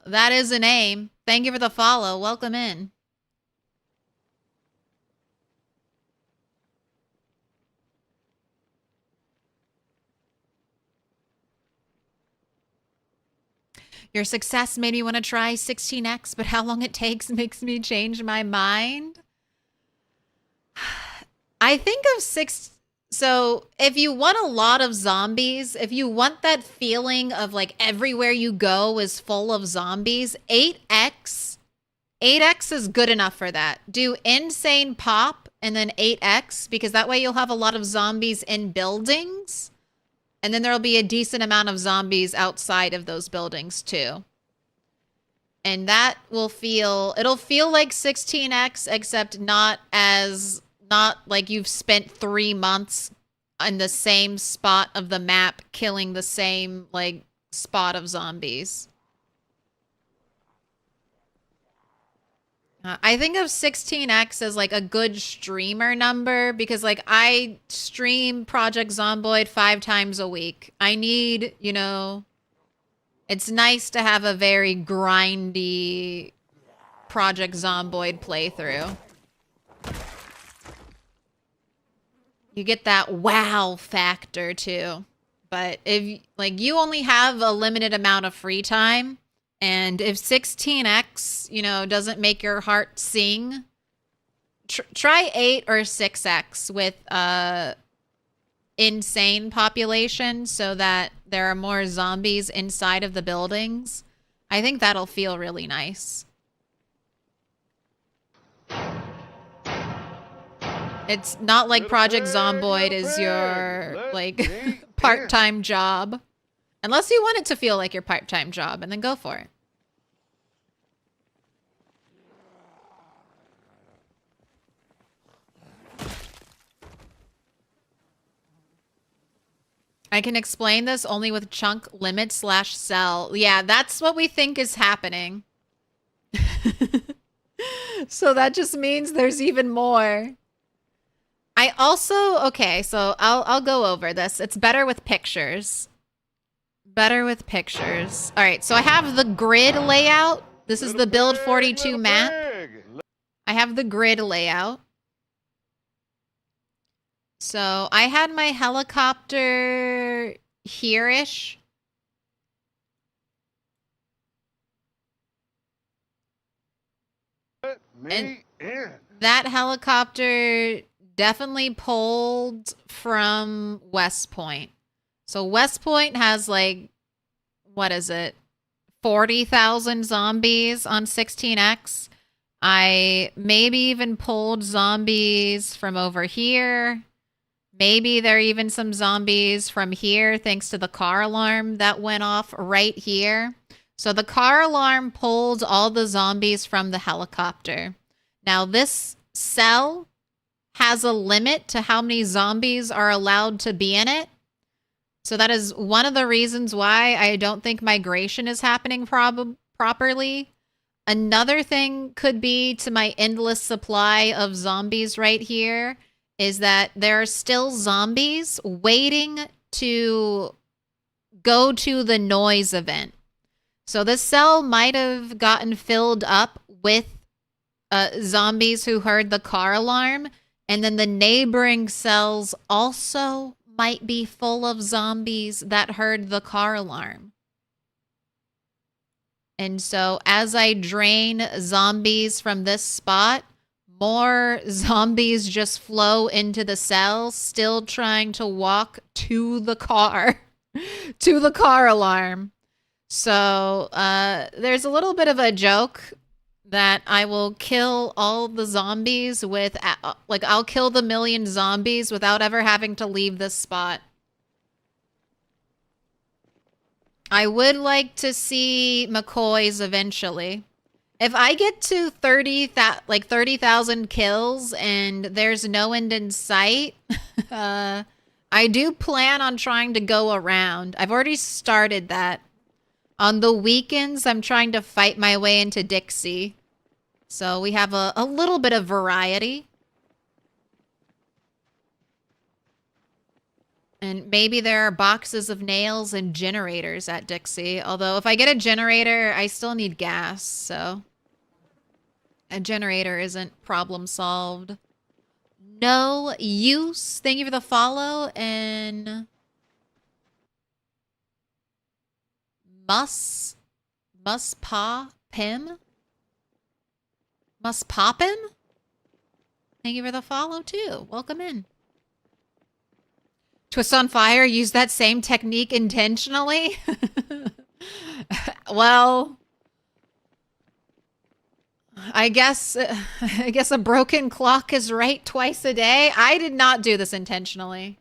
that is a name. Thank you for the follow. Welcome in. Your success made me want to try 16x, but how long it takes makes me change my mind. I think of so if you want a lot of zombies, if you want that feeling of like everywhere you go is full of zombies, 8x is good enough for that. Do insane pop and then 8x, because that way you'll have a lot of zombies in buildings. And then there'll be a decent amount of zombies outside of those buildings too. And that will it'll feel like 16x, except not like you've spent 3 months in the same spot of the map killing the same like spot of zombies. I think of 16x as like a good streamer number, because like I stream Project Zomboid 5 times a week. I need, you know, it's nice to have a very grindy Project Zomboid playthrough. You get that wow factor too. But if like you only have a limited amount of free time, and if 16x, you know, doesn't make your heart sing, try 8 or 6x with insane population so that there are more zombies inside of the buildings. I think that'll feel really nice. It's not like Project Zomboid is your like part-time job. Unless you want it to feel like your part-time job, and then go for it. I can explain this only with chunk limit /sell. Yeah, that's what we think is happening. So that just means there's even more. I also, okay, so I'll go over this. It's better with pictures. Better with pictures. All right, so I have the grid layout. This is the build 42 map. I have the grid layout. So I had my helicopter here-ish. And that helicopter definitely pulled from West Point. So West Point has like, what is it? 40,000 zombies on 16x. I maybe even pulled zombies from over here. Maybe there are even some zombies from here thanks to the car alarm that went off right here. So the car alarm pulled all the zombies from the helicopter. Now this cell has a limit to how many zombies are allowed to be in it. So that is one of the reasons why I don't think migration is happening properly. Another thing could be to my endless supply of zombies right here is that there are still zombies waiting to go to the noise event. So this cell might have gotten filled up with zombies who heard the car alarm, and then the neighboring cells also might be full of zombies that heard the car alarm. And so as I drain zombies from this spot, more zombies just flow into the cells, still trying to walk to the car, to the car alarm. So there's a little bit of a joke that I will kill all the zombies with, like, I'll kill the million zombies without ever having to leave this spot. I would like to see McCoys eventually. If I get to 30,000 kills and there's no end in sight, I do plan on trying to go around. I've already started that. On the weekends, I'm trying to fight my way into Dixie. So we have a little bit of variety. And maybe there are boxes of nails and generators at Dixie. Although if I get a generator, I still need gas. So a generator isn't problem solved. No use. Thank you for the follow. And Must Pa Pim? Must pop him? Thank you for the follow too. Welcome in. Twist on Fire, use that same technique intentionally? Well, I guess a broken clock is right twice a day. I did not do this intentionally.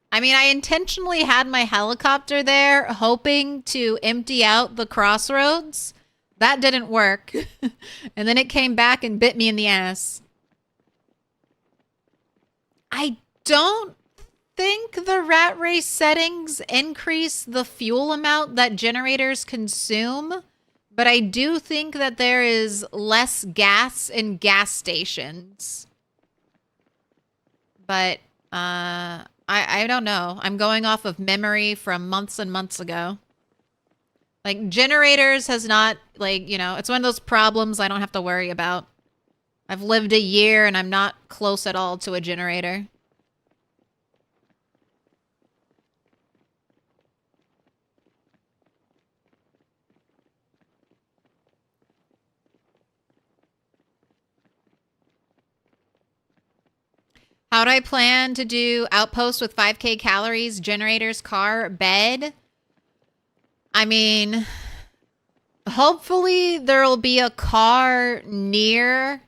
I mean, I intentionally had my helicopter there hoping to empty out the Crossroads. That didn't work. And then it came back and bit me in the ass. I don't think the rat race settings increase the fuel amount that generators consume, but I do think that there is less gas in gas stations. But I don't know. I'm going off of memory from months and months ago. Like, generators has not, like, you know, it's one of those problems I don't have to worry about. I've lived a year and I'm not close at all to a generator. How do I plan to do outposts with 5k calories, generators, car, bed? I mean, hopefully there'll be a car near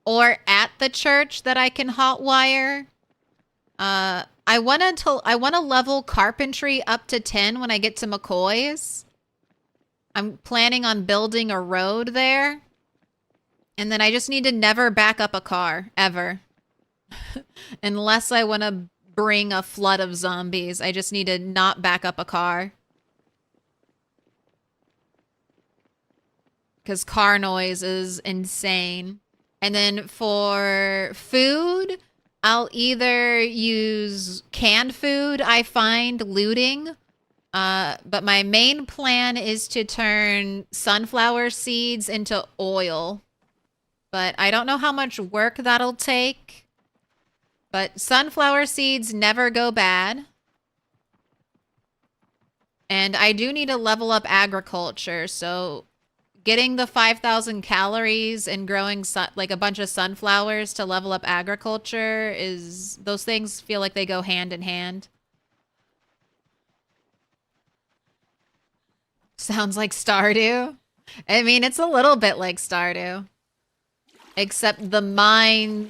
or at the church that I can hotwire. I want to level carpentry up to 10 when I get to McCoy's. I'm planning on building a road there. And then I just need to never back up a car, ever. Unless I want to bring a flood of zombies. I just need to not back up a car. Because car noise is insane. And then for food, I'll either use canned food I find looting. But my main plan is to turn sunflower seeds into oil. But I don't know how much work that'll take. But sunflower seeds never go bad. And I do need to level up agriculture. So getting the 5,000 calories and growing like a bunch of sunflowers to level up agriculture is... Those things feel like they go hand in hand. Sounds like Stardew. I mean, it's a little bit like Stardew. Except the mine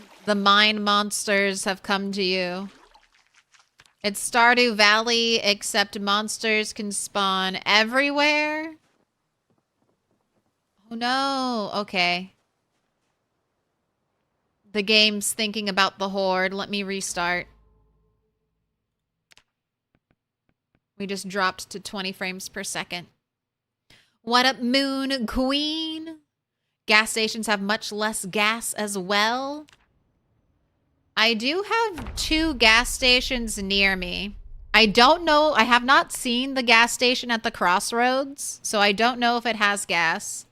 monsters have come to you. It's Stardew Valley, except monsters can spawn everywhere. Oh no, okay. The game's thinking about the horde. Let me restart. We just dropped to 20 frames per second. What up, Moon Queen? Gas stations have much less gas as well. I do have 2 gas stations near me. I don't know. I have not seen the gas station at the Crossroads, so I don't know if it has gas.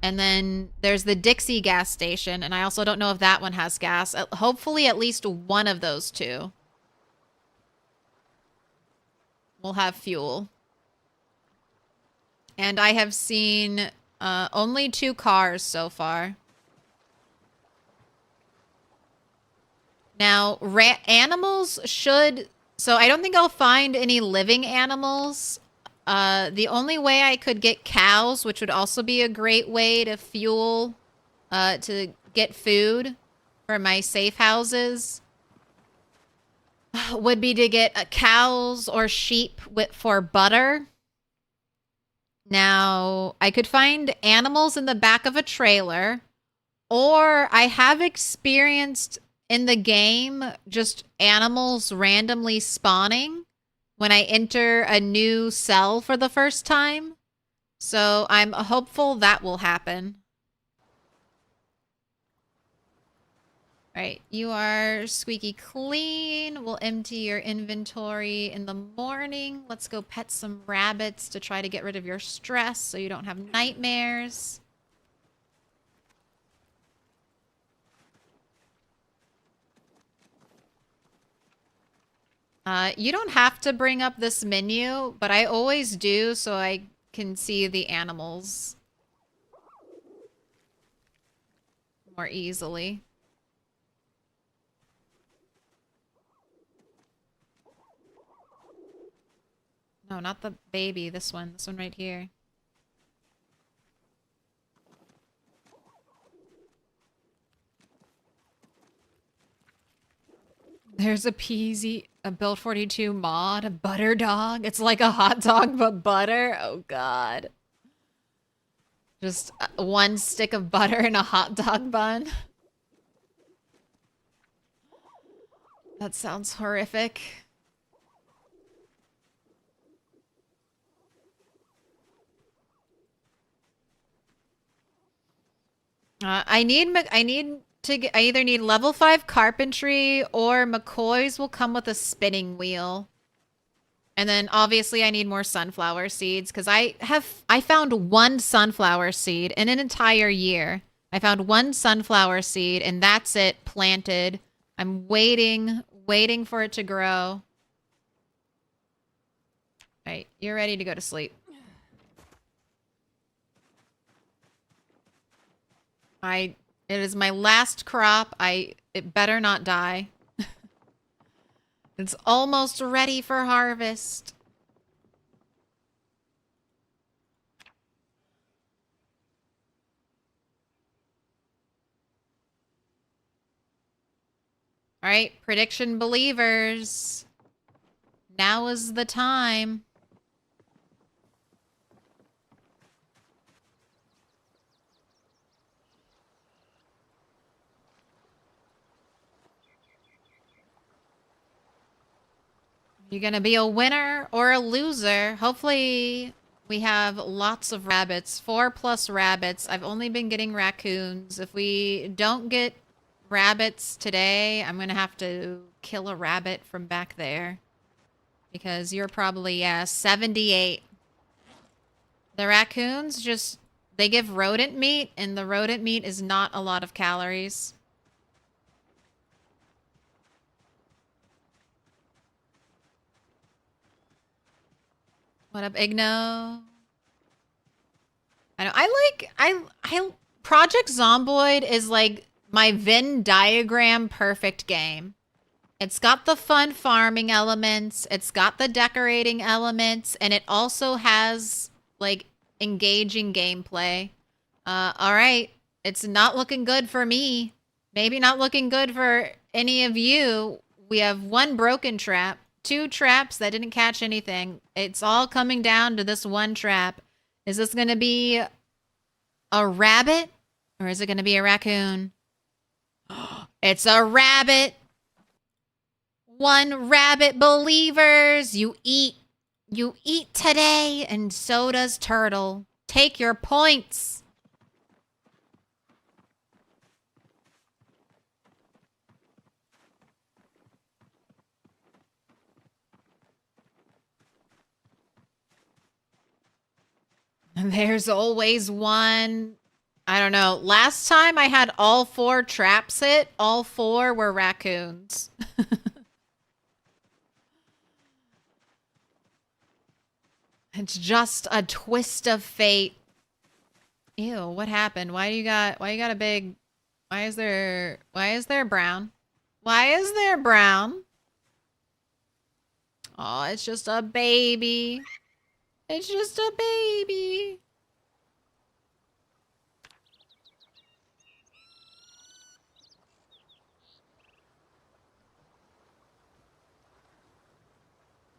And then there's the Dixie gas station, and I also don't know if that one has gas. Hopefully at least one of those 2 will have fuel. And I have seen only 2 cars so far. Now, animals should... So I don't think I'll find any living animals. The only way I could get cows, which would also be a great way to fuel, to get food for my safe houses, would be to get cows or sheep for butter. Now, I could find animals in the back of a trailer, or I have experienced in the game just animals randomly spawning when I enter a new cell for the first time. So I'm hopeful that will happen. All right, you are squeaky clean. We'll empty your inventory in the morning. Let's go pet some rabbits to try to get rid of your stress so you don't have nightmares. You don't have to bring up this menu, but I always do so I can see the animals more easily. No, not the baby. This one right here. There's a Build 42 mod, a butter dog. It's like a hot dog, but butter. Oh, God. Just 1 stick of butter in a hot dog bun. That sounds horrific. I either need level 5 carpentry or McCoy's will come with a spinning wheel. And then obviously I need more sunflower seeds because I found 1 sunflower seed in an entire year. I found 1 sunflower seed and that's it, planted. I'm waiting for it to grow. All right, you're ready to go to sleep. It is my last crop. It better not die. It's almost ready for harvest. All right, prediction believers. Now is the time. You're going to be a winner or a loser. Hopefully we have lots of rabbits. 4+ rabbits. I've only been getting raccoons. If we don't get rabbits today, I'm going to have to kill a rabbit from back there. Because you're probably, 78. The raccoons just, they give rodent meat, and the rodent meat is not a lot of calories. What up, Igno? I know. I Project Zomboid is like my Venn diagram perfect game. It's got the fun farming elements, it's got the decorating elements, and it also has like engaging gameplay. All right, it's not looking good for me. Maybe not looking good for any of you. We have 1 broken trap. 2 traps that didn't catch anything. It's all coming down to this 1 trap. Is this going to be a rabbit or is it going to be a raccoon? It's a rabbit. 1 rabbit, believers. You eat You eat today, and so does Turtle. Take your points. There's always one. I don't know. Last time I had all 4 traps hit. All 4 were raccoons. It's just a twist of fate. Ew, what happened? Why you got a big... Why is there brown? Why is there brown? Oh, it's just a baby. It's just a baby.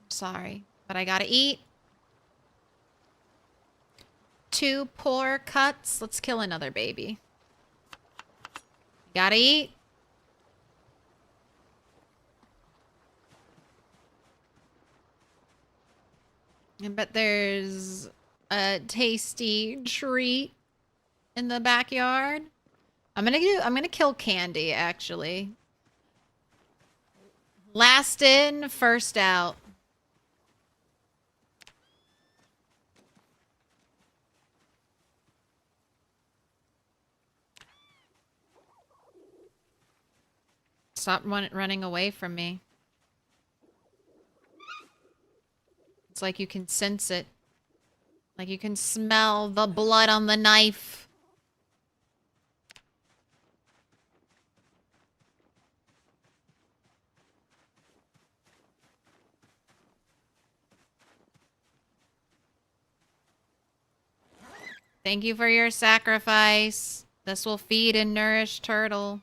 Sorry, but I gotta eat. 2 poor cuts. Let's kill another baby. Gotta eat. I bet there's a tasty treat in the backyard. I'm gonna kill Candy, actually. Last in, first out. Stop running away from me. It's like you can sense it. Like you can smell the blood on the knife. Thank you for your sacrifice. This will feed and nourish Turtle.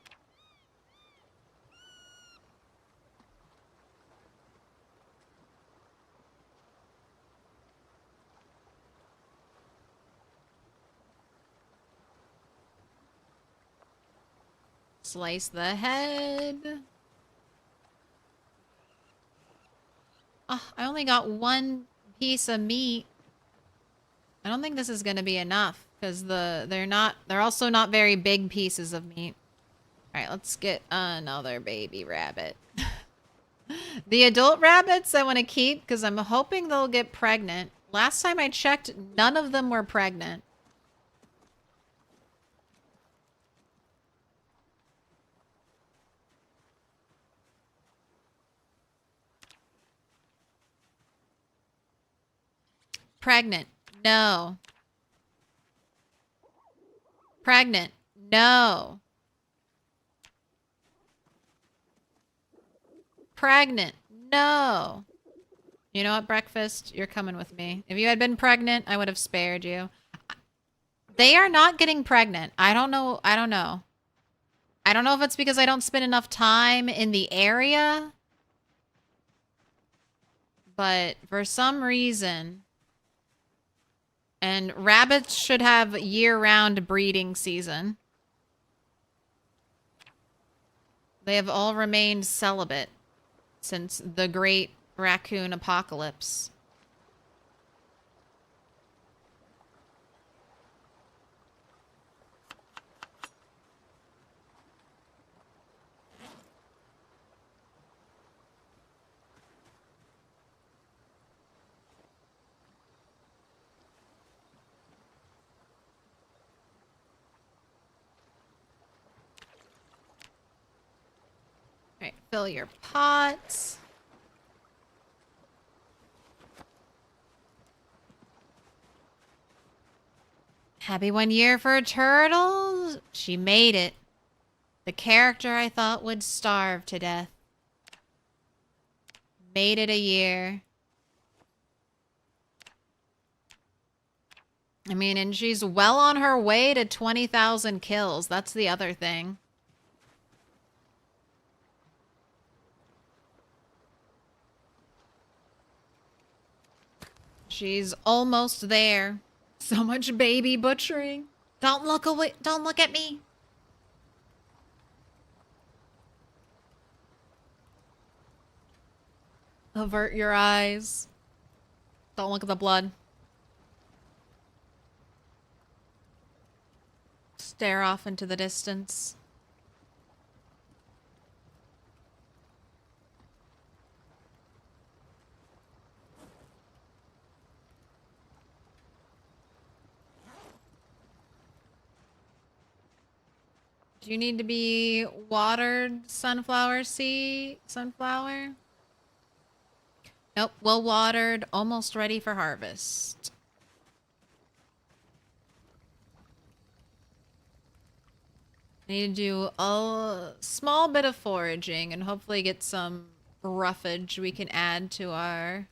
Slice the head. Oh, I only got 1 piece of meat. I don't think this is gonna be enough because they're also not very big pieces of meat. All right, let's get another baby rabbit. The adult rabbits I want to keep because I'm hoping they'll get pregnant. Last time I checked, none of them were pregnant. Pregnant. No. Pregnant. No. Pregnant. No. You know what, Breakfast? You're coming with me. If you had been pregnant, I would have spared you. They are not getting pregnant. I don't know. I don't know. I don't know if it's because I don't spend enough time in the area. But for some reason... And rabbits should have year-round breeding season. They have all remained celibate since the Great Raccoon Apocalypse. All right, fill your pots. Happy 1 year for a turtle. She made it. The character I thought would starve to death. Made it a year. I mean, and she's well on her way to 20,000 kills. That's the other thing. She's almost there. So much baby butchering. Don't look away. Don't look at me. Avert your eyes. Don't look at the blood. Stare off into the distance. Do you need to be watered, sunflower seed? Sunflower? Nope, well watered, almost ready for harvest. I need to do a small bit of foraging and hopefully get some roughage we can add to our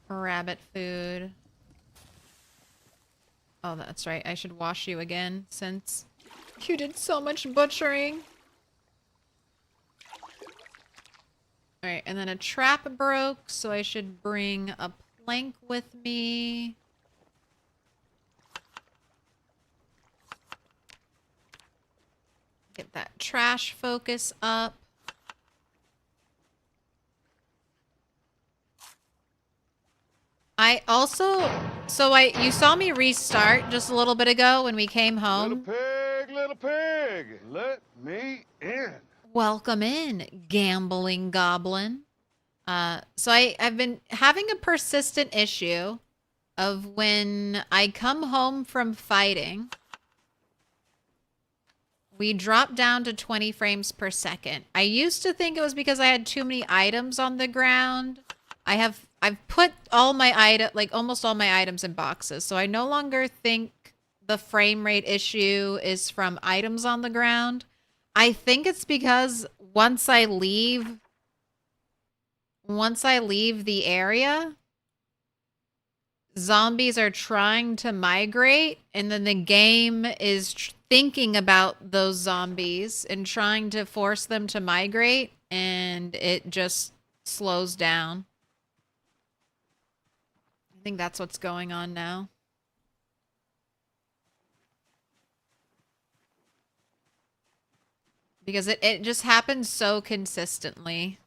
rabbit food. Oh, that's right. I should wash you again since you did so much butchering. Alright, and then a trap broke, so I should bring a plank with me. Get that trash focus up. I also, you saw me restart just a little bit ago when we came home. Little pig, let me in. Welcome in, gambling goblin. So I've been having a persistent issue of when I come home from fighting, we drop down to 20 frames per second. I used to think it was because I had too many items on the ground. I've put all my almost all my items in boxes, so I no longer think the frame rate issue is from items on the ground. I think it's because once I leave the area, zombies are trying to migrate, and then the game is thinking about those zombies and trying to force them to migrate, and it just slows down. I think that's what's going on now. Because it just happens so consistently.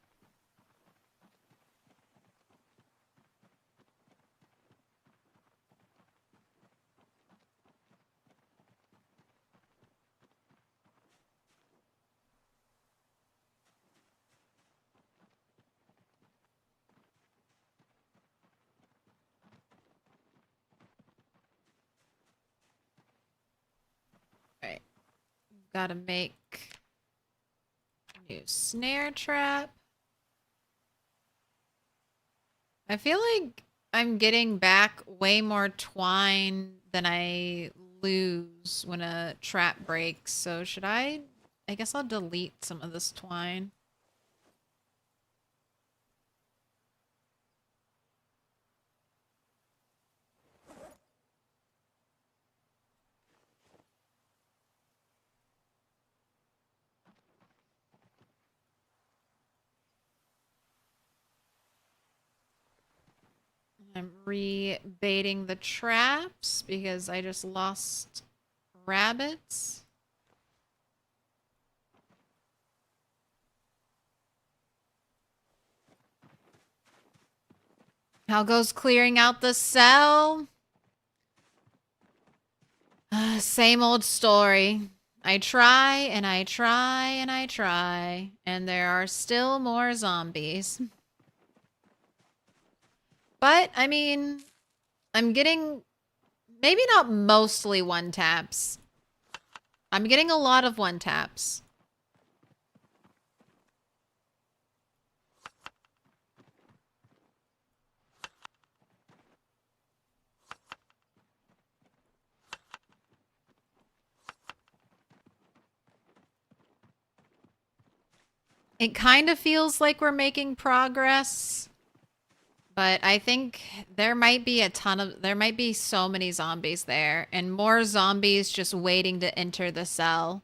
Right. Gotta make a new snare trap. I feel like I'm getting back way more twine than I lose when a trap breaks. So should I guess I'll delete some of this twine. I'm rebaiting the traps because I just lost rabbits. How goes clearing out the cell? Same old story. I try and I try and I try, and there are still more zombies. But, I mean, I'm getting, maybe not mostly one-taps. I'm getting a lot of one-taps. It kind of feels like we're making progress. But I think there might be there might be so many zombies there, and more zombies just waiting to enter the cell.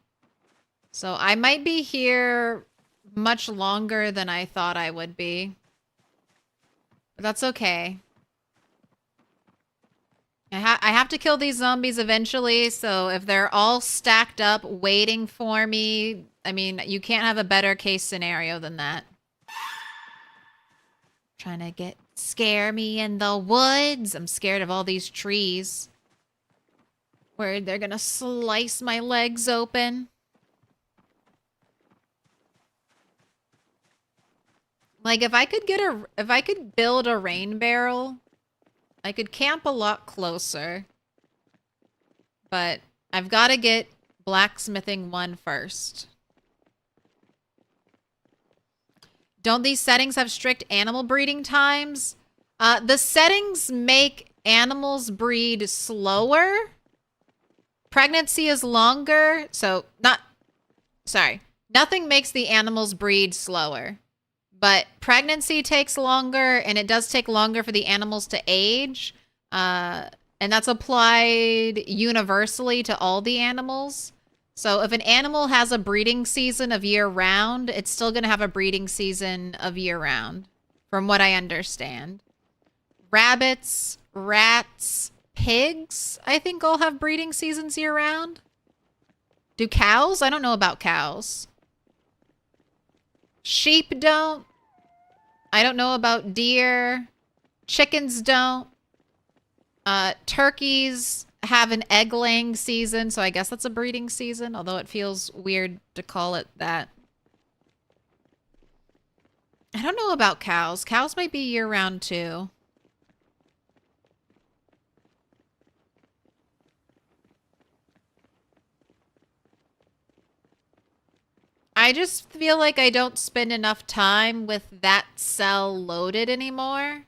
So I might be here much longer than I thought I would be. But that's okay. I have to kill these zombies eventually, so if they're all stacked up waiting for me, I mean, you can't have a better case scenario than that. Trying to scare me in the woods. I'm scared of all these trees. Where they're gonna slice my legs open. Like if I could build a rain barrel, I could camp a lot closer. But I've got to get Blacksmithing 1 first. Don't these settings have strict animal breeding times? The settings make animals breed slower. Pregnancy is longer, so nothing makes the animals breed slower. But pregnancy takes longer, and it does take longer for the animals to age. And that's applied universally to all the animals. So if an animal has a breeding season of year-round, it's still going to have a breeding season of year-round, from what I understand. Rabbits, rats, pigs, I think all have breeding seasons year-round. Do cows? I don't know about cows. Sheep don't. I don't know about deer. Chickens don't. Turkeys have an egg-laying season, so I guess that's a breeding season, although it feels weird to call it that. I don't know about cows. Cows might be year-round too. I just feel like I don't spend enough time with that cell loaded anymore.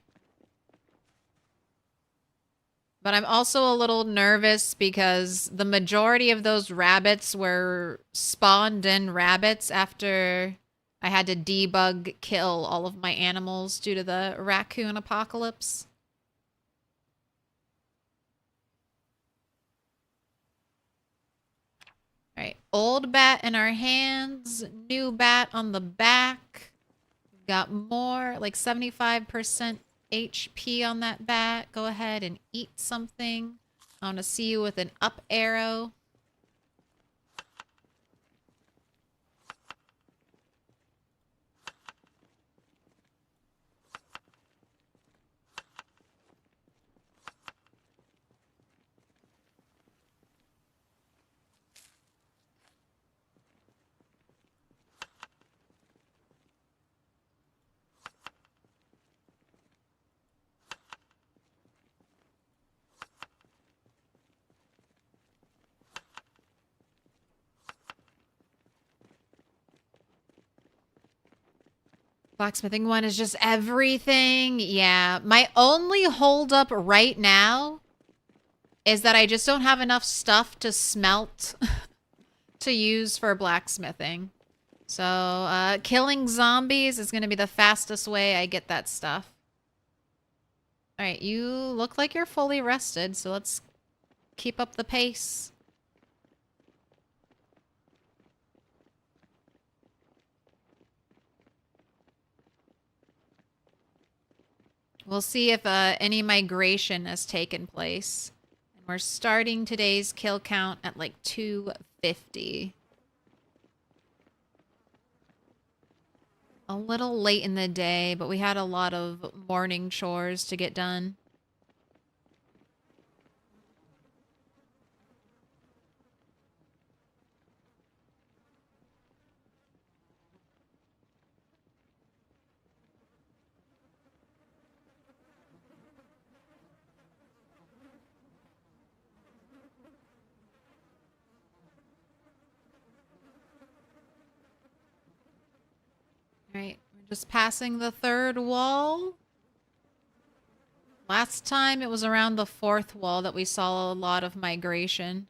But I'm also a little nervous because the majority of those rabbits were spawned in rabbits after I had to debug kill all of my animals due to the raccoon apocalypse. All right, old bat in our hands, new bat on the back. We've got more, like 75% HP on that bat. Go ahead and eat something. I want to see you with an up arrow. Blacksmithing 1 is just everything. Yeah, my only holdup right now is that I just don't have enough stuff to smelt to use for blacksmithing. So, killing zombies is going to be the fastest way I get that stuff. All right, you look like you're fully rested, so let's keep up the pace. We'll see if any migration has taken place. And we're starting today's kill count at like 250. A little late in the day, but we had a lot of morning chores to get done. Right, we're just passing the 3rd wall. Last time it was around the 4th wall that we saw a lot of migration.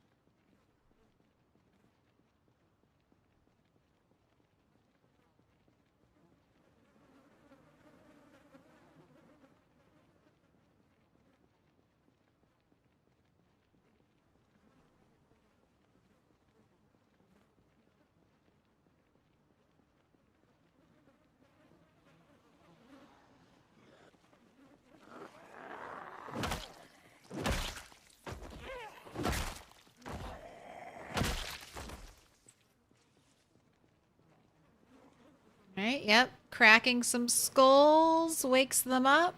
Right, yep. Cracking some skulls. animals, wakes them up.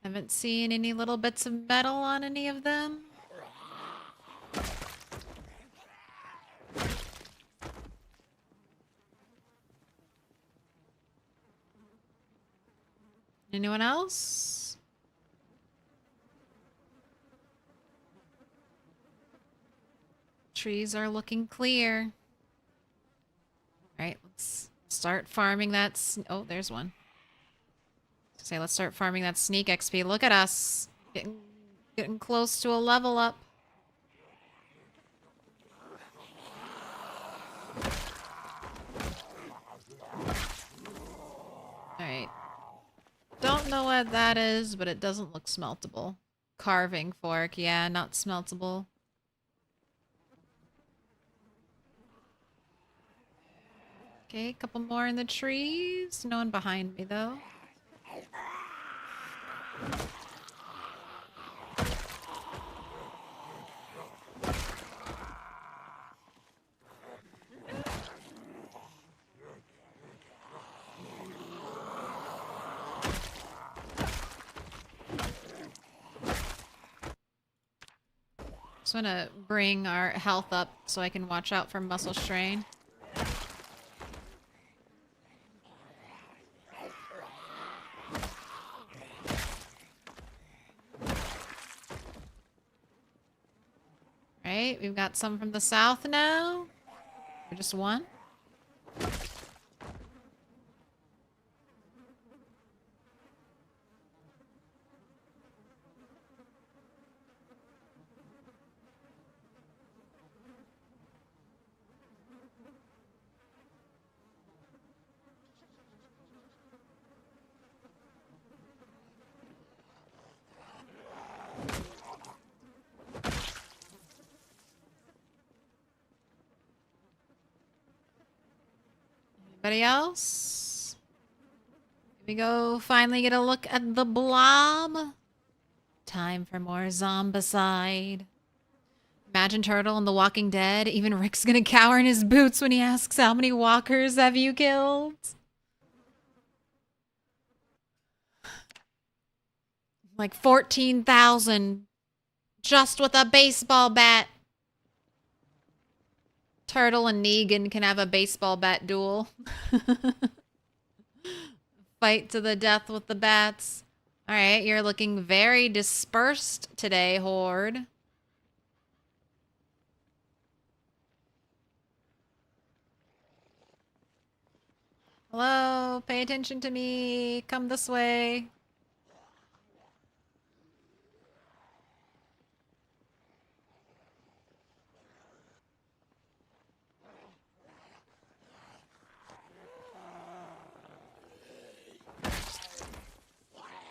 Haven't seen any little bits of metal on any of them. Anyone else? Trees are looking clear. All right, let's start farming that. Oh, there's one. Say, let's start farming that sneak XP. Look at us. Getting close to a level up. Alright. Don't know what that is, but it doesn't look smeltable. Carving fork. Yeah, not smeltable. Okay, a couple more in the trees. No one behind me, though. Just want to bring our health up so I can watch out for muscle strain. Right, we've got some from the south now. Or just one. Anybody else? Here we go. Finally get a look at the blob. Time for more zombicide. Imagine Turtle in The Walking Dead. Even Rick's gonna cower in his boots when he asks how many walkers have you killed? Like 14,000. Just with a baseball bat. Turtle and Negan can have a baseball bat duel. Fight to the death with the bats. Alright, you're looking very dispersed today, Horde. Hello, pay attention to me. Come this way.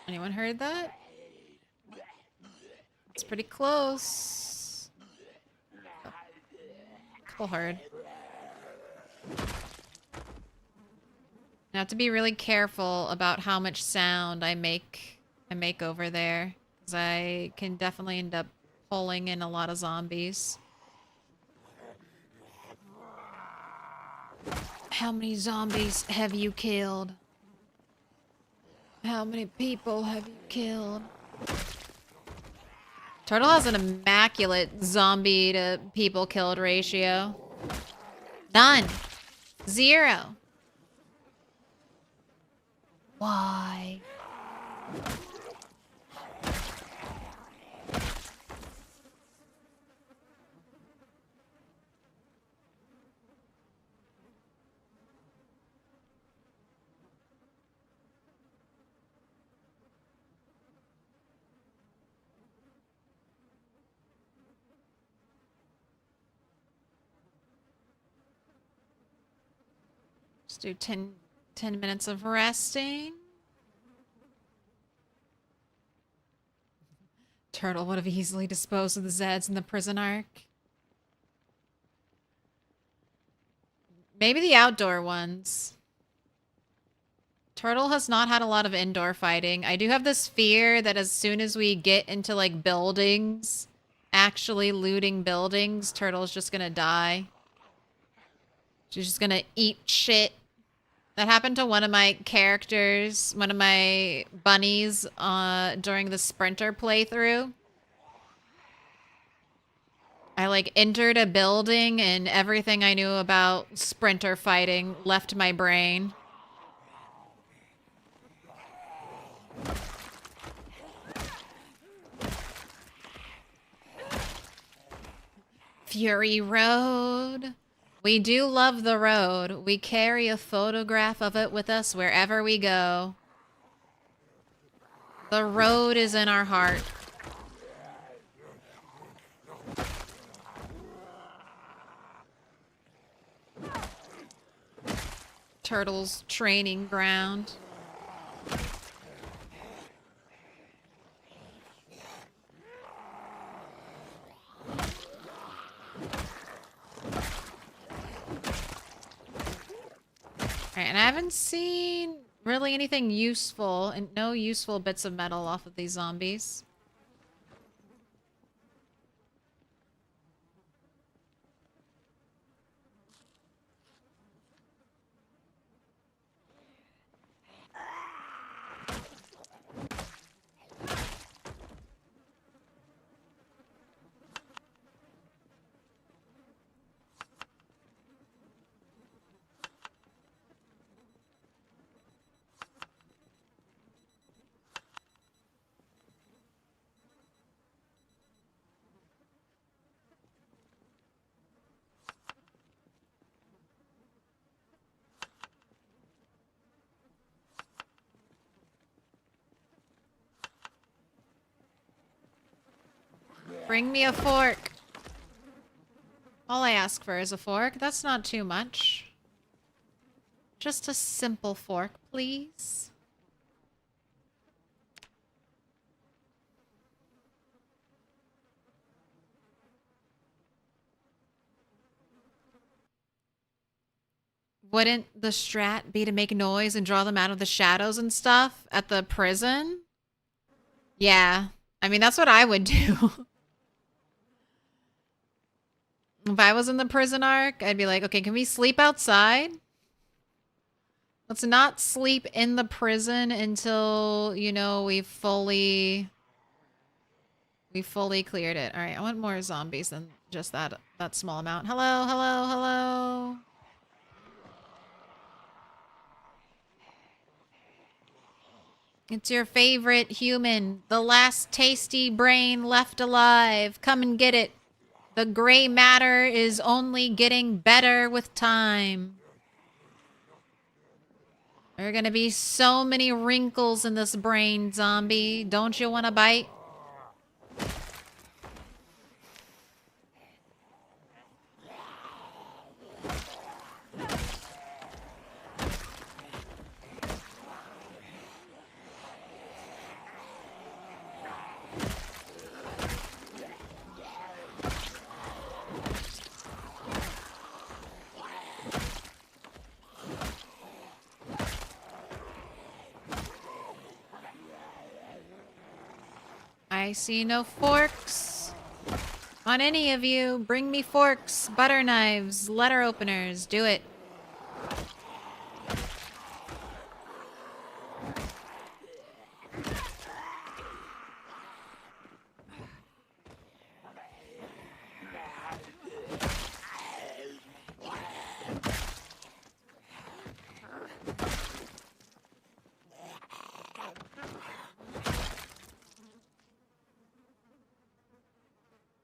Anyone heard that? It's pretty close. Oh. Couple heard. I have to be really careful about how much sound I make over there, because I can definitely end up pulling in a lot of zombies. How many zombies have you killed? How many people have you killed? Turtle has an immaculate zombie to people killed ratio. None. 0. Why? Let's do 10 minutes of resting. Turtle would have easily disposed of the Zeds in the prison arc. Maybe the outdoor ones. Turtle has not had a lot of indoor fighting. I do have this fear that as soon as we get into, like, buildings, actually looting buildings, Turtle's just gonna die. She's just gonna eat shit. That happened to one of my characters, one of my bunnies, during the Sprinter playthrough. I, like, entered a building and everything I knew about Sprinter fighting left my brain. Fury Road. We do love the road. We carry a photograph of it with us wherever we go. The road is in our heart. Turtle's training ground. Alright, and I haven't seen really anything useful, and no useful bits of metal off of these zombies. Bring me a fork. All I ask for is a fork. That's not too much. Just a simple fork, please. Wouldn't the strat be to make noise and draw them out of the shadows and stuff at the prison? Yeah. I mean, that's what I would do. If I was in the prison arc, I'd be like, okay, can we sleep outside? Let's not sleep in the prison until, you know, we fully cleared it. All right, I want more zombies than just that small amount. Hello, hello, hello. It's your favorite human, the last tasty brain left alive. Come and get it. The gray matter is only getting better with time. There are gonna be so many wrinkles in this brain, zombie. Don't you want to bite? I see no forks on any of you. Bring me forks, butter knives, letter openers. Do it.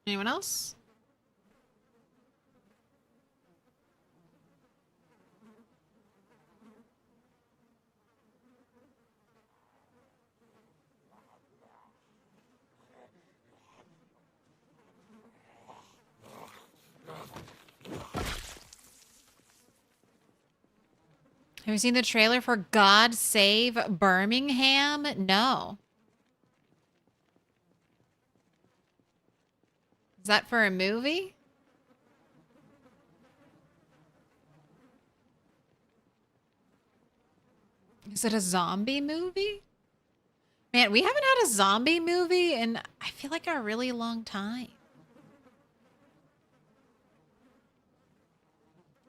Anyone else? Have you seen the trailer for God Save Birmingham? No. Is that for a movie? Is it a zombie movie? Man, we haven't had a zombie movie in, I feel like, a really long time.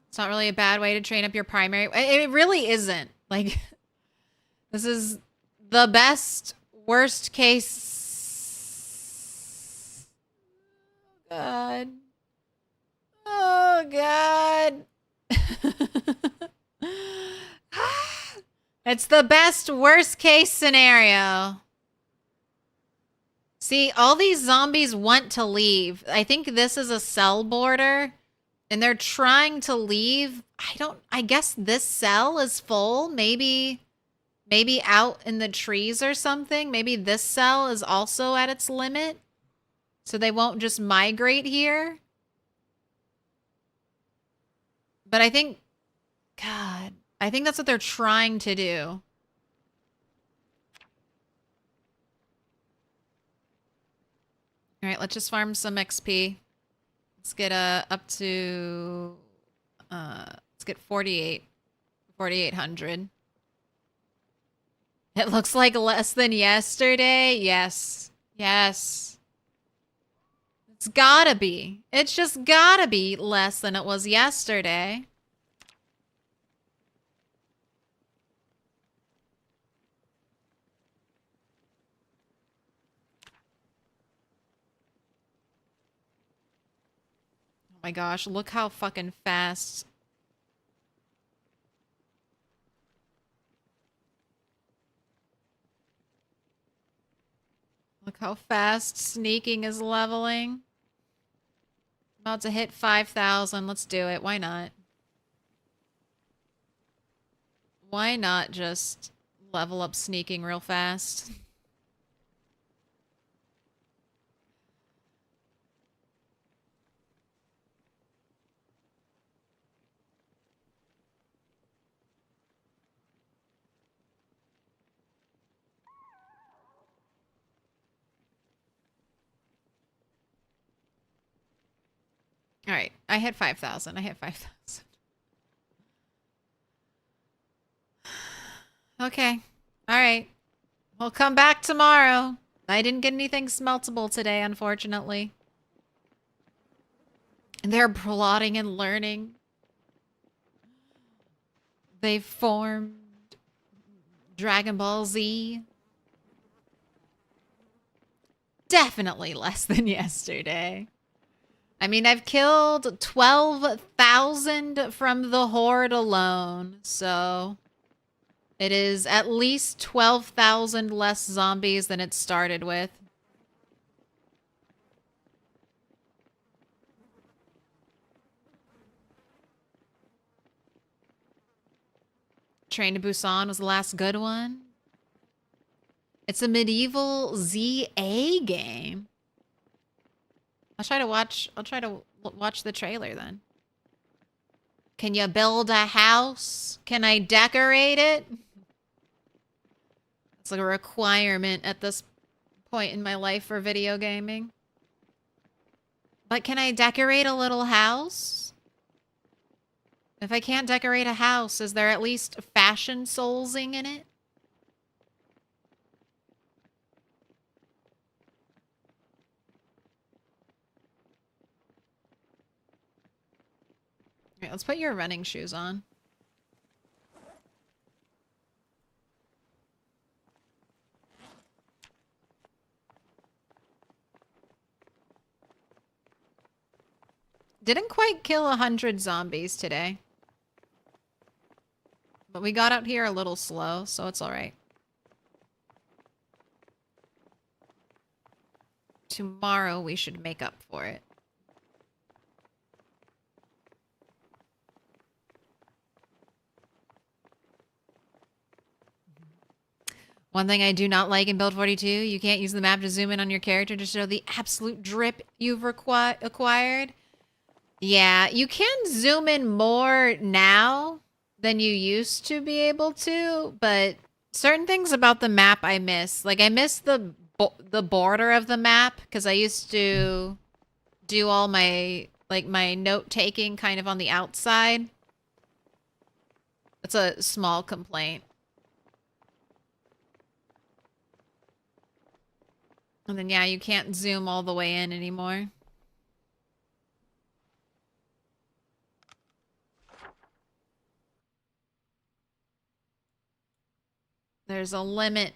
It's not really a bad way to train up your primary. It really isn't. Like, this is the best, worst case. God. Oh, God. It's the best, worst case scenario. See, all these zombies want to leave. I think this is a cell border. And they're trying to leave. I guess this cell is full. Maybe out in the trees or something. Maybe this cell is also at its limit. So they won't just migrate here. But I think, God, I think that's what they're trying to do. All right, let's just farm some XP. Let's get up to let's get 4,800. It looks like less than yesterday. Yes. Yes. It's gotta be. It's just gotta be less than it was yesterday. My gosh, look how fucking fast. Look how fast sneaking is leveling. About to hit 5,000. Let's do it. Why not? Why not just level up sneaking real fast? All right, I hit 5,000. I hit 5,000. Okay. All right. We'll come back tomorrow. I didn't get anything smeltable today, unfortunately. They're plotting and learning. They formed Dragon Ball Z. Definitely less than yesterday. I mean, I've killed 12,000 from the horde alone, so it is at least 12,000 less zombies than it started with. Train to Busan was the last good one. It's a medieval ZA game. I'll try to watch the trailer then. Can you build a house? Can I decorate it? It's like a requirement at this point in my life for video gaming. But can I decorate a little house? If I can't decorate a house, is there at least fashion soulsing in it? All right, let's put your running shoes on. Didn't quite kill 100 zombies today. But we got out here a little slow, so it's all right. Tomorrow we should make up for it. One thing I do not like in Build 42, you can't use the map to zoom in on your character to show the absolute drip you've acquired. Yeah, you can zoom in more now than you used to be able to, but certain things about the map I miss. Like, I miss the border of the map, because I used to do all my, like, my note taking kind of on the outside. That's a small complaint. And then, yeah, you can't zoom all the way in anymore. There's a limit.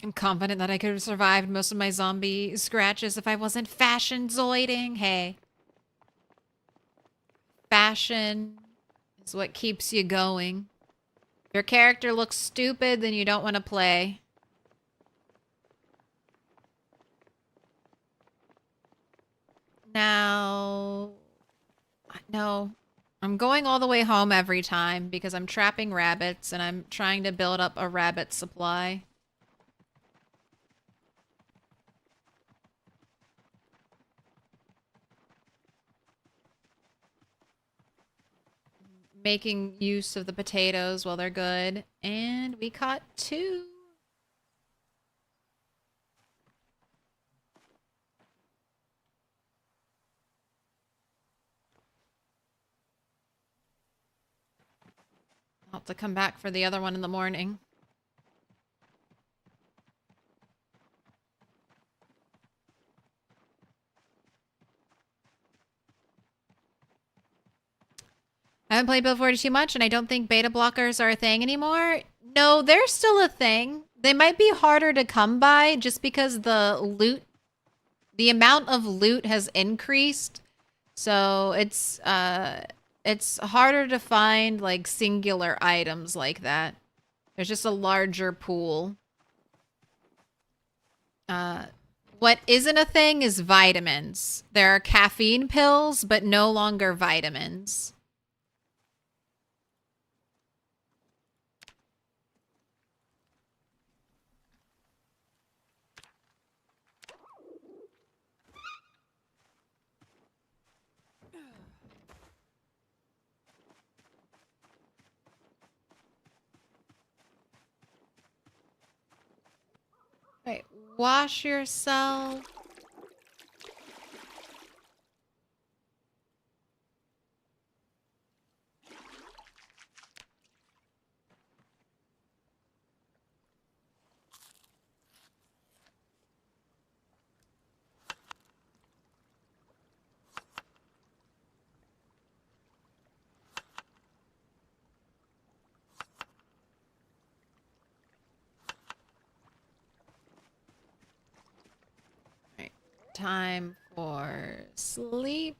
I'm confident that I could have survived most of my zombie scratches if I wasn't fashion-zoiding. Hey. Fashion is what keeps you going. If your character looks stupid, then you don't want to play. Now... No. I'm going all the way home every time because I'm trapping rabbits and I'm trying to build up a rabbit supply. Making use of the potatoes while they're good. And we caught 2. I'll have to come back for the other one in the morning. I haven't played B42 much, and I don't think beta blockers are a thing anymore. No, they're still a thing. They might be harder to come by just because the amount of loot has increased. So it's harder to find like singular items like that. There's just a larger pool. What isn't a thing is vitamins. There are caffeine pills, but no longer vitamins. Right, wash yourself. Time for sleep.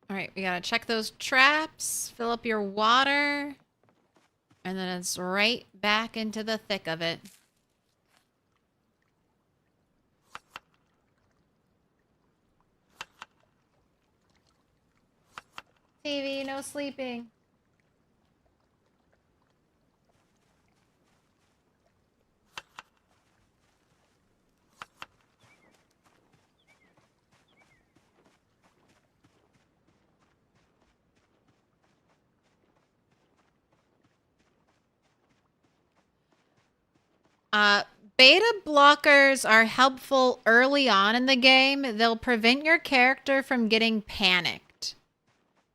All right, we gotta check those traps, fill up your water, and then it's right back into the thick of it. TV, no sleeping. Beta blockers are helpful early on in the game. They'll prevent your character from getting panicked.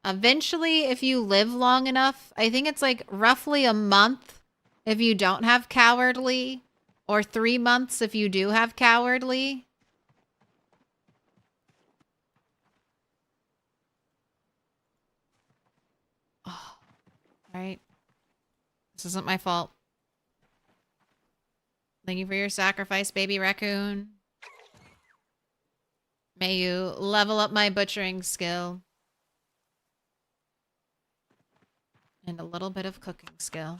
Eventually, if you live long enough, I think it's like roughly a month if you don't have cowardly, or 3 months if you do have cowardly. Oh, right. This isn't my fault. Thank you for your sacrifice, baby raccoon. May you level up my butchering skill. And a little bit of cooking skill.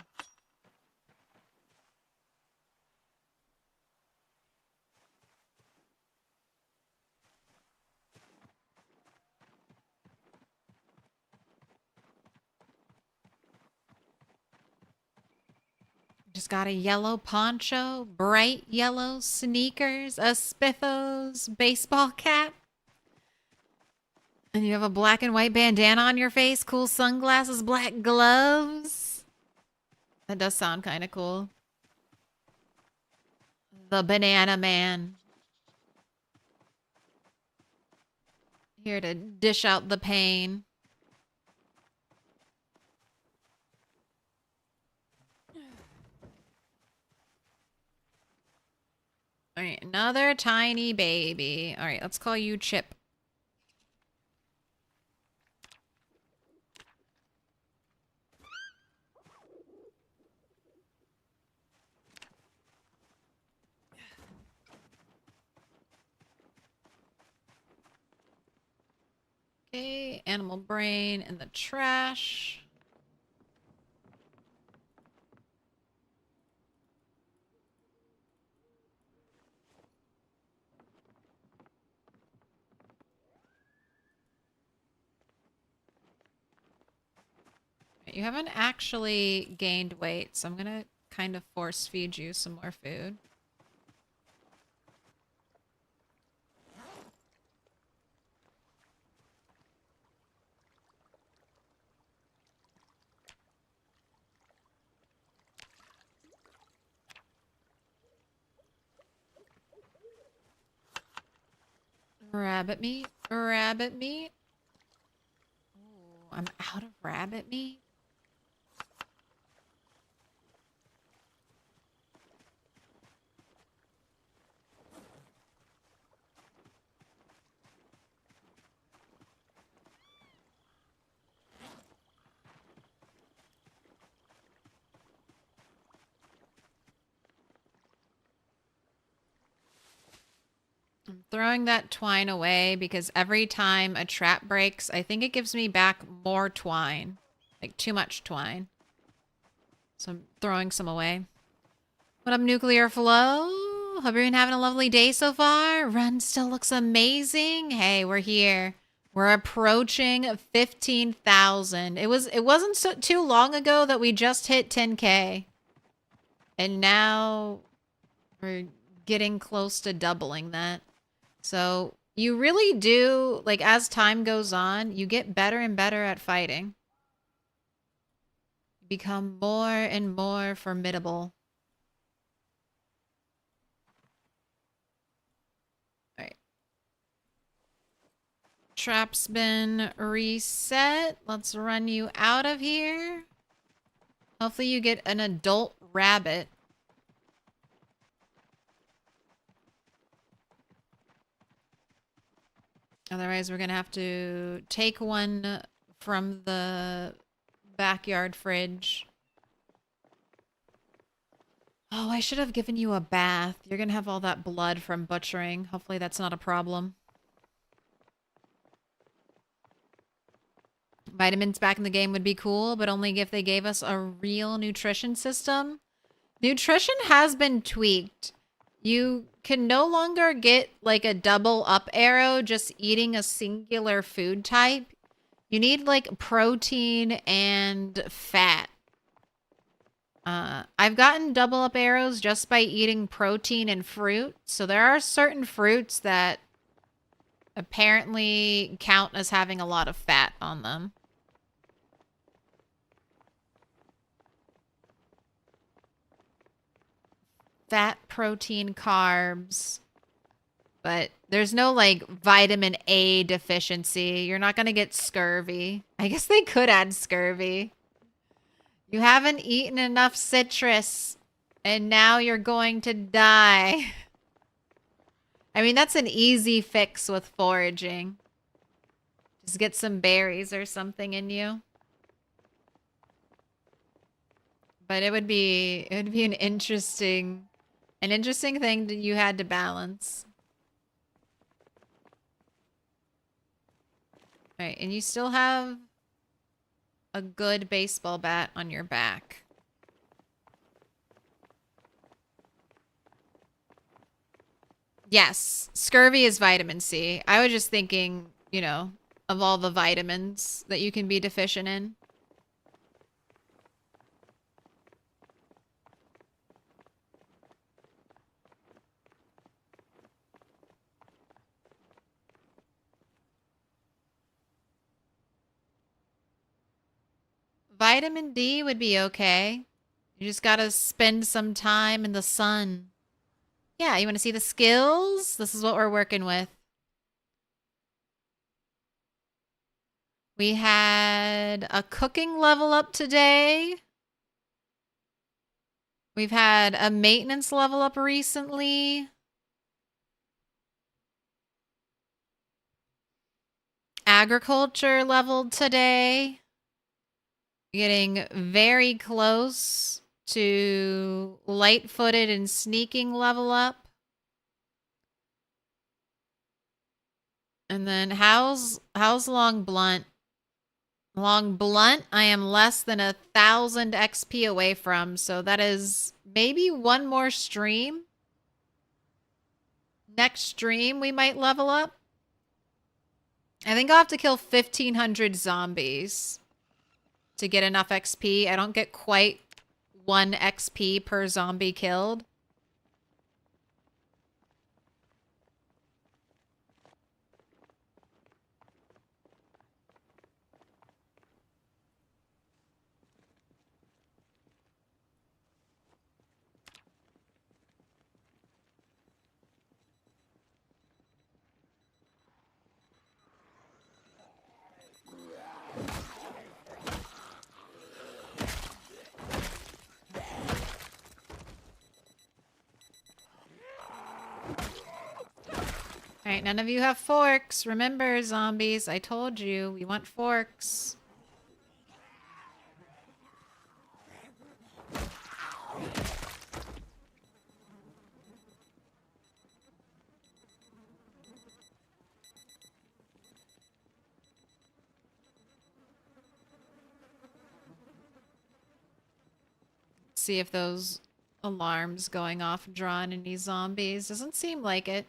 just got a yellow poncho, bright yellow sneakers, a Spiffos baseball cap. And you have a black and white bandana on your face, cool sunglasses, black gloves. That does sound kind of cool. The Banana Man. Here to dish out the pain. All right, another tiny baby. All right, let's call you Chip. Okay, animal brain in the trash. You haven't actually gained weight, so I'm gonna kind of force feed you some more food. Rabbit meat, rabbit meat. Ooh, I'm out of rabbit meat. I'm throwing that twine away because every time a trap breaks, I think it gives me back more twine. Like too much twine. So I'm throwing some away. What up, Nuclear Flow? Hope you're having a lovely day so far. Run still looks amazing. Hey, we're here. We're approaching 15,000. It wasn't too long ago that we just hit 10K. And now we're getting close to doubling that. So you really do, like, as time goes on, you get better and better at fighting. You become more and more formidable. All right. Trap's been reset. Let's run you out of here. Hopefully you get an adult rabbit. Otherwise, we're going to have to take one from the backyard fridge. Oh, I should have given you a bath. You're going to have all that blood from butchering. Hopefully that's not a problem. Vitamins back in the game would be cool, but only if they gave us a real nutrition system. Nutrition has been tweaked. You can no longer get like a double up arrow just eating a singular food type. You need like protein and fat. I've gotten double up arrows just by eating protein and fruit. So there are certain fruits that apparently count as having a lot of fat on them. Fat, protein, carbs. But there's no, like, vitamin A deficiency. You're not going to get scurvy. I guess they could add scurvy. You haven't eaten enough citrus, and now you're going to die. I mean, that's an easy fix with foraging. Just get some berries or something in you. But it would be an interesting thing that you had to balance. All right, and you still have a good baseball bat on your back. Yes, scurvy is vitamin C. I was just thinking, you know, of all the vitamins that you can be deficient in. Vitamin D would be okay. You just gotta spend some time in the sun. Yeah, you want to see the skills? This is what we're working with. We had a cooking level up today. We've had a maintenance level up recently. Agriculture leveled today. Getting very close to light-footed and sneaking level up. And then how's long blunt? Long blunt, I am less than 1,000 XP away from, so that is maybe one more stream. Next stream, we might level up. I think I'll have to kill 1,500 zombies to get enough XP. I don't get quite 1 XP per zombie killed. Alright, none of you have forks. Remember, zombies, I told you, we want forks. See if those alarms going off drawn any zombies. Doesn't seem like it.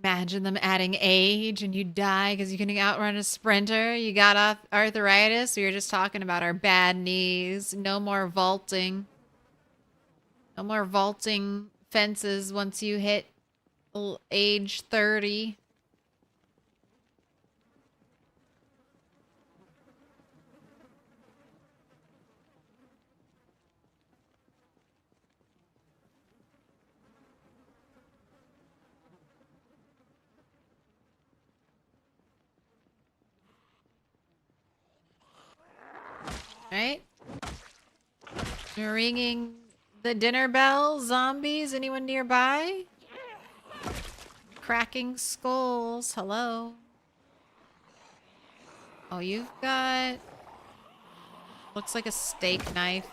Imagine them adding age and you die because you can outrun a sprinter. You got arthritis. We were just talking about our bad knees. No more vaulting. No more vaulting fences once you hit age 30. Right? You're ringing the dinner bell, zombies. Anyone nearby? Cracking skulls. Hello. Oh, you've got... Looks like a steak knife.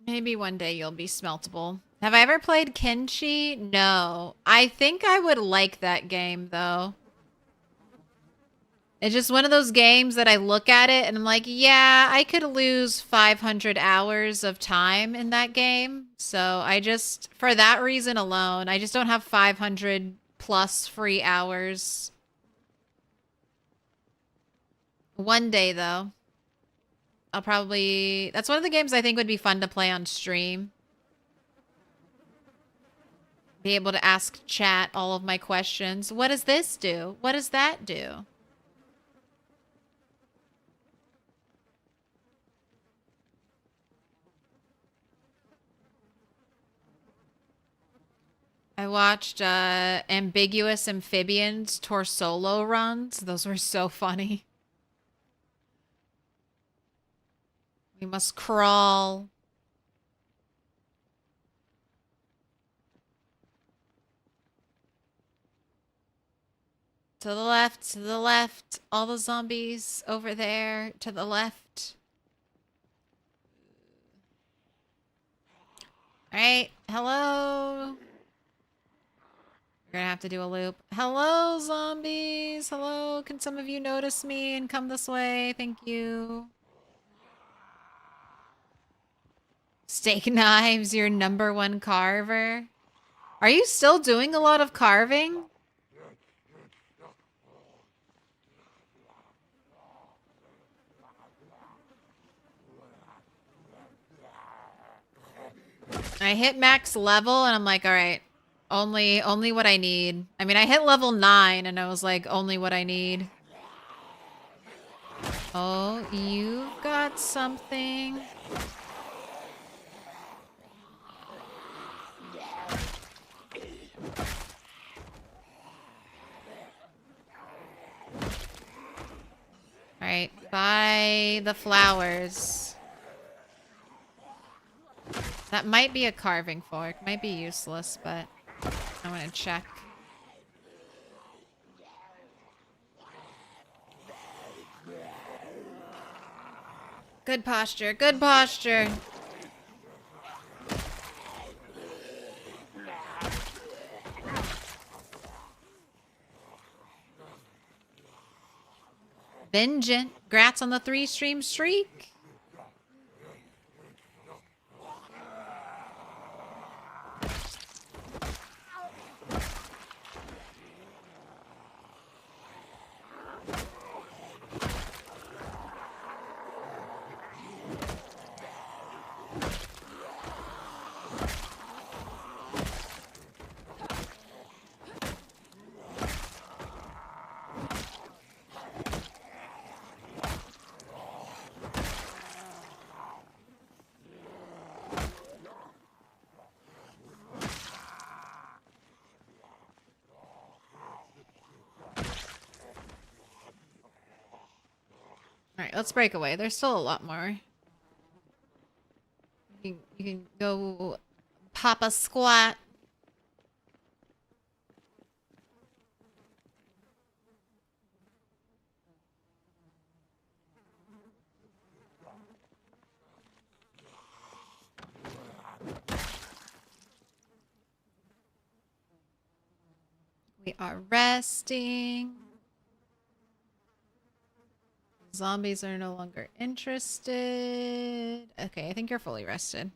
Maybe one day you'll be smeltable. Have I ever played Kenshi? No. I think I would like that game, though. It's just one of those games that I look at it and I'm like, yeah, I could lose 500 hours of time in that game. So I just, for that reason alone, I just don't have 500 plus free hours. One day, though. I'll probably... That's one of the games I think would be fun to play on stream. Be able to ask chat all of my questions. What does this do? What does that do? I watched Ambiguous Amphibians tour solo runs. Those were so funny. We must crawl. To the left, to the left. All the zombies over there, to the left. Alright, hello. We're gonna have to do a loop. Hello, zombies. Hello, can some of you notice me and come this way? Thank you. Steak knives, your #1 carver. Are you still doing a lot of carving? I hit max level and I'm like, all right, only what I need. I mean, I hit level 9 and I was like, only what I need. Oh, you've got something. All right, buy the flowers. That might be a carving fork. Might be useless, but I want to check. Good posture. Good posture. Vengeant. Grats on the 3-stream streak. Alright, let's break away. There's still a lot more. You can go pop a squat. We are resting. Zombies are no longer interested. Okay, I think you're fully rested.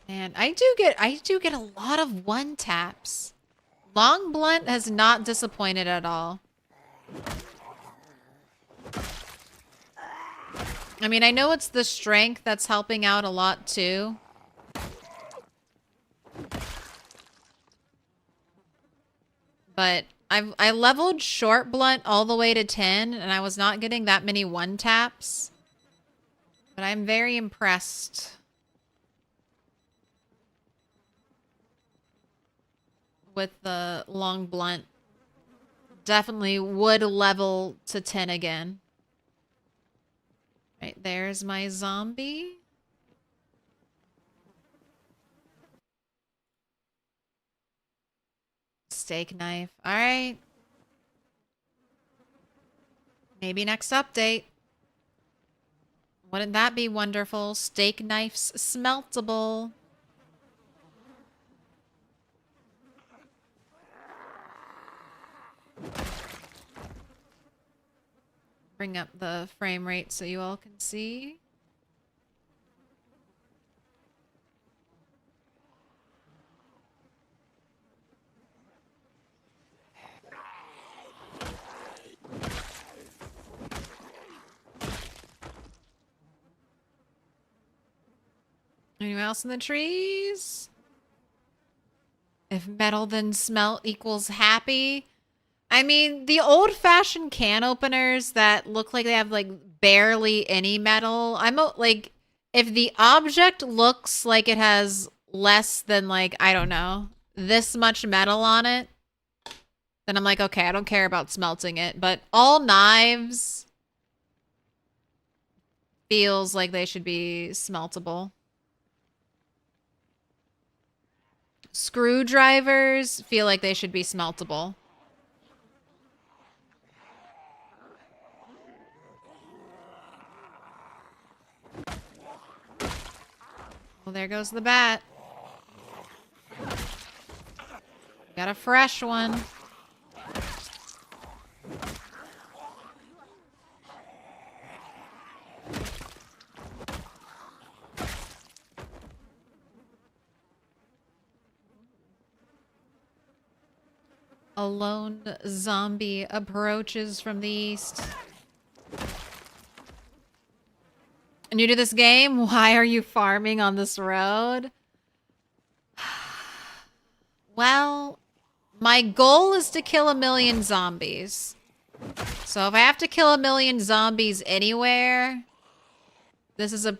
And I do get a lot of 1-taps. Long Blunt has not disappointed at all. I mean, I know it's the strength that's helping out a lot too. But I leveled Short Blunt all the way to 10 and I was not getting that many 1-taps. But I'm very impressed with the Long Blunt. Definitely would level to 10 again. Right, there's my zombie. Steak knife. All right. Maybe next update. Wouldn't that be wonderful? Steak knifes smeltable. Bring up the frame rate so you all can see. Anyone else in the trees? If metal then smelt equals happy. I mean, the old-fashioned can openers that look like they have, like, barely any metal. I'm like, if the object looks like it has less than, like, I don't know, this much metal on it, then I'm like, okay, I don't care about smelting it. But all knives feels like they should be smeltable. Screwdrivers feel like they should be smeltable. Well, there goes the bat. Got a fresh one. A lone zombie approaches from the east. New to this game? Why are you farming on this road? Well, my goal is to kill 1 million zombies. So if I have to kill 1 million zombies anywhere, this is a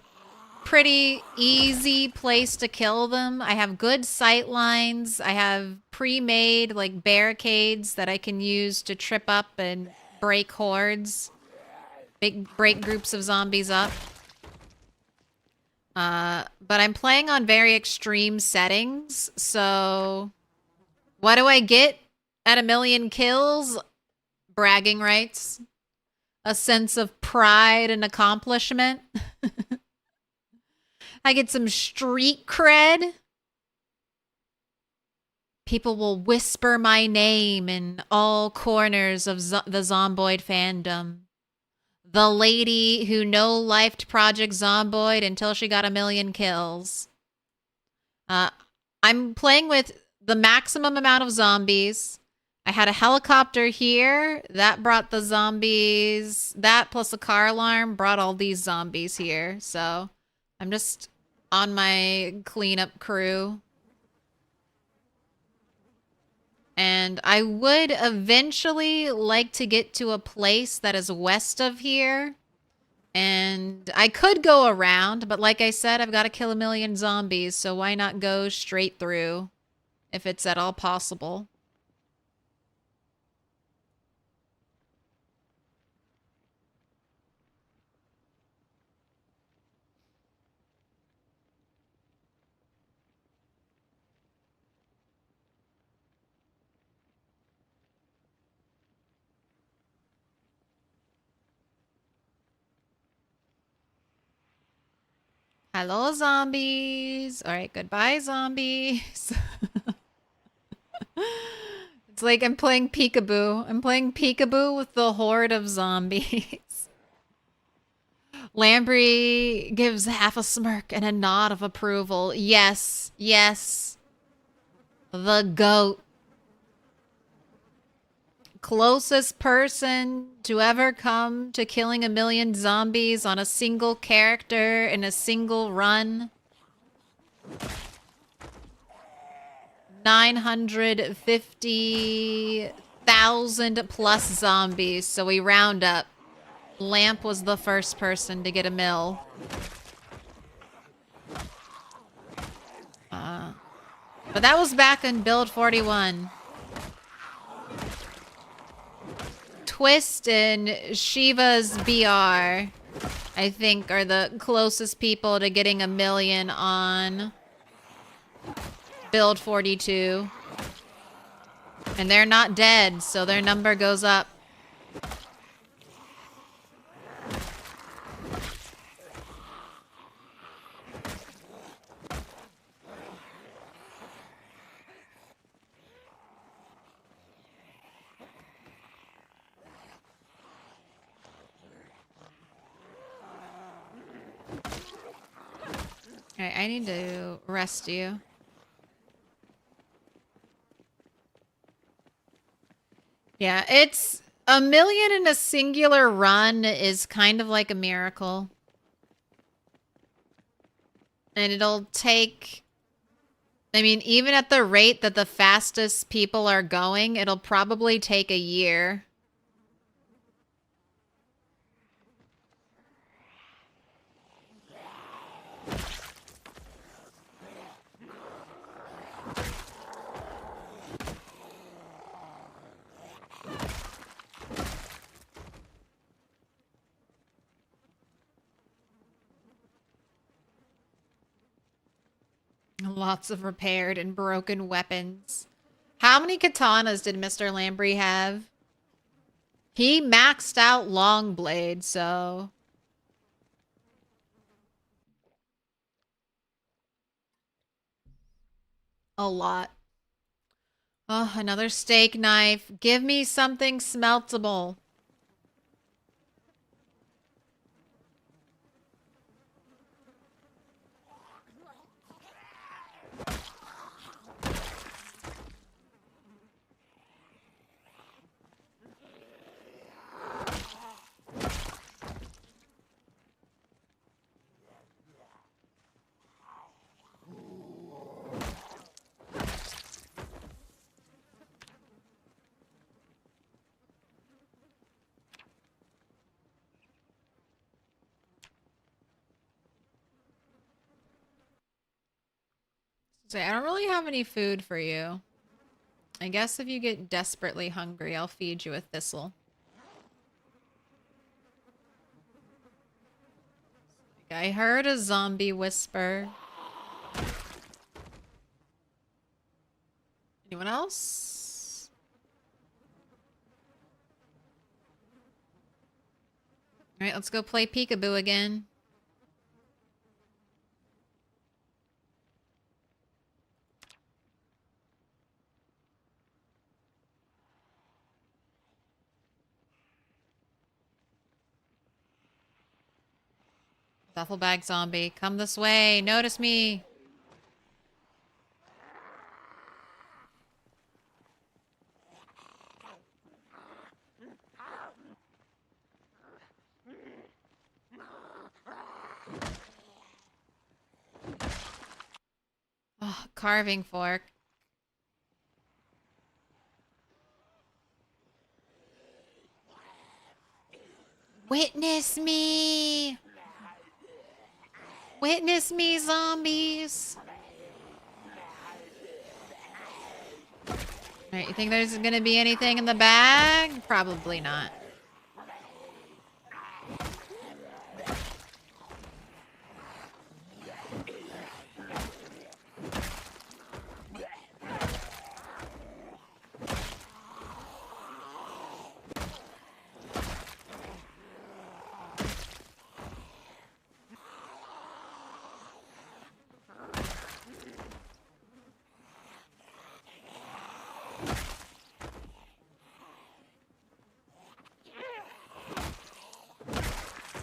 pretty easy place to kill them. I have good sight lines. I have pre-made like barricades that I can use to trip up and break hordes. Break groups of zombies up. But I'm playing on very extreme settings, so what do I get at 1 million kills? Bragging rights. A sense of pride and accomplishment. I get some street cred. People will whisper my name in all corners of the Zomboid fandom. The lady who no-lifed Project Zomboid until she got 1 million kills. I'm playing with the maximum amount of zombies. I had a helicopter here. That brought the zombies. That plus a car alarm brought all these zombies here. So I'm just on my cleanup crew. And I would eventually like to get to a place that is west of here. And I could go around, but like I said, I've got to kill 1 million zombies, so why not go straight through if it's at all possible? Hello, zombies. All right, goodbye, zombies. It's like I'm playing peekaboo. I'm playing peekaboo with the horde of zombies. Lamprey gives half a smirk and a nod of approval. Yes, yes. The goat. Closest person to ever come to killing 1 million zombies on a single character in a single run. 950,000 plus zombies, so we round up. Lamp was the first person to get a mill. But that was back in build 41. Twist and Shiva's BR, I think, are the closest people to getting 1 million on build 42. And they're not dead, so their number goes up. Alright, I need to rest you. Yeah, it's 1 million in a singular run is kind of like a miracle. And it'll take... I mean, even at the rate that the fastest people are going, it'll probably take a year. Lots of repaired and broken weapons. How many katanas did Mr. Lamprey have? He maxed out Longblade, so... a lot. Oh, another steak knife. Give me something smeltable. So I don't really have any food for you. I guess if you get desperately hungry, I'll feed you a thistle. I heard a zombie whisper. Anyone else? Alright, let's go play peekaboo again. Duffel bag zombie, come this way. Notice me. Oh, carving fork. Witness me. Witness me, zombies. Alright, you think there's gonna be anything in the bag? Probably not.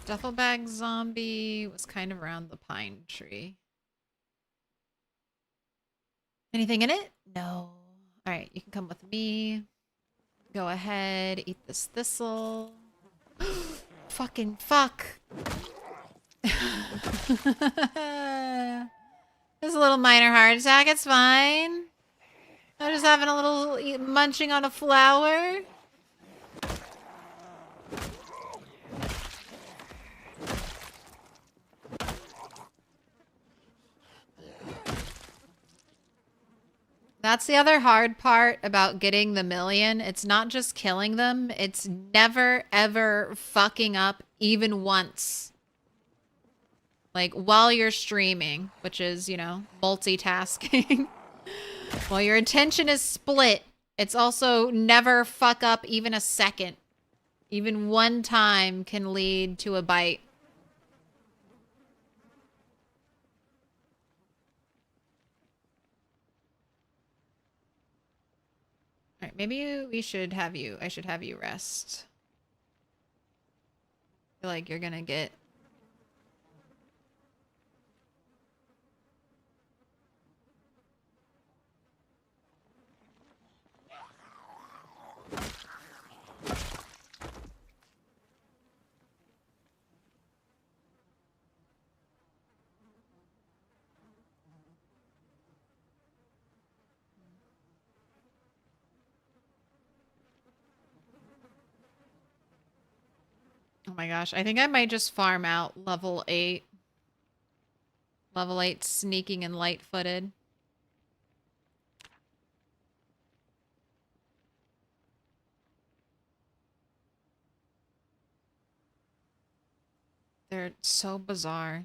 Duffel bag zombie was kind of around the pine tree. Anything in it? No. Alright, you can come with me. Go ahead, eat this thistle. Fucking fuck. There's a little minor heart attack, it's fine. I'm just having a little munching on a flower. That's the other hard part about getting the million. It's not just killing them. It's never, ever fucking up even once. Like, while you're streaming, which is, you know, multitasking. While your attention is split, it's also never fuck up even a second. Even one time can lead to a bite. Alright, maybe we should have you. I should have you rest. I feel like you're gonna get... Oh my gosh, I think I might just farm out level 8. Level 8 sneaking and light-footed. They're so bizarre.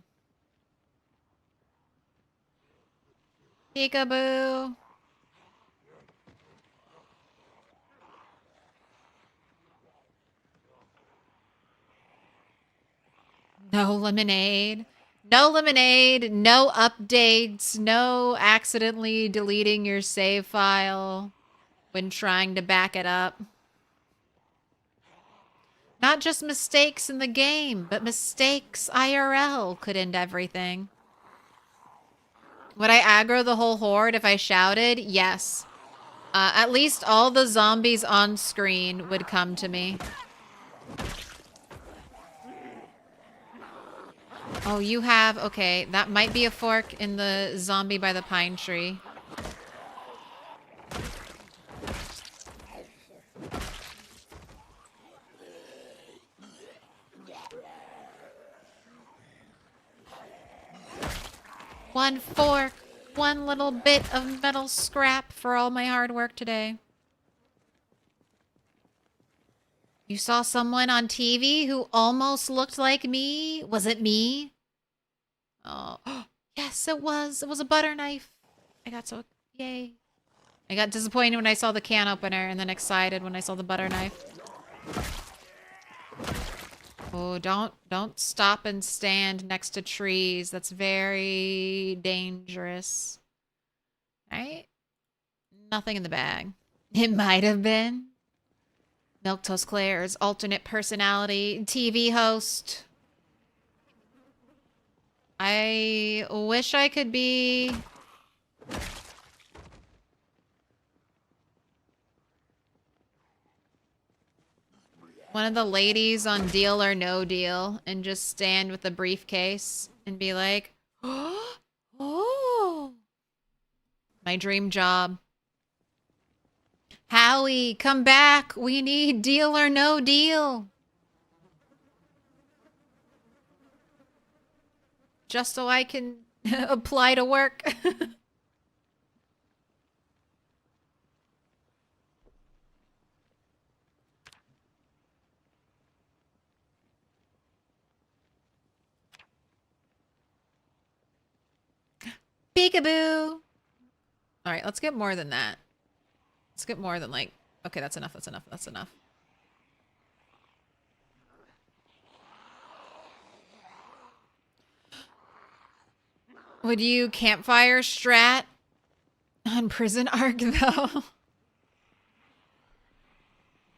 Peekaboo. No lemonade. No lemonade. No updates. No accidentally deleting your save file when trying to back it up. Not just mistakes in the game, but mistakes IRL could end everything. Would I aggro the whole horde if I shouted? Yes. At least all the zombies on screen would come to me. Oh, you have... Okay, that might be a fork in the zombie by the pine tree. One fork, one little bit of metal scrap for all my hard work today. You saw someone on TV who almost looked like me? Was it me? Oh, yes, it was. It was a butter knife. I got so... Yay. I got disappointed when I saw the can opener and then excited when I saw the butter knife. Oh, don't stop and stand next to trees. That's very dangerous. Right? Nothing in the bag. It might have been. Milquetoast Claire's alternate personality, TV host. I wish I could be... one of the ladies on Deal or No Deal and just stand with a briefcase and be like, oh, my dream job. Howie, come back. We need Deal or No Deal. Just so I can apply to work. Peekaboo. All right, let's get more than that. Let's get more than like... Okay, that's enough, that's enough, that's enough. Would you campfire strat on Prison Arc, though?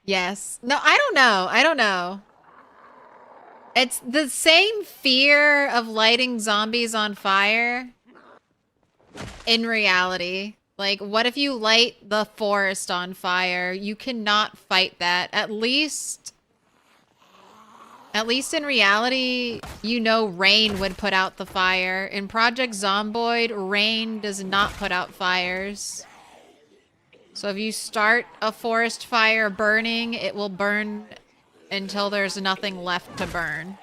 Yes. No, I don't know. I don't know. It's the same fear of lighting zombies on fire in reality. Like, what if you light the forest on fire? You cannot fight that. At least in reality, you know rain would put out the fire. In Project Zomboid, rain does not put out fires. So if you start a forest fire burning, it will burn until there's nothing left to burn.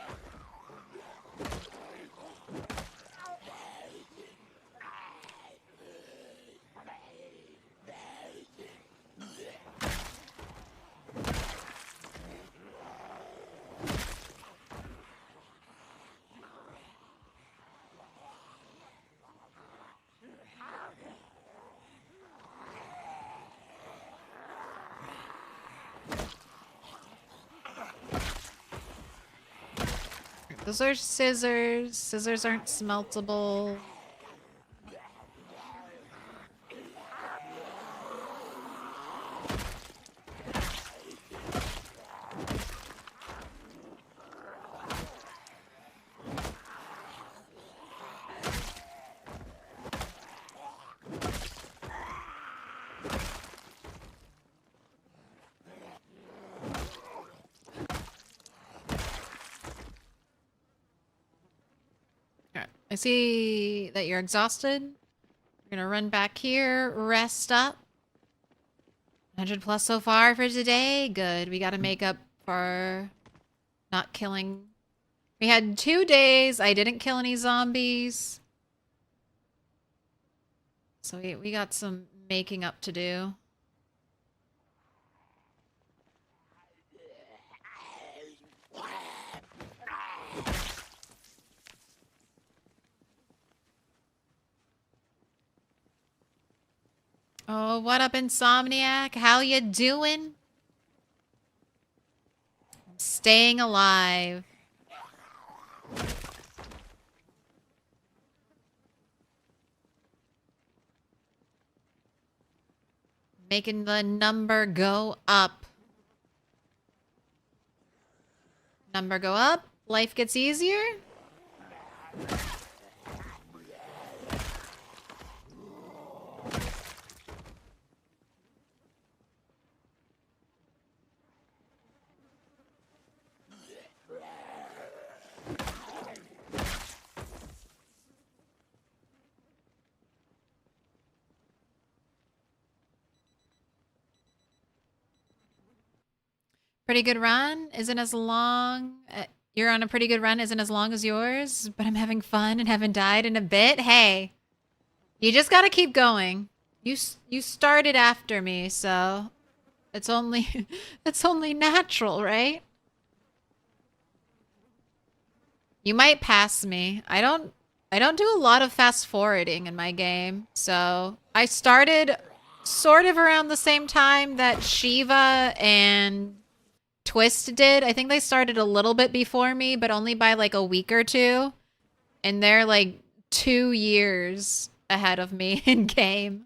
Those are scissors. Scissors aren't smeltable. I see that you're exhausted. We're gonna run back here, rest up. 100 plus so far for today. Good. We gotta make up for not killing. We had 2 days. I didn't kill any zombies. So we got some making up to do. Oh, what up, Insomniac? How you doing? Staying alive. Making the number go up. Number go up. Life gets easier. Pretty good run isn't as long. You're on a pretty good run isn't as long as yours, but I'm having fun and haven't died in a bit. Hey, you just gotta keep going. You started after me, so it's only it's only natural, right? You might pass me. I don't do a lot of fast forwarding in my game, so I started sort of around the same time that Shiva and Twist did. I think they started a little bit before me, but only by like a week or two. And they're like 2 years ahead of me in game.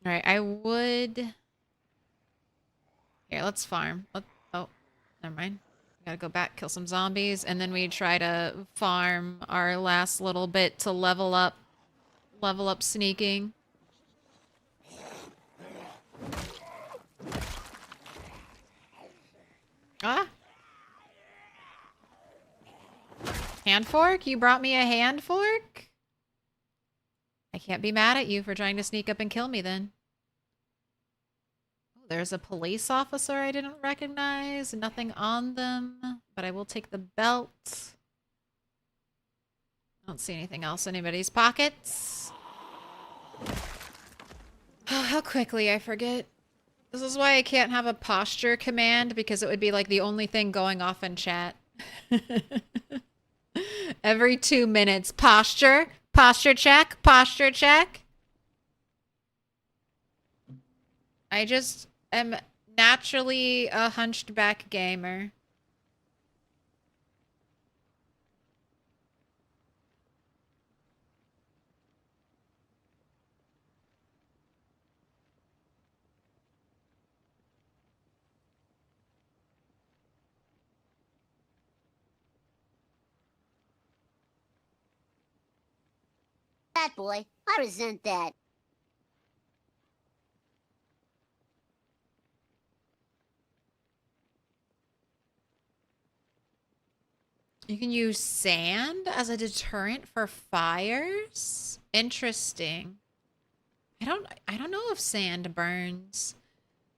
All right, I would... Here, let's farm. Oh, never mind. Gotta go back, kill some zombies, and then we try to farm our last little bit to level up sneaking. Ah! Hand fork? You brought me a hand fork? I can't be mad at you for trying to sneak up and kill me then. Oh, there's a police officer I didn't recognize. Nothing on them, but I will take the belt. I don't see anything else in anybody's pockets. Oh, how quickly I forget. This is why I can't have a posture command, because it would be like the only thing going off in chat. Every 2 minutes. Posture. Posture check. Posture check. I just am naturally a hunched back gamer. That boy, I resent that. You can use sand as a deterrent for fires? Interesting. I don't know if sand burns.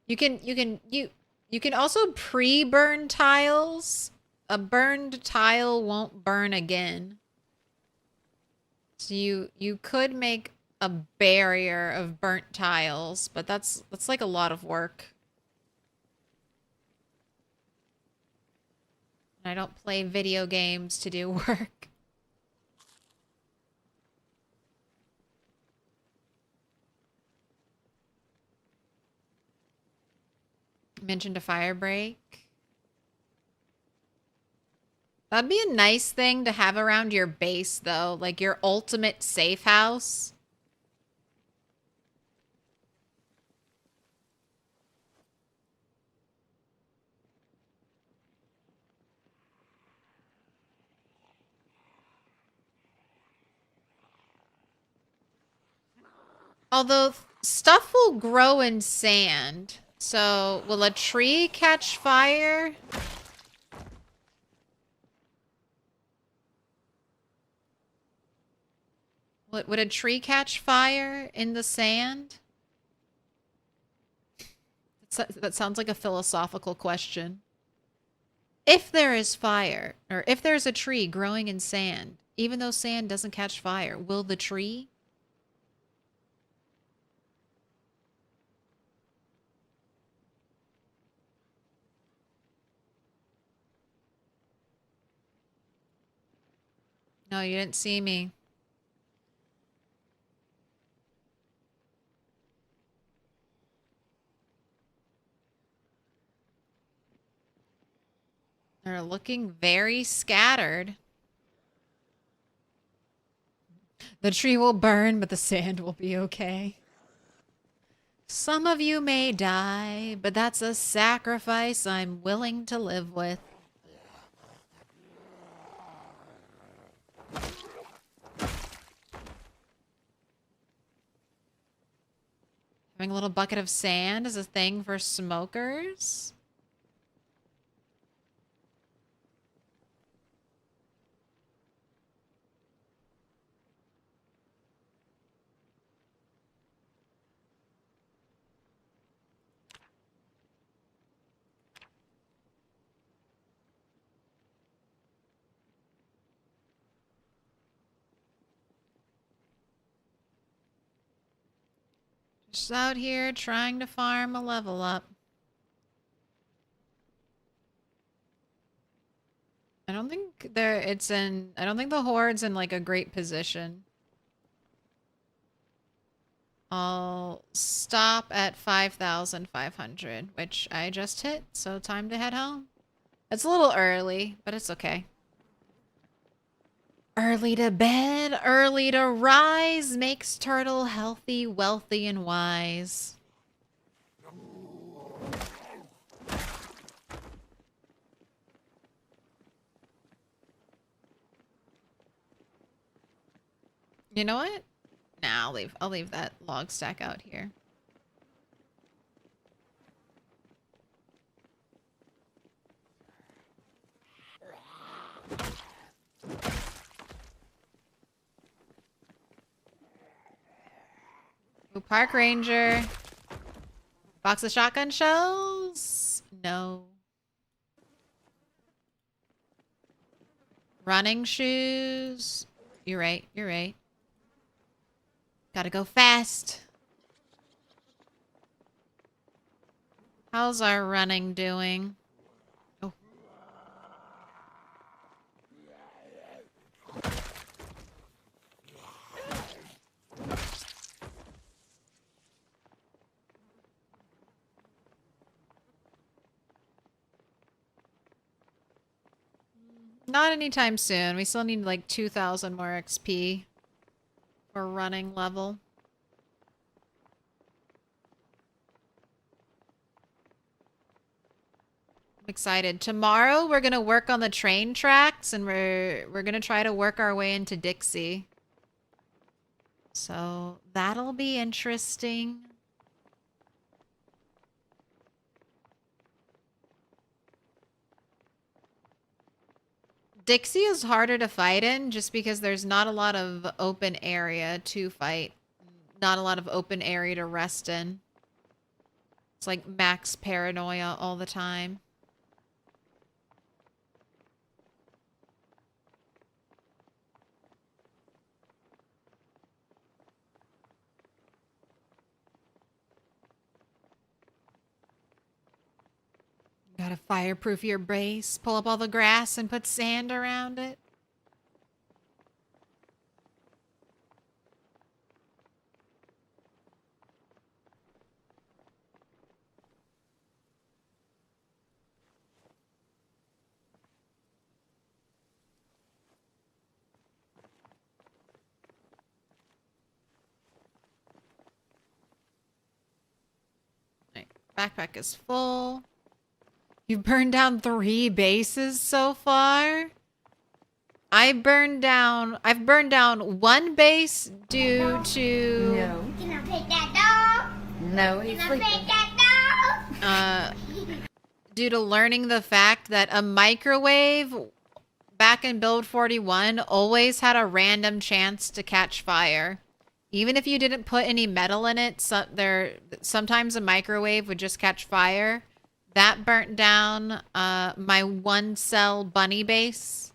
You can also pre-burn tiles. A burned tile won't burn again. So you could make a barrier of burnt tiles, but that's like a lot of work. I don't play video games to do work. Mentioned a fire break. That'd be a nice thing to have around your base, though. Like your ultimate safe house. Although stuff will grow in sand. So will a tree catch fire? Would a tree catch fire in the sand? That sounds like a philosophical question. If there is fire, or if there's a tree growing in sand, even though sand doesn't catch fire, will the tree? No, you didn't see me. They're looking very scattered. The tree will burn, but the sand will be okay. Some of you may die, but that's a sacrifice I'm willing to live with. Having a little bucket of sand is a thing for smokers. Just out here trying to farm a level up. I don't think I don't think the horde's in like a great position. I'll stop at 5,500, which I just hit, so time to head home. It's a little early, but it's okay. Early to bed, early to rise, makes turtle healthy, wealthy, and wise. You know what? Nah, I'll leave that log stack out here. Ooh, park ranger. Box of shotgun shells? No. Running shoes? You're right, you're right. Gotta go fast. How's our running doing? Oh. Not anytime soon. We still need like 2,000 more XP for running level. I'm excited. Tomorrow we're gonna work on the train tracks and we're gonna try to work our way into Dixie. So that'll be interesting. Dixie is harder to fight in just because there's not a lot of open area to fight. Not a lot of open area to rest in. It's like max paranoia all the time. Gotta fireproof your base, pull up all the grass and put sand around it. Right, backpack is full. You've burned down 3 bases so far? I've burned down 1 base due to... No. Can I pet that dog? No, he's Can I sleeping. pet that dog? Due to learning the fact that a microwave back in build 41 always had a random chance to catch fire. Even if you didn't put any metal in it, sometimes a microwave would just catch fire. That burnt down my 1-cell bunny base.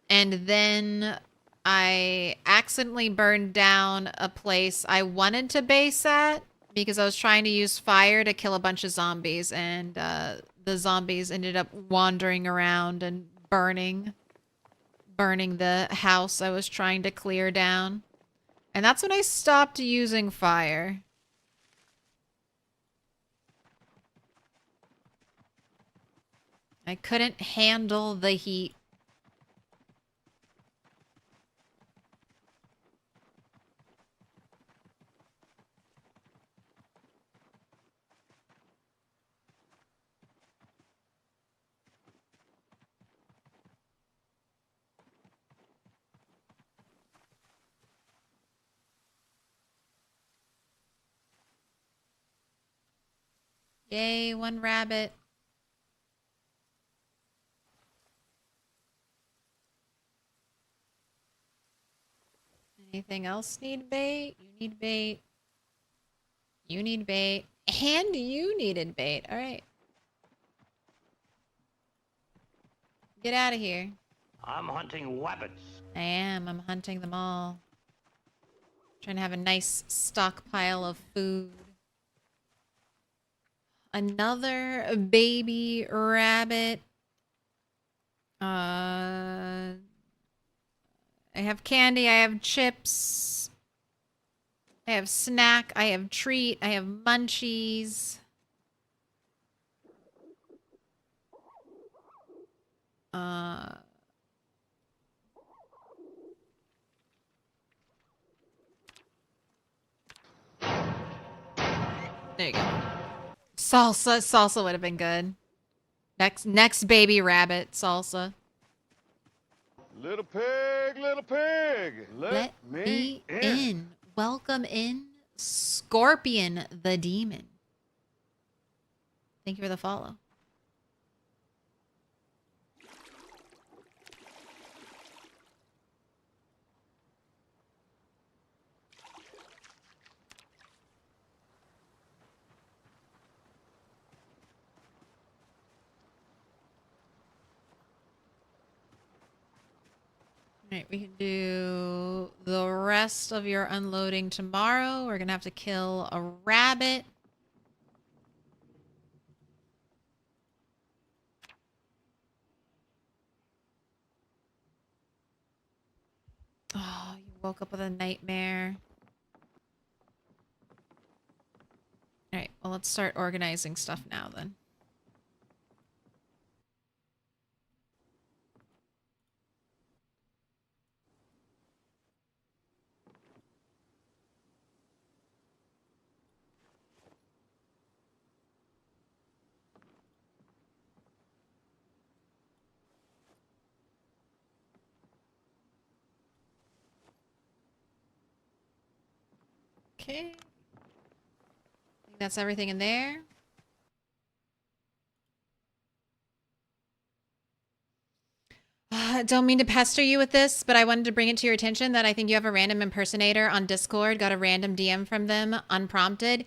And then I accidentally burned down a place I wanted to base at because I was trying to use fire to kill a bunch of zombies. And the zombies ended up wandering around and burning burning the house I was trying to clear down. And that's when I stopped using fire. I couldn't handle the heat. Yay, one rabbit. Anything else need bait? You need bait. You need bait. And you needed bait. All right. Get out of here. I'm hunting rabbits. I am. I'm hunting them all. Trying to have a nice stockpile of food. Another baby rabbit. I have candy. I have chips. I have snack. I have treat. I have munchies. There you go. Salsa would have been good. Next baby rabbit, salsa. Little pig, let me in. Welcome in, Scorpion the Demon. Thank you for the follow. Alright, we can do the rest of your unloading tomorrow. We're gonna have to kill a rabbit. Oh, you woke up with a nightmare. Alright, well, let's start organizing stuff now then. Okay. I think that's everything in there. Don't mean to pester you with this, but I wanted to bring it to your attention that I think you have a random impersonator on Discord. Got a random DM from them, unprompted.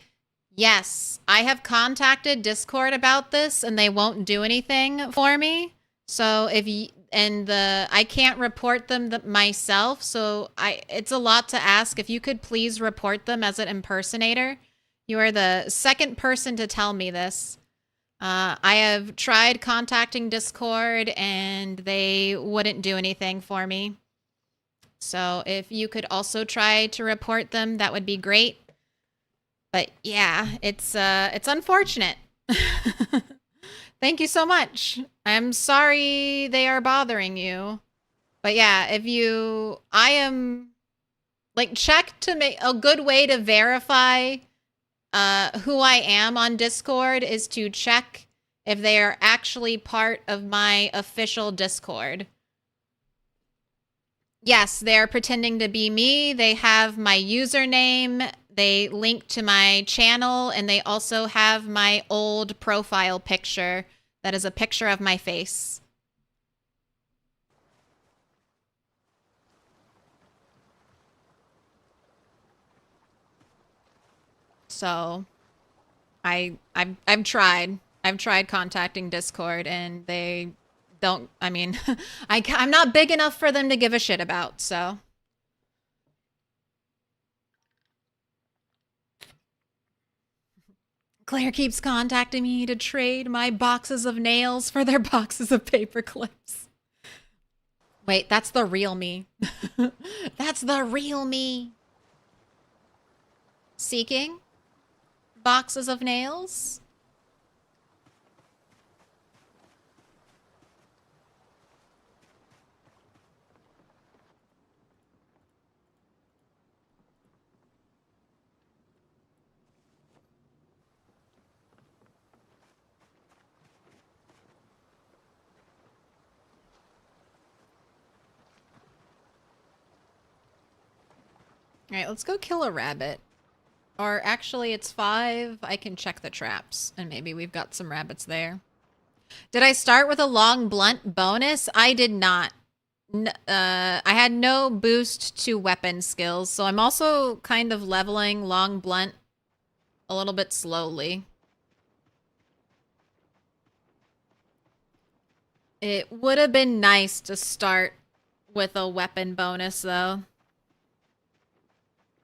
Yes, I have contacted Discord about this, and they won't do anything for me. So if you... And I can't report them myself, so it's a lot to ask. If you could please report them as an impersonator. You are the second person to tell me this. I have tried contacting Discord, and they wouldn't do anything for me. So if you could also try to report them, that would be great. But yeah, it's unfortunate. Thank you so much. I'm sorry they are bothering you. But yeah, I am, like, check to make a good way to verify who I am on Discord is to check if they are actually part of my official Discord. Yes, they're pretending to be me. They have my username. They link to my channel, and they also have my old profile picture that is a picture of my face. So I've tried. I've tried contacting Discord, and they don't, I mean, I'm not big enough for them to give a shit about, so. Claire keeps contacting me to trade my boxes of nails for their boxes of paper clips. Wait, that's the real me. That's the real me. Seeking boxes of nails. All right, let's go kill a rabbit. Or actually, it's 5. I can check the traps, and maybe we've got some rabbits there. Did I start with a long blunt bonus? I did not. I had no boost to weapon skills, so I'm also kind of leveling long blunt a little bit slowly. It would have been nice to start with a weapon bonus, though.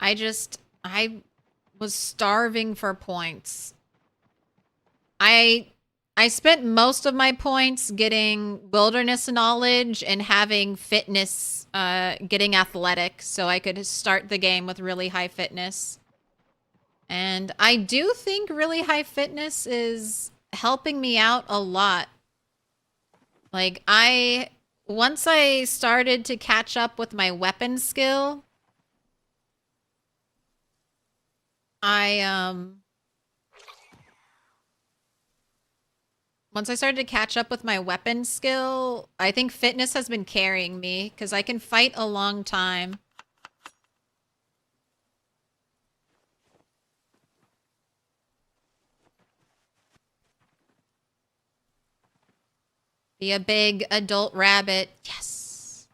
I was starving for points. I spent most of my points getting wilderness knowledge and having fitness, getting athletic, so I could start the game with really high fitness. And I do think really high fitness is helping me out a lot. Like, once I started to catch up with my weapon skill, once I started to catch up with my weapon skill, I think fitness has been carrying me, because I can fight a long time. Be a big adult rabbit. Yes.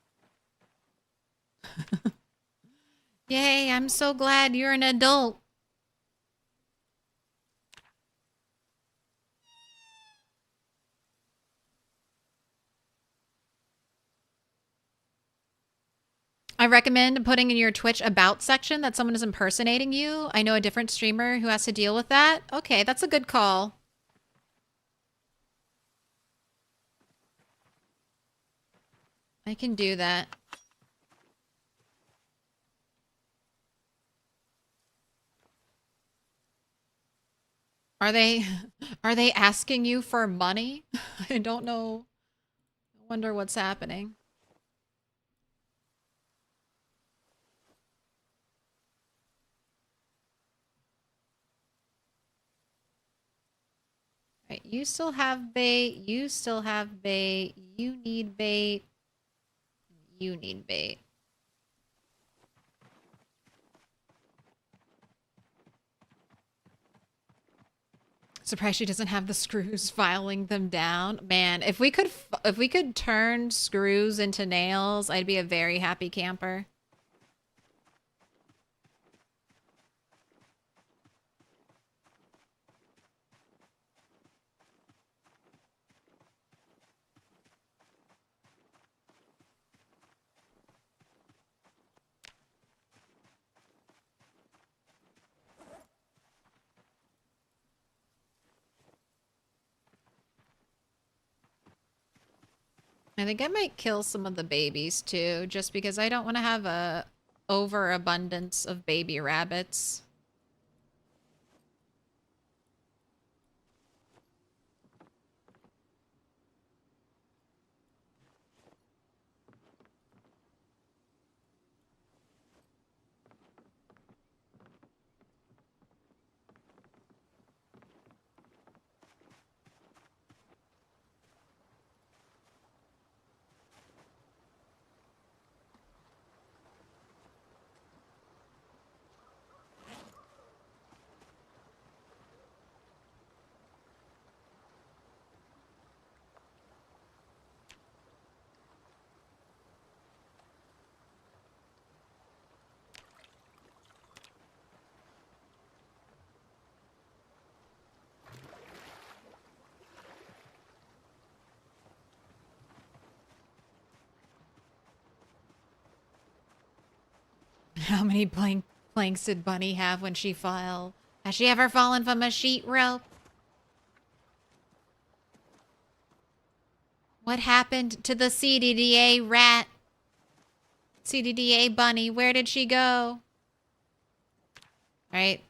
Yay, I'm so glad you're an adult. I recommend putting in your Twitch about section that someone is impersonating you. I know a different streamer who has to deal with that. Okay, that's a good call. I can do that. Are they asking you for money? I don't know. I wonder what's happening. Right, you still have bait. You still have bait. You need bait. You need bait. Surprised she doesn't have the screws filing them down. Man, if we could turn screws into nails, I'd be a very happy camper. I think I might kill some of the babies too, just because I don't want to have a overabundance of baby rabbits. How many planks did Bunny have when she fell? Has she ever fallen from a sheet rope? What happened to the CDDA rat? CDDA bunny, where did she go? Alright.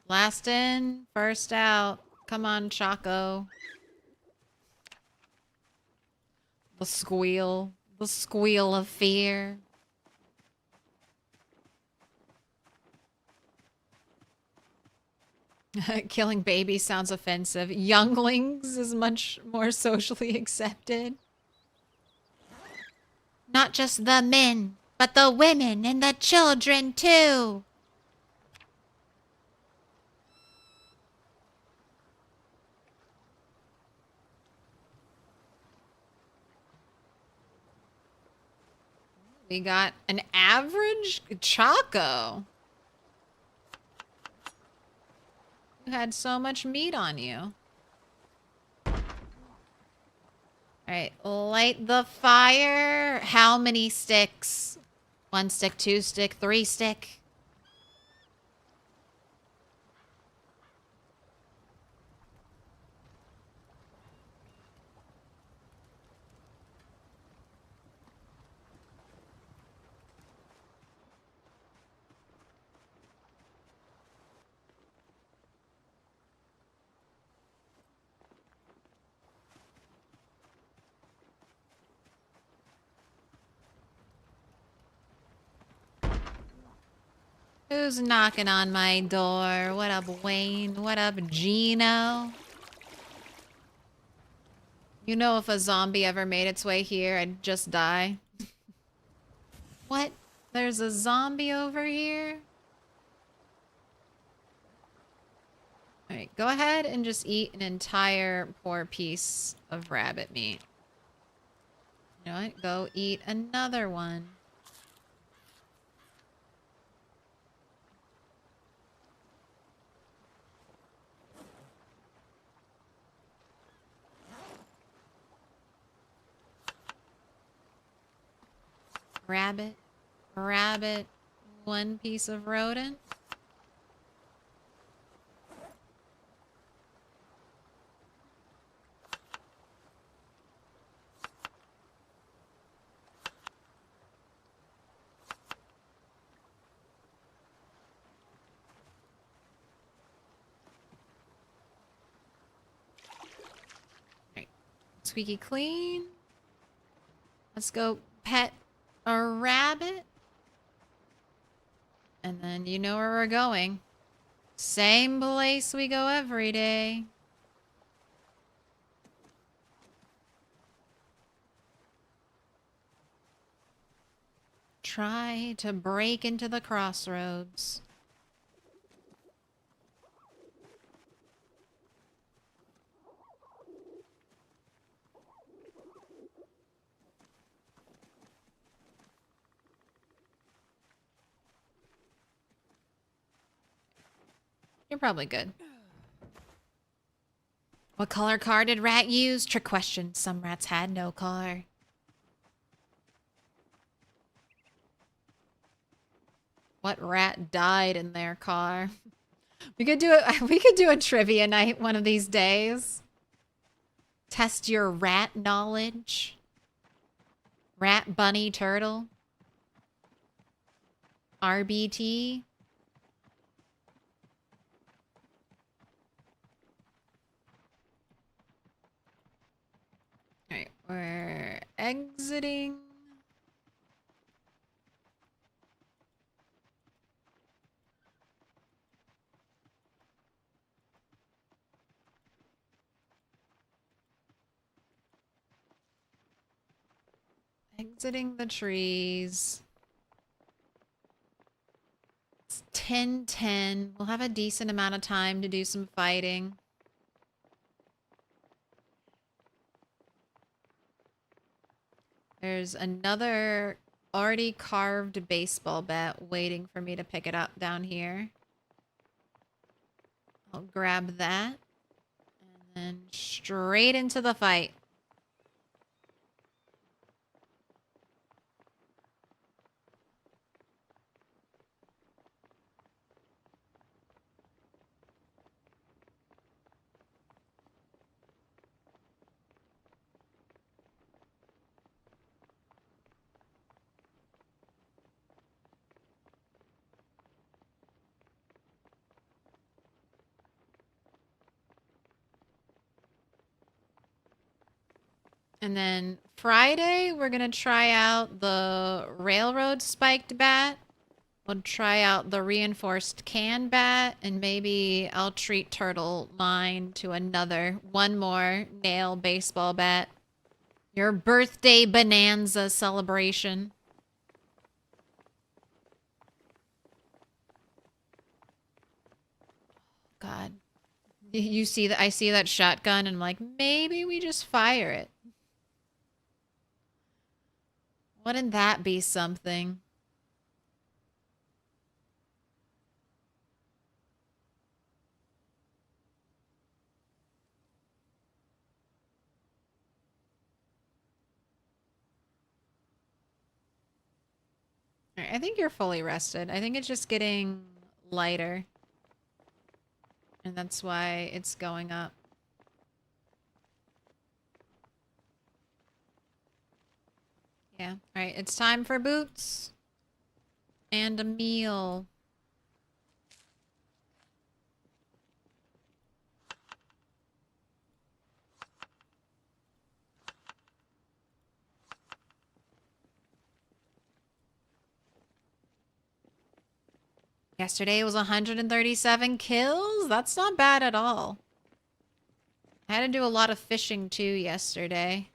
Last in, first out. Come on, Choco. The squeal. The squeal of fear. Killing babies sounds offensive. Younglings is much more socially accepted. Not just the men, but the women and the children too. We got an average Choco. You had so much meat on you. Alright, light the fire. How many sticks? 1 stick, 2 stick, 3 stick. Who's knocking on my door? What up, Wayne? What up, Gino? You know if a zombie ever made its way here, I'd just die. What? There's a zombie over here? Alright, go ahead and just eat an entire poor piece of rabbit meat. You know what? Go eat another one. Rabbit, rabbit, 1 piece of rodent. Right. Squeaky clean. Let's go pet a rabbit. And then you know where we're going. Same place we go every day. Try to break into the crossroads. You're probably good. What color car did Rat use? Trick question. Some rats had no car. What rat died in their car? We could do it. We could do a trivia night one of these days. Test your rat knowledge. Rat, bunny, turtle. RBT. Alright, we're exiting. Exiting the trees. It's 10:10. We'll have a decent amount of time to do some fighting. There's another already carved baseball bat waiting for me to pick it up down here. I'll grab that. And then straight into the fight. And then Friday, we're going to try out the railroad spiked bat. We'll try out the reinforced can bat, and maybe I'll treat Turtle mine to one more nail baseball bat. Your birthday bonanza celebration. God. You see that? I see that shotgun and I'm like, maybe we just fire it. Wouldn't that be something? All right, I think you're fully rested. I think it's just getting lighter. And that's why it's going up. Yeah. All right, it's time for boots. And a meal. Yesterday was 137 kills? That's not bad at all. I had to do a lot of fishing too yesterday.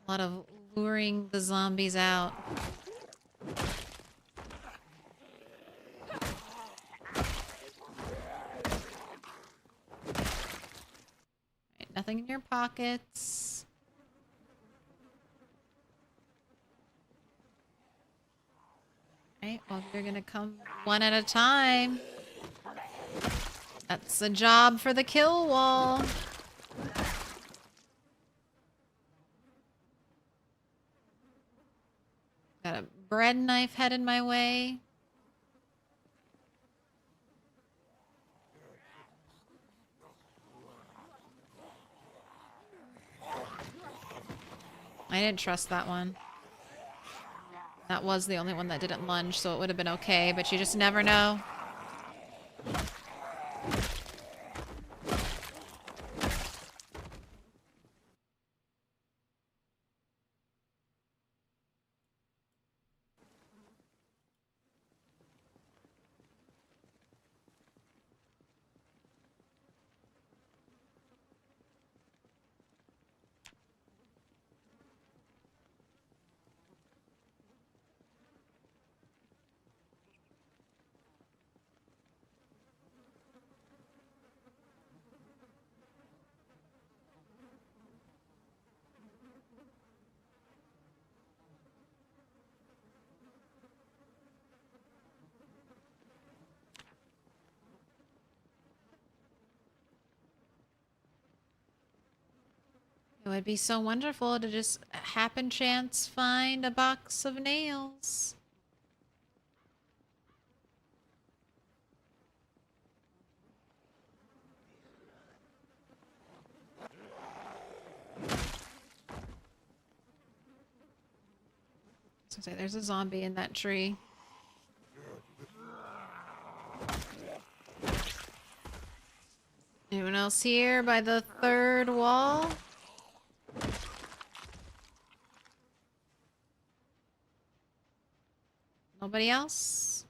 A lot of luring the zombies out. Right, nothing in your pockets. Right, well, you're gonna come one at a time. That's a job for the kill wall. Got a bread knife headed my way. I didn't trust that one. That was the only one that didn't lunge, so it would have been okay, but you just never know. It would be so wonderful to just happen chance find a box of nails. So there's a zombie in that tree. Anyone else here by the third wall? Nobody else?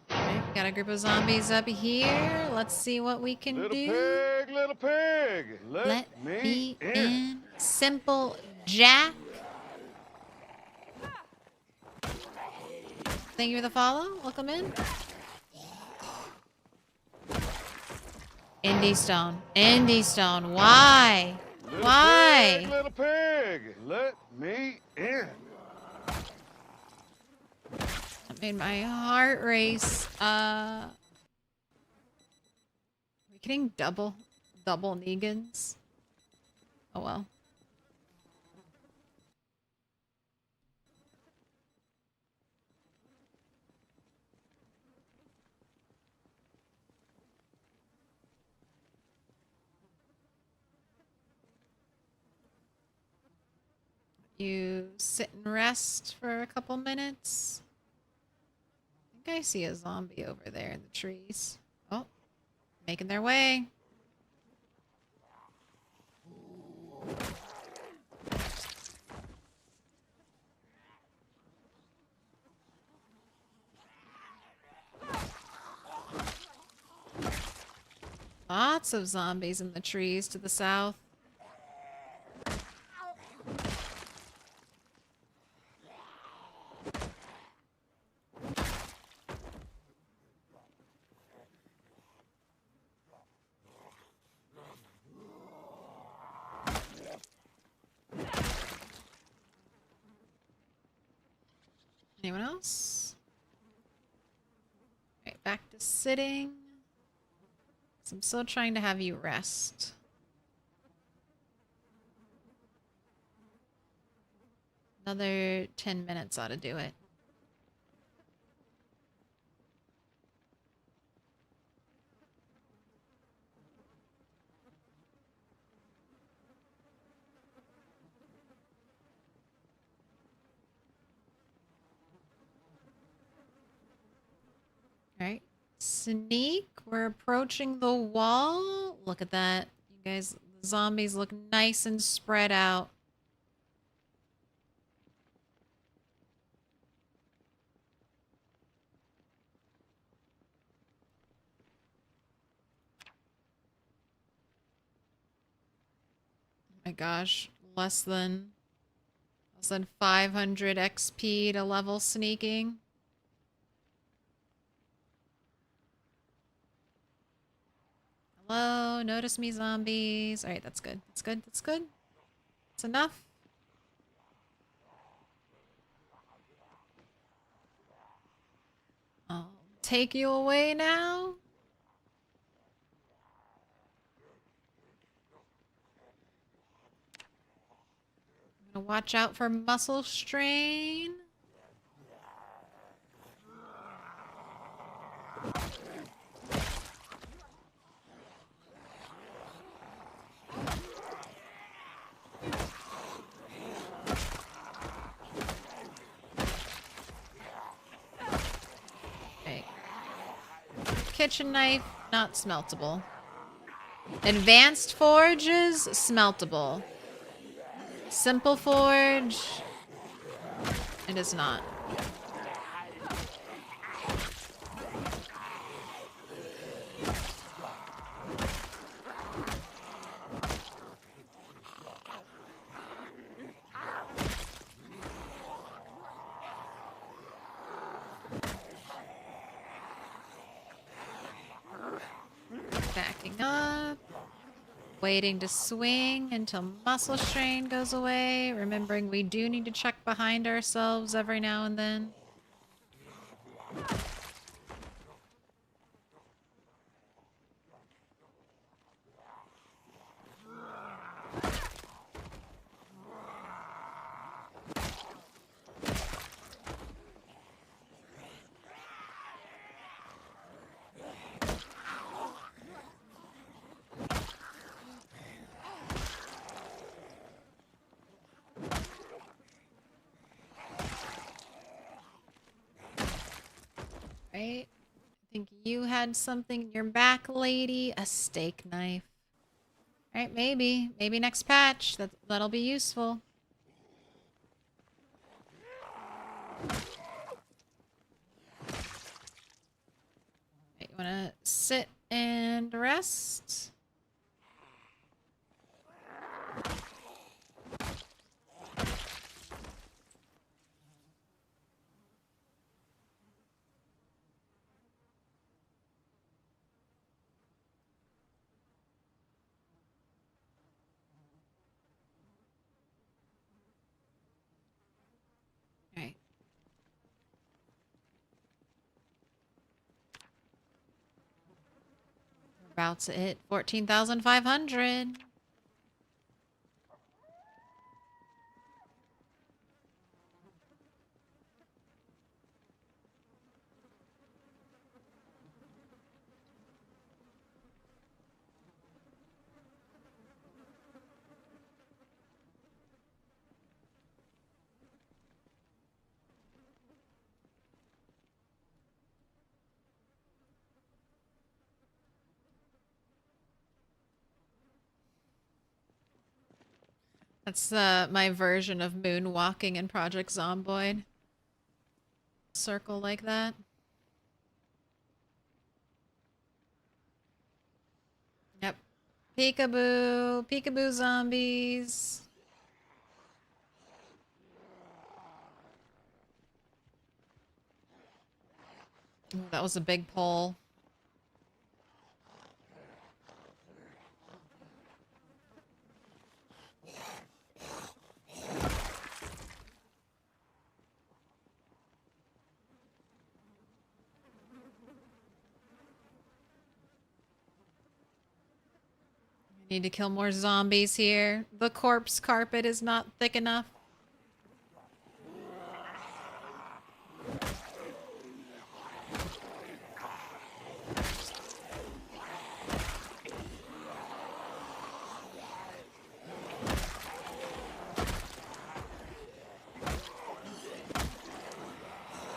Okay, got a group of zombies up here. Let's see what we can do. Little pig, let me in. Simple Jack. Thank you for the follow. Welcome in. Indie Stone. Indie Stone. Why? Why? Little pig, let me in. That made my heart race. Are we getting double Negans? Oh well. you sit and rest for a couple minutes. I think I see a zombie over there in the trees. Oh, making their way. Lots of zombies in the trees to the south. Anyone else? Right, back to sitting. So I'm still trying to have you rest. Another 10 minutes ought to do it. All right. Sneak. We're approaching the wall. Look at that. You guys, the zombies look nice and spread out. Oh my gosh. Less than 500 XP to level sneaking. Hello, notice me, zombies. All right, that's good. That's good. That's good. That's enough. I'll take you away now. I'm gonna watch out for muscle strain. Okay. Kitchen knife, not smeltable. Advanced forges, smeltable. Simple forge, it is not. Backing up. Waiting to swing until muscle strain goes away. Remembering we do need to check behind ourselves every now and then. Right? I think you had something in your back, lady. A steak knife. Right, maybe. Maybe next patch. That'll be useful. Right, you wanna sit and rest? Right. We're about to hit 14,500. That's my version of moonwalking in Project Zomboid. Circle like that. Yep. Peekaboo. Peekaboo zombies. Ooh, that was a big pull. Need to kill more zombies here. The corpse carpet is not thick enough.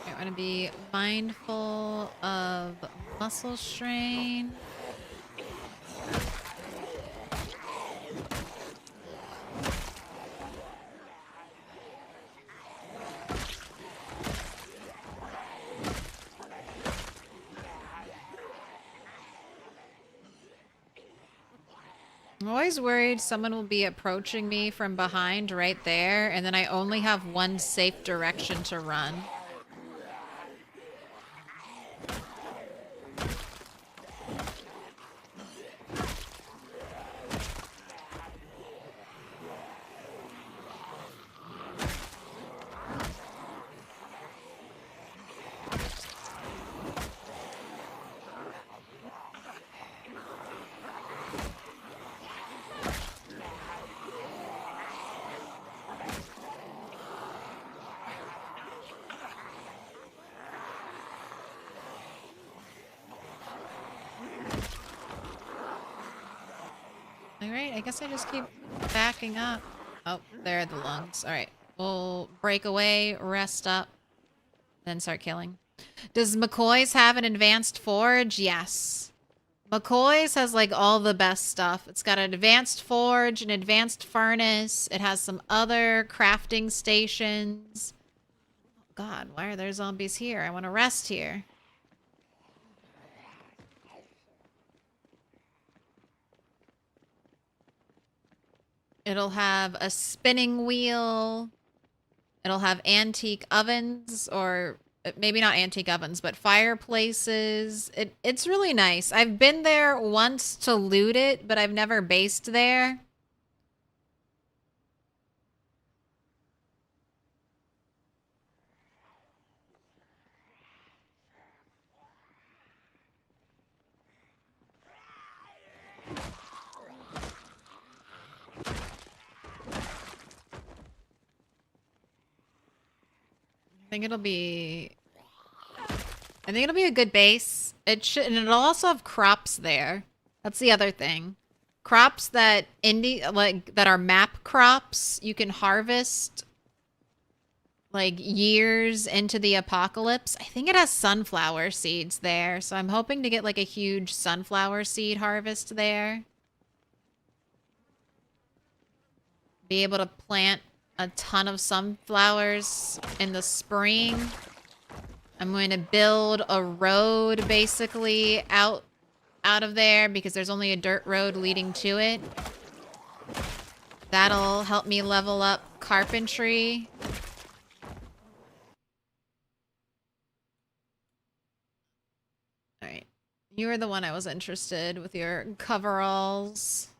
I want to be mindful of muscle strain. I'm always worried someone will be approaching me from behind right there, and then I only have one safe direction to run. Alright, I guess I just keep backing up. Oh, there are the lungs. Alright, we'll break away, rest up, then start killing. Does McCoy's have an advanced forge? Yes. McCoy's has like all the best stuff. It's got an advanced forge, an advanced furnace. It has some other crafting stations. Oh God, why are there zombies here? I want to rest here. It'll have a spinning wheel. It'll have antique ovens, or maybe not antique ovens, but fireplaces. It's really nice. I've been there once to loot it, but I've never based there. I think it'll be a good base. It should, and it'll also have crops there. That's the other thing. Crops that that are map crops you can harvest like years into the apocalypse. I think it has sunflower seeds there, so I'm hoping to get like a huge sunflower seed harvest there. Be able to plant a ton of sunflowers in the spring. I'm going to build a road basically out of there because there's only a dirt road leading to it. That'll help me level up carpentry. All right. You were the one I was interested with your coveralls.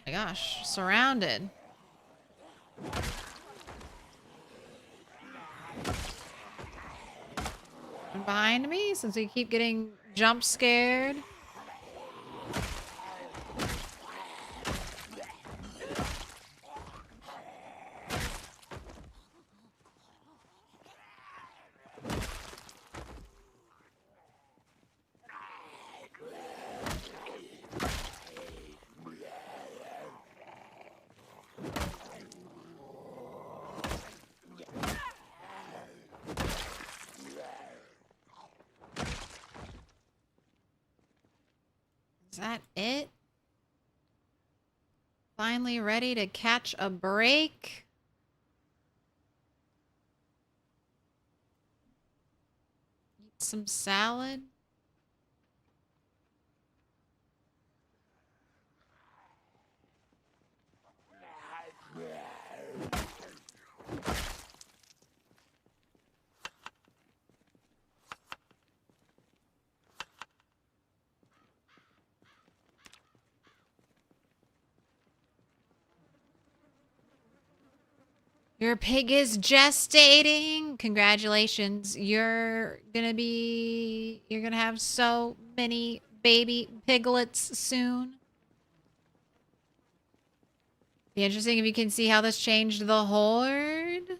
My gosh, surrounded. And behind me, since we keep getting jump scared. that it? Finally ready to catch a break? Eat some salad? Your pig is gestating. Congratulations. You're gonna have so many baby piglets soon. Be interesting if you can see how this changed the horde.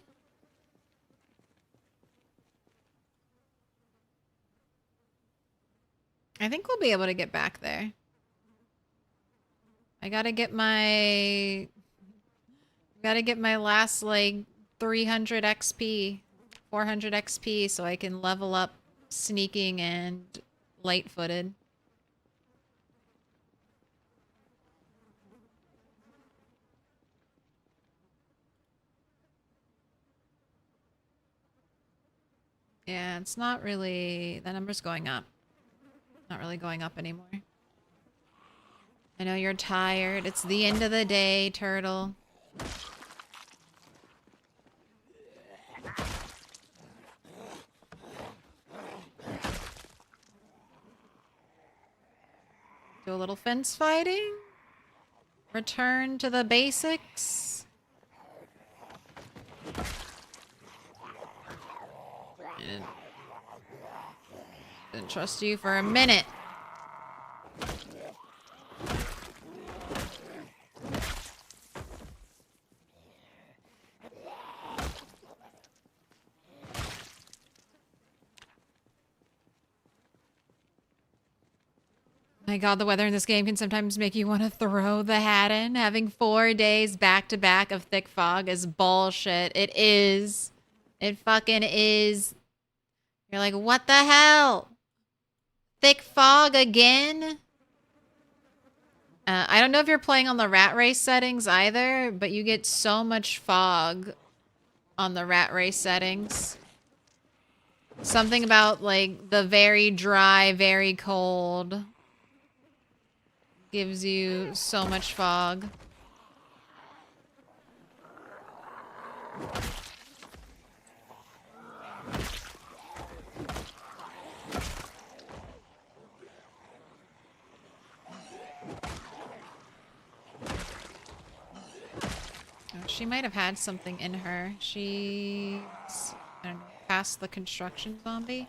I think we'll be able to get back there. I gotta get my last, like, 300 XP, 400 XP, so I can level up sneaking and light-footed. Yeah, it's not really... The number's going up. Not really going up anymore. I know you're tired. It's the end of the day, turtle. Do a little fence fighting. Return to the basics. Didn't trust you for a minute. My god, the weather in this game can sometimes make you want to throw the hat in. Having 4 days back-to-back of thick fog is bullshit. It is. It fucking is. You're like, what the hell? Thick fog again? I don't know if you're playing on the rat race settings either, but you get so much fog on the rat race settings. Something about, like, the very dry, very cold gives you so much fog. Oh, she might have had something in her. She's, I don't know, past the construction zombie.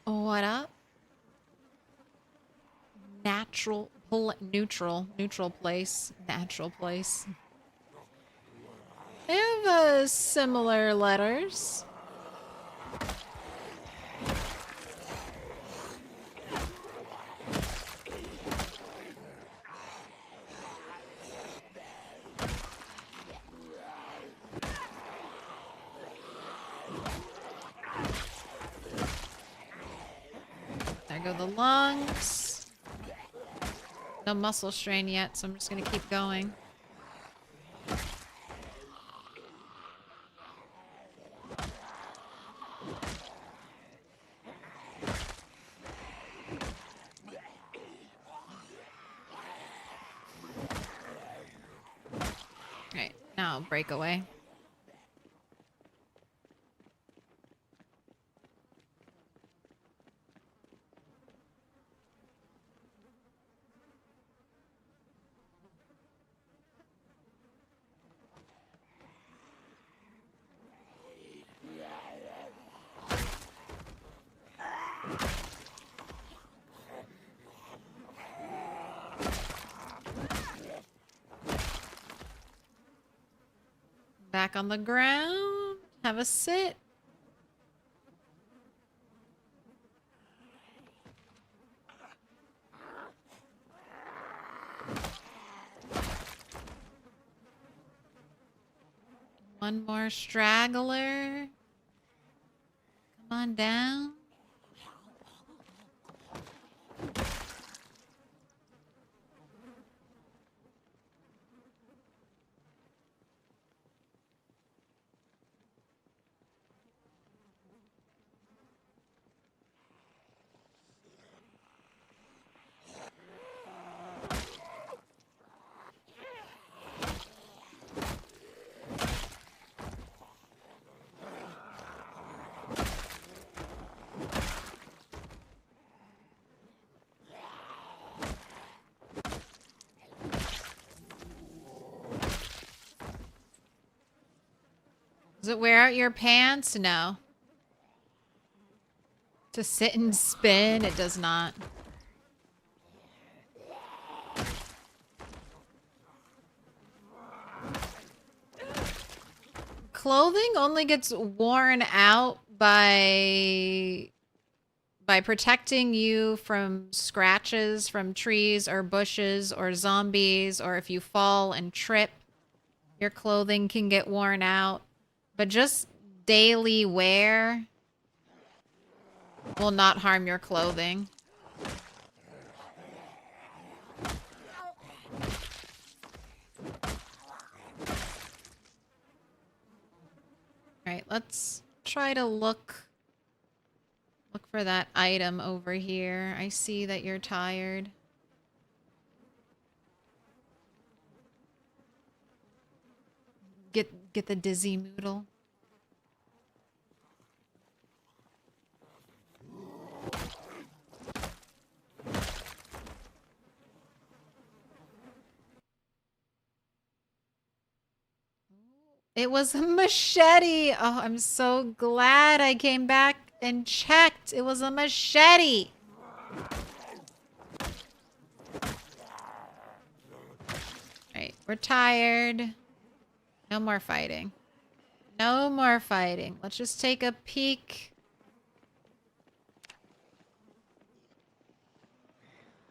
What up? Neutral place. Natural place. They have similar letters. There go the lungs. No muscle strain yet, so I'm just gonna keep going. Right, now break away. Back on the ground. Have a sit. One more straggler. Come on down. Does it wear out your pants? No. To sit and spin, it does not. Clothing only gets worn out by protecting you from scratches from trees or bushes or zombies, or if you fall and trip, your clothing can get worn out. But just daily wear will not harm your clothing. Alright, let's try to look for that item over here. I see that you're tired. Get the dizzy noodle. It was a machete. Oh, I'm so glad I came back and checked. It was a machete. Right, we're tired. No more fighting. No more fighting. Let's just take a peek.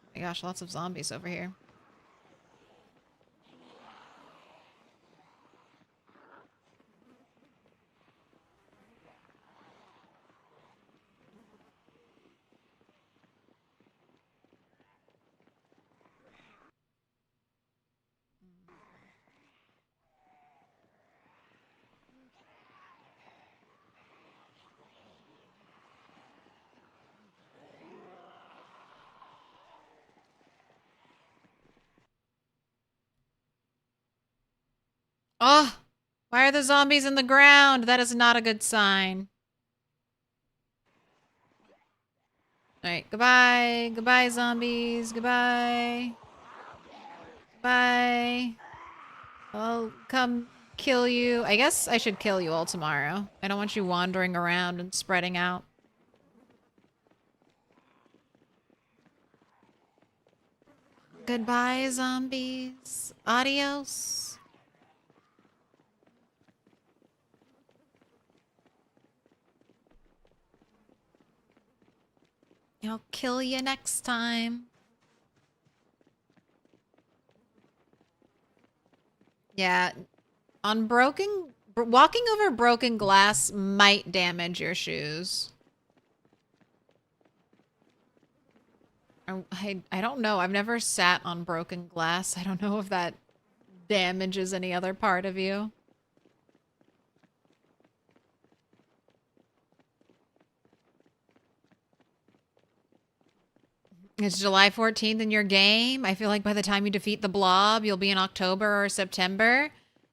Oh my gosh, lots of zombies over here. Oh, why are the zombies in the ground? That is not a good sign. Alright, goodbye. Goodbye, zombies. Goodbye. Bye. I'll come kill you. I guess I should kill you all tomorrow. I don't want you wandering around and spreading out. Goodbye, zombies. Adios. I'll kill you next time. Yeah, on walking over broken glass might damage your shoes. I don't know. I've never sat on broken glass. I don't know if that damages any other part of you. It's July 14th in your game. I feel like by the time you defeat the Blob, you'll be in October or September.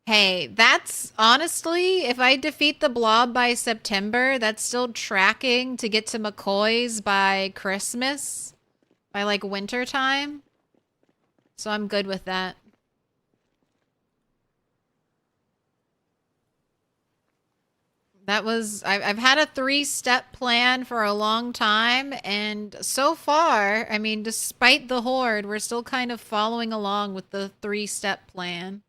Hey, that's honestly, if I defeat the Blob by September, that's still tracking to get to McCoy's by Christmas, by like winter time. So I'm good with that. That was, I've had a 3-step plan for a long time, and so far, I mean, despite the horde, we're still kind of following along with the 3-step plan.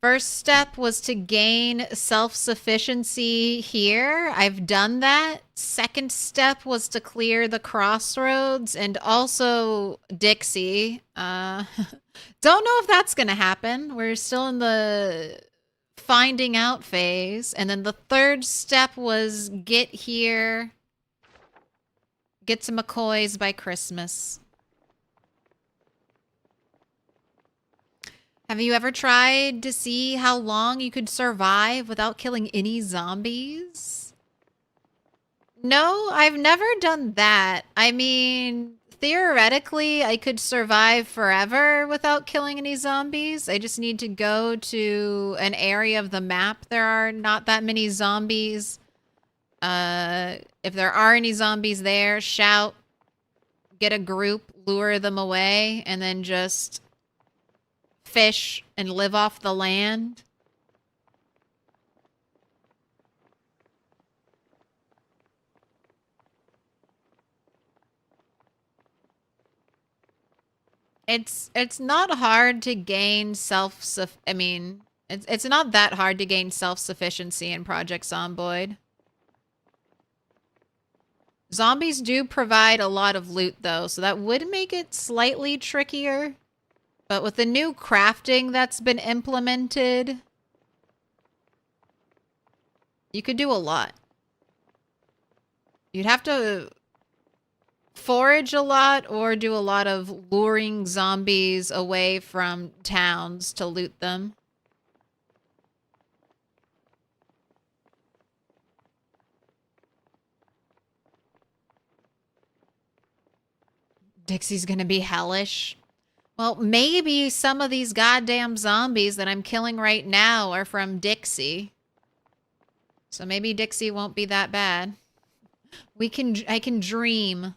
First step was to gain self-sufficiency here. I've done that. Second step was to clear the Crossroads and also Dixie. Don't know if that's gonna happen. We're still in the finding out phase. And then the third step was get here, get to McCoy's by Christmas. Have you ever tried to see how long you could survive without killing any zombies? No, I've never done that. I mean, theoretically, I could survive forever without killing any zombies. I just need to go to an area of the map there are not that many zombies. If there are any zombies there, shout, get a group, lure them away, and then just fish and live off the land. It's not hard to gain it's not that hard to gain self-sufficiency in Project Zomboid. Zombies do provide a lot of loot though, so that would make it slightly trickier. But with the new crafting that's been implemented, you could do a lot. You'd have to forage a lot or do a lot of luring zombies away from towns to loot them. Dixie's gonna be hellish. Well, maybe some of these goddamn zombies that I'm killing right now are from Dixie. So maybe Dixie won't be that bad. I can dream.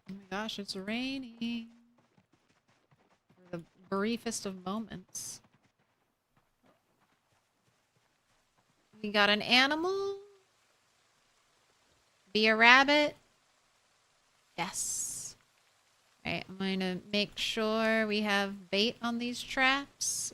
Oh my gosh, it's raining. For the briefest of moments. We got an animal. Be a rabbit. Yes. Alright, I'm going to make sure we have bait on these traps.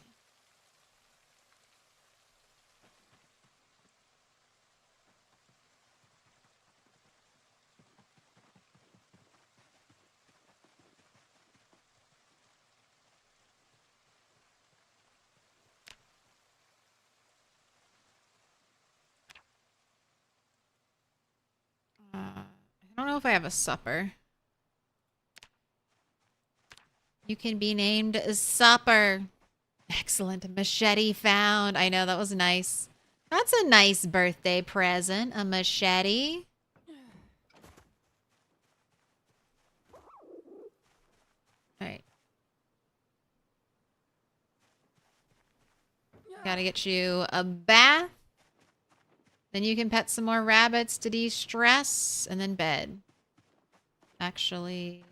I don't know if I have a supper. You can be named Supper. Excellent. Machete found. I know, that was nice. That's a nice birthday present. A machete. Alright. Gotta get you a bath. Then you can pet some more rabbits to de-stress, and then bed. Actually...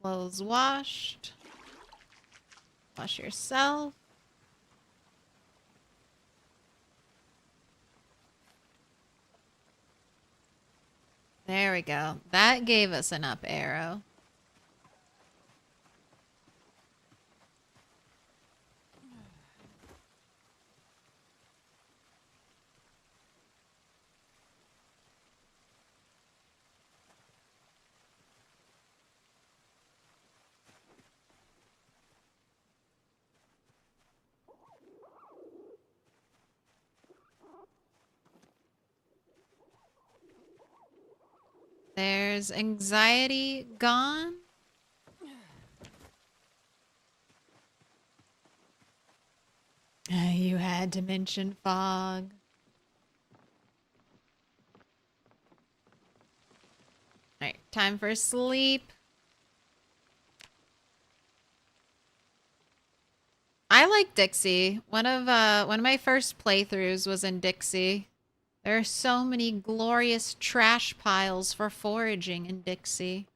Clothes washed. Wash yourself. There we go. That gave us an up arrow. There's anxiety gone. You had to mention fog. Alright, time for sleep. like Dixie. One of my first playthroughs was in Dixie. There are so many glorious trash piles for foraging in Dixie.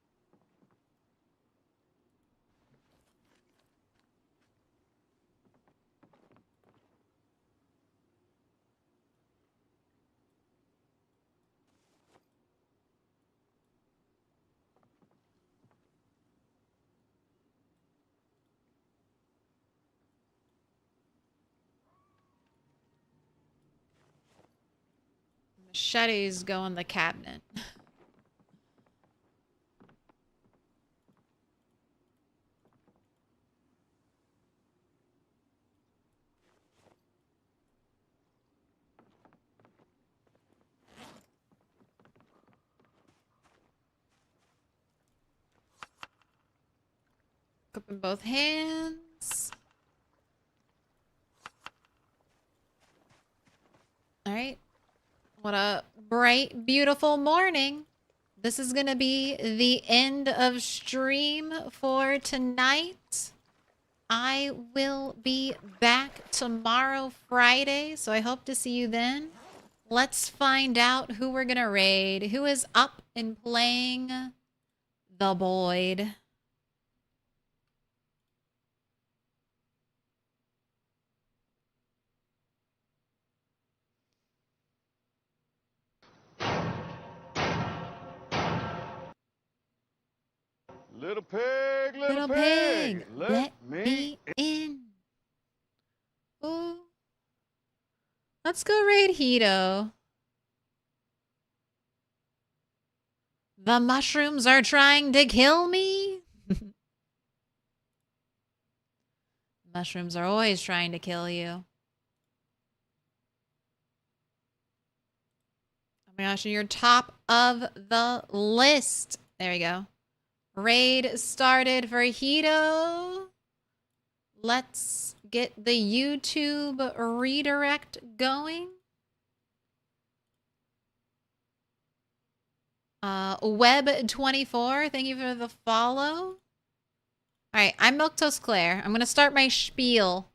Machetes go in the cabinet. Cup in both hands. All right. What a bright, beautiful morning. This is going to be the end of stream for tonight. I will be back tomorrow, Friday, so I hope to see you then. Let's find out who we're going to raid. Who is up and playing the Void? Little pig, Little pig, let me in. Ooh. Let's go raid Hito. The mushrooms are trying to kill me. Mushrooms are always trying to kill you. Oh my gosh, you're top of the list. There we go. Raid started for Hito. Let's get the YouTube redirect going. Web24, thank you for the follow. All right, I'm Milquetoast Claire. I'm going to start my spiel.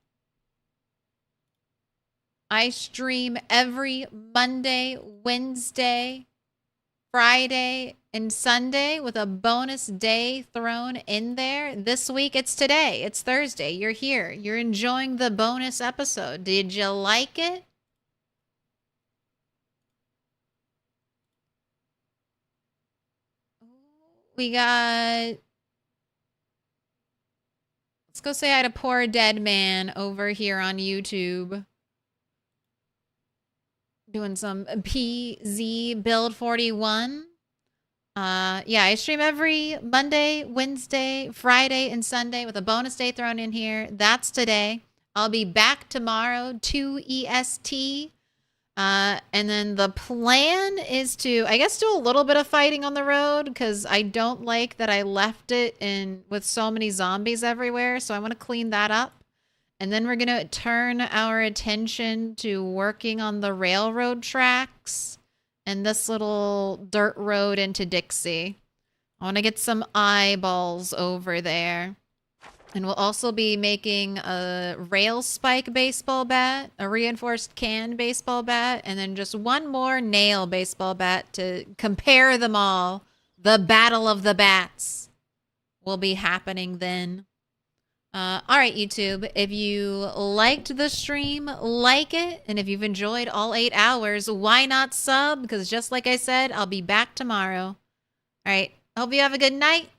I stream every Monday, Wednesday, Friday, and Sunday with a bonus day thrown in there. This week, it's today. It's Thursday. You're here. You're enjoying the bonus episode. Did you like it? We got... Let's go say hi to Poor Dead Man over here on YouTube. Doing some PZ build 41. Yeah, I stream every Monday, Wednesday, Friday, and Sunday with a bonus day thrown in here. That's today. I'll be back tomorrow, 2 EST. And then the plan is to, I guess, do a little bit of fighting on the road because I don't like that I left it in with so many zombies everywhere. So I want to clean that up. And then we're going to turn our attention to working on the railroad tracks and this little dirt road into Dixie. I want to get some eyeballs over there. And we'll also be making a rail spike baseball bat, a reinforced can baseball bat, and then just one more nail baseball bat to compare them all. The Battle of the Bats will be happening then. All right, YouTube, if you liked the stream, like it. And if you've enjoyed all 8 hours, why not sub? Because just like I said, I'll be back tomorrow. All right, hope you have a good night.